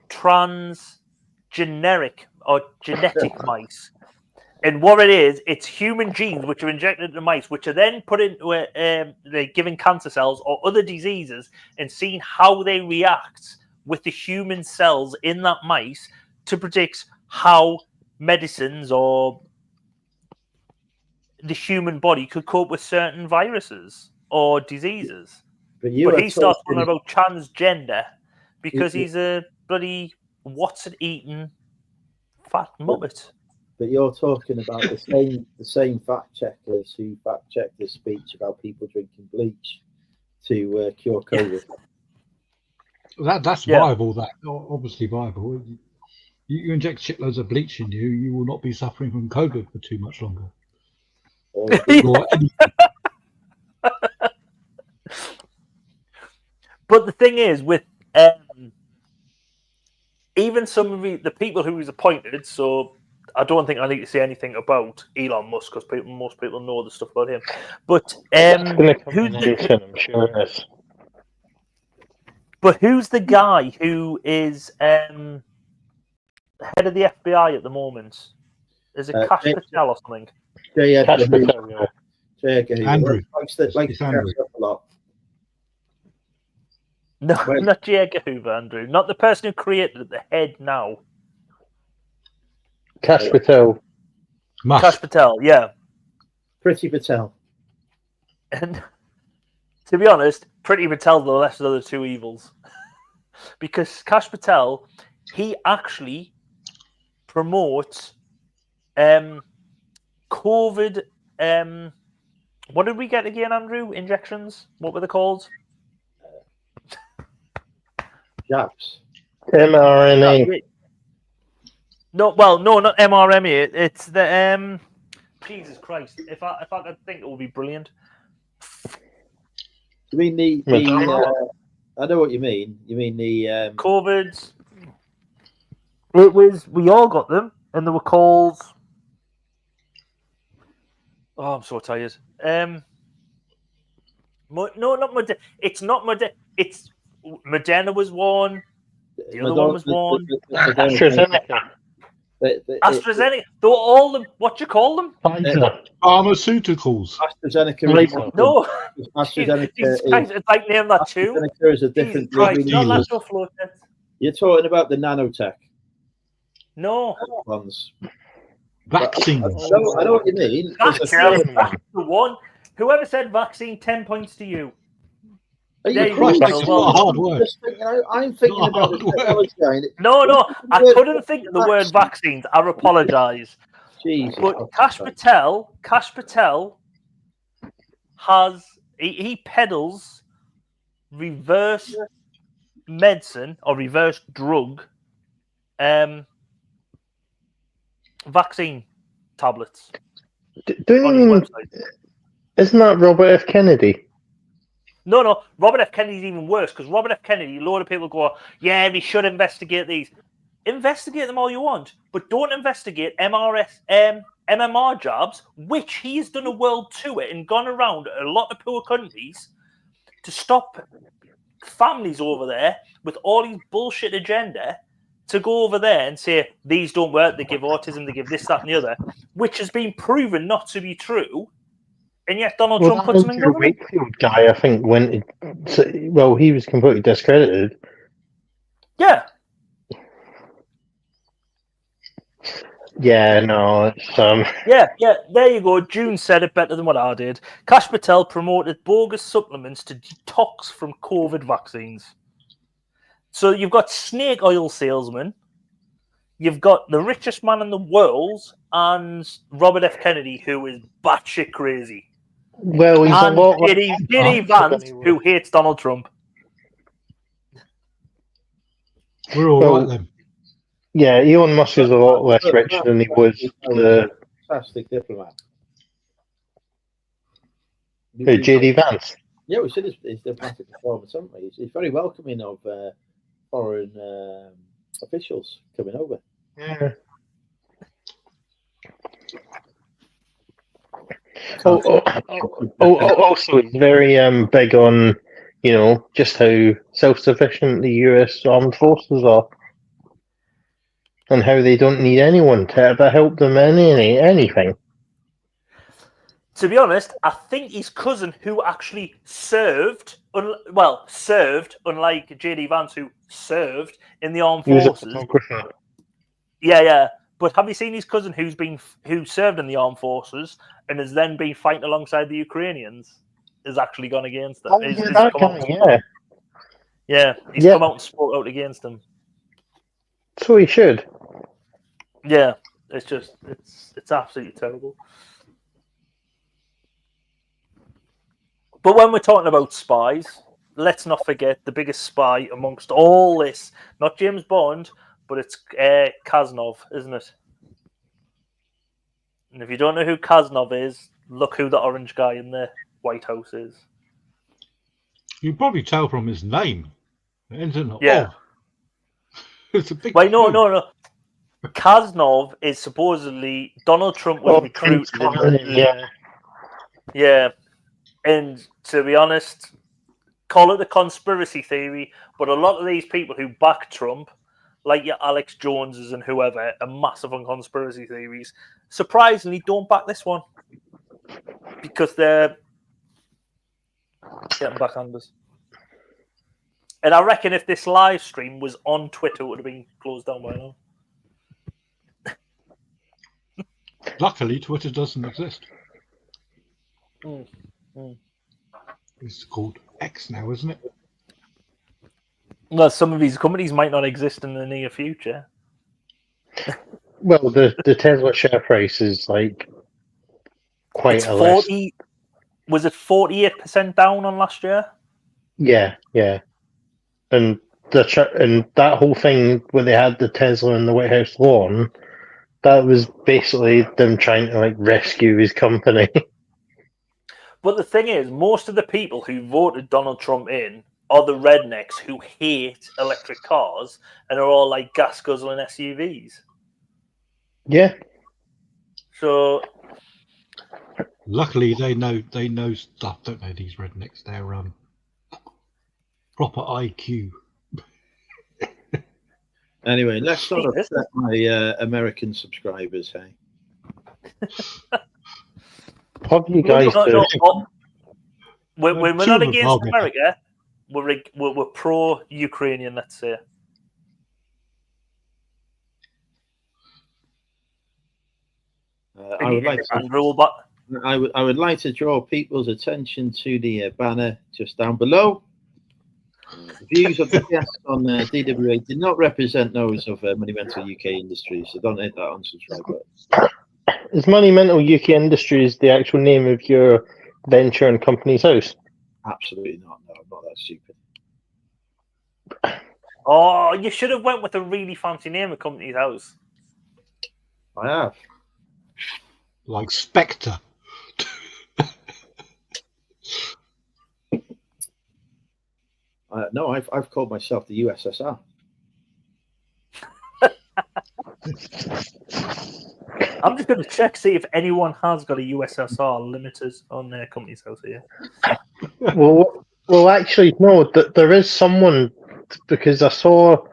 Speaker 5: transgeneric or genetic mice. And what it is, it's human genes which are injected into mice, which are then put into they're given cancer cells or other diseases, and seeing how they react with the human cells in that mice to predict how medicines or the human body could cope with certain viruses or diseases. But he starts talking about transgender because he's a bloody Watson-eating fat muppet.
Speaker 1: But you're talking about the same fact checkers who fact checked this speech about people drinking bleach to cure COVID.
Speaker 2: That's viable. That obviously viable. You inject shitloads of bleach in you, you will not be suffering from COVID for too much longer.
Speaker 5: But the thing is, with even some of the people who he's appointed, so I don't think I need to say anything about Elon Musk because most people know the stuff about him. But who's the guy who is head of the FBI at the moment? Is it Kash Patel or something?
Speaker 4: Cash Patel, yeah.
Speaker 2: Andrew.
Speaker 1: Likes
Speaker 2: Andrew.
Speaker 1: a lot.
Speaker 5: No, not J. Edgar Hoover, Andrew. Not the person who created it, the head now.
Speaker 4: Cash Patel.
Speaker 2: Musk.
Speaker 5: Kash Patel, yeah.
Speaker 1: Pretty Patel.
Speaker 5: And to be honest, Pretty Patel the lesser of the two evils. Because Kash Patel, he actually promotes COVID. What did we get again, Andrew? Injections? What were they called?
Speaker 1: Jabs.
Speaker 4: mRNA.
Speaker 5: No, well, no, not mRNA. It's the Jesus Christ! If I could think, it would be brilliant.
Speaker 1: You mean the I know what you mean. You mean the
Speaker 5: COVID. It was. We all got them, and they were called. Oh, I'm so tired. No, not Moderna. It's not Moderna. It's Moderna was one. The other one was one.
Speaker 4: AstraZeneca.
Speaker 5: AstraZeneca. They were all them. What do you call them?
Speaker 4: Pfizer.
Speaker 2: Pharmaceuticals.
Speaker 1: AstraZeneca.
Speaker 5: No.
Speaker 1: AstraZeneca.
Speaker 5: It's like name that too.
Speaker 1: AstraZeneca is a different.
Speaker 5: Not
Speaker 1: You're talking about the nanotech
Speaker 5: No.
Speaker 1: ones.
Speaker 2: Vaccines.
Speaker 1: I know what you mean.
Speaker 5: That's the one. Whoever said vaccine, 10 points to you.
Speaker 1: Are
Speaker 5: There
Speaker 1: you
Speaker 5: you
Speaker 1: crazy?
Speaker 5: go.
Speaker 2: That's not hard work.
Speaker 1: I'm thinking
Speaker 2: Not
Speaker 1: about
Speaker 2: hard
Speaker 1: the
Speaker 2: work.
Speaker 1: technology.
Speaker 5: No, I couldn't think of the word vaccines. I apologise.
Speaker 1: Jesus.
Speaker 5: But Kash Patel has he peddles reverse medicine or reverse drug vaccine tablets on his website.
Speaker 4: Isn't that Robert F. Kennedy?
Speaker 5: No, Robert F. Kennedy's even worse because Robert F. Kennedy, a lot of people go, yeah, we should investigate these. Investigate them all you want, but don't investigate MMR jobs, which he's done a world tour and gone around a lot of poor countries to stop families over there with all these bullshit agenda to go over there and say, these don't work, they give autism, they give this, that, and the other, which has been proven not to be true. And yet Donald Trump puts him in government.
Speaker 4: Wakefield guy, I think, he was completely discredited.
Speaker 5: Yeah.
Speaker 4: Yeah, no, it's
Speaker 5: Yeah, there you go. June said it better than what I did. Kash Patel promoted bogus supplements to detox from COVID vaccines. So you've got snake oil salesmen, you've got the richest man in the world, and Robert F. Kennedy, who is batshit crazy.
Speaker 4: Well, he's
Speaker 5: and
Speaker 4: a lot
Speaker 5: J.D. Vance, who hates Donald Trump.
Speaker 2: We're all right then.
Speaker 4: Yeah, Elon Musk is a lot less rich than he was the
Speaker 1: fantastic diplomat.
Speaker 4: J.D. Vance.
Speaker 1: Yeah, we said his diplomatic performance, haven't we? He's very welcoming of foreign officials coming over.
Speaker 4: Yeah. Also, he's very big on, just how self-sufficient the US armed forces are, and how they don't need anyone to ever help them in anything.
Speaker 5: To be honest, I think his cousin, who actually served, unlike J.D. Vance, who served in the armed forces.
Speaker 4: He was a photographer.
Speaker 5: Yeah. But have you seen his cousin who served in the armed forces and has then been fighting alongside the Ukrainians? Has actually gone against them. Yeah, he's come out and spoke out against them.
Speaker 4: So he should.
Speaker 5: Yeah, it's absolutely terrible. But when we're talking about spies, let's not forget the biggest spy amongst all this. Not James Bond, but it's Kasnov, isn't it? And if you don't know who Kasnov is, look who the orange guy in the White House is.
Speaker 2: You can probably tell from his name. Isn't it?
Speaker 5: Yeah.
Speaker 2: Oh. It's a big
Speaker 5: Wait, no. Kasnov is supposedly Donald Trump was recruited. Yeah. And to be honest, call it a conspiracy theory, but a lot of these people who back Trump like your Alex Joneses and whoever, are massive on conspiracy theories. Surprisingly, don't back this one because they're getting backhanders. And I reckon if this live stream was on Twitter, it would have been closed down by now.
Speaker 2: Luckily, Twitter doesn't exist.
Speaker 5: Mm.
Speaker 2: It's called X now, isn't it?
Speaker 5: Well, some of these companies might not exist in the near future.
Speaker 4: Well, the Tesla share price is like quite
Speaker 5: It's
Speaker 4: a less.
Speaker 5: Was it 48% down on last year?
Speaker 4: Yeah, and and that whole thing where they had the Tesla in the White House lawn, that was basically them trying to like rescue his company.
Speaker 5: But the thing is, most of the people who voted Donald Trump in are the rednecks who hate electric cars and are all like gas guzzling SUVs.
Speaker 4: Yeah.
Speaker 5: So
Speaker 2: luckily they know stuff, don't they? These rednecks, they're proper IQ.
Speaker 1: Anyway, let's not upset my American subscribers, hey.
Speaker 4: What have you guys do?
Speaker 5: We're not against America. We're pro-Ukrainian, let's say.
Speaker 1: I would like to draw people's attention to the banner just down below. The views of the guests on DWA did not represent those of Monumental UK Industries, so don't hit that unsubscribe button.
Speaker 4: Is Monumental UK Industries the actual name of your venture and company's house?
Speaker 1: Absolutely not. No, I'm not that stupid.
Speaker 5: Oh, you should have went with a really fancy name of company's house.
Speaker 1: I have.
Speaker 2: Like Spectre.
Speaker 1: No, I've called myself the USSR.
Speaker 5: I'm just going to check, see if anyone has got a USSR limiters on their company's house here.
Speaker 4: Well, actually, no. There is someone, because I saw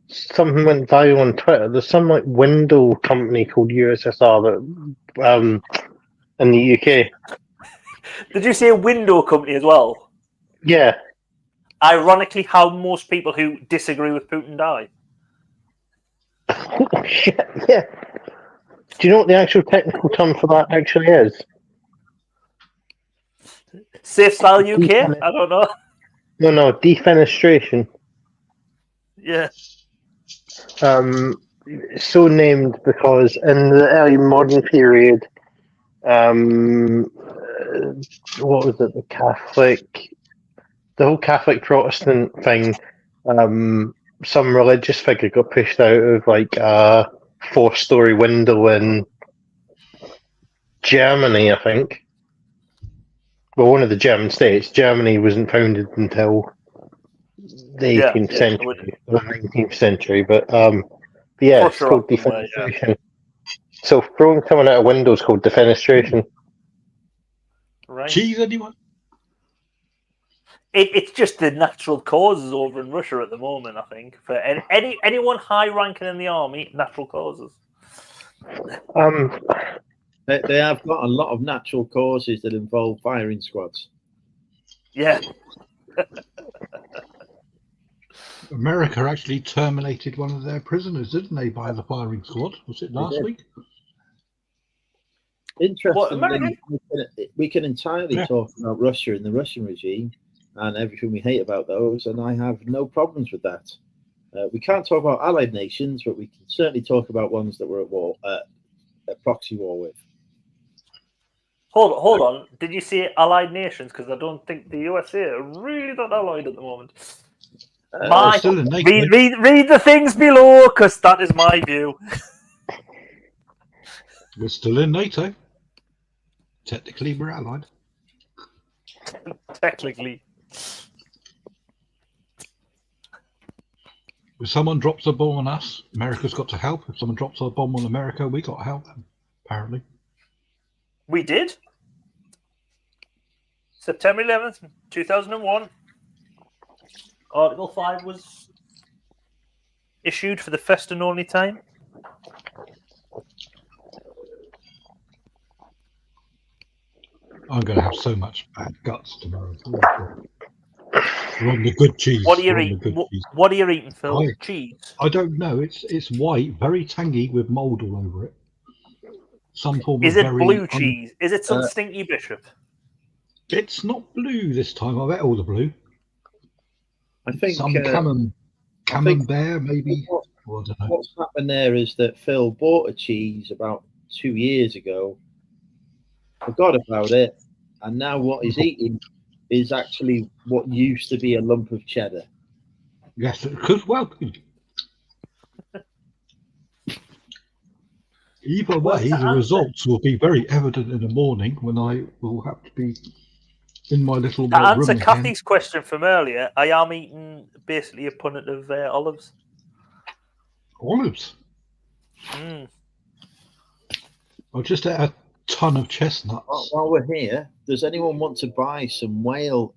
Speaker 4: something went viral on Twitter. There's some like window company called USSR that in the UK.
Speaker 5: Did you say a window company as well?
Speaker 4: Yeah.
Speaker 5: Ironically, how most people who disagree with Putin die.
Speaker 4: Oh, shit, yeah. Do you know what the actual technical term for that actually is?
Speaker 5: Safe Style UK? I don't know.
Speaker 4: No, defenestration.
Speaker 5: Yeah.
Speaker 4: So named because in the early modern period, what was it? The whole Catholic Protestant thing. Some religious figure got pushed out of like a 4-story window in Germany, I think. Well, one of the German states. Germany wasn't founded until the 18th century, or 19th century. But yeah, it's called defenestration. Yeah. So throwing someone out a window is called defenestration.
Speaker 5: Right.
Speaker 2: Cheese, anyone?
Speaker 5: It's just the natural causes over in Russia at the moment, I think. For anyone high ranking in the army, natural causes.
Speaker 1: They have got a lot of natural causes that involve firing squads.
Speaker 5: Yeah.
Speaker 2: America actually terminated one of their prisoners, didn't they, by the firing squad? Was it last week?
Speaker 1: Interestingly, we can entirely talk about Russia and the Russian regime and everything we hate about those, and I have no problems with that. We can't talk about allied nations, but we can certainly talk about ones that we're at war, at proxy war with.
Speaker 5: Hold on. Did you say allied nations? Because I don't think the USA are really not allied at the moment. Read the things below, because that is my view.
Speaker 2: We're still in NATO. Technically, we're allied.
Speaker 5: Technically.
Speaker 2: If someone drops a bomb on us, America's got to help. If someone drops a bomb on America, we got to help them, apparently.
Speaker 5: We did. September 11th, 2001. Article 5 was issued for the first and only time?
Speaker 2: I'm going to have so much bad guts tomorrow. We're on the good cheese.
Speaker 5: What are you
Speaker 2: We're on the
Speaker 5: eating?
Speaker 2: good cheese.
Speaker 5: What are you eating, Phil?
Speaker 2: I-
Speaker 5: Cheese.
Speaker 2: I don't know. It's white, very tangy with mould all over it. Some form
Speaker 5: Is
Speaker 2: of
Speaker 5: it
Speaker 2: very
Speaker 5: blue cheese? Is it some stinky bishop?
Speaker 2: It's not blue this time. I've ate all the blue.
Speaker 1: I think
Speaker 2: Some camembert, maybe. Well, I don't know.
Speaker 1: What's happened there is that Phil bought a cheese about 2 years ago, forgot about it, and now what he's eating is actually what used to be a lump of cheddar.
Speaker 2: Yes, because either way, the results will be very evident in the morning when I will have to be in my little
Speaker 5: To answer
Speaker 2: room
Speaker 5: Kathy's question from earlier, I am eating basically a punnet of olives.
Speaker 2: Olives?
Speaker 5: Mm.
Speaker 2: I just ate a ton of chestnuts.
Speaker 1: While we're here, does anyone want to buy some whale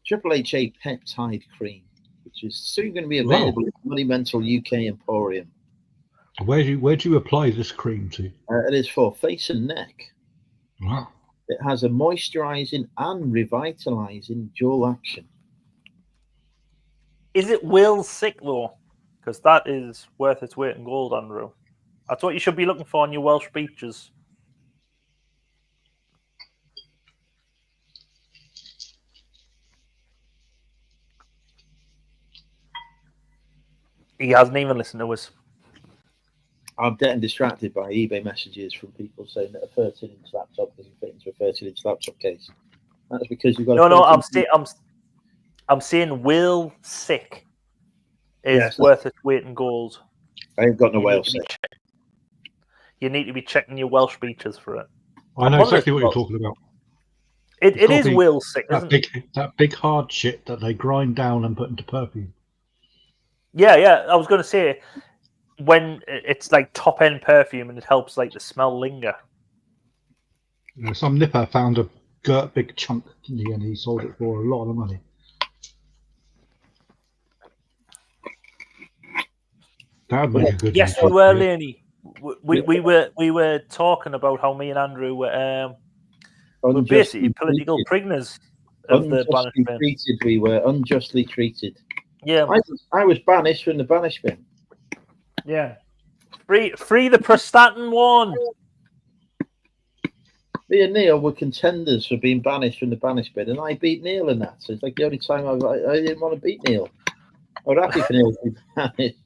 Speaker 1: triple HA peptide cream, which is soon going to be available at Monumental UK Emporium?
Speaker 2: Where do you apply this cream to?
Speaker 1: It is for face and neck.
Speaker 2: Wow.
Speaker 1: It has a moisturising and revitalising dual action.
Speaker 5: Is it Will sick though? Because that is worth its weight in gold, Andrew. That's what you should be looking for in your Welsh beaches. He hasn't even listened to us.
Speaker 1: I'm getting distracted by eBay messages from people saying that a 13-inch laptop doesn't fit into a 13-inch laptop case. That's because you've got.
Speaker 5: I'm saying Will sick is worth its weight in gold.
Speaker 1: I ain't got no Wales sick.
Speaker 5: You need to be checking your Welsh beaches for it.
Speaker 2: I know exactly what you're talking about.
Speaker 5: It is Will sick, isn't it?
Speaker 2: That big hard shit that they grind down and put into perfume.
Speaker 5: Yeah. I was going to say, when it's like top end perfume and it helps like the smell linger.
Speaker 2: You know, some nipper found a big chunk and he sold it for a lot of money. That would make a good.
Speaker 5: Yes, we were, Lenny. We were talking about how me and Andrew were basically political prisoners of the banishment.
Speaker 1: We were unjustly treated.
Speaker 5: Yeah,
Speaker 1: I was banished from the banishment.
Speaker 5: Yeah, free the Prestatyn one.
Speaker 1: Me and Neil were contenders for being banished from the banishment, and I beat Neil in that. So it's like the only time I didn't want to beat Neil. I was happy for Neil to be banished.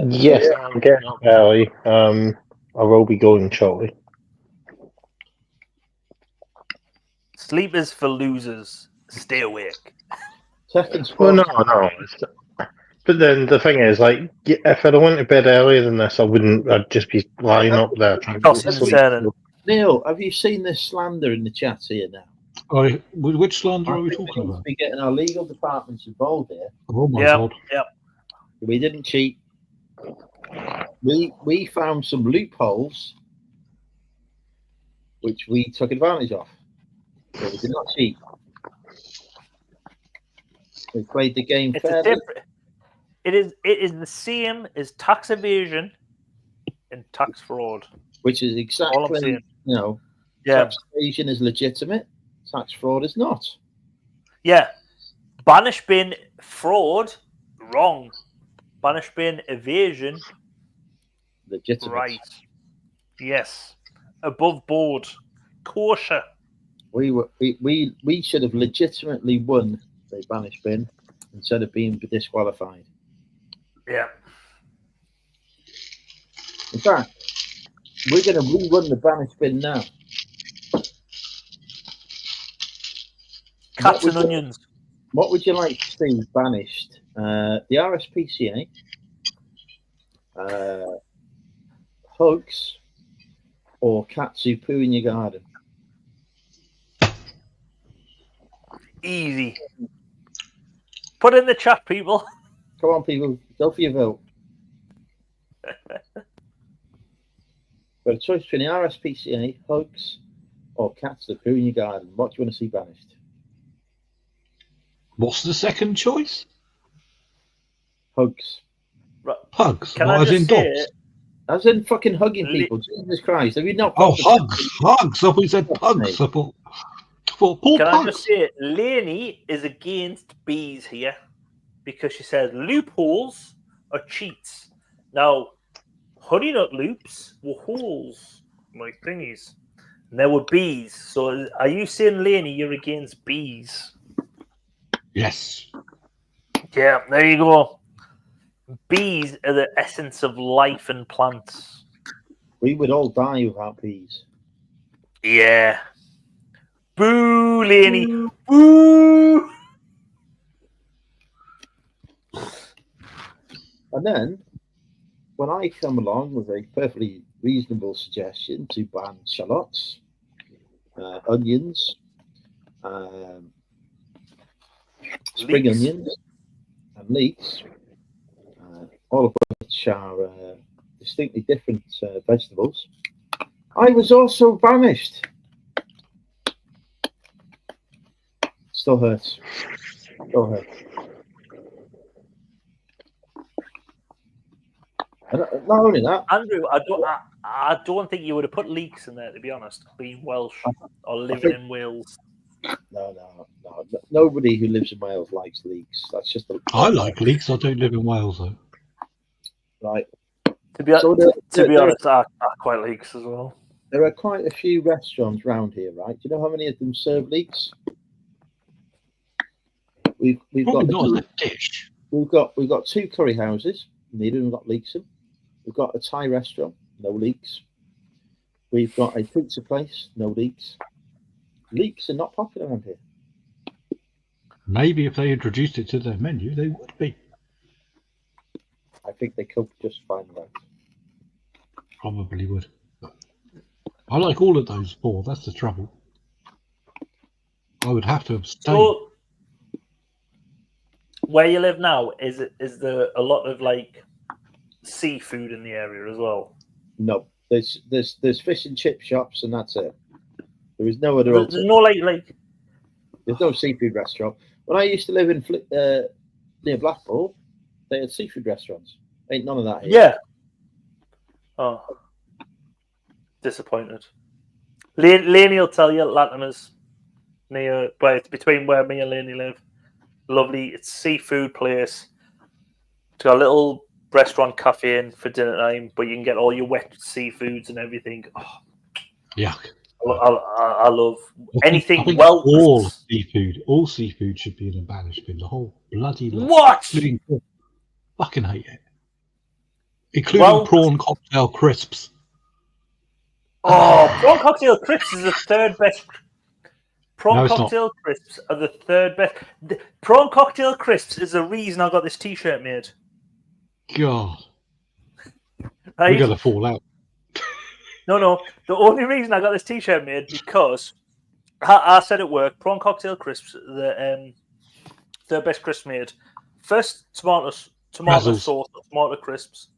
Speaker 4: Yes, I'm getting up early. I will be going shortly.
Speaker 5: Sleep is for losers. Stay awake.
Speaker 4: Well, no. But then the thing is, like, if I'd went to bed earlier than this, I'd just be lying up there trying to sleep.
Speaker 1: Neil, have you seen this slander in the chat here now?
Speaker 2: Which slander are we talking about?
Speaker 1: We're getting our legal departments involved here.
Speaker 2: Oh my God.
Speaker 5: Yep.
Speaker 1: We didn't cheat. We found some loopholes which we took advantage of. So we did not cheat. We played the game fairly.
Speaker 5: It is the same as tax evasion and tax fraud.
Speaker 1: Which is exactly, tax evasion is legitimate, tax fraud is not.
Speaker 5: Yeah. Banish bin fraud, wrong. Banish bin evasion,
Speaker 1: legitimate.
Speaker 5: Right. Yes. Above board. Kosher.
Speaker 1: We should have legitimately won the banish bin instead of being disqualified.
Speaker 5: Yeah.
Speaker 1: In fact, we're going to rerun the banish bin now.
Speaker 5: Cats and onions.
Speaker 1: What would you like to see banished? The RSPCA, hugs, or cats who poo in your garden?
Speaker 5: Easy. Put in the chat, people.
Speaker 1: Come on, people. Go for your vote. Got a choice between the RSPCA, hugs, or cats that poo in your garden. What do you want to see banished?
Speaker 2: What's the second choice?
Speaker 1: Hugs.
Speaker 5: Right.
Speaker 2: Hugs.
Speaker 5: Can
Speaker 2: What,
Speaker 5: I
Speaker 2: as
Speaker 5: just
Speaker 2: in
Speaker 5: say,
Speaker 2: dogs?
Speaker 1: As in fucking hugging people. Jesus Christ. Have you not got
Speaker 2: Oh, hugs. Hugs. I thought you said pugs. I thought Paul
Speaker 5: can I
Speaker 2: Pugs.
Speaker 5: just say, Lainey is against bees here because she says loopholes are cheats. Now, honey nut loops were holes, like thingies. And there were bees. So are you saying, Lainey, you're against bees?
Speaker 2: Yes.
Speaker 5: Yeah, there you go. Bees are the essence of life and plants.
Speaker 1: We would all die without bees.
Speaker 5: Yeah. Boo, Lainey. Boo!
Speaker 1: And then, when I come along with a perfectly reasonable suggestion to ban shallots, onions, spring
Speaker 5: Leeks.
Speaker 1: onions, and leeks, all of which are distinctly different vegetables, I was also banished. Still hurts. Still hurts. And not only that,
Speaker 5: Andrew, I don't think you would have put leeks in there, to be honest, being Welsh or living in Wales.
Speaker 1: No. Nobody who lives in Wales likes leeks. That's just
Speaker 2: I like leeks. I don't live in Wales, though.
Speaker 1: right.
Speaker 5: To be honest, I quite leeks as well.
Speaker 1: There are quite a few restaurants around here, right? Do you know how many of them serve leeks? We've
Speaker 2: Probably
Speaker 1: got
Speaker 2: not as a dish.
Speaker 1: We've got 2 curry houses. Neither of them got leeks in. We've got a Thai restaurant, no leeks. We've got a pizza place, no leeks. Leeks are not popular around here.
Speaker 2: Maybe if they introduced it to their menu, they would be.
Speaker 1: I think they cook just fine though.
Speaker 2: Probably would. I like all of those 4. That's the trouble. I would have to abstain.
Speaker 5: So, where you live now, is there a lot of like seafood in the area as well?
Speaker 1: No, there's fish and chip shops, and that's it. There is no other.
Speaker 5: There's no like.
Speaker 1: There's no seafood restaurant. When I used to live in near Blackpool, they had seafood restaurants. Ain't none of that here.
Speaker 5: Yeah. Oh, disappointed. Lainey will tell you Latimer's near, but it's between where me and Lainey live. Lovely. It's a seafood place. It's got a little restaurant cafe in for dinner time, but you can get all your wet seafoods and everything. Oh,
Speaker 2: yuck.
Speaker 5: I love anything.
Speaker 2: I think
Speaker 5: well,
Speaker 2: all seafood should be in a banished bin. The whole bloody lot.
Speaker 5: What?
Speaker 2: Fucking hate it. Including prawn cocktail crisps.
Speaker 5: Oh, prawn cocktail crisps is the third best. Prawn cocktail crisps are the third best. Prawn cocktail crisps is the reason I got this T-shirt made.
Speaker 2: God,
Speaker 5: right?
Speaker 2: We're gonna fall out.
Speaker 5: No. The only reason I got this T-shirt made because I said at work, prawn cocktail crisps, the third best crisp made. First, tomato sauce, tomato crisps.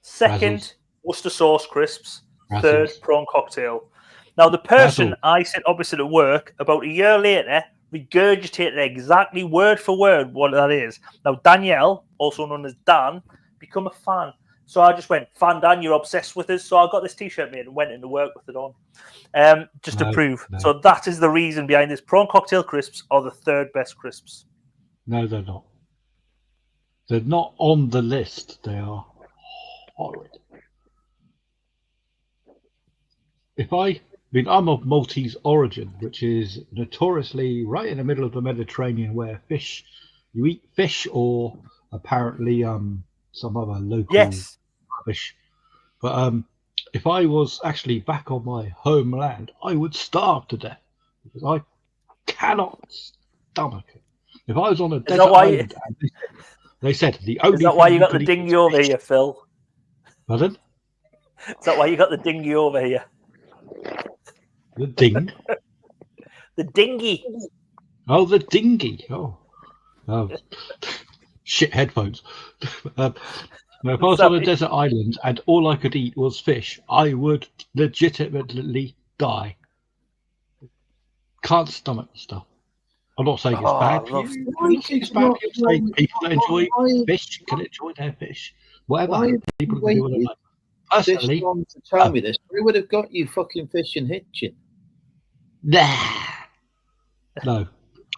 Speaker 5: Second, Worcester sauce crisps. Third, prawn cocktail. Now, the person I sit opposite at work about a year later regurgitated exactly word for word what that is. Now, Danielle, also known as Dan, become a fan. So I just went, Fan Dan, you're obsessed with us. So I got this T-shirt made and went into work with it on, just to prove. No. So that is the reason behind this. Prawn cocktail crisps are the third best crisps.
Speaker 2: No, they're not. They're not on the list. They are horrid. I'm of Maltese origin, which is notoriously right in the middle of the Mediterranean, where you eat fish or apparently some other local rubbish. But if I was actually back on my homeland, I would starve to death because I cannot stomach it. If I was on a desert island, they said the only.
Speaker 5: Is that why you got the dinghy over here, Phil?
Speaker 2: Pardon?
Speaker 5: Is that why you got the dinghy over here?
Speaker 2: The ding?
Speaker 5: The dinghy.
Speaker 2: Oh, the dinghy. Oh. Shit headphones. Now, if I was on a desert island and all I could eat was fish, I would legitimately die. Can't stomach the stuff. I'm not saying it's bad for you. I'm not saying it's bad for you. I'm saying people that enjoy fish can enjoy their fish. Whatever. People can do what they like. Personally,
Speaker 1: to tell me this, we would have got you fucking fishing hitching.
Speaker 2: Nah. No.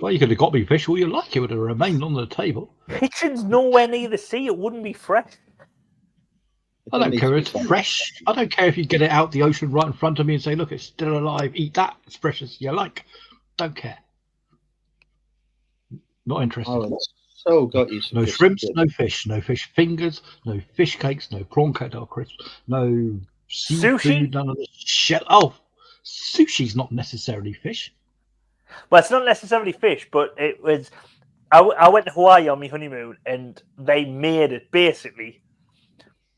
Speaker 2: Well, you could have got me fish all you like. It would have remained on the table.
Speaker 5: Hitching's nowhere near the sea. It wouldn't be fresh.
Speaker 2: I don't care if it's fresh. I don't care if you get it out the ocean right in front of me and say, look, it's still alive. Eat that. As fresh as you like. Don't care. Not interested.
Speaker 1: Oh, so got you some
Speaker 2: no shrimps, no fish. No fish fingers, no fish cakes, no prawn cocktail crisps, no seafood,
Speaker 5: sushi?
Speaker 2: None of the shell. Oh, sushi's not necessarily fish.
Speaker 5: Well, it's not necessarily fish, but it was... I went to Hawaii on my honeymoon, and they made it, basically.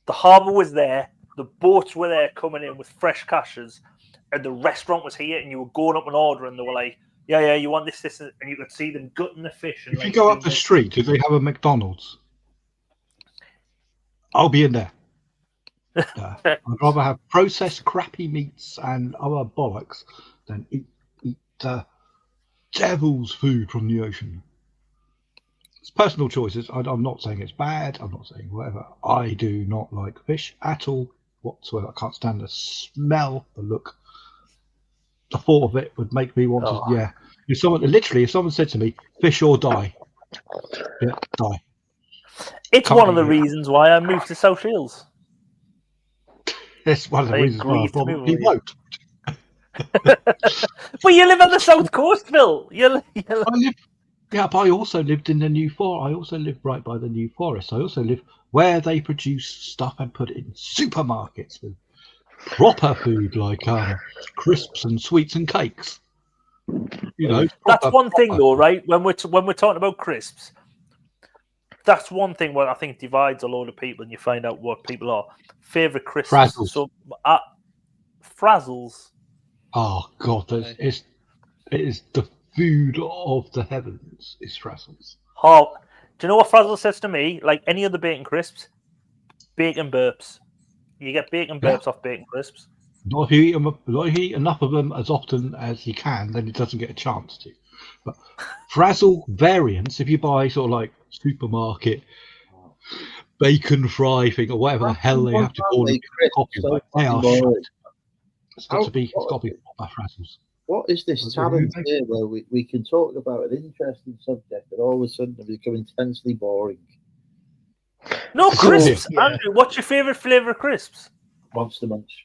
Speaker 5: The harbour was there, the boats were there coming in with fresh cashes, and the restaurant was here, and you were going up and ordering, and they were like, yeah, you want this, and you could see them gutting the fish. And
Speaker 2: if you go up the street, do they have a McDonald's? I'll be in there. I'd rather have processed crappy meats and other bollocks than eat devil's food from the ocean. It's personal choices. I'm not saying it's bad. I'm not saying whatever. I do not like fish at all whatsoever. I can't stand the smell, the look. The thought of it would make me want to. Yeah. If someone said to me, "Fish or die," yeah, die.
Speaker 5: It's one of the reasons why I moved to South Shields.
Speaker 2: It's one of the reasons why I probably won't.
Speaker 5: But you live on the south coast, Phil.
Speaker 2: Yeah, but I also lived in the New Forest. I also lived right by the New Forest. I also live where they produce stuff and put it in supermarkets with proper food like crisps and sweets and cakes. You know,
Speaker 5: that's one thing though, right? When we're talking about crisps, that's one thing where I think divides a load of people, and you find out what people are favorite crisps.
Speaker 2: Frazzles.
Speaker 5: So, Frazzles.
Speaker 2: Oh God, it is the food of the heavens. Is Frazzles.
Speaker 5: Oh, do you know what Frazzles says to me? Like any other bacon crisps, bacon burps. You get bacon burps off bacon crisps.
Speaker 2: Not if you eat enough of them as often as you can, then it doesn't get a chance to. But Frazzle variants, if you buy sort of like supermarket bacon fry thing or whatever the hell they have to call it, they are shit. It's got to be proper Frazzles.
Speaker 1: What is this challenge here where we can talk about an interesting subject, but all of a sudden it become intensely boring?
Speaker 5: No crisps, Andrew. What's your favourite flavour of crisps?
Speaker 1: Monster Munch.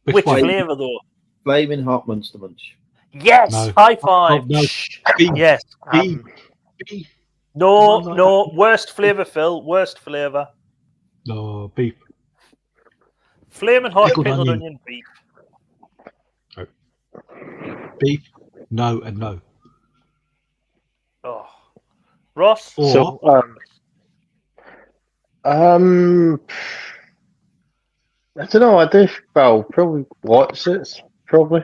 Speaker 5: Which flavour though?
Speaker 1: Flaming hot Monster Munch.
Speaker 5: Yes,
Speaker 2: no.
Speaker 5: High five.
Speaker 2: Oh, no. Beef.
Speaker 5: Yes.
Speaker 2: Beef.
Speaker 5: No. Worst flavour, Phil. Worst flavour.
Speaker 2: No, beef.
Speaker 5: Flaming hot pickled onion beef.
Speaker 2: No. Beef. No and no.
Speaker 5: Oh, Ross.
Speaker 4: So, I don't know. I do. Well, probably what's it? Probably.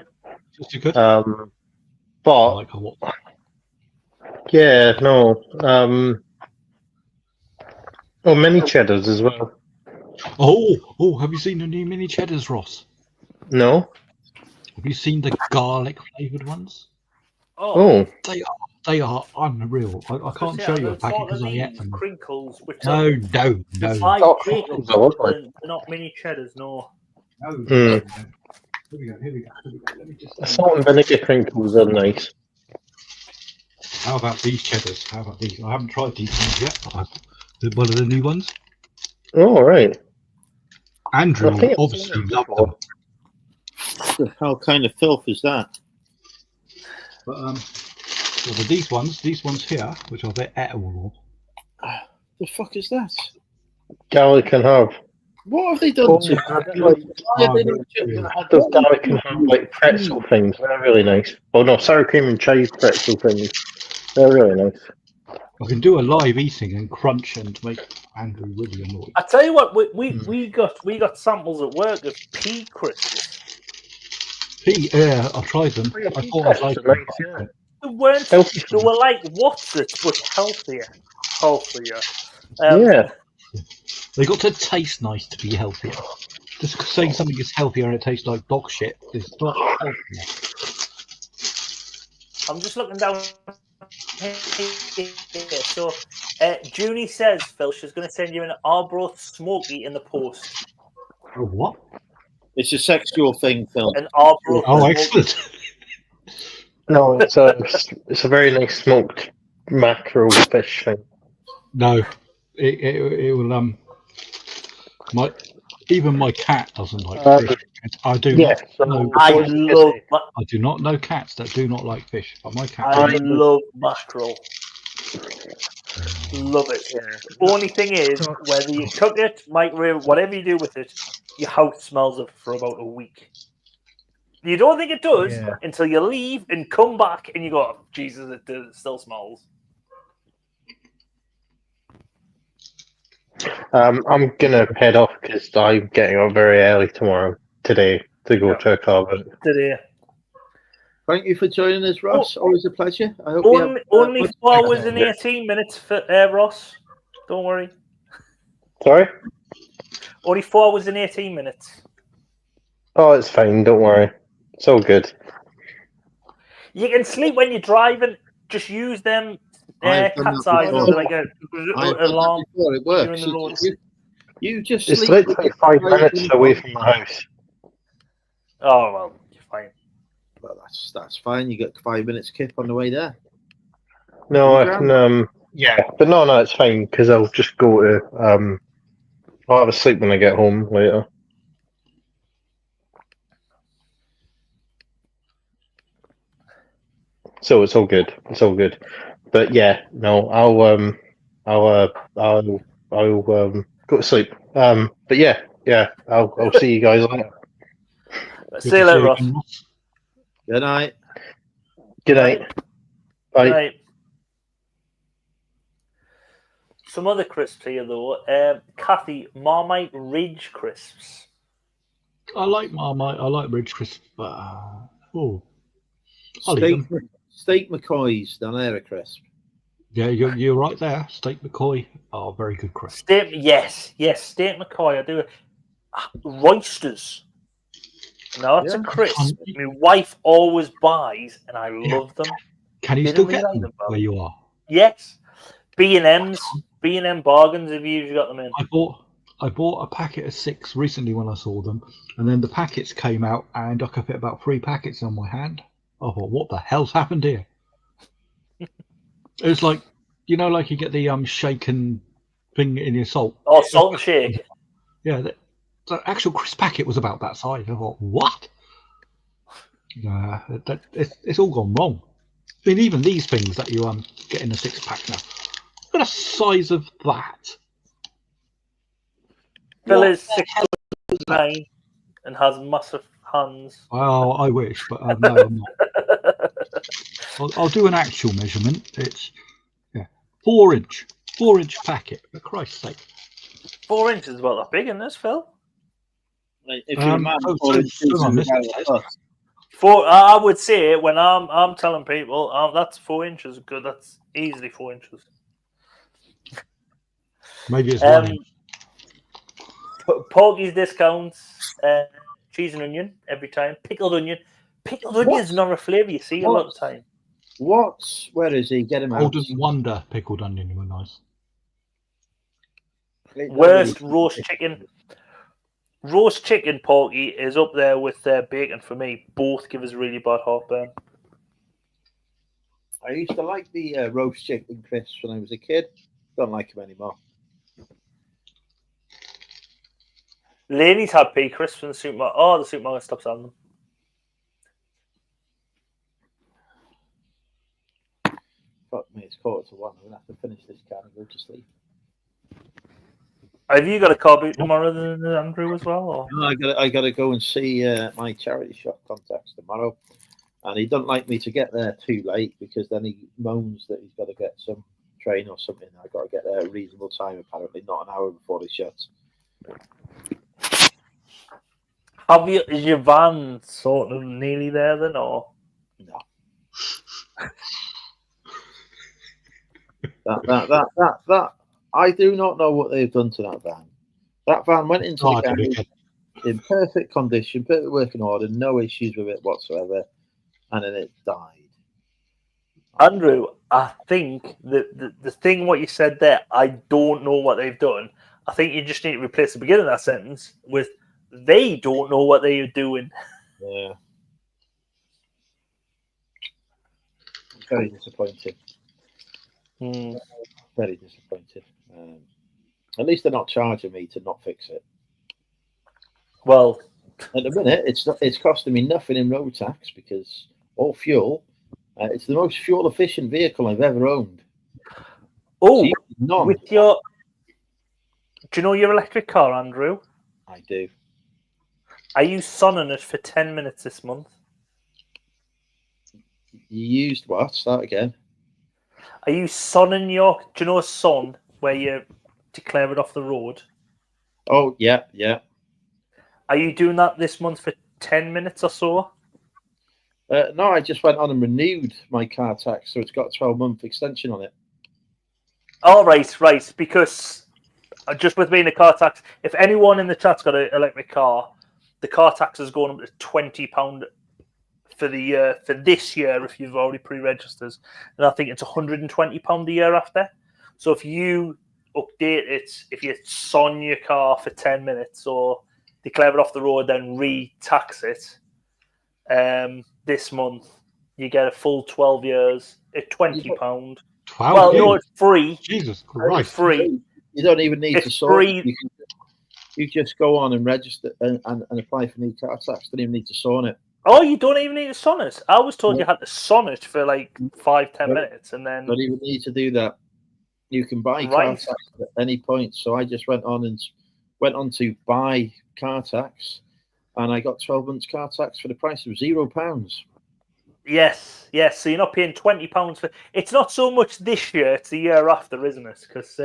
Speaker 2: Just good.
Speaker 4: But
Speaker 2: like
Speaker 4: yeah, no. Mini cheddars as well.
Speaker 2: Oh! Have you seen the new mini cheddars, Ross?
Speaker 4: No.
Speaker 2: Have you seen the garlic flavoured ones?
Speaker 4: Oh.
Speaker 2: They are unreal. I can't show you a packet because I ate them.
Speaker 5: Crinkles.
Speaker 2: No.
Speaker 5: Crinkles. They're not mini cheddars, no.
Speaker 2: Here we go. Let me just.
Speaker 4: Salt and vinegar crinkles are nice.
Speaker 2: How about these cheddars? How about these? I haven't tried these ones yet. They're one of the new ones.
Speaker 4: Oh, right.
Speaker 2: Andrew obviously loved them.
Speaker 1: What the hell kind of filth is that?
Speaker 2: But these ones here, which are their edible.
Speaker 1: The fuck is that?
Speaker 4: Garlic and herb.
Speaker 1: What have they done to
Speaker 4: those garlic and herb like pretzel things? They're really nice. Oh no, sour cream and cheese pretzel things. They're really nice.
Speaker 2: I can do a live eating and crunch and make Andrew really annoyed.
Speaker 5: I tell you what, we got samples at work of pea crisps.
Speaker 2: Yeah, I tried them. I thought I'd like them.
Speaker 4: Yeah.
Speaker 5: They were like Wotsits, but healthier.
Speaker 4: Yeah.
Speaker 2: They got to taste nice to be healthier. Just saying something is healthier and it tastes like dog shit is not healthier.
Speaker 5: I'm just looking down here. So, Junie says, Phil, she's going to send you an Arbroath Smoky in the post.
Speaker 2: Oh, what?
Speaker 1: It's a sexual thing, Phil.
Speaker 5: An Arbroath
Speaker 2: Oh,
Speaker 5: Smoky.
Speaker 2: excellent.
Speaker 4: No, it's a very nice smoked mackerel fish thing.
Speaker 2: No, it will. Even my cat doesn't like fish. I do
Speaker 4: Yes,
Speaker 2: not know. I do not know cats that do not like fish, but my cat.
Speaker 5: I love mackerel. Love it. Only thing is, whether you cook it, microwave, whatever you do with it, your house smells of it for about a week. You don't think it does until you leave and come back and you go, oh, Jesus, it still smells.
Speaker 4: I'm gonna head off because I'm getting up very early today to go to a carpet.
Speaker 5: Today.
Speaker 1: Thank you for joining us, Ross. Always a pleasure. I hope
Speaker 5: only 4 hours and 18 minutes for Ross. Don't worry.
Speaker 4: Sorry?
Speaker 5: Only 4 hours and 18 minutes.
Speaker 4: Oh, it's fine. Don't worry. It's all good.
Speaker 5: You can sleep when you're driving. Just use them cat's eyes as like an alarm.
Speaker 1: It works.
Speaker 5: During the road.
Speaker 1: You just
Speaker 4: It's
Speaker 1: sleep.
Speaker 4: literally 5 minutes away from my house.
Speaker 5: Oh, well, you're fine.
Speaker 1: Well, that's fine. You get 5 minutes kip on the way there.
Speaker 4: No, I can. But no, it's fine because I'll just go to. I'll have a sleep when I get home later. So it's all good. It's all good. But yeah, no, I'll go to sleep. But yeah, I'll see you guys later.
Speaker 5: See you later, Ross.
Speaker 1: Good night.
Speaker 4: Good night. Bye.
Speaker 5: Good night. Some other crisps here, though. Kathy, Marmite Ridge crisps.
Speaker 2: I like Marmite. I like Ridge crisps, but I'll eat them.
Speaker 1: Steak McCoys down there, a crisp.
Speaker 2: Yeah, you're right there. Steak McCoy are very good crisps.
Speaker 5: Steak McCoy. I do. Roysters. No, that's a crisp. My wife always buys, and I love them.
Speaker 2: Can you still get them where you are?
Speaker 5: Yes. B&M bargains. Have you usually got them in?
Speaker 2: I bought a packet of 6 recently when I saw them, and then the packets came out, and I could fit about 3 packets on my hand. I thought, what the hell's happened here? It was like, like you get the shaken thing in your salt.
Speaker 5: Oh, salt and shake.
Speaker 2: Yeah, the actual crisp packet was about that size. I thought, what? It's all gone wrong. I mean, even these things that you get in a 6-pack now, look at the size of that.
Speaker 5: Phil is 6'9" and has massive hands.
Speaker 2: Oh, I wish, but no, I'm not. I'll do an actual measurement. It's 4-inch packet. For Christ's sake,
Speaker 5: 4 inches is about that big, isn't this, Phil?
Speaker 1: If you're a man, 4 inches.
Speaker 5: I would say when I'm telling people that's 4 inches. Good, that's easily 4 inches.
Speaker 2: Maybe it's 1 inch.
Speaker 5: Porgy's discounts. Cheese and onion every time. Pickled onion. Pickled onion is not a flavour you see a lot of the time.
Speaker 1: Where is he? Get him out.
Speaker 2: Golden Wonder pickled onion were nice.
Speaker 5: Worst roast chicken. Roast chicken, Porky, is up there with bacon for me. Both give us really bad heartburn.
Speaker 1: I used to like the roast chicken crisps when I was a kid. Don't like them anymore.
Speaker 5: Laney's had pea crisps in the supermarket. Oh, the supermarket stopped selling them.
Speaker 1: Fuck me, it's 1:45. I'm going to have to finish this can and go to sleep.
Speaker 5: Have you got a car boot tomorrow, Andrew, as well? Or?
Speaker 1: No, I got to go and see my charity shop contacts tomorrow. And he doesn't like me to get there too late because then he moans that he's got to get some train or something. I've got to get there at a reasonable time, apparently, not an hour before they shut.
Speaker 5: Is your van sort of nearly there then, or
Speaker 1: no? that I do not know what they've done to that van. That van went into the garage in perfect condition, perfect working order, no issues with it whatsoever, and then it died.
Speaker 5: Andrew, I think the thing what you said there, I don't know what they've done. I think you just need to replace the beginning of that sentence with they don't know what they are doing.
Speaker 1: Yeah. Very disappointed. Very disappointed. At least they're not charging me to not fix it.
Speaker 5: Well,
Speaker 1: at the minute, it's costing me nothing in road tax because all fuel. It's the most fuel efficient vehicle I've ever owned.
Speaker 5: Oh, with your, do you know your electric car, Andrew?
Speaker 1: I do.
Speaker 5: Are you sunning it for 10 minutes this month?
Speaker 1: You used what? Start again.
Speaker 5: Are you sunning your? Do you know a sun where you declare it off the road?
Speaker 1: Oh yeah, yeah.
Speaker 5: Are you doing that this month for 10 minutes or so?
Speaker 1: No, I just went on and renewed my car tax, so it's got a 12-month extension on it.
Speaker 5: Oh, right. Because just with being a car tax, if anyone in the chat's got an electric car, the car tax is going up to £20 for the year for this year if you've already pre-registered, and I think it's £120 a year after. So if you update it, if you son your car for 10 minutes or declare it off the road, then re-tax it, this month you get a full 12 years at £20.
Speaker 2: 12
Speaker 5: well,
Speaker 2: years?
Speaker 5: no, it's free.
Speaker 2: Jesus Christ!
Speaker 5: It's free.
Speaker 1: You don't even need
Speaker 5: it's
Speaker 1: to sort
Speaker 5: free.
Speaker 1: it. You just go on and register and apply for new car tax. Don't even need to son it.
Speaker 5: Oh, you don't even need to son it. I was told you had to son it for like 5-10 minutes, and then
Speaker 1: don't even need to do that. You can buy car tax at any point. So I just went on to buy car tax, and I got 12 months car tax for the price of £0.
Speaker 5: Yes. So you're not paying £20 for. It's not so much this year; it's the year after, isn't it? Because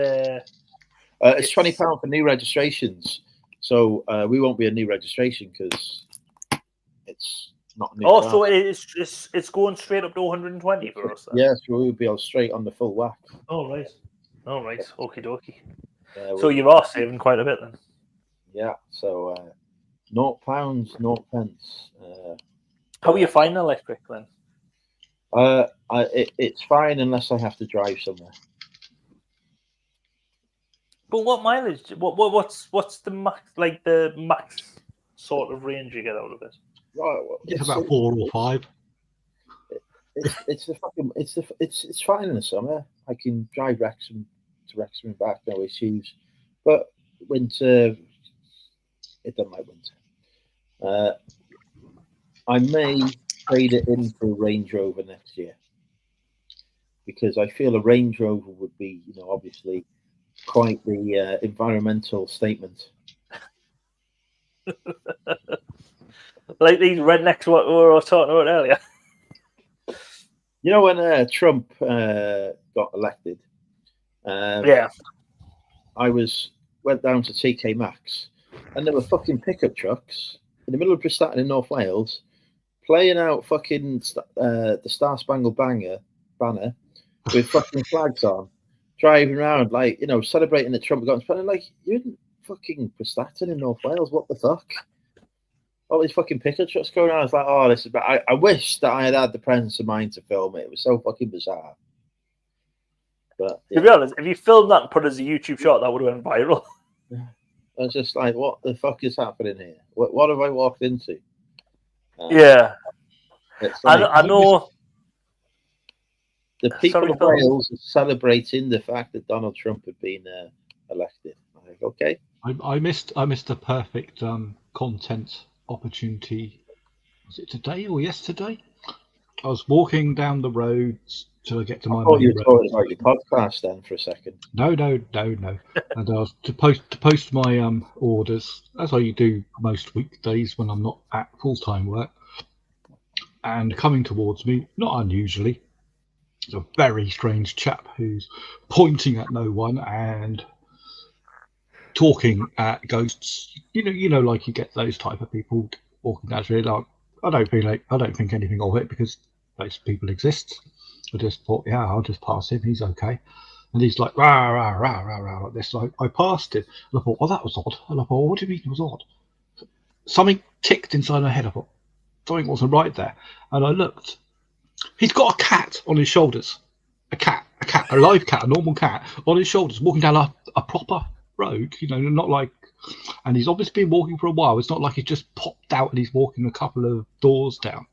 Speaker 1: it's £20 for new registrations. So we won't be a new registration because it's not a new car.
Speaker 5: So it's going straight up to 120 for us. Then?
Speaker 1: Yeah, so we'll be straight on the full whack.
Speaker 5: Oh right. Okie dokie. So you are saving quite a bit then.
Speaker 1: Yeah. So £0, 0 pence.
Speaker 5: How are you finding electric then?
Speaker 1: It's fine unless I have to drive somewhere.
Speaker 5: But what mileage? What's the max? Like the max sort of range you get out of it?
Speaker 1: Right, well,
Speaker 2: it's about 4 or 5.
Speaker 1: It's fine in the summer. I can drive Wrexham to Wrexham and back, no issues. But winter, it doesn't like winter. I may trade it in for a Range Rover next year because I feel a Range Rover would be, obviously quite the environmental statement.
Speaker 5: Like these rednecks what we were talking about earlier.
Speaker 1: When Trump got elected,
Speaker 5: I
Speaker 1: went down to TK Maxx, and there were fucking pickup trucks in the middle of Prestatyn in North Wales, playing out fucking the Star Spangled Banner with fucking flags on, driving around celebrating that Trump got in. Like, you're in fucking Prestatyn in North Wales. What the fuck? All these fucking pickup trucks going around. I was like, oh, this is bad. I wish that I had the presence of mind to film it. It was so fucking bizarre. But
Speaker 5: to be honest, if you filmed that and put it as a YouTube shot, that would have went viral.
Speaker 1: I was just like, what the fuck is happening here? What have I walked into?
Speaker 5: Like, I know.
Speaker 1: The people of Wales are celebrating the fact that Donald Trump had been elected. I'm like, okay.
Speaker 2: I missed the perfect content opportunity. Was it today or yesterday? I was walking down the road till I get to my main road. You were
Speaker 1: talking about your podcast then for a second.
Speaker 2: No. And I was to post my orders as I do most weekdays when I'm not at full-time work. And coming towards me, not unusually, is a very strange chap who's pointing at no one and talking at ghosts. Like you get those type of people walking down the street. Like, I don't think anything of it because those people exist. I just thought, I'll just pass him. He's okay. And he's like, rah, rah, rah, rah, rah, like this. So I passed him. And I thought, that was odd. And I thought, what do you mean it was odd? Something ticked inside my head. I thought, something wasn't right there. And I looked, He's got a cat on his shoulders. A live cat, a normal cat on his shoulders, walking down a proper road, not like, and he's obviously been walking for a while. It's not like he's just popped out and he's walking a couple of doors down.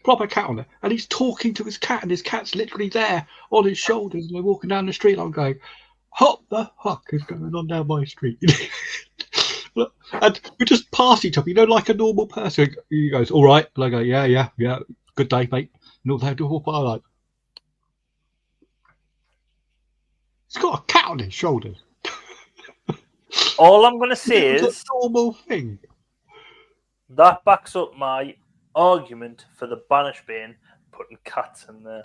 Speaker 2: Proper cat on it, and he's talking to his cat, and his cat's literally there on his shoulders, and they're walking down the street. I'm going, what the fuck is going on down my street? And we just pass each other, like a normal person. He goes, all right, and I go, yeah, good day, mate. And all they do, like, he's got a cat on his shoulders.
Speaker 5: All I'm going to say is
Speaker 2: a normal thing.
Speaker 5: That backs up my argument for the banish bin putting cats in there.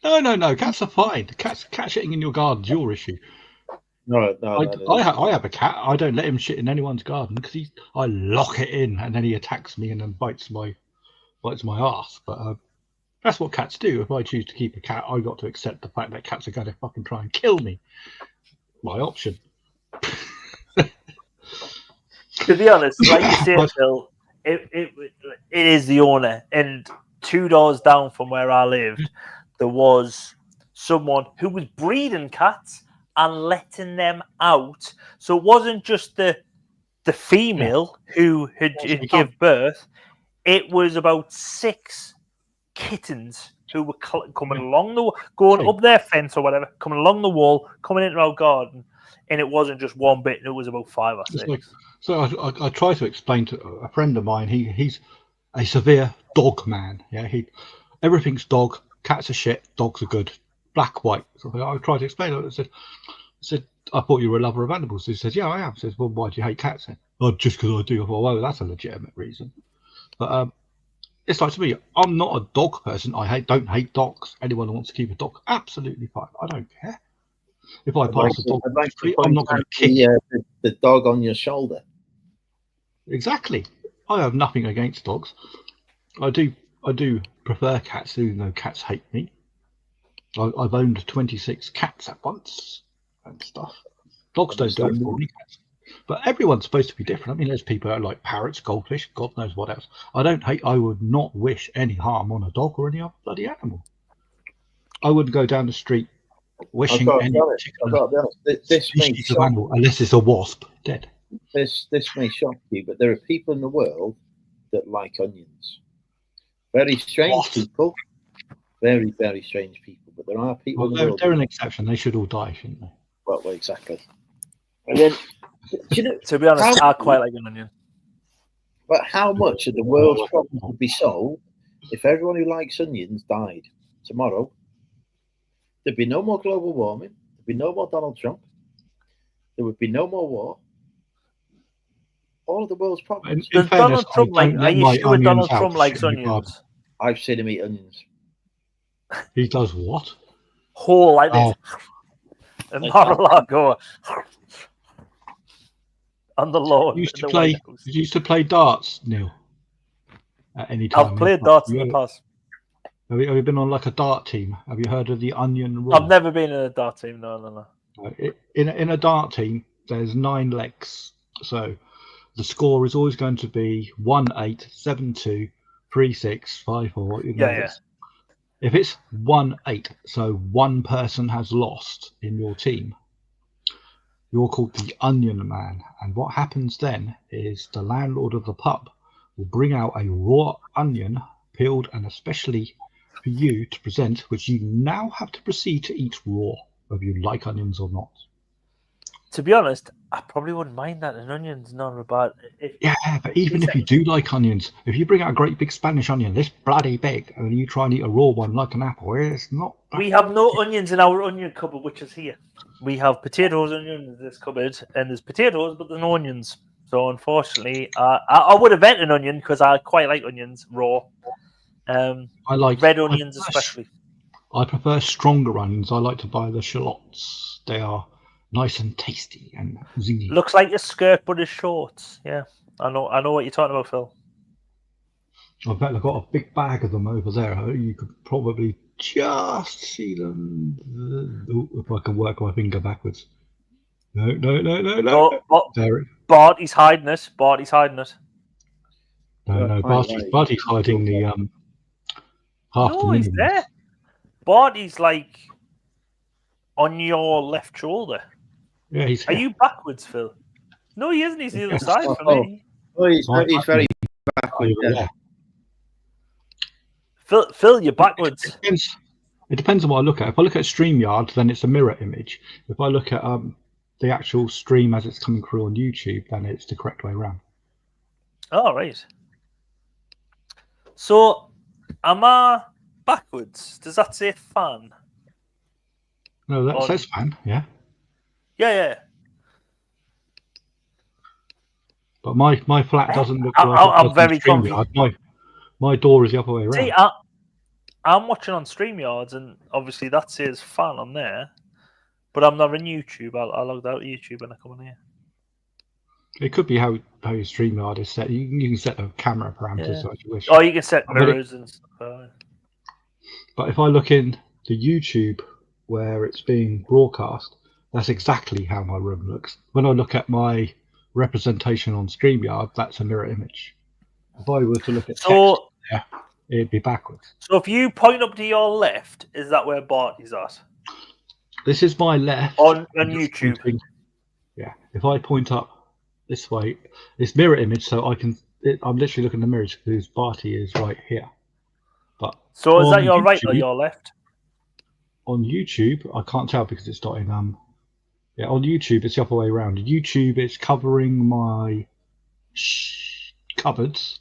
Speaker 2: No. Cats are fine. Cat shitting in your garden's your issue.
Speaker 1: No.
Speaker 2: I have a cat. I don't let him shit in anyone's garden because I lock it in and then he attacks me and then bites my ass. But that's what cats do. If I choose to keep a cat, I got to accept the fact that cats are going to fucking try and kill me. My option.
Speaker 5: To be honest, like you said, Phil, it is the owner. And 2 doors down from where I lived, there was someone who was breeding cats and letting them out. So it wasn't just the female who had give birth. It was about 6 kittens who were coming along going up their fence or whatever, coming along the wall, coming into our garden. And it wasn't just one bit, it was about 5 or 6.
Speaker 2: So I try to explain to a friend of mine, he's a severe dog man. Yeah, everything's dog, cats are shit, dogs are good, black, white. So I tried to explain it. I said, I thought you were a lover of animals. He said, yeah, I am. I said, well, why do you hate cats then? Oh, just because I do. I thought, well, that's a legitimate reason. But it's like, to me, I'm not a dog person. I don't hate dogs. Anyone who wants to keep a dog, absolutely fine. I don't care. If I pass a dog on the street, I'm not going to kick
Speaker 1: the dog on your shoulder.
Speaker 2: Exactly. I have nothing against dogs. I do prefer cats, even though cats hate me. I've owned 26 cats at once and stuff. Dogs don't do it for me, cats. But everyone's supposed to be different. I mean, there's people that like parrots, goldfish, God knows what else. I would not wish any harm on a dog or any other bloody animal. I wouldn't go down the street wishing any particular species of animal, unless it's a wasp, dead.
Speaker 1: This may shock you, but there are people in the world that like onions. Very strange people. Very, very strange people. But there are people in the world.
Speaker 2: They're an exception. They should all die, shouldn't they?
Speaker 1: Well, exactly. And then,
Speaker 5: to be honest, I quite like an onion.
Speaker 1: But how much of the world's problems would be solved if everyone who likes onions died tomorrow? There'd be no more global warming. There'd be no more Donald Trump. There would be no more war. All of the world's problems.
Speaker 5: Does Donald Trump are you sure Donald Trump likes onions?
Speaker 1: I've seen him eat onions.
Speaker 2: He does what?
Speaker 5: Whole like this. And Mar-a-Lago. On the lawn.
Speaker 2: You used to play darts, Neil? At any time?
Speaker 5: I've played darts in the past.
Speaker 2: Have you been on like a dart team? Have you heard of the onion rule?
Speaker 5: I've never been in a dart team. No.
Speaker 2: In a dart team, there's 9 legs. So the score is always going to be 1-8, 7-2, 3-6, 5-4.
Speaker 5: Yeah.
Speaker 2: If it's 1-8, so one person has lost in your team, you're called the onion man. And what happens then is the landlord of the pub will bring out a raw onion, peeled and especially for you to present, which you now have to proceed to eat raw, whether you like onions or not.
Speaker 5: To be honest, I probably wouldn't mind that. An onion's not bad.
Speaker 2: But even if you do like onions, if you bring out a great big Spanish onion, this bloody big, and you try and eat a raw one like an apple, it's not.
Speaker 5: We have no onions in our onion cupboard, which is here. We have potatoes and onions in this cupboard, and there's potatoes, but there's no onions. So unfortunately, I would have ate an onion because I quite like onions raw.
Speaker 2: I like
Speaker 5: red onions especially.
Speaker 2: I prefer stronger onions. I like to buy the shallots. They are nice and tasty and zingy.
Speaker 5: Looks like your skirt, but it's shorts. Yeah, I know what you're talking about, Phil.
Speaker 2: I bet I've got a big bag of them over there. You could probably just see them. If I can work my finger backwards. No.
Speaker 5: Bart, he's hiding it.
Speaker 2: No, Barty's hiding half the
Speaker 5: he's
Speaker 2: minimum.
Speaker 5: there. Barty's like on your left shoulder.
Speaker 2: Yeah, he's
Speaker 5: Are
Speaker 2: here.
Speaker 5: you backwards, Phil? No, he isn't. He's the other
Speaker 2: Yes.
Speaker 5: side for me.
Speaker 1: Oh, he's very backward.
Speaker 2: Yeah.
Speaker 5: Phil, you're backwards.
Speaker 2: It depends on what I look at. If I look at StreamYard, then it's a mirror image. If I look at the actual stream as it's coming through on YouTube, then it's the correct way around.
Speaker 5: Oh, right. So, am I backwards? Does that say fan?
Speaker 2: No, that says fan, yeah.
Speaker 5: Yeah.
Speaker 2: But my flat doesn't look like
Speaker 5: I'm very confused.
Speaker 2: My door is the other way around.
Speaker 5: See, I'm watching on StreamYards, and obviously that says fan on there, but I'm not in YouTube. I logged out of YouTube and I come in here.
Speaker 2: It could be how your StreamYard is set. You can set the camera parameters as you wish.
Speaker 5: Oh, you can set mirrors and stuff.
Speaker 2: But if I look in the YouTube where it's being broadcast, that's exactly how my room looks. When I look at my representation on StreamYard, that's a mirror image. If I were to look at text, it'd be backwards.
Speaker 5: So if you point up to your left, is that where Barty's at?
Speaker 2: This is my left.
Speaker 5: On YouTube.
Speaker 2: Yeah. If I point up this way, it's mirror image, so I'm literally looking at the mirrors because Barty is right here. But
Speaker 5: so is that your right or your left?
Speaker 2: On YouTube, I can't tell because it's not in on YouTube it's the other way around. YouTube it's covering my cupboards.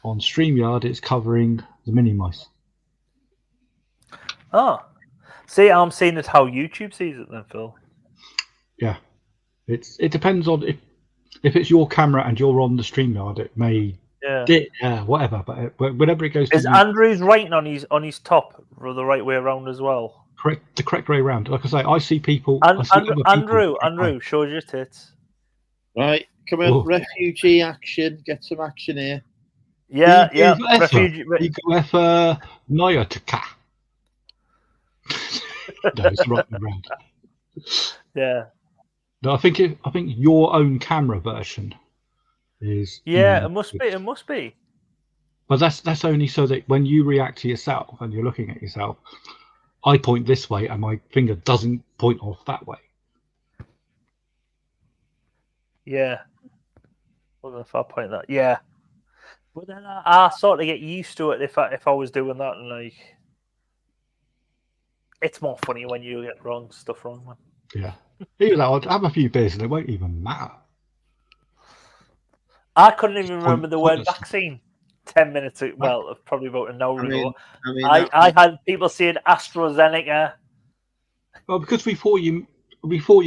Speaker 2: On StreamYard it's covering the mini mice.
Speaker 5: Oh. See, I'm seeing it how YouTube sees it then, Phil.
Speaker 2: Yeah. It depends on if it's your camera and you're on the StreamYard, it may whatever. But whenever it goes to
Speaker 5: Andrew's writing on his top or the right way around as well?
Speaker 2: The correct way around. Like I say, I see people.
Speaker 5: Andrew, show your tits.
Speaker 1: Right, come on, refugee action. Get some action here.
Speaker 5: Yeah.
Speaker 2: Refugee. Noyotaka. No, it's the right way around.
Speaker 5: Yeah.
Speaker 2: No, I think your own camera version is.
Speaker 5: Yeah, it must be. It must be.
Speaker 2: But that's only so that when you react to yourself and you're looking at yourself, I point this way and my finger doesn't point off that way.
Speaker 5: Yeah. What if I point that? Yeah. But then I sort of get used to it if I was doing that, and like, it's more funny when you get stuff wrong, man.
Speaker 2: Yeah. Even though I'd have a few beers and it won't even matter.
Speaker 5: I couldn't even remember the word vaccine 10 minutes ago. Well, probably about an hour ago. I had people saying AstraZeneca.
Speaker 2: Well, because we thought you'd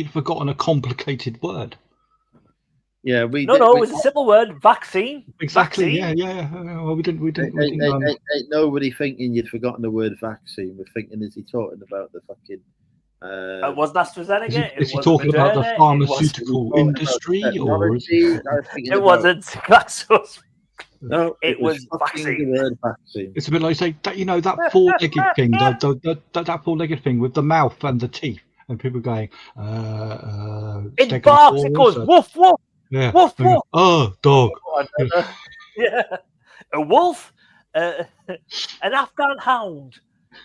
Speaker 2: forgotten a complicated word.
Speaker 1: Yeah,
Speaker 5: it was a simple word, vaccine.
Speaker 2: Exactly.
Speaker 5: Vaccine.
Speaker 2: Yeah. Well, we didn't.
Speaker 1: Ain't nobody thinking you'd forgotten the word vaccine. We're thinking, is he talking about the fucking?
Speaker 5: It wasn't AstraZeneca.
Speaker 2: Is he talking about the pharmaceutical industry, or is
Speaker 5: it wasn't Glaxos?
Speaker 1: No,
Speaker 5: it was vaccine.
Speaker 1: The word vaccine.
Speaker 2: It's a bit like say that that four-legged thing, that four-legged thing with the mouth and the teeth, and people going.
Speaker 5: It barks. It goes woof woof.
Speaker 2: Yeah.
Speaker 5: Woof woof.
Speaker 2: Oh, dog.
Speaker 5: Yeah. A wolf. An Afghan hound.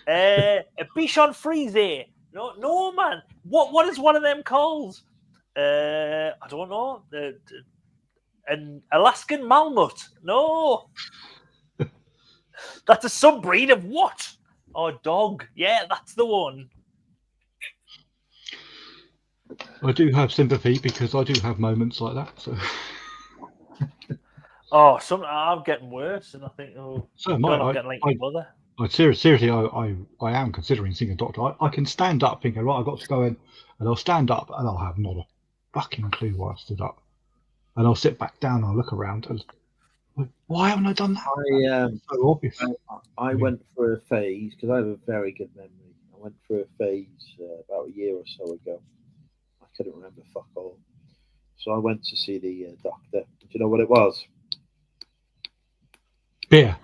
Speaker 5: A Bichon Frise. No, man. What is one of them called? I don't know. An Alaskan Malamute. No. That's a subbreed of what? Oh, dog. Yeah, that's the one.
Speaker 2: I do have sympathy because I do have moments like that. So.
Speaker 5: I'm getting worse, and I think,
Speaker 2: so am I.
Speaker 5: Getting like my mother.
Speaker 2: Seriously, I am considering seeing a doctor. I can stand up thinking, right, I've got to go in, and I'll stand up, and I'll have not a fucking clue why I stood up. And I'll sit back down, and I'll look around, and like, why haven't I done that? So obvious.
Speaker 1: I went for a phase, because I have a very good memory. I went for a phase about a year or so ago. I couldn't remember fuck all. So I went to see the doctor. Do you know what it was?
Speaker 2: Beer.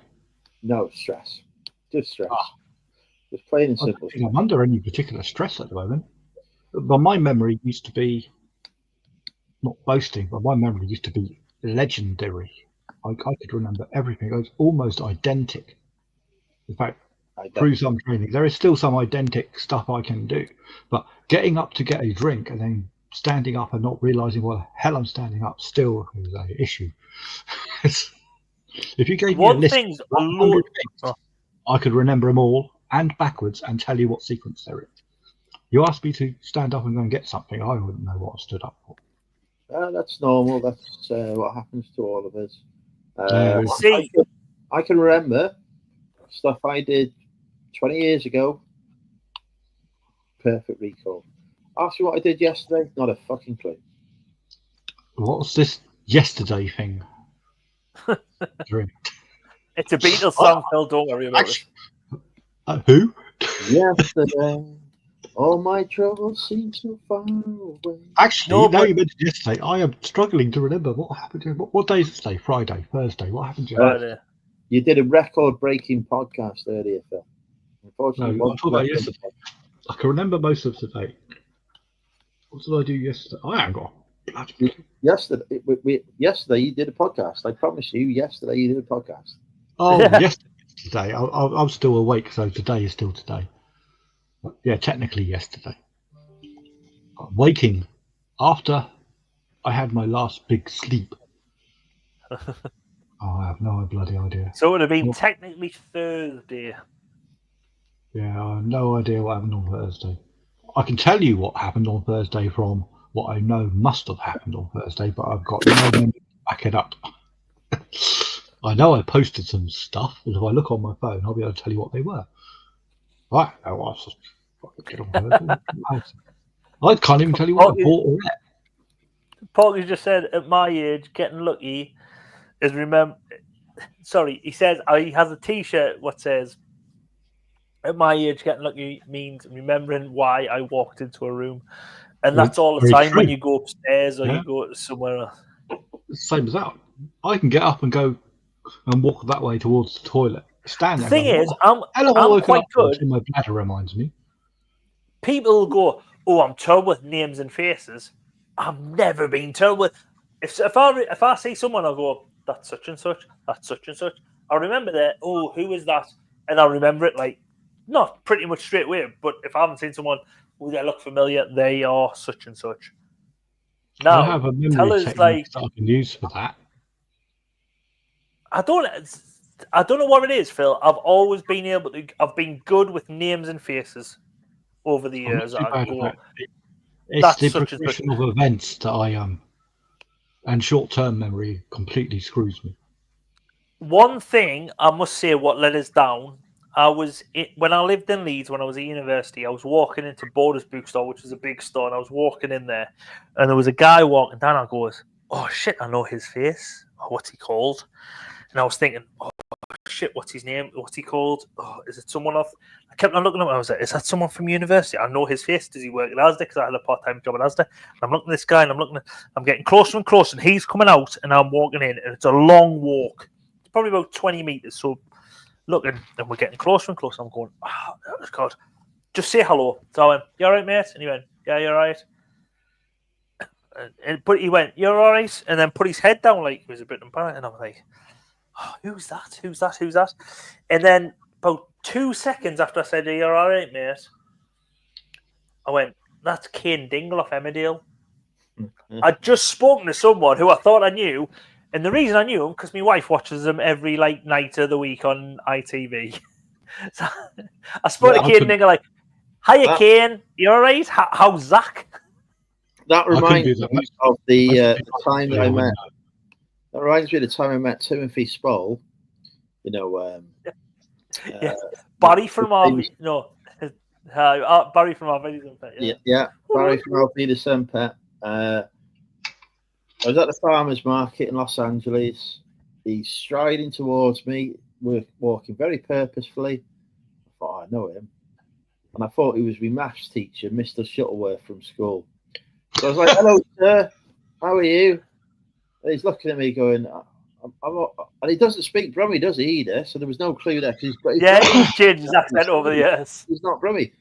Speaker 1: No, stress. Just stress. Just plain and simple.
Speaker 2: I'm under any particular stress at the moment. But my memory used to be, not boasting, but my memory used to be legendary. I could remember everything. It was almost identical. In fact, through some training, there is still some identical stuff I can do. But getting up to get a drink and then standing up and not realising what the hell I'm standing up still is an issue. If you gave me a list of 100 things, I could remember them all and backwards and tell you what sequence they're in. You asked me to stand up and go and get something, I wouldn't know what I stood up for.
Speaker 1: That's normal. That's what happens to all of us. I can remember stuff I did 20 years ago. Perfect recall. Ask me what I did yesterday. Not a fucking clue.
Speaker 2: What's this yesterday thing?
Speaker 5: It's a Beatles song, Phil. Don't worry about
Speaker 2: it. Who?
Speaker 1: Yesterday, all my troubles seem so far away.
Speaker 2: Actually, now you mentioned yesterday, I am struggling to remember what happened. What day is it today? Friday, Thursday. What happened yesterday?
Speaker 1: You did a record-breaking podcast earlier, Phil. Unfortunately,
Speaker 2: no, I'm talking about yesterday. I can remember most of today. What did I do yesterday? I haven't got.
Speaker 1: Yesterday you did a podcast. I promise you, yesterday you did a podcast.
Speaker 2: Oh, yesterday. I'm still awake, so today is still today. Yeah, technically yesterday. Waking after I had my last big sleep. I have no bloody idea.
Speaker 5: So it would have been technically Thursday.
Speaker 2: Yeah, I have no idea what happened on Thursday. I can tell you what happened on Thursday from what I know must have happened on Thursday, but I've got no memory to back it up. I know I posted some stuff, and if I look on my phone, I'll be able to tell you what they were. Right, I can't even tell you what I bought or read.
Speaker 5: Paul just said, at my age, getting lucky is he says he has a T-shirt what says, at my age, getting lucky means remembering why I walked into a room. And that's all the time when you go upstairs or you go somewhere else.
Speaker 2: Same as that. I can get up and go and walk that way towards the toilet. Stand there.
Speaker 5: The thing is, I'm quite good.
Speaker 2: My bladder reminds me.
Speaker 5: People will go, "Oh, I'm terrible with names and faces." I've never been terrible with. If I see someone, I'll go, "That's such and such. That's such and such." I remember that. Oh, who is that? And I'll remember it like not pretty much straight away. But if I haven't seen someone who they look familiar, they are such and such. Now,
Speaker 2: I have a memory technique that I can use for that.
Speaker 5: I don't know what it is, Phil. I've always been I've been good with names and faces over the years.
Speaker 2: It's the progression of events that I and short-term memory completely screws me.
Speaker 5: One thing I must say, what let us down, when I lived in Leeds, when I was at university, I was walking into Borders Bookstore, which was a big store, and I was walking in there, and there was a guy walking down. I goes, "Oh shit, I know his face. Oh, what's he called?" And I was thinking, "Oh shit, what's his name? What's he called? Oh, is it someone off?" I kept on looking at him. I was like, "Is that someone from university? I know his face. Does he work at Asda?" Because I had a part-time job at Asda. And I'm looking at this guy, and I'm getting closer and closer, and he's coming out, and I'm walking in, and it's a long walk. It's probably about 20 meters. So looking, and we're getting closer and closer. I'm going, "Oh God, just say hello." So I went, "You all right, mate?" And he went, "Yeah, you're all right." But he went, "You're all right," and then put his head down like he was a bit embarrassed. And I was like, "Oh, who's that? Who's that? Who's that?" And then about 2 seconds after I said, "You're all right, mate," I went, "That's Kane Dingle off Emmerdale." I'd just spoken to someone who I thought I knew, and the reason I knew him because my wife watches him every night of the week on ITV. So I spoke to Kane Dingle like, "Hiya, Kane. You all right? How's Zach?"
Speaker 1: That reminds me of the time that I met. That reminds me of the time I met Timothy Spall. You know,
Speaker 5: Barry from Barry from Barry
Speaker 1: from Alvida Semper. I was at the farmers market in Los Angeles. He's striding towards me. We're walking very purposefully. I thought, I know him. And I thought he was my maths teacher, Mr. Shuttleworth from school. So I was like, "Hello, sir. How are you?" And he's looking at me going, and he doesn't speak Brummie, does he, either? So there was no clue there. He's
Speaker 5: changed his accent over the years.
Speaker 1: He's not Brummie.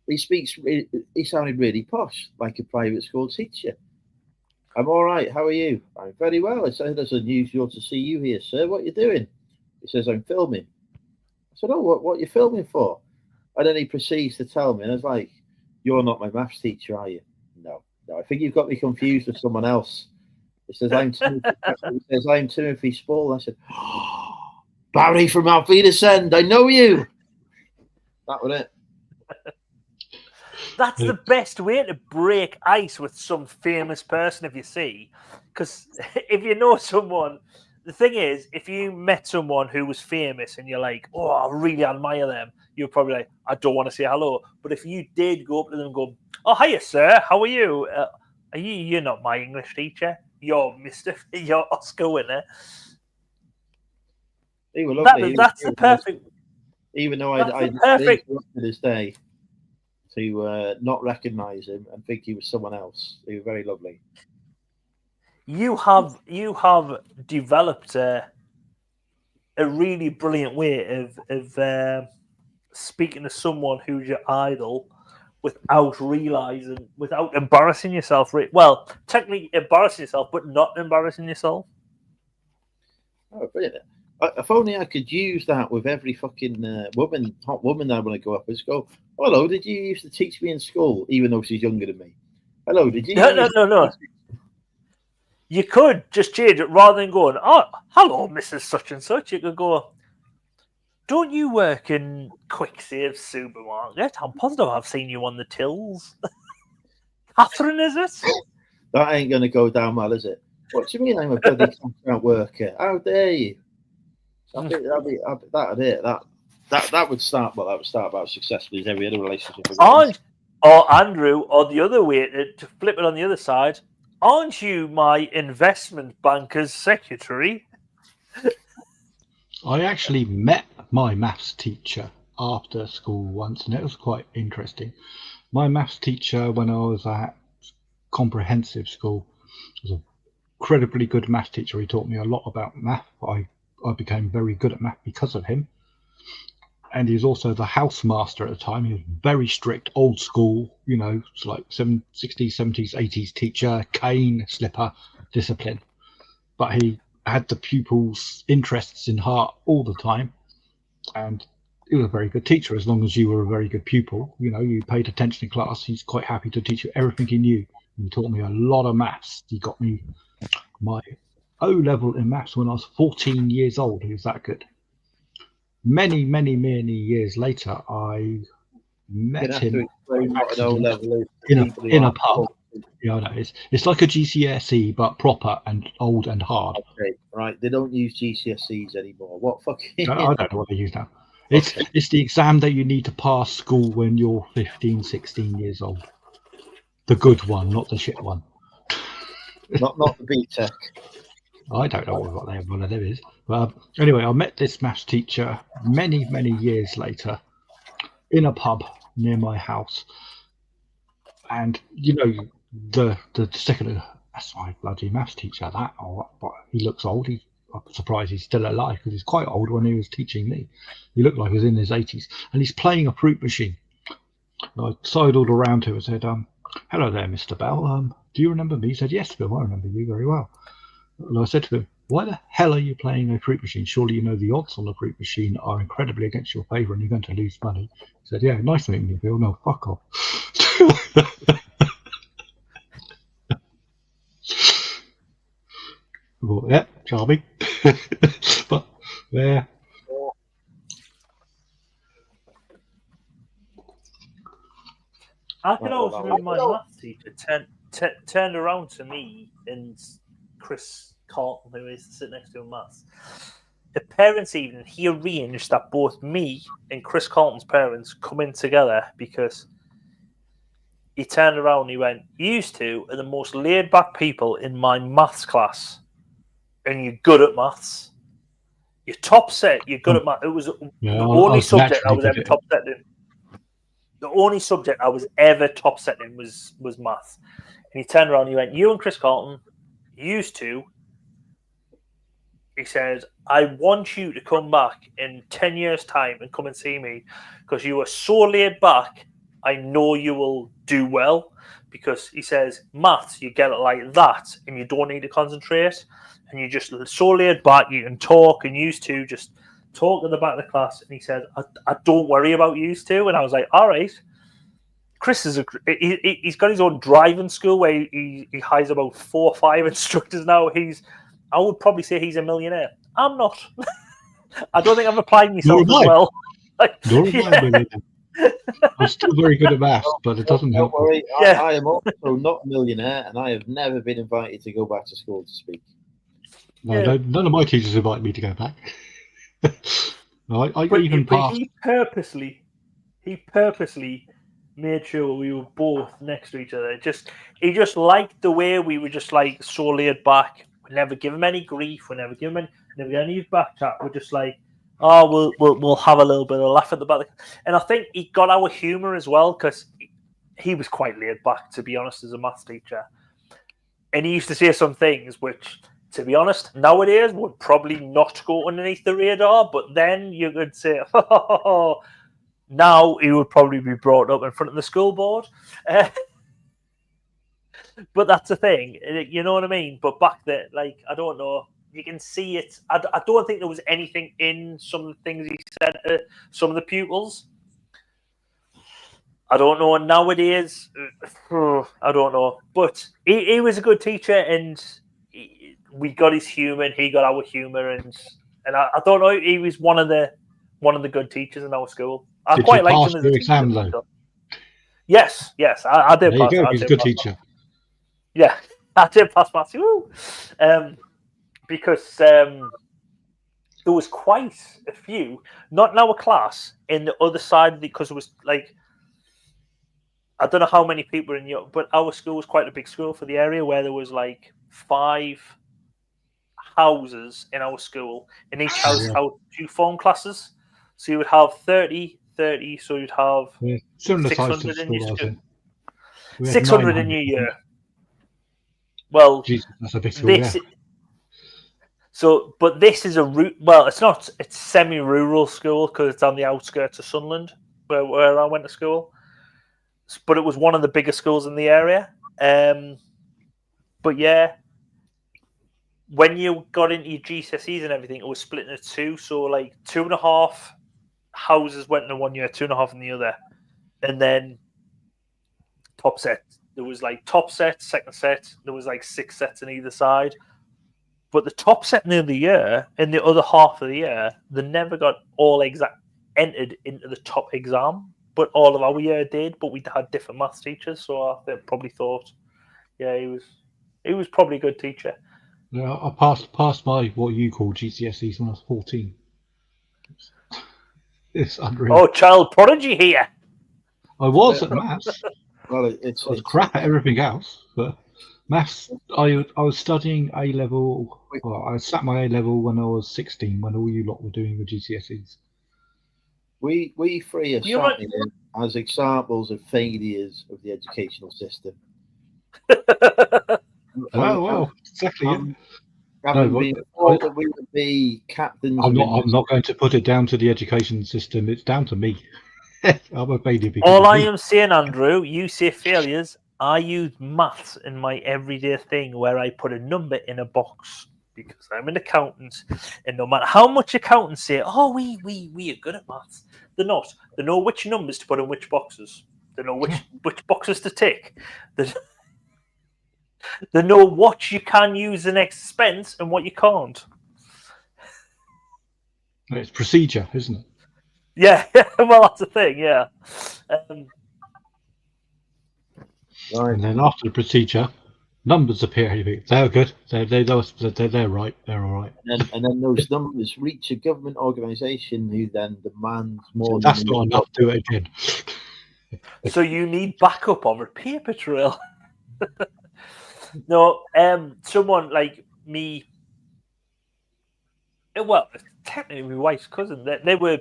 Speaker 1: He sounded really posh, like a private school teacher. "I'm all right. How are you?" "I'm very well." I said, "It's unusual to see you here, sir. What are you doing?" He says, "I'm filming." I said, "Oh, what are you filming for?" And then he proceeds to tell me, and I was like, "You're not my maths teacher, are you?" No. I think you've got me confused with someone else. He says, I'm Timothy Spall. I said, oh, Barry from Auf Wiedersehen, I know you. That was it.
Speaker 5: That's the best way to break ice with some famous person if you see. Because if you know someone, the thing is, if you met someone who was famous and you're like, oh, I really admire them, you're probably like, I don't want to say hello. But if you did go up to them and go, oh, hiya, sir, how are you? You're not my English teacher. You're you're Oscar winner.
Speaker 1: They were lovely.
Speaker 5: That's the perfect.
Speaker 1: Even though I perfect to this day to not recognise him and think he was someone else. They were very lovely.
Speaker 5: You have developed a really brilliant way of speaking to someone who's your idol without embarrassing yourself. Well, technically embarrassing yourself, but not embarrassing yourself.
Speaker 1: Oh, brilliant. If only I could use that with every fucking hot woman that I want to go up and go, hello, did you used to teach me in school, even though she's younger than me? Hello, did you?
Speaker 5: No. You could just change it rather than going, oh, hello, Mrs. Such and Such. You could go, don't you work in Quick Save Supermarket? I'm positive I've seen you on the tills. Catherine, is it?
Speaker 1: That ain't going to go down well, is it? What do you mean I'm a bloody contract worker? How dare you? I think that'd it. That would start about successfully as every other relationship.
Speaker 5: Or Andrew, or the other way to flip it on the other side. Aren't you my investment banker's secretary?
Speaker 2: I actually met my maths teacher after school once, and it was quite interesting. My maths teacher, when I was at comprehensive school, was an incredibly good maths teacher. He taught me a lot about math. I became very good at math because of him. And he was also the housemaster at the time. He was very strict, old school, it's like 60s, 70s, 80s teacher, cane, slipper, discipline. But he had the pupils' interests in heart all the time. And he was a very good teacher as long as you were a very good pupil. You paid attention in class. He's quite happy to teach you everything he knew. He taught me a lot of maths. He got me my O-level in maths when I was 14 years old. He was that good. Many, many, many years later, I met him in a pub. Yeah, I know. It's like a GCSE, but proper and old and hard.
Speaker 1: Okay, right. They don't use GCSEs anymore. What fucking...
Speaker 2: I don't know what they use now. It's the exam that you need to pass school when you're 15, 16 years old. The good one, not the shit one.
Speaker 1: not the BTEC.
Speaker 2: I don't know what one of them is. But anyway, I met this maths teacher many, many years later in a pub near my house. And, the second, that's my bloody maths teacher, but he looks old. I'm surprised he's still alive because he's quite old when he was teaching me. He looked like he was in his 80s. And he's playing a fruit machine. And I sidled around to him and said, hello there, Mr. Bell. Do you remember me? He said, yes, Bill, I remember you very well. And I said to him, why the hell are you playing a fruit machine? Surely you know the odds on the fruit machine are incredibly against your favour and you're going to lose money. He said, yeah, nice meeting you, Bill. No, fuck off. Well, yeah, charming. But, yeah.
Speaker 5: I can also remember my maths teacher turned around to me and Chris Carlton, who is sitting next to him, maths. The parents' evening, he arranged that both me and Chris Carlton's parents come in together because he turned around and he went, "You used to are the most laid back people in my maths class, and you're good at maths. You're top set. You're good at maths." It was the only subject I was ever top set in. The only subject I was ever top set in was maths. And he turned around and he went, "You and Chris Carlton used to." He says, "I want you to come back in 10 years' time and come and see me because you are so laid back. I know you will do well." Because he says, maths, you get it like that and you don't need to concentrate. And you're just so laid back, you can talk and used to just talk at the back of the class, and he said, I don't worry about you two. And I was like, all right. Chris he's got his own driving school where he hires about 4 or 5 instructors now. I would probably say he's a millionaire. I'm not. I don't think I'm applying myself as well.
Speaker 2: I'm still very good at maths, but it doesn't help.
Speaker 1: Don't worry, I am also not a millionaire, and I have never been invited to go back to school to speak.
Speaker 2: No, none of my teachers invite me to go back.
Speaker 5: He purposely made sure we were both next to each other. He just liked the way we were just like so laid back. We never give him any grief. We never give him any back chat. We're just like, oh, we'll have a little bit of a laugh at the back. And I think he got our humour as well, because he was quite laid back, to be honest, as a maths teacher. And he used to say some things which, to be honest, nowadays would probably not go underneath the radar. But then you could say, oh, now he would probably be brought up in front of the school board. But that's the thing, you know what I mean? But back then, like, I don't know. You can see it. I don't think there was anything in some of the things he said to some of the pupils. I don't know. Nowadays, I don't know. But he was a good teacher, and we got his humour, and he got our humour, and I don't know. He was one of the good teachers in our school. I quite liked him as a
Speaker 2: exam, though.
Speaker 5: Yes, I did.
Speaker 2: There you go. He's a good teacher.
Speaker 5: Yeah, I did pass maths. Because there was quite a few, not in our class, in the other side, because it was like, I don't know how many people were in your, but our school was quite a big school for the area, where there was like 5 houses in our school, and each house had 2 form classes. So you would have 30, so you'd have 600 in your school. 600 in your year. Well,
Speaker 2: Jesus, that's a big school,
Speaker 5: So, but this is it's semi-rural school because it's on the outskirts of Sunderland, where I went to school. But it was one of the biggest schools in the area. But yeah, when you got into your GCSEs and everything, it was split into 2. So like 2.5 houses went in one year, 2.5 in the other. And then top set. There was like top set, second set. There was like 6 sets on either side. But the top set in the year, in the other half of the year, they never got all entered into the top exam. But all of our year did. But we had different maths teachers, so I probably thought, yeah, he was probably a good teacher.
Speaker 2: Yeah, I passed my what you call GCSEs when I was 14. It's unreal.
Speaker 5: Oh, child prodigy here.
Speaker 2: I was at maths.
Speaker 1: Well,
Speaker 2: I was crap at everything else, but maths. I was studying A level. Well, I sat my A level when I was 16, when all you lot were doing the GCSEs.
Speaker 1: We 3 are cited as examples of failures of the educational system.
Speaker 2: Well, exactly.
Speaker 1: We would be captains.
Speaker 2: I'm not going to put it down to the education system. It's down to me. I'm a failure.
Speaker 5: All I am saying, Andrew, you say failures. I use maths in my everyday thing, where I put a number in a box because I'm an accountant, and no matter how much accountants say, "Oh, we are good at maths," they're not. They know which numbers to put in which boxes. They know which boxes to tick. They know what you can use as an expense and what you can't.
Speaker 2: It's procedure, isn't it?
Speaker 5: Yeah, well, that's the thing, yeah.
Speaker 2: And then after the procedure, numbers appear. They're good. They're right. They're all right.
Speaker 1: And then those numbers reach a government organisation who then demands more.
Speaker 2: So that's not enough. Do it again.
Speaker 5: So you need backup of a paper trail. No, someone like me. Well, technically my wife's cousin. They were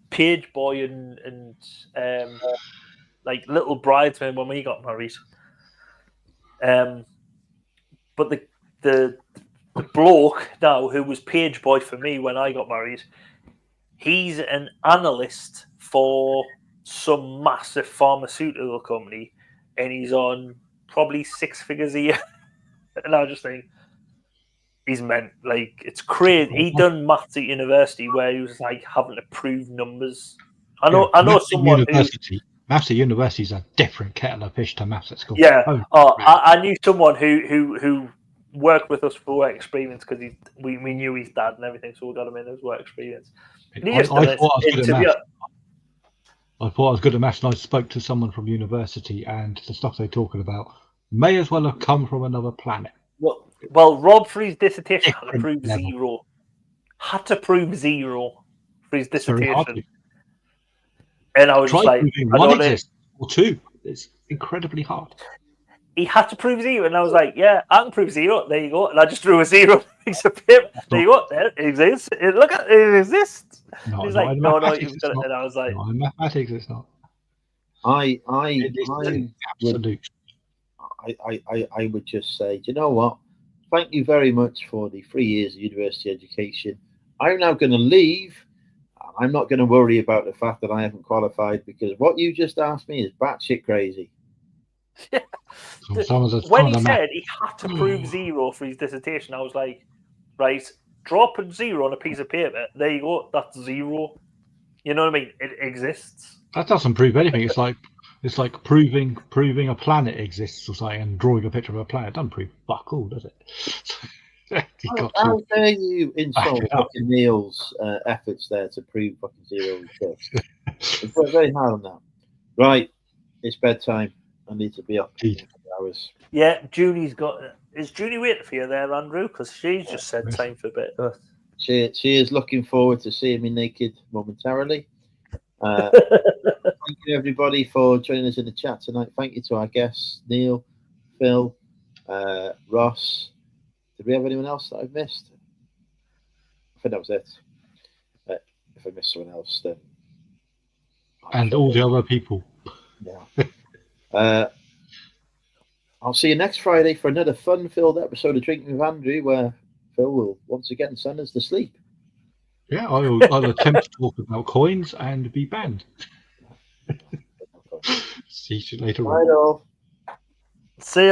Speaker 5: page boy and like little bridesmaid when we got married. But the bloke now who was page boy for me when I got married, he's an analyst for some massive pharmaceutical company, and he's on probably 6 figures a year. And I just think, he's meant like it's crazy. He done maths at university where he was like having to prove numbers. I know someone
Speaker 2: maths at university is a different kettle of fish to maths at school.
Speaker 5: Yeah. I knew someone who worked with us for work experience because we knew his dad and everything, so we got him in as work experience.
Speaker 2: I thought I was good at maths, and I spoke to someone from university, and the stuff they're talking about may as well have come from another planet.
Speaker 5: Well, Rob for his dissertation had to prove zero. Had to prove zero for his dissertation. And I was just like,
Speaker 2: one exists or two. It's incredibly hard.
Speaker 5: He had to prove zero, and I was like, "Yeah, I can prove zero." There you go. And I just drew a zero piece of paper. There you go. There it exists. Look at it exists. He's like, "No, you've got it." And I was like,
Speaker 2: "No, in mathematics, it's not."
Speaker 1: I would just say, do you know what? Thank you very much for the 3 years of university education. I'm now going to leave. I'm not going to worry about the fact that I haven't qualified because what you just asked me is batshit crazy.
Speaker 5: Yeah. When he said he had to prove zero for his dissertation, I was like, right, drop a zero on a piece of paper. There you go. That's zero. You know what I mean? It exists.
Speaker 2: That doesn't prove anything. It's like proving a planet exists or something, and drawing a picture of a planet doesn't prove fuck all, does it?
Speaker 1: How dare you insult fucking Neil's efforts there to prove fucking zero exists? It's worked very hard on that. Right, it's bedtime. I need to be up in hours.
Speaker 5: Yeah, Junie's got. Is Junie waiting for you there, Andrew? Because she's just said time for a bit.
Speaker 1: She is looking forward to seeing me naked momentarily. Thank you, everybody, for joining us in the chat tonight. Thank you to our guests, Neil, Phil, Ross. Did we have anyone else that I've missed? I think that was it. If I missed someone else, then.
Speaker 2: And all the other people.
Speaker 1: Yeah. I'll see you next Friday for another fun-filled episode of Drinking with Andrew, where Phil will once again send us to sleep.
Speaker 2: Yeah, I'll attempt to talk about coins and be banned. See you later on.
Speaker 1: Bye, all.
Speaker 5: See you.